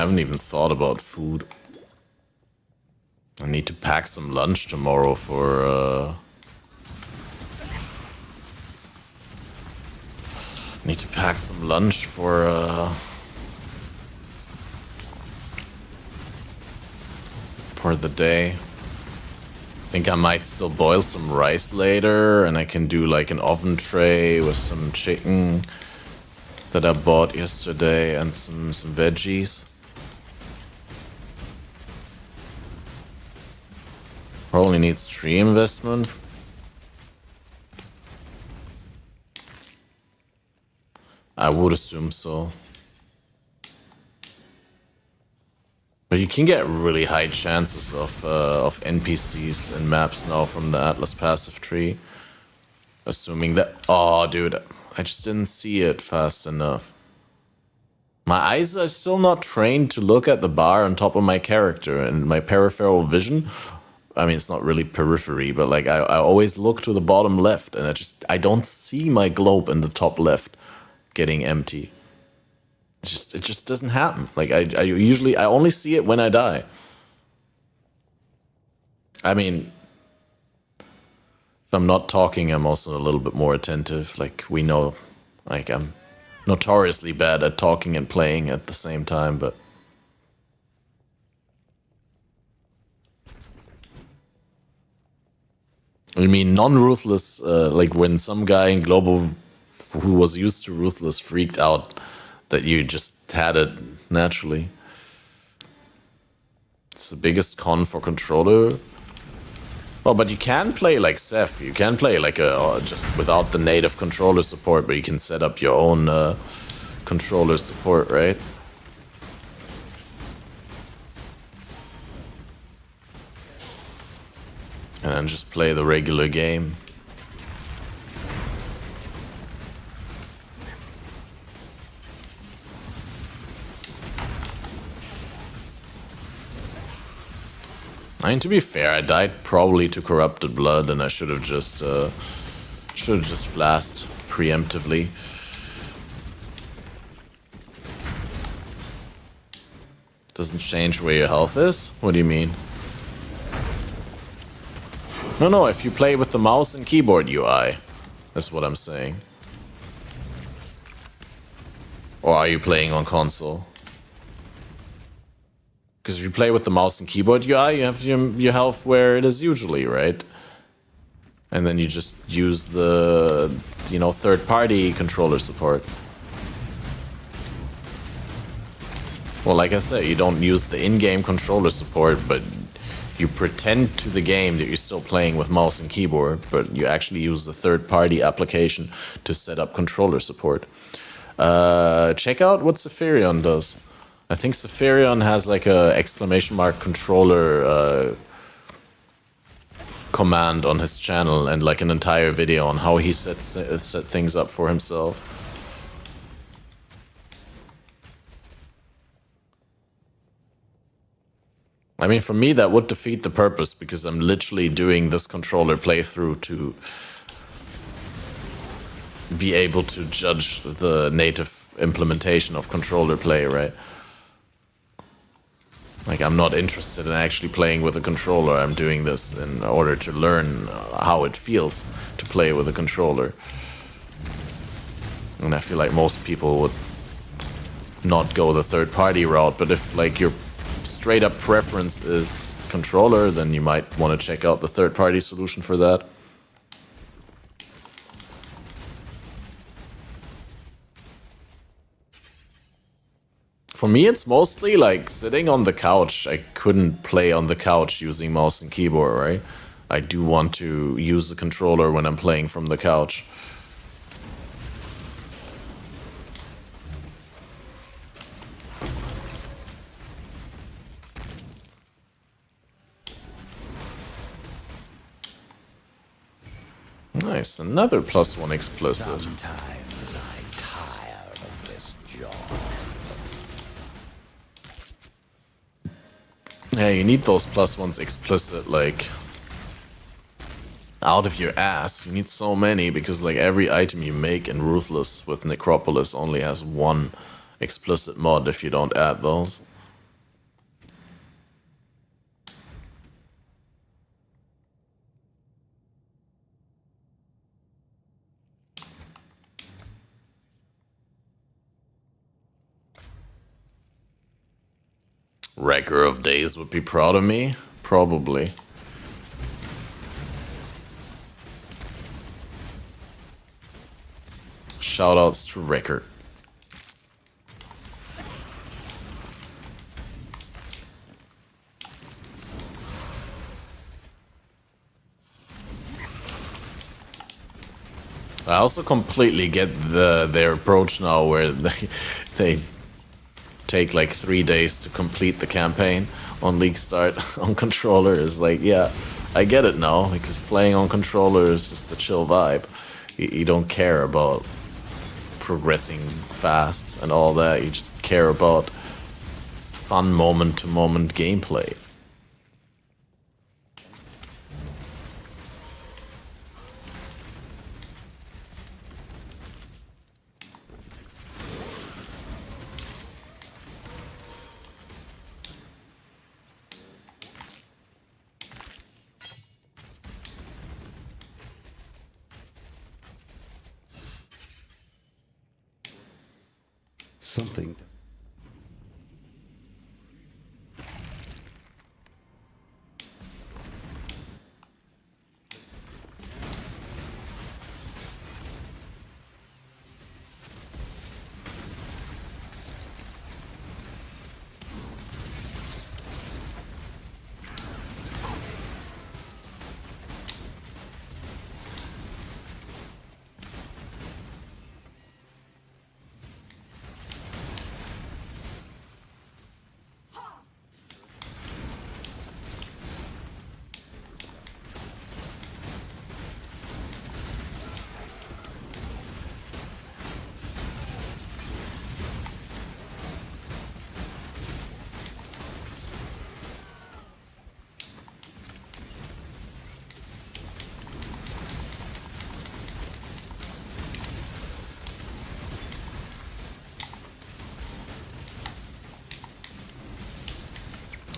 haven't even thought about food. I need to pack some lunch tomorrow for, need to pack some lunch for the day. I think I might still boil some rice later, and I can do like an oven tray with some chicken that I bought yesterday and some veggies. Probably needs tree investment. I would assume so. But you can get really high chances of NPCs and maps now from the Atlas passive tree. Assuming that... Oh, dude, I just didn't see it fast enough. My eyes are still not trained to look at the bar on top of my character, and my peripheral vision... I mean, it's not really periphery, but like I always look to the bottom left, and I don't see my globe in the top left getting empty. It just doesn't happen. Like I only see it when I die. I mean, if I'm not talking, I'm also a little bit more attentive. Like we know, like I'm notoriously bad at talking and playing at the same time, but. I mean, non-ruthless, like when some guy in Global who was used to ruthless freaked out that you just had it naturally. It's the biggest con for controller. Well, but you can play like Ceph. You can play like just without the native controller support, but you can set up your own controller support, right? And then just play the regular game. I mean, to be fair, I died probably to corrupted blood, and I should have just flashed preemptively. Doesn't change where your health is? What do you mean? No, if you play with the mouse and keyboard UI, that's what I'm saying. Or are you playing on console? Because if you play with the mouse and keyboard UI, you have your health where it is usually, right? And then you just use the, third-party controller support. Well, like I said, you don't use the in-game controller support, but you pretend to the game that you're still playing with mouse and keyboard, but you actually use the third-party application to set up controller support. Check out what Zephyrion does. I think Zephyrion has like a ! controller command on his channel and like an entire video on how he set things up for himself. I mean, for me, that would defeat the purpose because I'm literally doing this controller playthrough to be able to judge the native implementation of controller play, right? Like, I'm not interested in actually playing with a controller. I'm doing this in order to learn how it feels to play with a controller. And I feel like most people would not go the third-party route, but if, like, your straight-up preference is controller, then you might want to check out the third-party solution for that. For me, it's mostly like sitting on the couch. I couldn't play on the couch using mouse and keyboard, right? I do want to use the controller when I'm playing from the couch. Nice, another +1 explicit. Sometimes I tire of this job. Yeah, you need those +1s explicit, like, out of your ass. You need so many because, like, every item you make in Ruthless with Necropolis only has one explicit mod if you don't add those. Wrecker of Days would be proud of me. Probably. Shoutouts to Wrecker. I also completely get their approach now, where they take like 3 days to complete the campaign on League Start on controller. Is like, yeah, I get it now, because playing on controller is just a chill vibe. You don't care about progressing fast and all that. You just care about fun moment-to-moment gameplay. Something.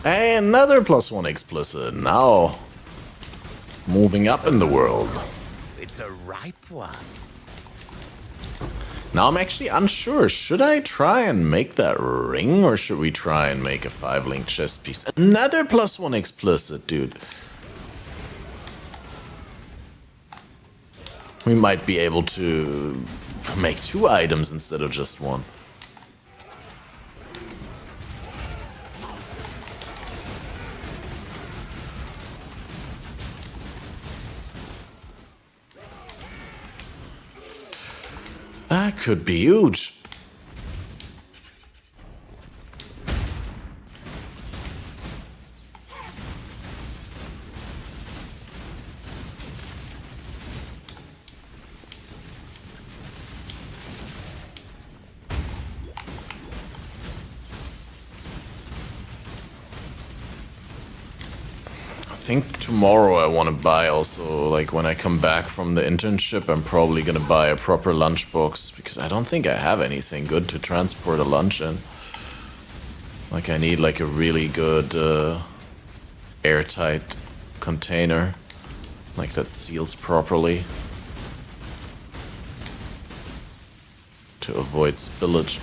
Hey, another +1 explicit. Now, moving up in the world. It's a ripe one. Now I'm actually unsure. Should I try and make that ring, or should we try and make a 5-link chest piece? Another +1 explicit, dude. We might be able to make 2 items instead of just 1. That could be huge. I think tomorrow I want to buy also, like when I come back from the internship, I'm probably going to buy a proper lunchbox, because I don't think I have anything good to transport a lunch in. Like I need like a really good airtight container, like that seals properly to avoid spillage.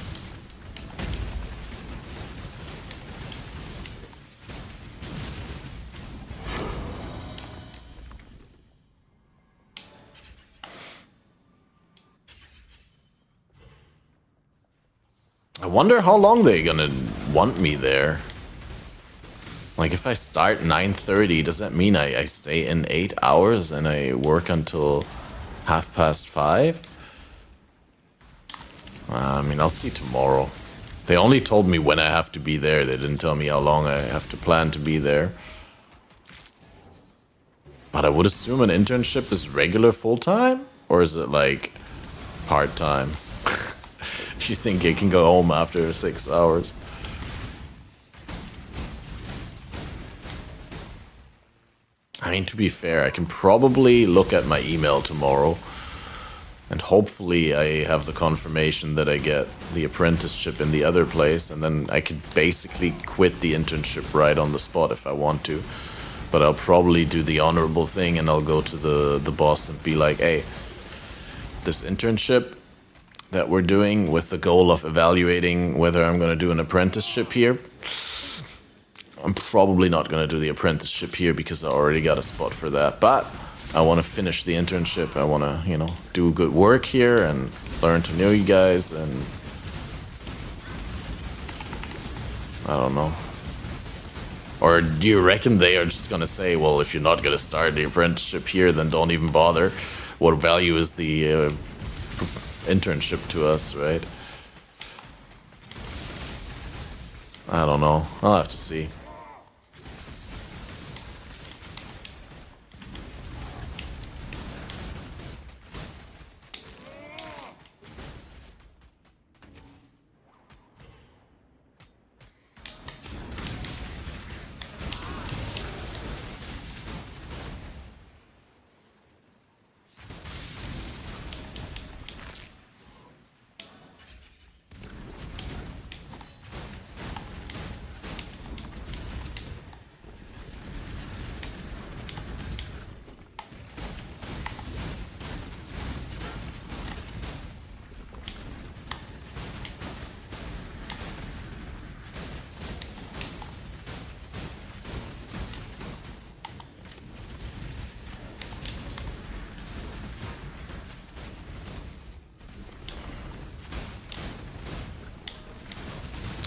I wonder how long they're gonna want me there. Like if I start 9:30, does that mean I stay in 8 hours and I work until 5:30? I mean, I'll see tomorrow. They only told me when I have to be there. They didn't tell me how long I have to plan to be there. But I would assume an internship is regular full-time? Or is it like part-time? You think I can go home after 6 hours? I mean, to be fair, I can probably look at my email tomorrow, and hopefully I have the confirmation that I get the apprenticeship in the other place, and then I could basically quit the internship right on the spot if I want to. But I'll probably do the honorable thing, and I'll go to the boss and be like, hey, this internship that we're doing with the goal of evaluating whether I'm going to do an apprenticeship here, I'm probably not going to do the apprenticeship here because I already got a spot for that. But I want to finish the internship. I want to, you know, do good work here and learn to know you guys. And I don't know. Or do you reckon they are just going to say, well, if you're not going to start the apprenticeship here, then don't even bother. What value is the internship to us, right? I don't know. I'll have to see.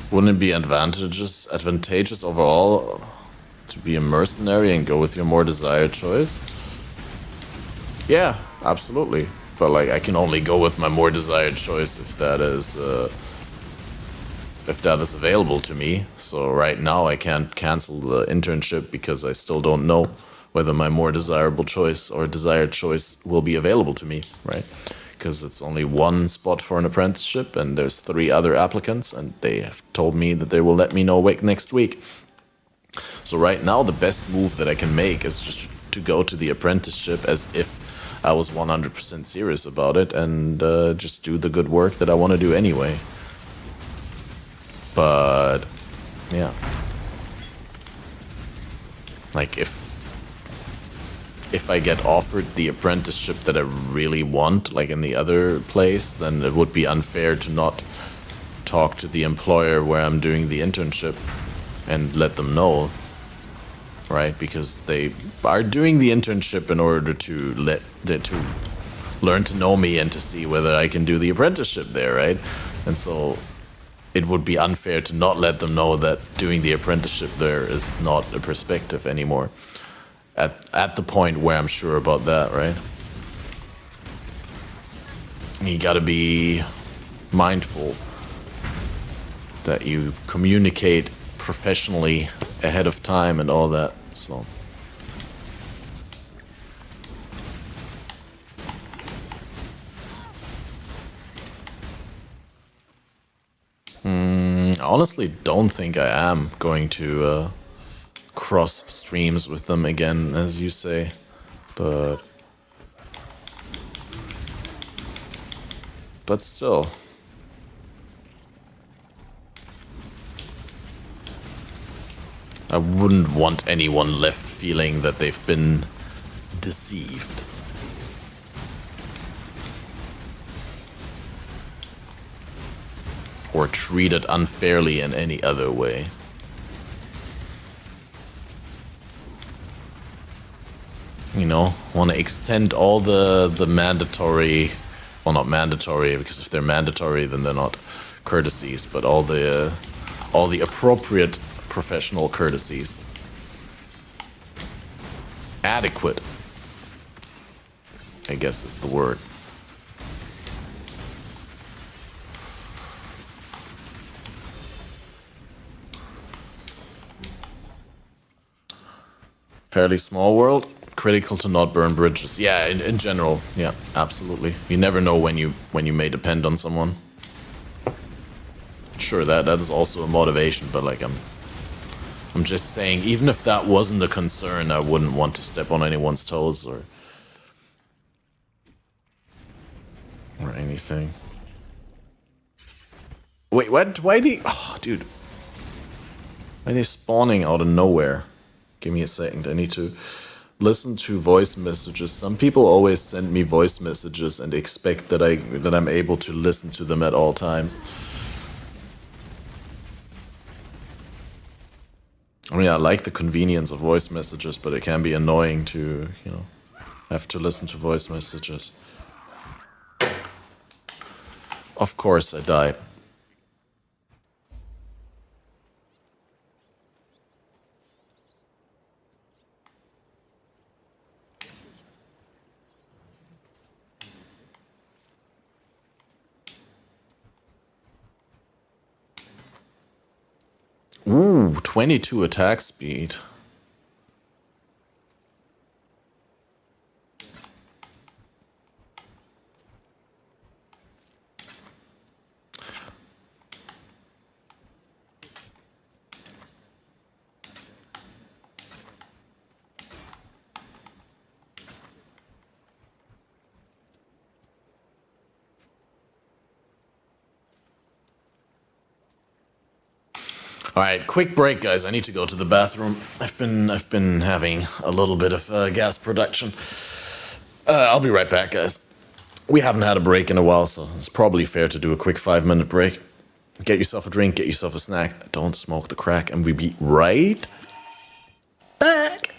Wouldn't it be advantageous overall to be a mercenary and go with your more desired choice? Yeah, absolutely. But like, I can only go with my more desired choice if that is available to me. So right now I can't cancel the internship because I still don't know whether my more desirable choice or desired choice will be available to me, right? Because it's only one spot for an apprenticeship and there's 3 other applicants and they have told me that they will let me know next week. So right now the best move that I can make is just to go to the apprenticeship as if I was 100% serious about it and just do the good work that I want to do anyway. But yeah, like if I get offered the apprenticeship that I really want, like in the other place, then it would be unfair to not talk to the employer where I'm doing the internship and let them know, right? Because they are doing the internship in order to learn to know me and to see whether I can do the apprenticeship there, right? And so it would be unfair to not let them know that doing the apprenticeship there is not a perspective anymore. At the point where I'm sure about that, right? You gotta be mindful that you communicate professionally ahead of time and all that, so. I honestly don't think I am going to cross streams with them again, as you say, but still. I wouldn't want anyone left feeling that they've been deceived. Or treated unfairly in any other way. You know, want to extend all the mandatory, well, not mandatory, because if they're mandatory then they're not courtesies, but all the appropriate professional courtesies. Adequate, I guess is the word. Fairly small world. Critical to not burn bridges. Yeah, in general, yeah, absolutely. You never know when you may depend on someone. Sure, that is also a motivation, but like I'm just saying, even if that wasn't a concern, I wouldn't want to step on anyone's toes or anything. Wait, what? Why the? Oh, dude. Why are they spawning out of nowhere? Give me a second. I need to listen to voice messages. Some people always send me voice messages and expect that I'm able to listen to them at all times. I mean, I like the convenience of voice messages, but it can be annoying to, have to listen to voice messages. Of course I die. Ooh, 22 attack speed. All right, quick break, guys. I need to go to the bathroom. I've been having a little bit of gas production. I'll be right back, guys. We haven't had a break in a while, so it's probably fair to do a quick 5-minute break. Get yourself a drink, get yourself a snack. Don't smoke the crack, and we'll be right back.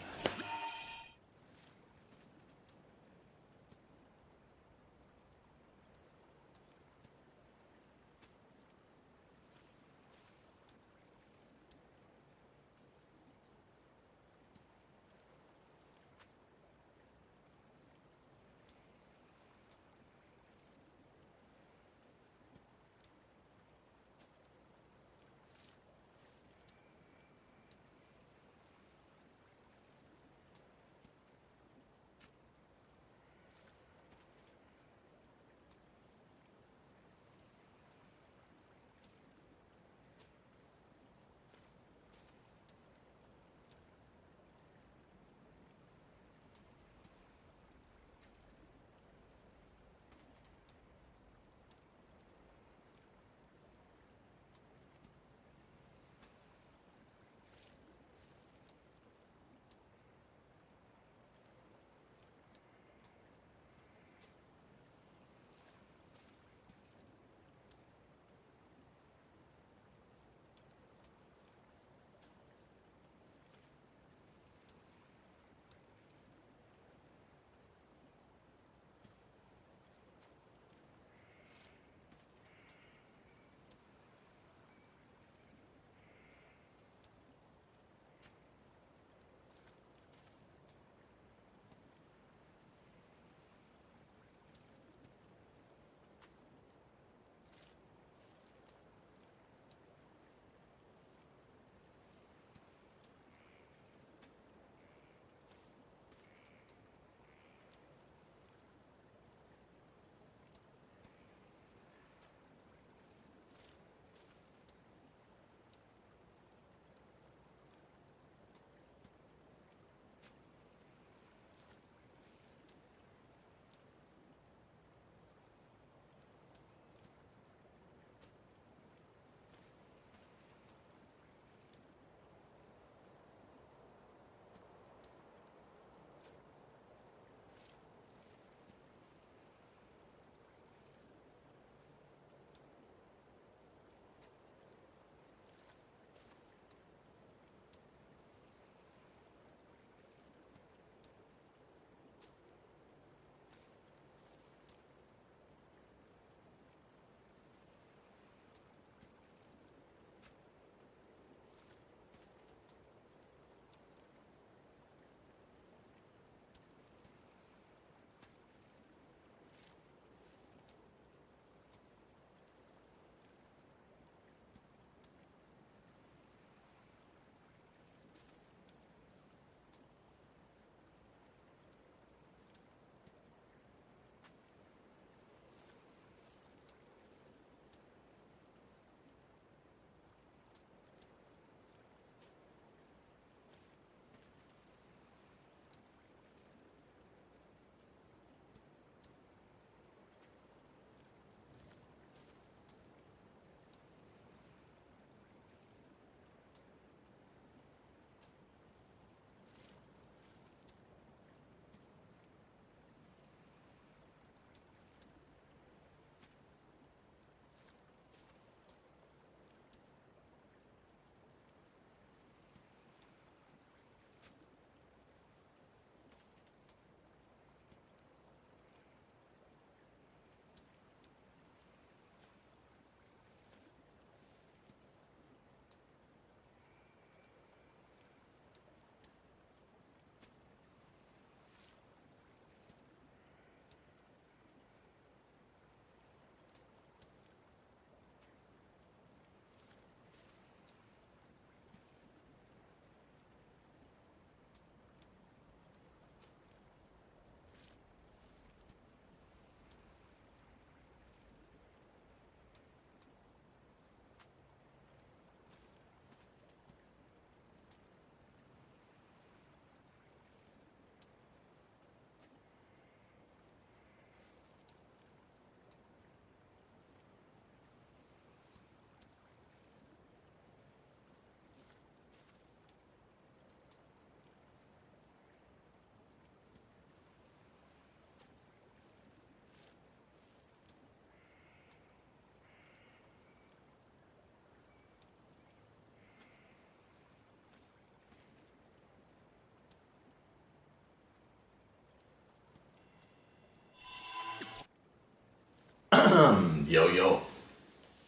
Yo.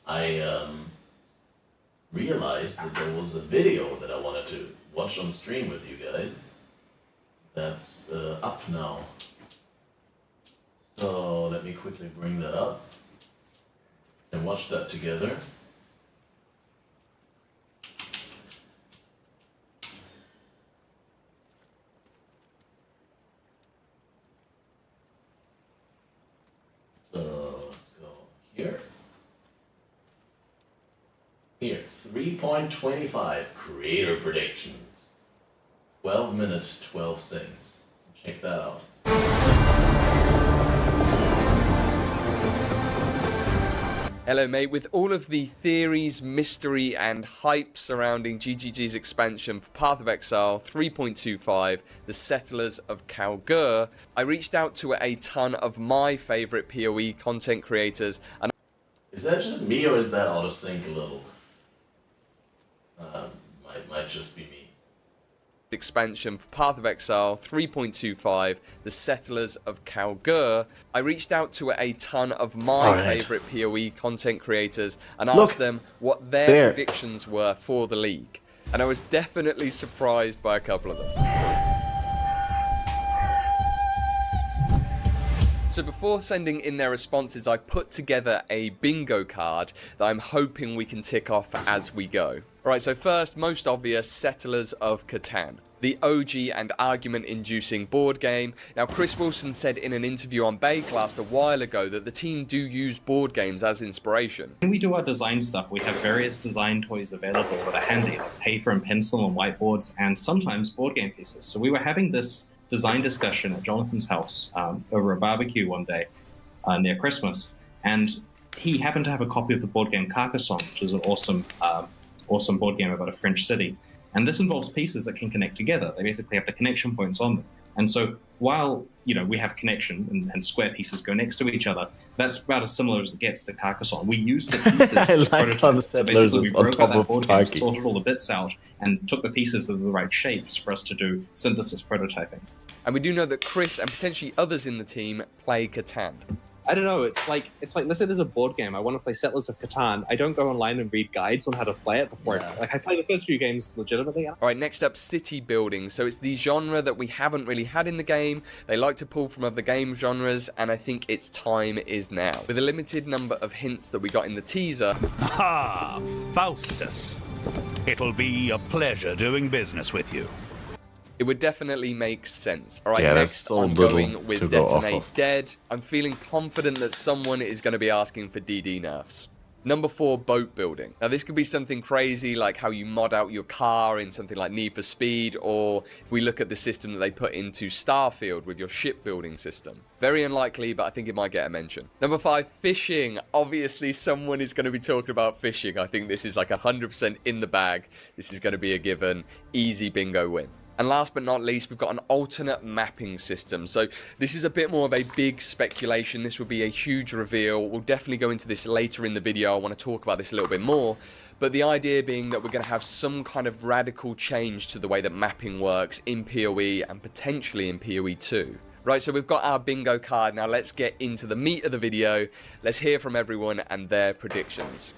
I realized that there was a video that I wanted to watch on stream with you guys. That's up now. So let me quickly bring that up and watch that together. So let's go here. Here, 3.25 creator predictions. 12 minutes, 12 seconds. So check that out. Hello mate, with all of the theories, mystery and hype surrounding GGG's expansion for Path of Exile 3.25, the Settlers of Kalgur, I reached out to a ton of my favourite PoE content creators and... Is that just me or is that out of sync a little? Might just be me. Expansion for Path of Exile 3.25, the Settlers of Kalgur, I reached out to a ton of my favourite PoE content creators and asked them what their predictions were for the league. And I was definitely surprised by a couple of them. So before sending in their responses, I put together a bingo card that I'm hoping we can tick off as we go. Alright, so first, most obvious, Settlers of Catan. The OG and argument-inducing board game. Now, Chris Wilson said in an interview on Bayclast a while ago that the team do use board games as inspiration. When we do our design stuff, we have various design toys available that are handy, like paper and pencil and whiteboards, and sometimes board game pieces. So we were having this design discussion at Jonathan's house over a barbecue one day near Christmas, and he happened to have a copy of the board game Carcassonne, which is an awesome board game about a French city. And this involves pieces that can connect together. They basically have the connection points on them. And so while, you know, we have connection and square pieces go next to each other, that's about as similar as it gets to Carcassonne. We use the pieces. I like how the Settlers is on top of Tarky. Sorted all the bits out and took the pieces that were the right shapes for us to do synthesis prototyping. And we do know that Chris and potentially others in the team play Catan. I don't know, it's like let's say there's a board game, I want to play Settlers of Catan, I don't go online and read guides on how to play it before I play the first few games legitimately. Alright, next up, city building. So it's the genre that we haven't really had in the game. They like to pull from other game genres, and I think its time is now. With a limited number of hints that we got in the teaser. Aha! Faustus. It'll be a pleasure doing business with you. It would definitely make sense. Alright, yeah, next I'm going with Detonate Dead. I'm feeling confident that someone is going to be asking for DD nerfs. Number 4, boat building. Now this could be something crazy like how you mod out your car in something like Need for Speed, or if we look at the system that they put into Starfield with your shipbuilding system. Very unlikely, but I think it might get a mention. Number 5, fishing. Obviously someone is going to be talking about fishing. I think this is like 100% in the bag. This is going to be a given. Easy bingo win. And last but not least, we've got an alternate mapping system. So this is a bit more of a big speculation. This will be a huge reveal. We'll definitely go into this later in the video. I want to talk about this a little bit more. But the idea being that we're going to have some kind of radical change to the way that mapping works in PoE and potentially in PoE 2. Right, so we've got our bingo card. Now let's get into the meat of the video. Let's hear from everyone and their predictions.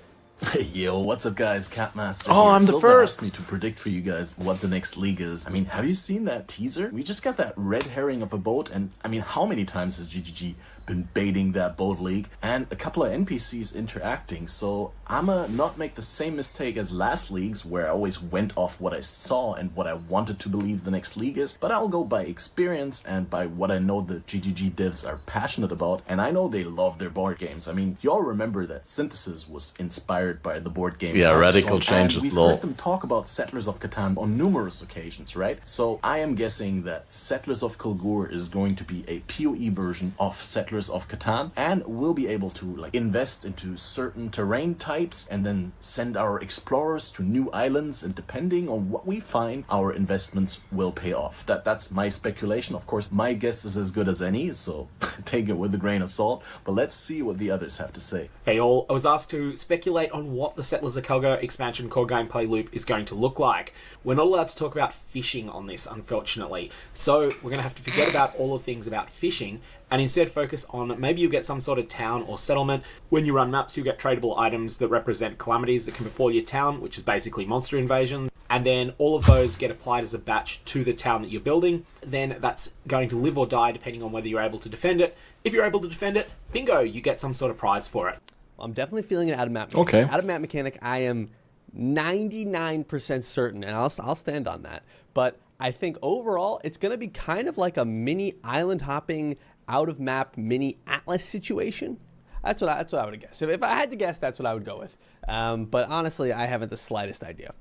Hey, yo, what's up guys, Catmaster Oh, here. I'm the Silva first! asked me to predict for you guys what the next league is. I mean, have you seen that teaser? We just got that red herring of a boat, and I mean, how many times has GGG been baiting that boat league? And a couple of NPCs interacting, so I'ma not make the same mistake as last leagues, where I always went off what I saw and what I wanted to believe the next league is, but I'll go by experience and by what I know the GGG devs are passionate about, and I know they love their board games. I mean, you all remember that Synthesis was inspired by the board game. Yeah, radical changes, we've heard them talk about Settlers of Catan on numerous occasions, right? So I am guessing that Settlers of Kalgur is going to be a PoE version of Settlers of Catan, and we'll be able to like invest into certain terrain types and then send our explorers to new islands, and depending on what we find, our investments will pay off. That's my speculation. Of course, my guess is as good as any, so take it with a grain of salt, but let's see what the others have to say. Hey all, I was asked to speculate on what the Settlers of Kalgur expansion core gameplay loop is going to look like. We're not allowed to talk about fishing on this, unfortunately, so we're going to have to forget about all the things about fishing and instead focus on maybe you get some sort of town or settlement. When you run maps, you get tradable items that represent calamities that can befall your town, which is basically monster invasion. And then all of those get applied as a batch to the town that you're building. Then that's going to live or die depending on whether you're able to defend it. If you're able to defend it, bingo, you get some sort of prize for it. I'm definitely feeling an out-of-map mechanic. Okay. Out-of-map mechanic, I am 99% certain, and I'll stand on that. But I think overall, it's going to be kind of like a mini island hopping, out-of-map mini Atlas situation. That's what I would guess. If I had to guess, that's what I would go with. But honestly, I haven't the slightest idea.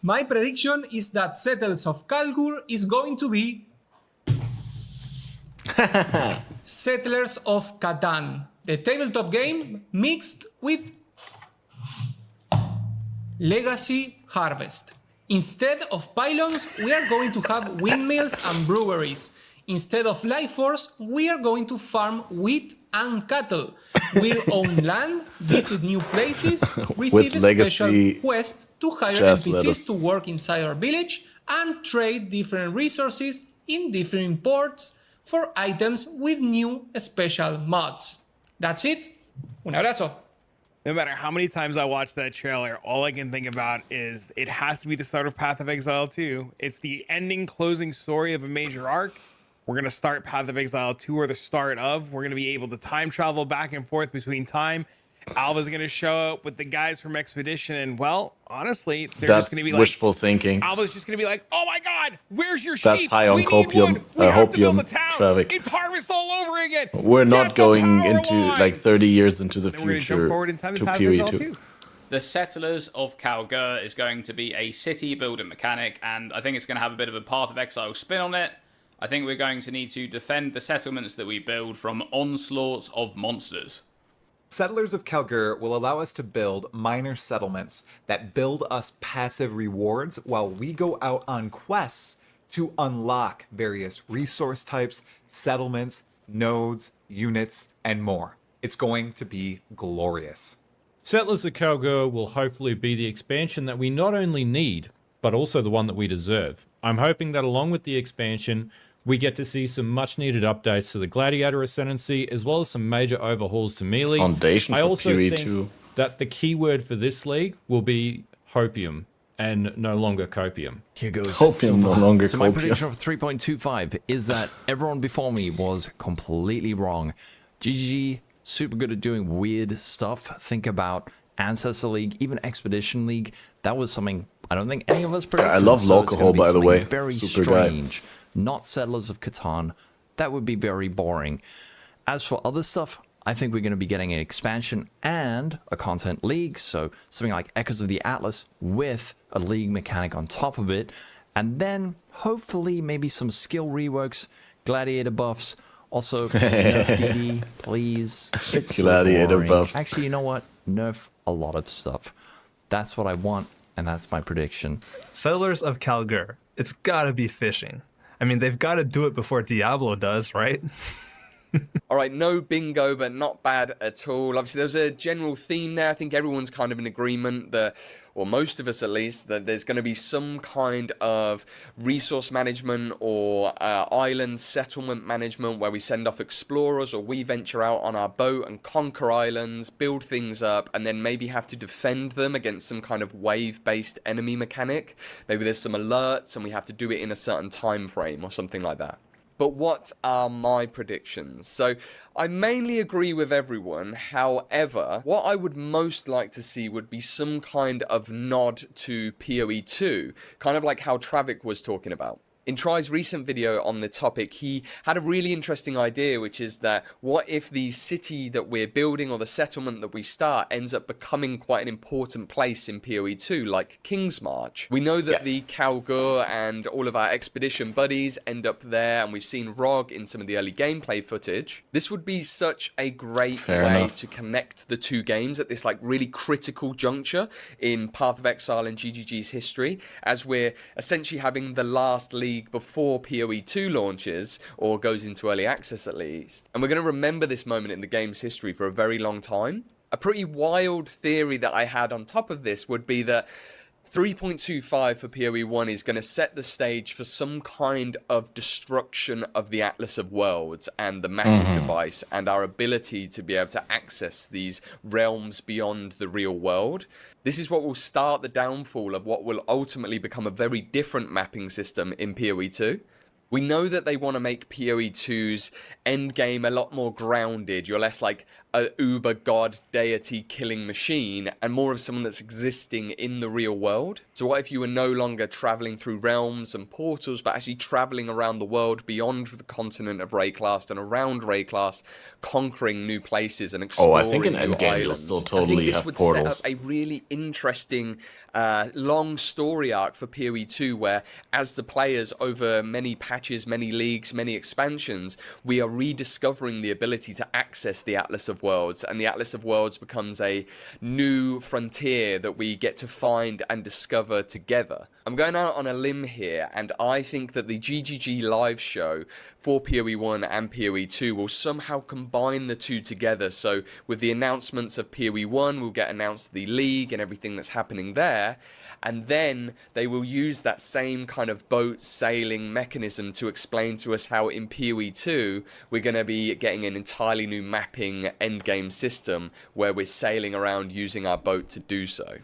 My prediction is that Settlers of Kalgur is going to be Settlers of Catan, the tabletop game mixed with Legacy Harvest. Instead of pylons, we are going to have windmills and breweries. Instead of life force, we are going to farm wheat and cattle. We'll own land, visit new places, receive special quests to hire NPCs to work inside our village, and trade different resources in different ports for items with new special mods. That's it. Un abrazo. No matter how many times I watch that trailer, all I can think about is it has to be the start of Path of Exile 2. It's the ending, closing story of a major arc. We're going to start Path of Exile 2, or the start of. We're going to be able to time travel back and forth between time. Alva's going to show up with the guys from Expedition, and well, honestly, they're just going to be like wishful thinking. Alva's just going to be like, "Oh my God, where's your sheep? That's high on we copium. Traffic. It's harvest all over again. We're not going into like 30 years into the Then we're future jump forward in time to Path of Exile PoE 2. 2. The Settlers of Kalgur is going to be a city building mechanic, and I think it's going to have a bit of a Path of Exile spin on it. I think we're going to need to defend the settlements that we build from onslaughts of monsters. Settlers of Kalgur will allow us to build minor settlements that build us passive rewards while we go out on quests to unlock various resource types, settlements, nodes, units, and more. It's going to be glorious. Settlers of Kalgur will hopefully be the expansion that we not only need, but also the one that we deserve. I'm hoping that along with the expansion, we get to see some much needed updates to the Gladiator Ascendancy, as well as some major overhauls to melee. Foundation I for also PoE think 2. that the keyword for this league will be hopium and no longer copium. Here goes. Hopium, no longer so my copium. prediction of 3.25 is that everyone before me was completely wrong. GGG, super good at doing weird stuff. Think about Ancestor League, even Expedition League. That was something I don't think any of us predicted. I love Locahole, by the way. Very Super strange. Not Settlers of Catan. That would be very boring. As for other stuff, I think we're going to be getting an expansion and a content league. So something like Echoes of the Atlas with a league mechanic on top of it. And then hopefully maybe some skill reworks, gladiator buffs. Also, nerf DD, please. It's Gladiator so buffs. Actually, you know what? Nerf a lot of stuff. That's what I want, and that's my prediction. Settlers of Kalgur. It's gotta be fishing. I mean, they've got to do it before Diablo does, right? All right, no bingo, but not bad at all. Obviously, there's a general theme there. I think everyone's kind of in agreement that, or most of us at least, that there's going to be some kind of resource management or island settlement management where we send off explorers or we venture out on our boat and conquer islands, build things up, and then maybe have to defend them against some kind of wave-based enemy mechanic. Maybe there's some alerts and we have to do it in a certain time frame or something like that. But what are my predictions? So I mainly agree with everyone. However, what I would most like to see would be some kind of nod to PoE 2, kind of like how Travik was talking about. In Try's recent video on the topic, he had a really interesting idea, which is that what if the city that we're building or the settlement that we start ends up becoming quite an important place in PoE 2, like Kingsmarch. We know that the Kalgur and all of our expedition buddies end up there, and we've seen Rog in some of the early gameplay footage. This would be such a great way to connect the two games at this like really critical juncture in Path of Exile and GGG's history, as we're essentially having the last league before PoE 2 launches, or goes into early access at least. And we're going to remember this moment in the game's history for a very long time. A pretty wild theory that I had on top of this would be that 3.25 for PoE 1 is going to set the stage for some kind of destruction of the Atlas of Worlds and the mapping device and our ability to be able to access these realms beyond the real world. This is what will start the downfall of what will ultimately become a very different mapping system in PoE 2. We know that they want to make PoE 2's endgame a lot more grounded. You're less like a uber god deity killing machine and more of someone that's existing in the real world. So what if you were no longer traveling through realms and portals, but actually traveling around the world beyond the continent of Rayclast and around Rayclast, conquering new places and exploring I think in new Endgame islands. you'll still I think totally this have would portals. set up a really interesting long story arc for PoE 2 where as the players over many patches, many leagues, many expansions, we are rediscovering the ability to access the Atlas of Worlds, and the Atlas of Worlds becomes a new frontier that we get to find and discover together. I'm going out on a limb here, and I think that the GGG live show for PoE 1 and PoE 2 will somehow combine the two together. So with the announcements of PoE 1, we'll get announced the league and everything that's happening there, and then they will use that same kind of boat sailing mechanism to explain to us how in PoE 2 we're going to be getting an entirely new mapping endgame system where we're sailing around using our boat to do so.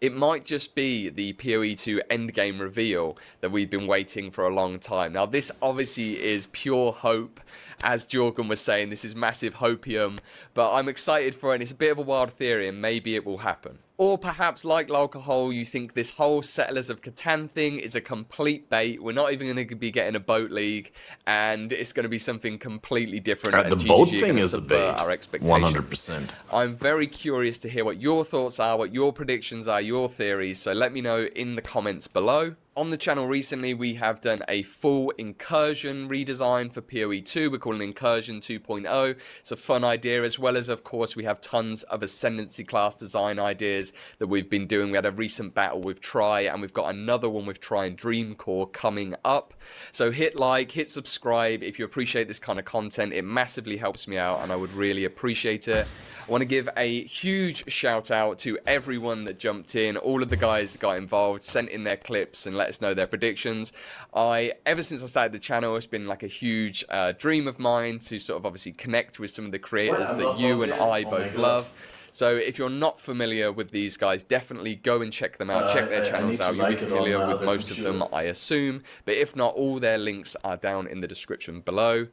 It might just be the PoE 2 endgame reveal that we've been waiting for a long time. Now, this obviously is pure hope. As Jorgen was saying, this is massive hopium, but I'm excited for it. And it's a bit of a wild theory, and maybe it will happen. Or perhaps, like Alcohol, you think this whole Settlers of Catan thing is a complete bait. We're not even going to be getting a boat league, and it's going to be something completely different. The and boat GGG are thing gonna is a subvert bait, our expectations. 100%. I'm very curious to hear what your thoughts are, what your predictions are, your theories. So let me know in the comments below. On the channel recently, we have done a full Incursion redesign for PoE 2. We're calling Incursion 2.0. It's a fun idea, as well as, of course, we have tons of Ascendancy class design ideas that we've been doing. We had a recent battle with Try, and we've got another one with Try and Dreamcore coming up. So hit like, hit subscribe if you appreciate this kind of content. It massively helps me out, and I would really appreciate it. I want to give a huge shout out to everyone that jumped in, all of the guys that got involved, sent in their clips and let us know their predictions. Ever since I started the channel, it's been like a huge dream of mine to sort of obviously connect with some of the creators that you and I both love. So if you're not familiar with these guys, definitely go and check them out, check their channels out. You'll be familiar with most of them, I assume. But if not, all their links are down in the description below.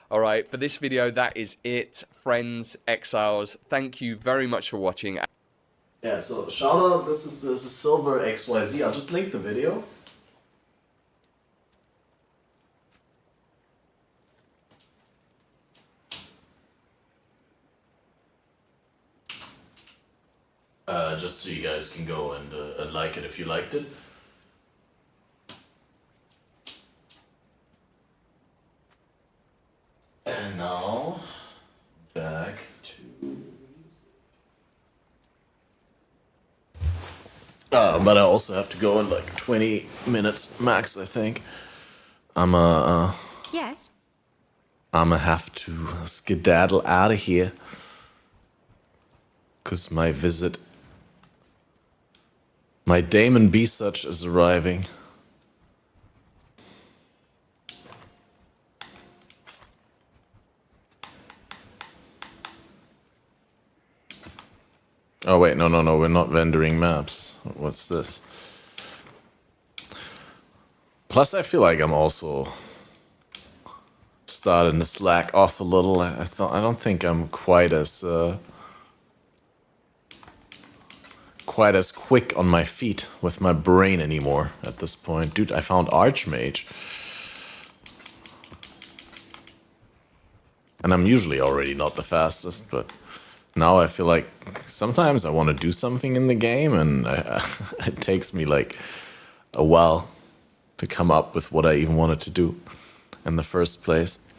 Alright, for this video, that is it. Friends, exiles, thank you very much for watching. Yeah, so shout out, this is Silver XYZ. I'll just link the video. Just so you guys can go and like it if you liked it. And now, back to... but I also have to go in like 20 minutes max, I think. Yes. I'ma have to skedaddle out of here. Cause my Damon B-Such is arriving. Oh wait, no, we're not vendoring maps. What's this? Plus, I feel like I'm also starting to slack off a little. I don't think I'm quite as quick on my feet with my brain anymore at this point. Dude, I found Archmage. And I'm usually already not the fastest, but now I feel like sometimes I want to do something in the game, and it takes me like a while to come up with what I even wanted to do in the first place.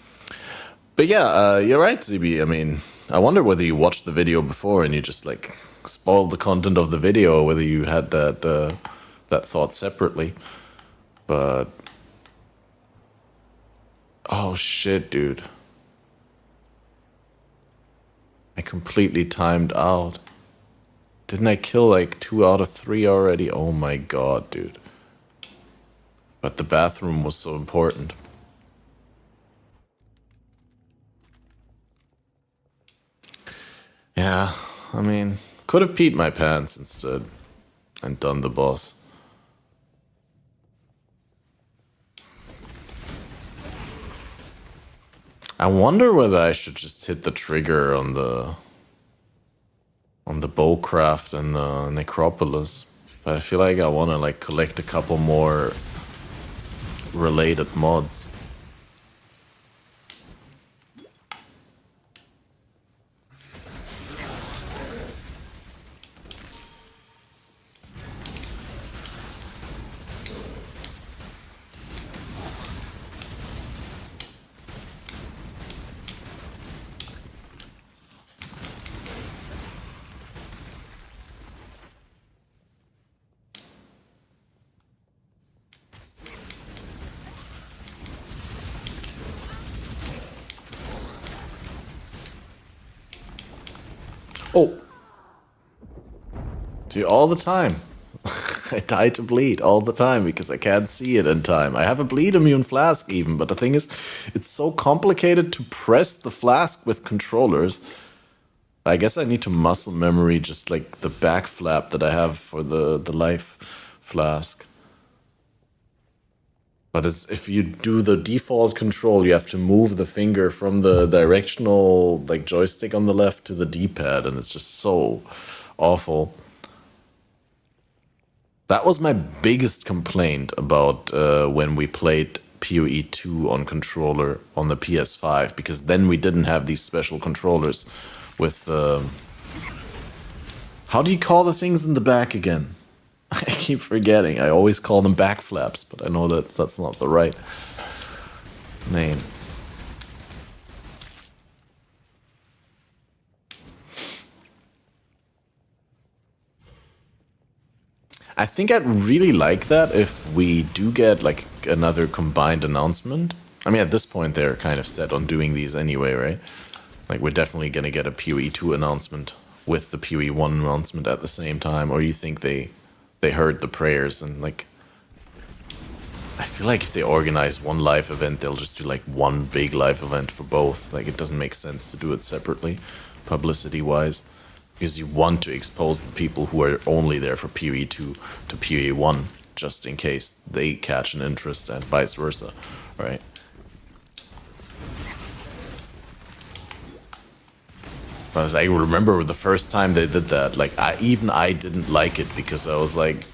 But yeah, you're right, ZB. I mean, I wonder whether you watched the video before and you just like spoiled the content of the video, or whether you had that thought separately. But oh shit, dude. I completely timed out. Didn't I kill like 2 out of 3 already? Oh my god, dude. But the bathroom was so important. Yeah, I mean, could have peed my pants instead and done the boss. I wonder whether I should just hit the trigger on the bowcraft and the necropolis. But I feel like I want to like collect a couple more related mods. Oh. Dude, all the time. I die to bleed all the time because I can't see it in time. I have a bleed immune flask even, but the thing is, it's so complicated to press the flask with controllers. I guess I need to muscle memory just like the back flap that I have for the life flask. But it's, if you do the default control, you have to move the finger from the directional like joystick on the left to the D-pad, and it's just so awful. That was my biggest complaint about when we played PoE 2 on controller on the PS5, because then we didn't have these special controllers with... how do you call the things in the back again? I keep forgetting. I always call them back flaps, but I know that that's not the right name. I think I'd really like that if we do get like another combined announcement. I mean, at this point, they're kind of set on doing these anyway, right? Like, we're definitely going to get a PoE 2 announcement with the PoE 1 announcement at the same time. Or you think they heard the prayers and like... I feel like if they organize one live event, they'll just do like one big live event for both. Like, it doesn't make sense to do it separately, publicity-wise. Because you want to expose the people who are only there for PoE 2 to PoE 1, just in case they catch an interest and vice versa, right? But I remember the first time they did that, like, I didn't like it because I was like,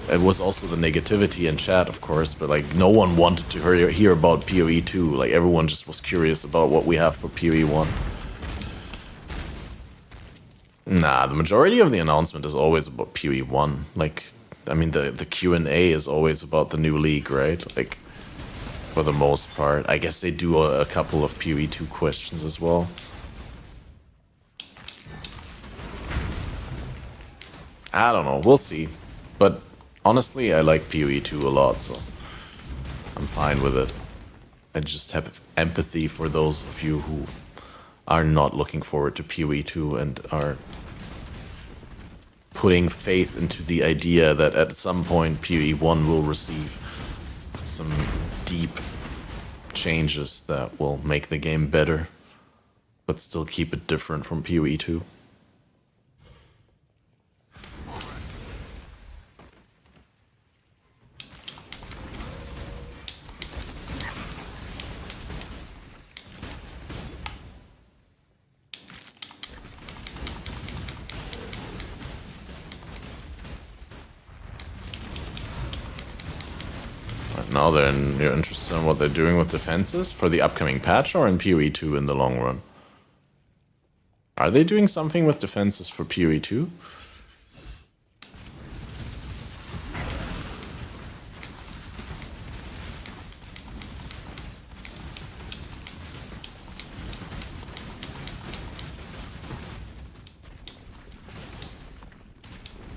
it was also the negativity in chat, of course, but like no one wanted to hear about PoE 2. Like, everyone just was curious about what we have for PoE 1. Nah, the majority of the announcement is always about PoE 1. Like, I mean, the Q&A is always about the new league, right? Like, for the most part. I guess they do a couple of PoE 2 questions as well. I don't know, we'll see. But honestly, I like PoE 2 a lot, so I'm fine with it. I just have empathy for those of you who are not looking forward to PoE 2 and are putting faith into the idea that at some point PoE 1 will receive some deep changes that will make the game better, but still keep it different from PoE 2. Now then, you're interested in what they're doing with defenses for the upcoming patch or in PoE 2 in the long run? Are they doing something with defenses for PoE 2?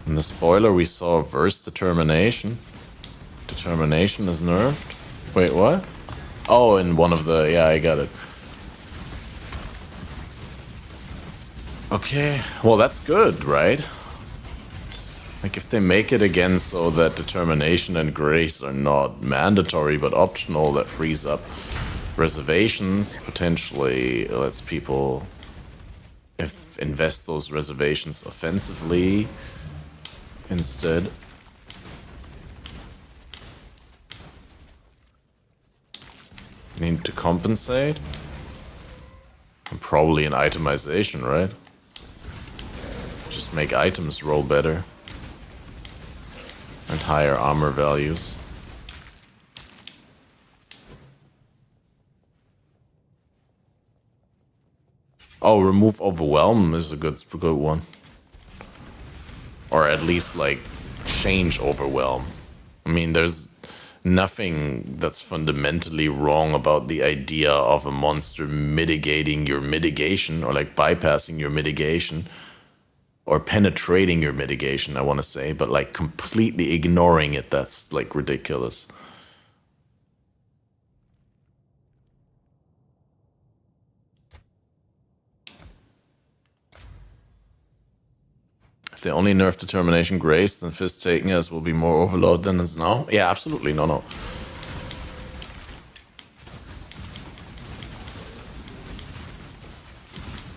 In the spoiler we saw verse determination. Determination is nerfed? Wait, what? Oh, in one of the... yeah, I got it. Okay, well that's good, right? Like, if they make it again so that determination and grace are not mandatory but optional, that frees up reservations, potentially lets people invest those reservations offensively instead. Need to compensate? And probably an itemization, right? Just make items roll better. And higher armor values. Oh, remove overwhelm is a good one. Or at least, like, change overwhelm. I mean, there's nothing that's fundamentally wrong about the idea of a monster mitigating your mitigation, or like bypassing your mitigation, or penetrating your mitigation, I want to say, but like completely ignoring it, that's like ridiculous. If they only nerf determination grace, then fist taking us will be more overload than is now. Yeah, absolutely, no.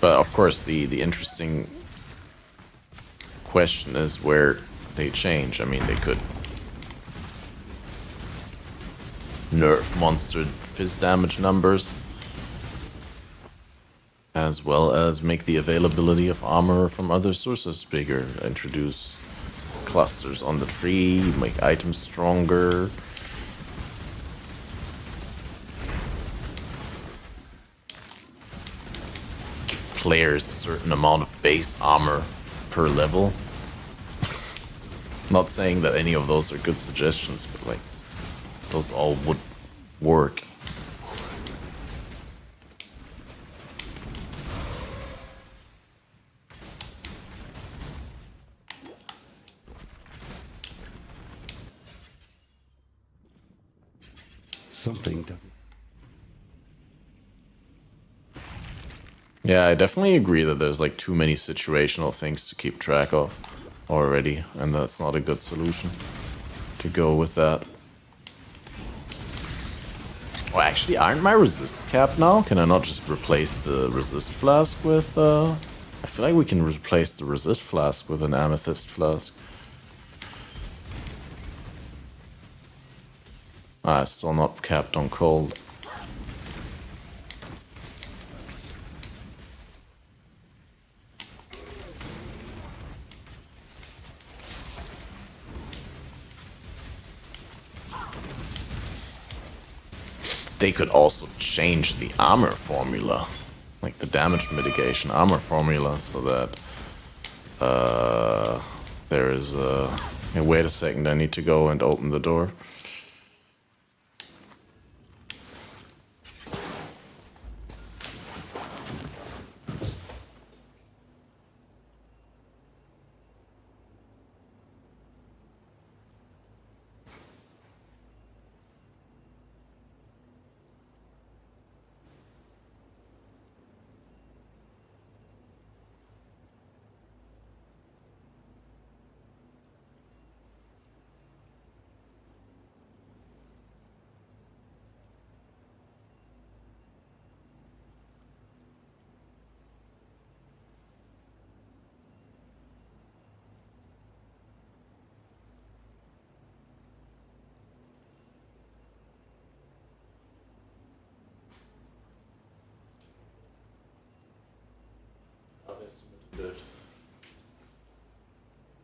But of course, the interesting question is where they change. I mean, they could nerf monster fist damage numbers, as well as make the availability of armor from other sources bigger, introduce clusters on the tree, make items stronger. Give players a certain amount of base armor per level. Not saying that any of those are good suggestions, but like, those all would work. Something doesn't. Yeah, I definitely agree that there's like too many situational things to keep track of already, and that's not a good solution to go with that. Oh, actually, aren't my resists capped now? Can I not just replace the resist flask with, I feel like we can replace the resist flask with an amethyst flask. Ah, it's still not capped on cold. They could also change the armor formula, like the damage mitigation armor formula, so that there is a... Hey, wait a second, I need to go and open the door.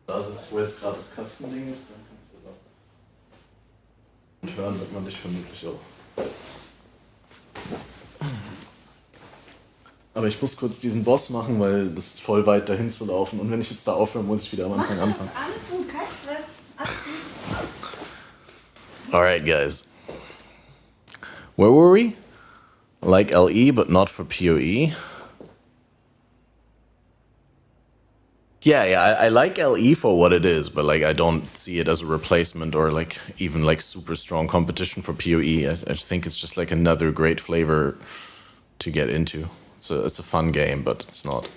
Da sitzt, wo jetzt gerade das Katzending ist, dann kannst du da. Und hören wird man dich vermutlich auch. Aber ich muss kurz diesen Boss machen, weil das ist voll weit dahin zu laufen. Und wenn ich jetzt da aufhöre, muss ich wieder am Anfang anfangen. Alles gut, kein Stress. Alles gut. Alright, guys. Where were we? Like LE, but not for PoE. Yeah, I like LE for what it is, but like I don't see it as a replacement or like even like super strong competition for PoE. I think it's just like another great flavor to get into. It's a fun game, but it's not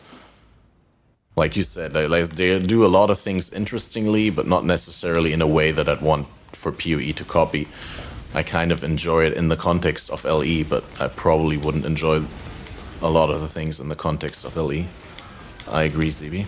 Like you said, they do a lot of things interestingly, but not necessarily in a way that I'd want for PoE to copy. I kind of enjoy it in the context of LE, but I probably wouldn't enjoy a lot of the things in the context of LE. I agree, ZB.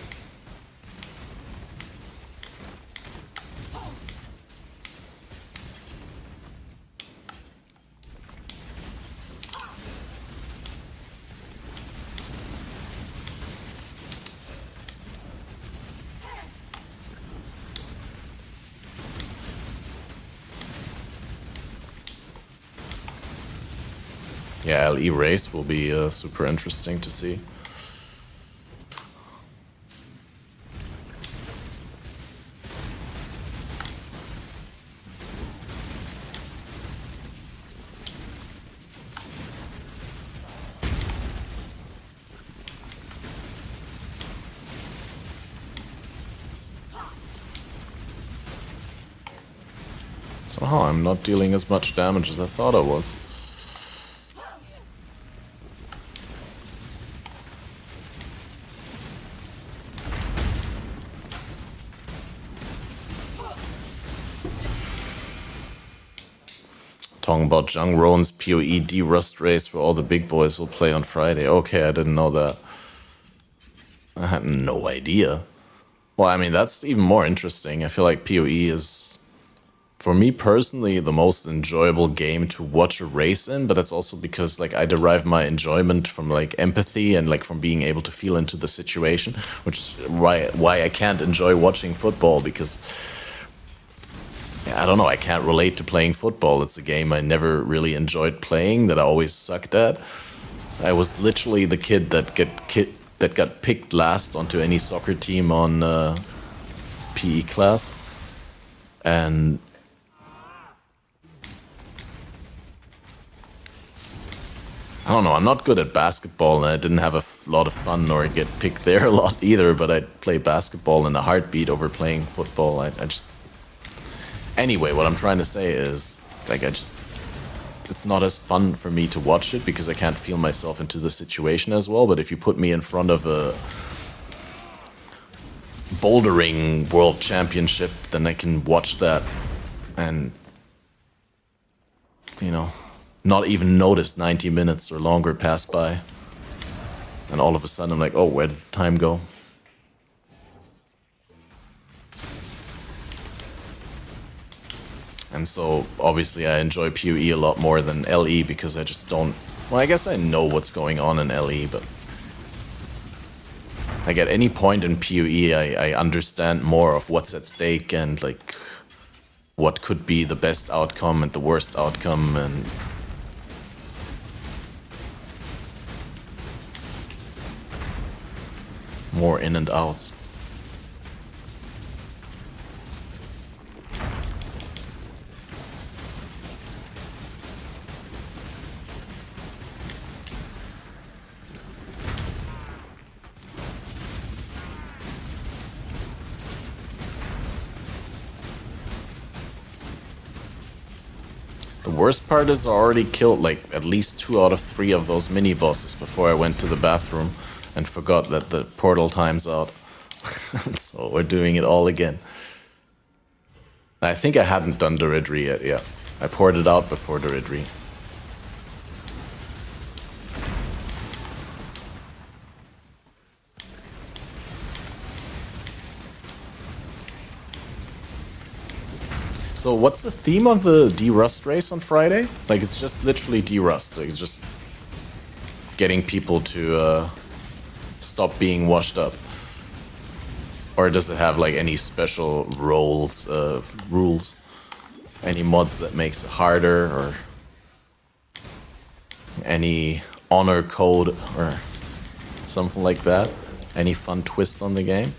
Yeah, LE race will be super interesting to see. Somehow I'm not dealing as much damage as I thought I was. Talking about Jung Roan's PoE D-Rust race where all the big boys will play on Friday. Okay, I didn't know that. I had no idea. Well, I mean, that's even more interesting. I feel like PoE is, for me personally, the most enjoyable game to watch a race in, but that's also because like I derive my enjoyment from like empathy and like from being able to feel into the situation, which is why I can't enjoy watching football, because I don't know, I can't relate to playing football. It's a game I never really enjoyed playing, that I always sucked at. I was literally the kid that got picked last onto any soccer team on PE class. And I don't know, I'm not good at basketball, and I didn't have a lot of fun or get picked there a lot either, but I'd play basketball in a heartbeat over playing football. I just... Anyway, what I'm trying to say is, like, it's not as fun for me to watch it because I can't feel myself into the situation as well. But if you put me in front of a bouldering world championship, then I can watch that and, you know, not even notice 90 minutes or longer pass by. And all of a sudden I'm like, oh, where did the time go? And so, obviously, I enjoy PoE a lot more than LE because I just don't... Well, I guess I know what's going on in LE, but... Like, at any point in PoE, I understand more of what's at stake and, like, what could be the best outcome and the worst outcome, and... more in and outs. The worst part is I already killed like at least 2 out of 3 of those mini bosses before I went to the bathroom and forgot that the portal time's out. So we're doing it all again. I think I hadn't done Doridri yet, yeah. I poured it out before Doridri. So what's the theme of the D-Rust race on Friday? Like, it's just literally D-Rust. Like, it's just getting people to stop being washed up. Or does it have like any special rules? Any mods that makes it harder, or any honor code or something like that? Any fun twist on the game?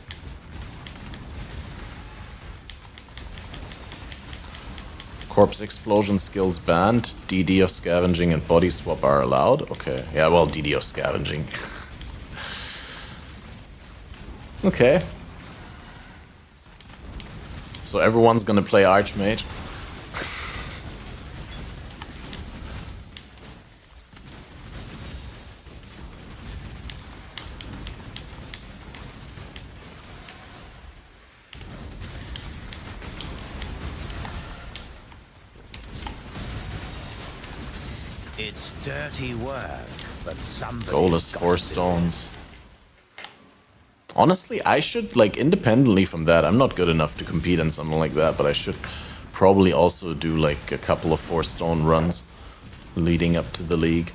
Corpse explosion skills banned. DD of scavenging and body swap are allowed. Okay, yeah, well, DD of scavenging. Okay. So everyone's gonna play Archmage. It's dirty work, but somebody. Goalless 4 stones. Honestly, I should, like, independently from that, I'm not good enough to compete in something like that, but I should probably also do, like, a couple of 4 stone runs leading up to the league.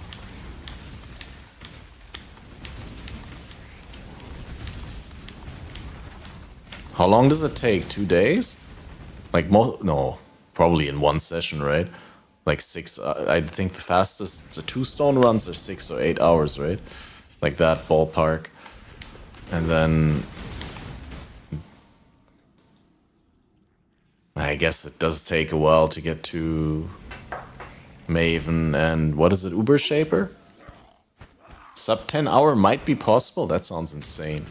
How long does it take? 2 days? Like, no, probably in one session, right? Like 6, I think the fastest, the 2 stone runs are 6 or 8 hours, right? Like that ballpark. And then I guess it does take a while to get to Maven and what is it, Uber Shaper? Sub 10 hour might be possible? That sounds insane.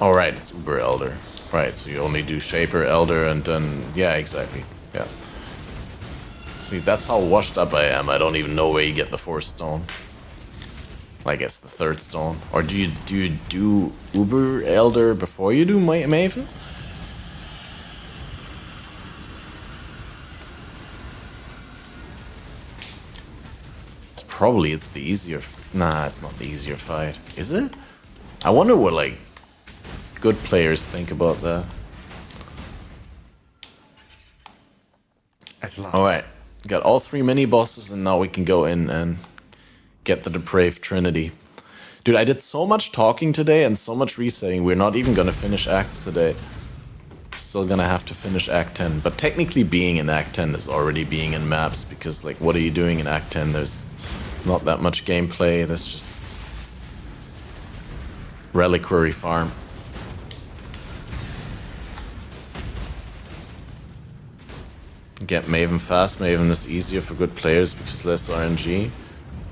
Alright, it's Uber Elder. Right, so you only do Shaper, Elder, and then... Yeah, exactly. Yeah. See, that's how washed up I am. I don't even know where you get the 4th stone. I guess the 3rd stone. Or do you do Uber Elder before you do Maven? Probably it's the easier... Nah, it's not the easier fight. Is it? I wonder what, like, good players think about that. Alright, got all 3 mini-bosses and now we can go in and get the Depraved Trinity. Dude, I did so much talking today and so much resetting, we're not even gonna finish acts today. Still gonna have to finish Act 10. But technically being in Act 10 is already being in maps, because, like, what are you doing in Act 10? There's not that much gameplay, that's just reliquary farm. Get Maven fast. Maven is easier for good players because less RNG.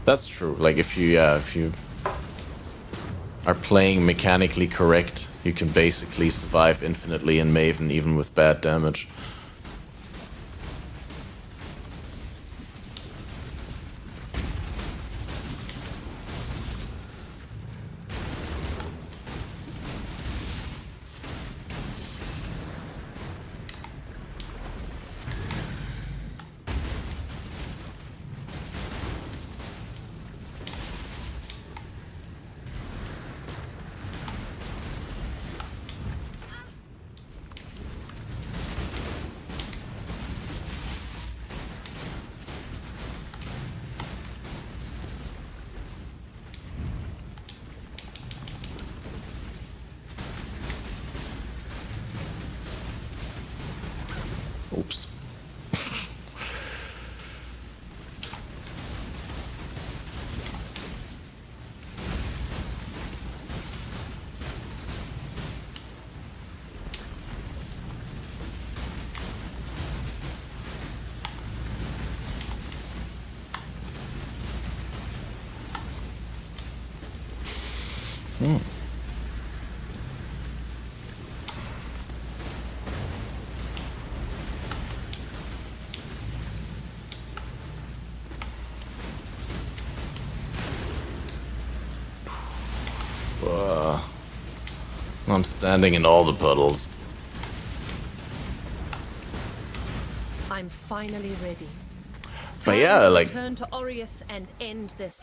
That's true. Like if you are playing mechanically correct, you can basically survive infinitely in Maven even with bad damage. Oops. I'm standing in all the puddles. I'm finally ready. But yeah, like, Turn to Oriath and end this.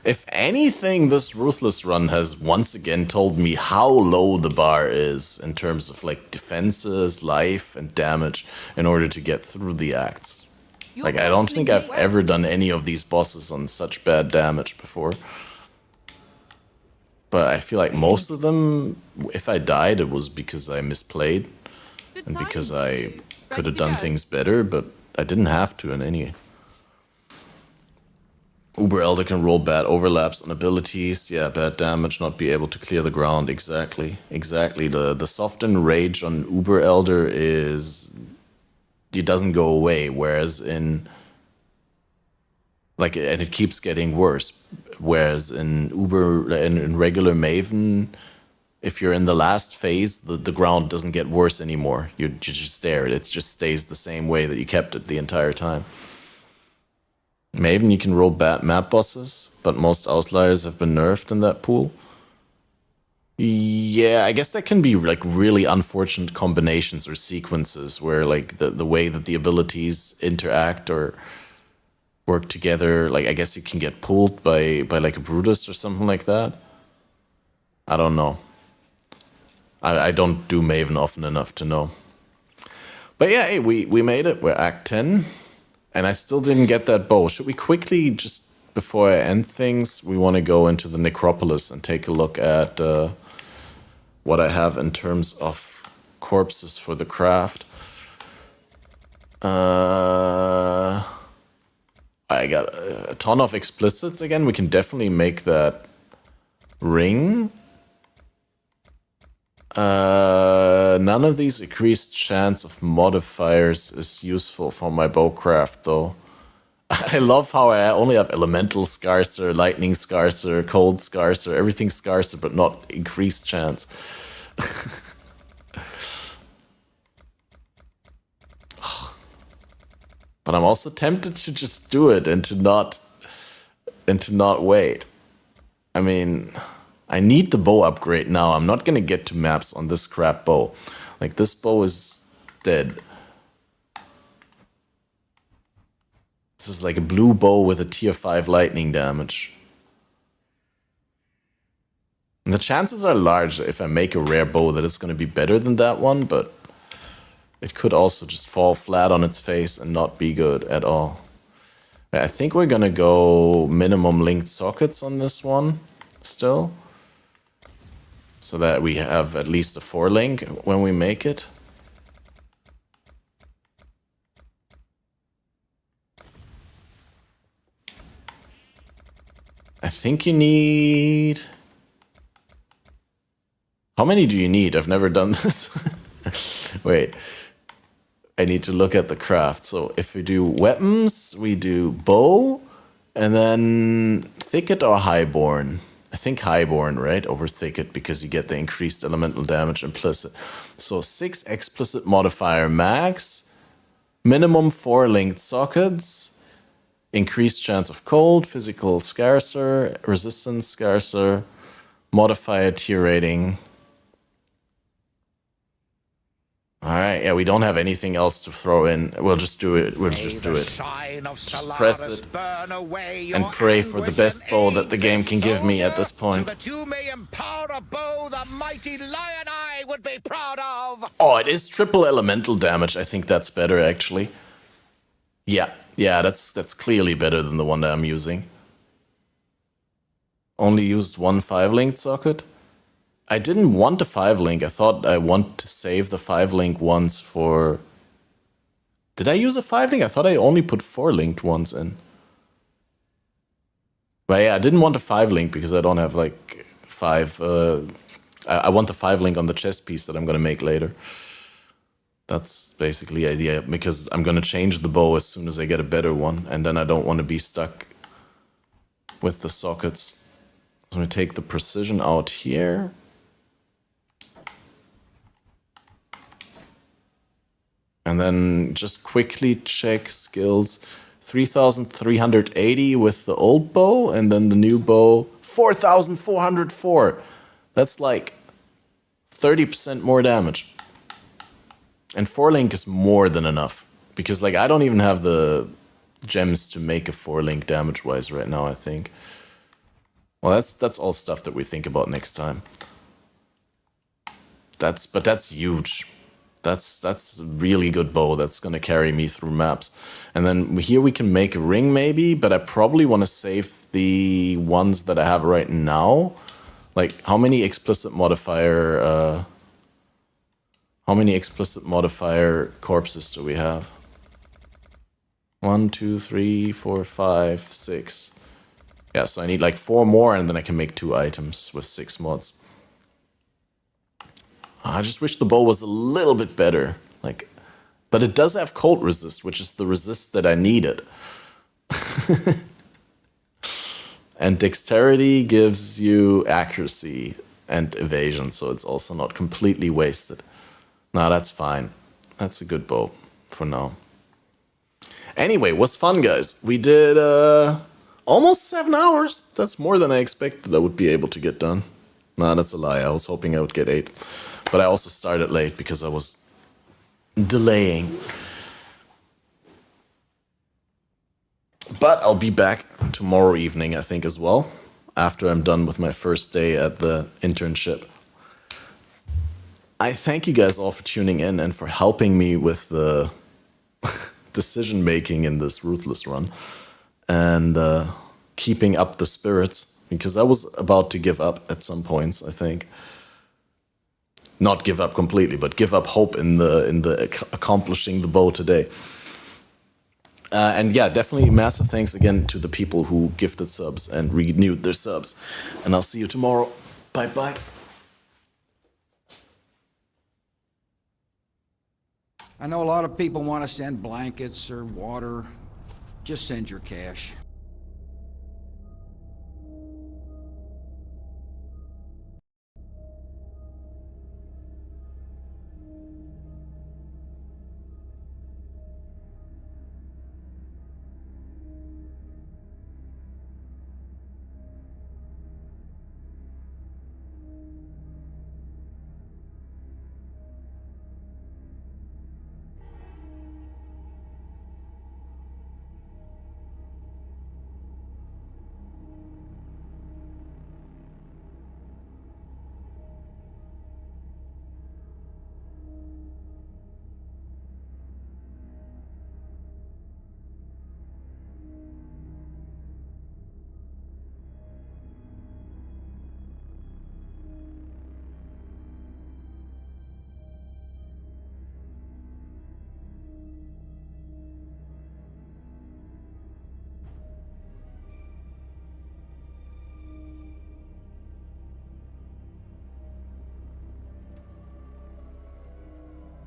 if anything, this Ruthless run has once again told me how low the bar is in terms of, like, defenses, life, and damage in order to get through the acts. Like, I don't think I've ever done any of these bosses on such bad damage before. But I feel like most of them, if I died, it was because I misplayed. And because I could have done things better, but I didn't have to in any. Uber Elder can roll bad overlaps on abilities. Yeah, bad damage, not be able to clear the ground. Exactly. Exactly. The soften rage on Uber Elder is... it doesn't go away, whereas in... like, and it keeps getting worse. Whereas in regular Maven, if you're in the last phase, the ground doesn't get worse anymore. You're just there. It just stays the same way that you kept it the entire time. Maybe you can roll bad map bosses, but most outliers have been nerfed in that pool. Yeah, I guess that can be like really unfortunate combinations or sequences where like the way that the abilities interact or work together, like I guess you can get pulled by like a Brutus or something like that. I don't know. I don't do Maven often enough to know. But yeah, hey, we made it. We're Act 10. And I still didn't get that bow. Should we quickly, just before I end things, we want to go into the necropolis and take a look at what I have in terms of corpses for the craft. I got a ton of explicits again. We can definitely make that ring. None of these increased chance of modifiers is useful for my bowcraft though. I love how I only have elemental scarcer, lightning scarcer, cold scarcer, everything scarcer but not increased chance. But I'm also tempted to just do it and to not wait. I mean, I need the bow upgrade now. I'm not gonna get to maps on this crap bow. Like, this bow is dead. This is like a blue bow with a tier 5 lightning damage. And the chances are large if I make a rare bow that it's gonna be better than that one, but it could also just fall flat on its face and not be good at all. I think we're gonna go minimum linked sockets on this one still, so that we have at least a 4-link when we make it. I think you need... How many do you need? I've never done this. Wait. I need to look at the craft. So if we do weapons, we do bow, and then thicket or highborn. I think highborn, right? Over thicket, because you get the increased elemental damage implicit. So 6 explicit modifier max, minimum 4 linked sockets, increased chance of cold, physical scarcer, resistance scarcer, modifier tier rating. Alright, yeah, we don't have anything else to throw in. We'll just do it. We'll just do it. Just press it and pray for the best bow that the game can give me at this point. That you may empower a bow the mighty lion eye would be proud of. Oh, it is triple elemental damage. I think that's better, actually. Yeah, that's clearly better than the one that I'm using. Only used 1 5-linked socket. I didn't want a 5-link. I thought I want to save the 5-link ones for... Did I use a 5-link? I thought I only put 4-linked ones in. But yeah, I didn't want a 5-link because I don't have like 5... I want the 5-link on the chest piece that I'm going to make later. That's basically the idea, because I'm going to change the bow as soon as I get a better one, and then I don't want to be stuck with the sockets. So I'm going to take the precision out here. And then just quickly check skills. 3,380 with the old bow, and then the new bow, 4,404. That's like 30% more damage. And 4-link is more than enough, because like I don't even have the gems to make a 4-link damage-wise right now, I think. Well, that's all stuff that we think about next time. But that's huge. That's a really good bow that's gonna carry me through maps. And then here we can make a ring maybe, but I probably want to save the ones that I have right now. Like, how many explicit modifier corpses do we have? 1, 2, 3, 4, 5, 6. Yeah, so I need like 4 more, and then I can make 2 items with 6 mods. I just wish the bow was a little bit better. Like, but it does have cold resist, which is the resist that I needed. And dexterity gives you accuracy. and evasion, so it's also not completely wasted. Nah, that's fine. That's a good bow for now. Anyway, it was fun, guys. We did almost 7 hours. That's more than I expected I would be able to get done. Nah, that's a lie. I was hoping I would get 8. But I also started late because I was delaying. But I'll be back tomorrow evening, I think, as well, after I'm done with my first day at the internship. I thank you guys all for tuning in and for helping me with the decision making in this Ruthless run, and keeping up the spirits, because I was about to give up at some points, I think. Not give up completely, but give up hope in the accomplishing the bow today. And yeah, definitely massive thanks again to the people who gifted subs and renewed their subs. And I'll see you tomorrow. Bye bye. I know a lot of people want to send blankets or water. Just send your cash.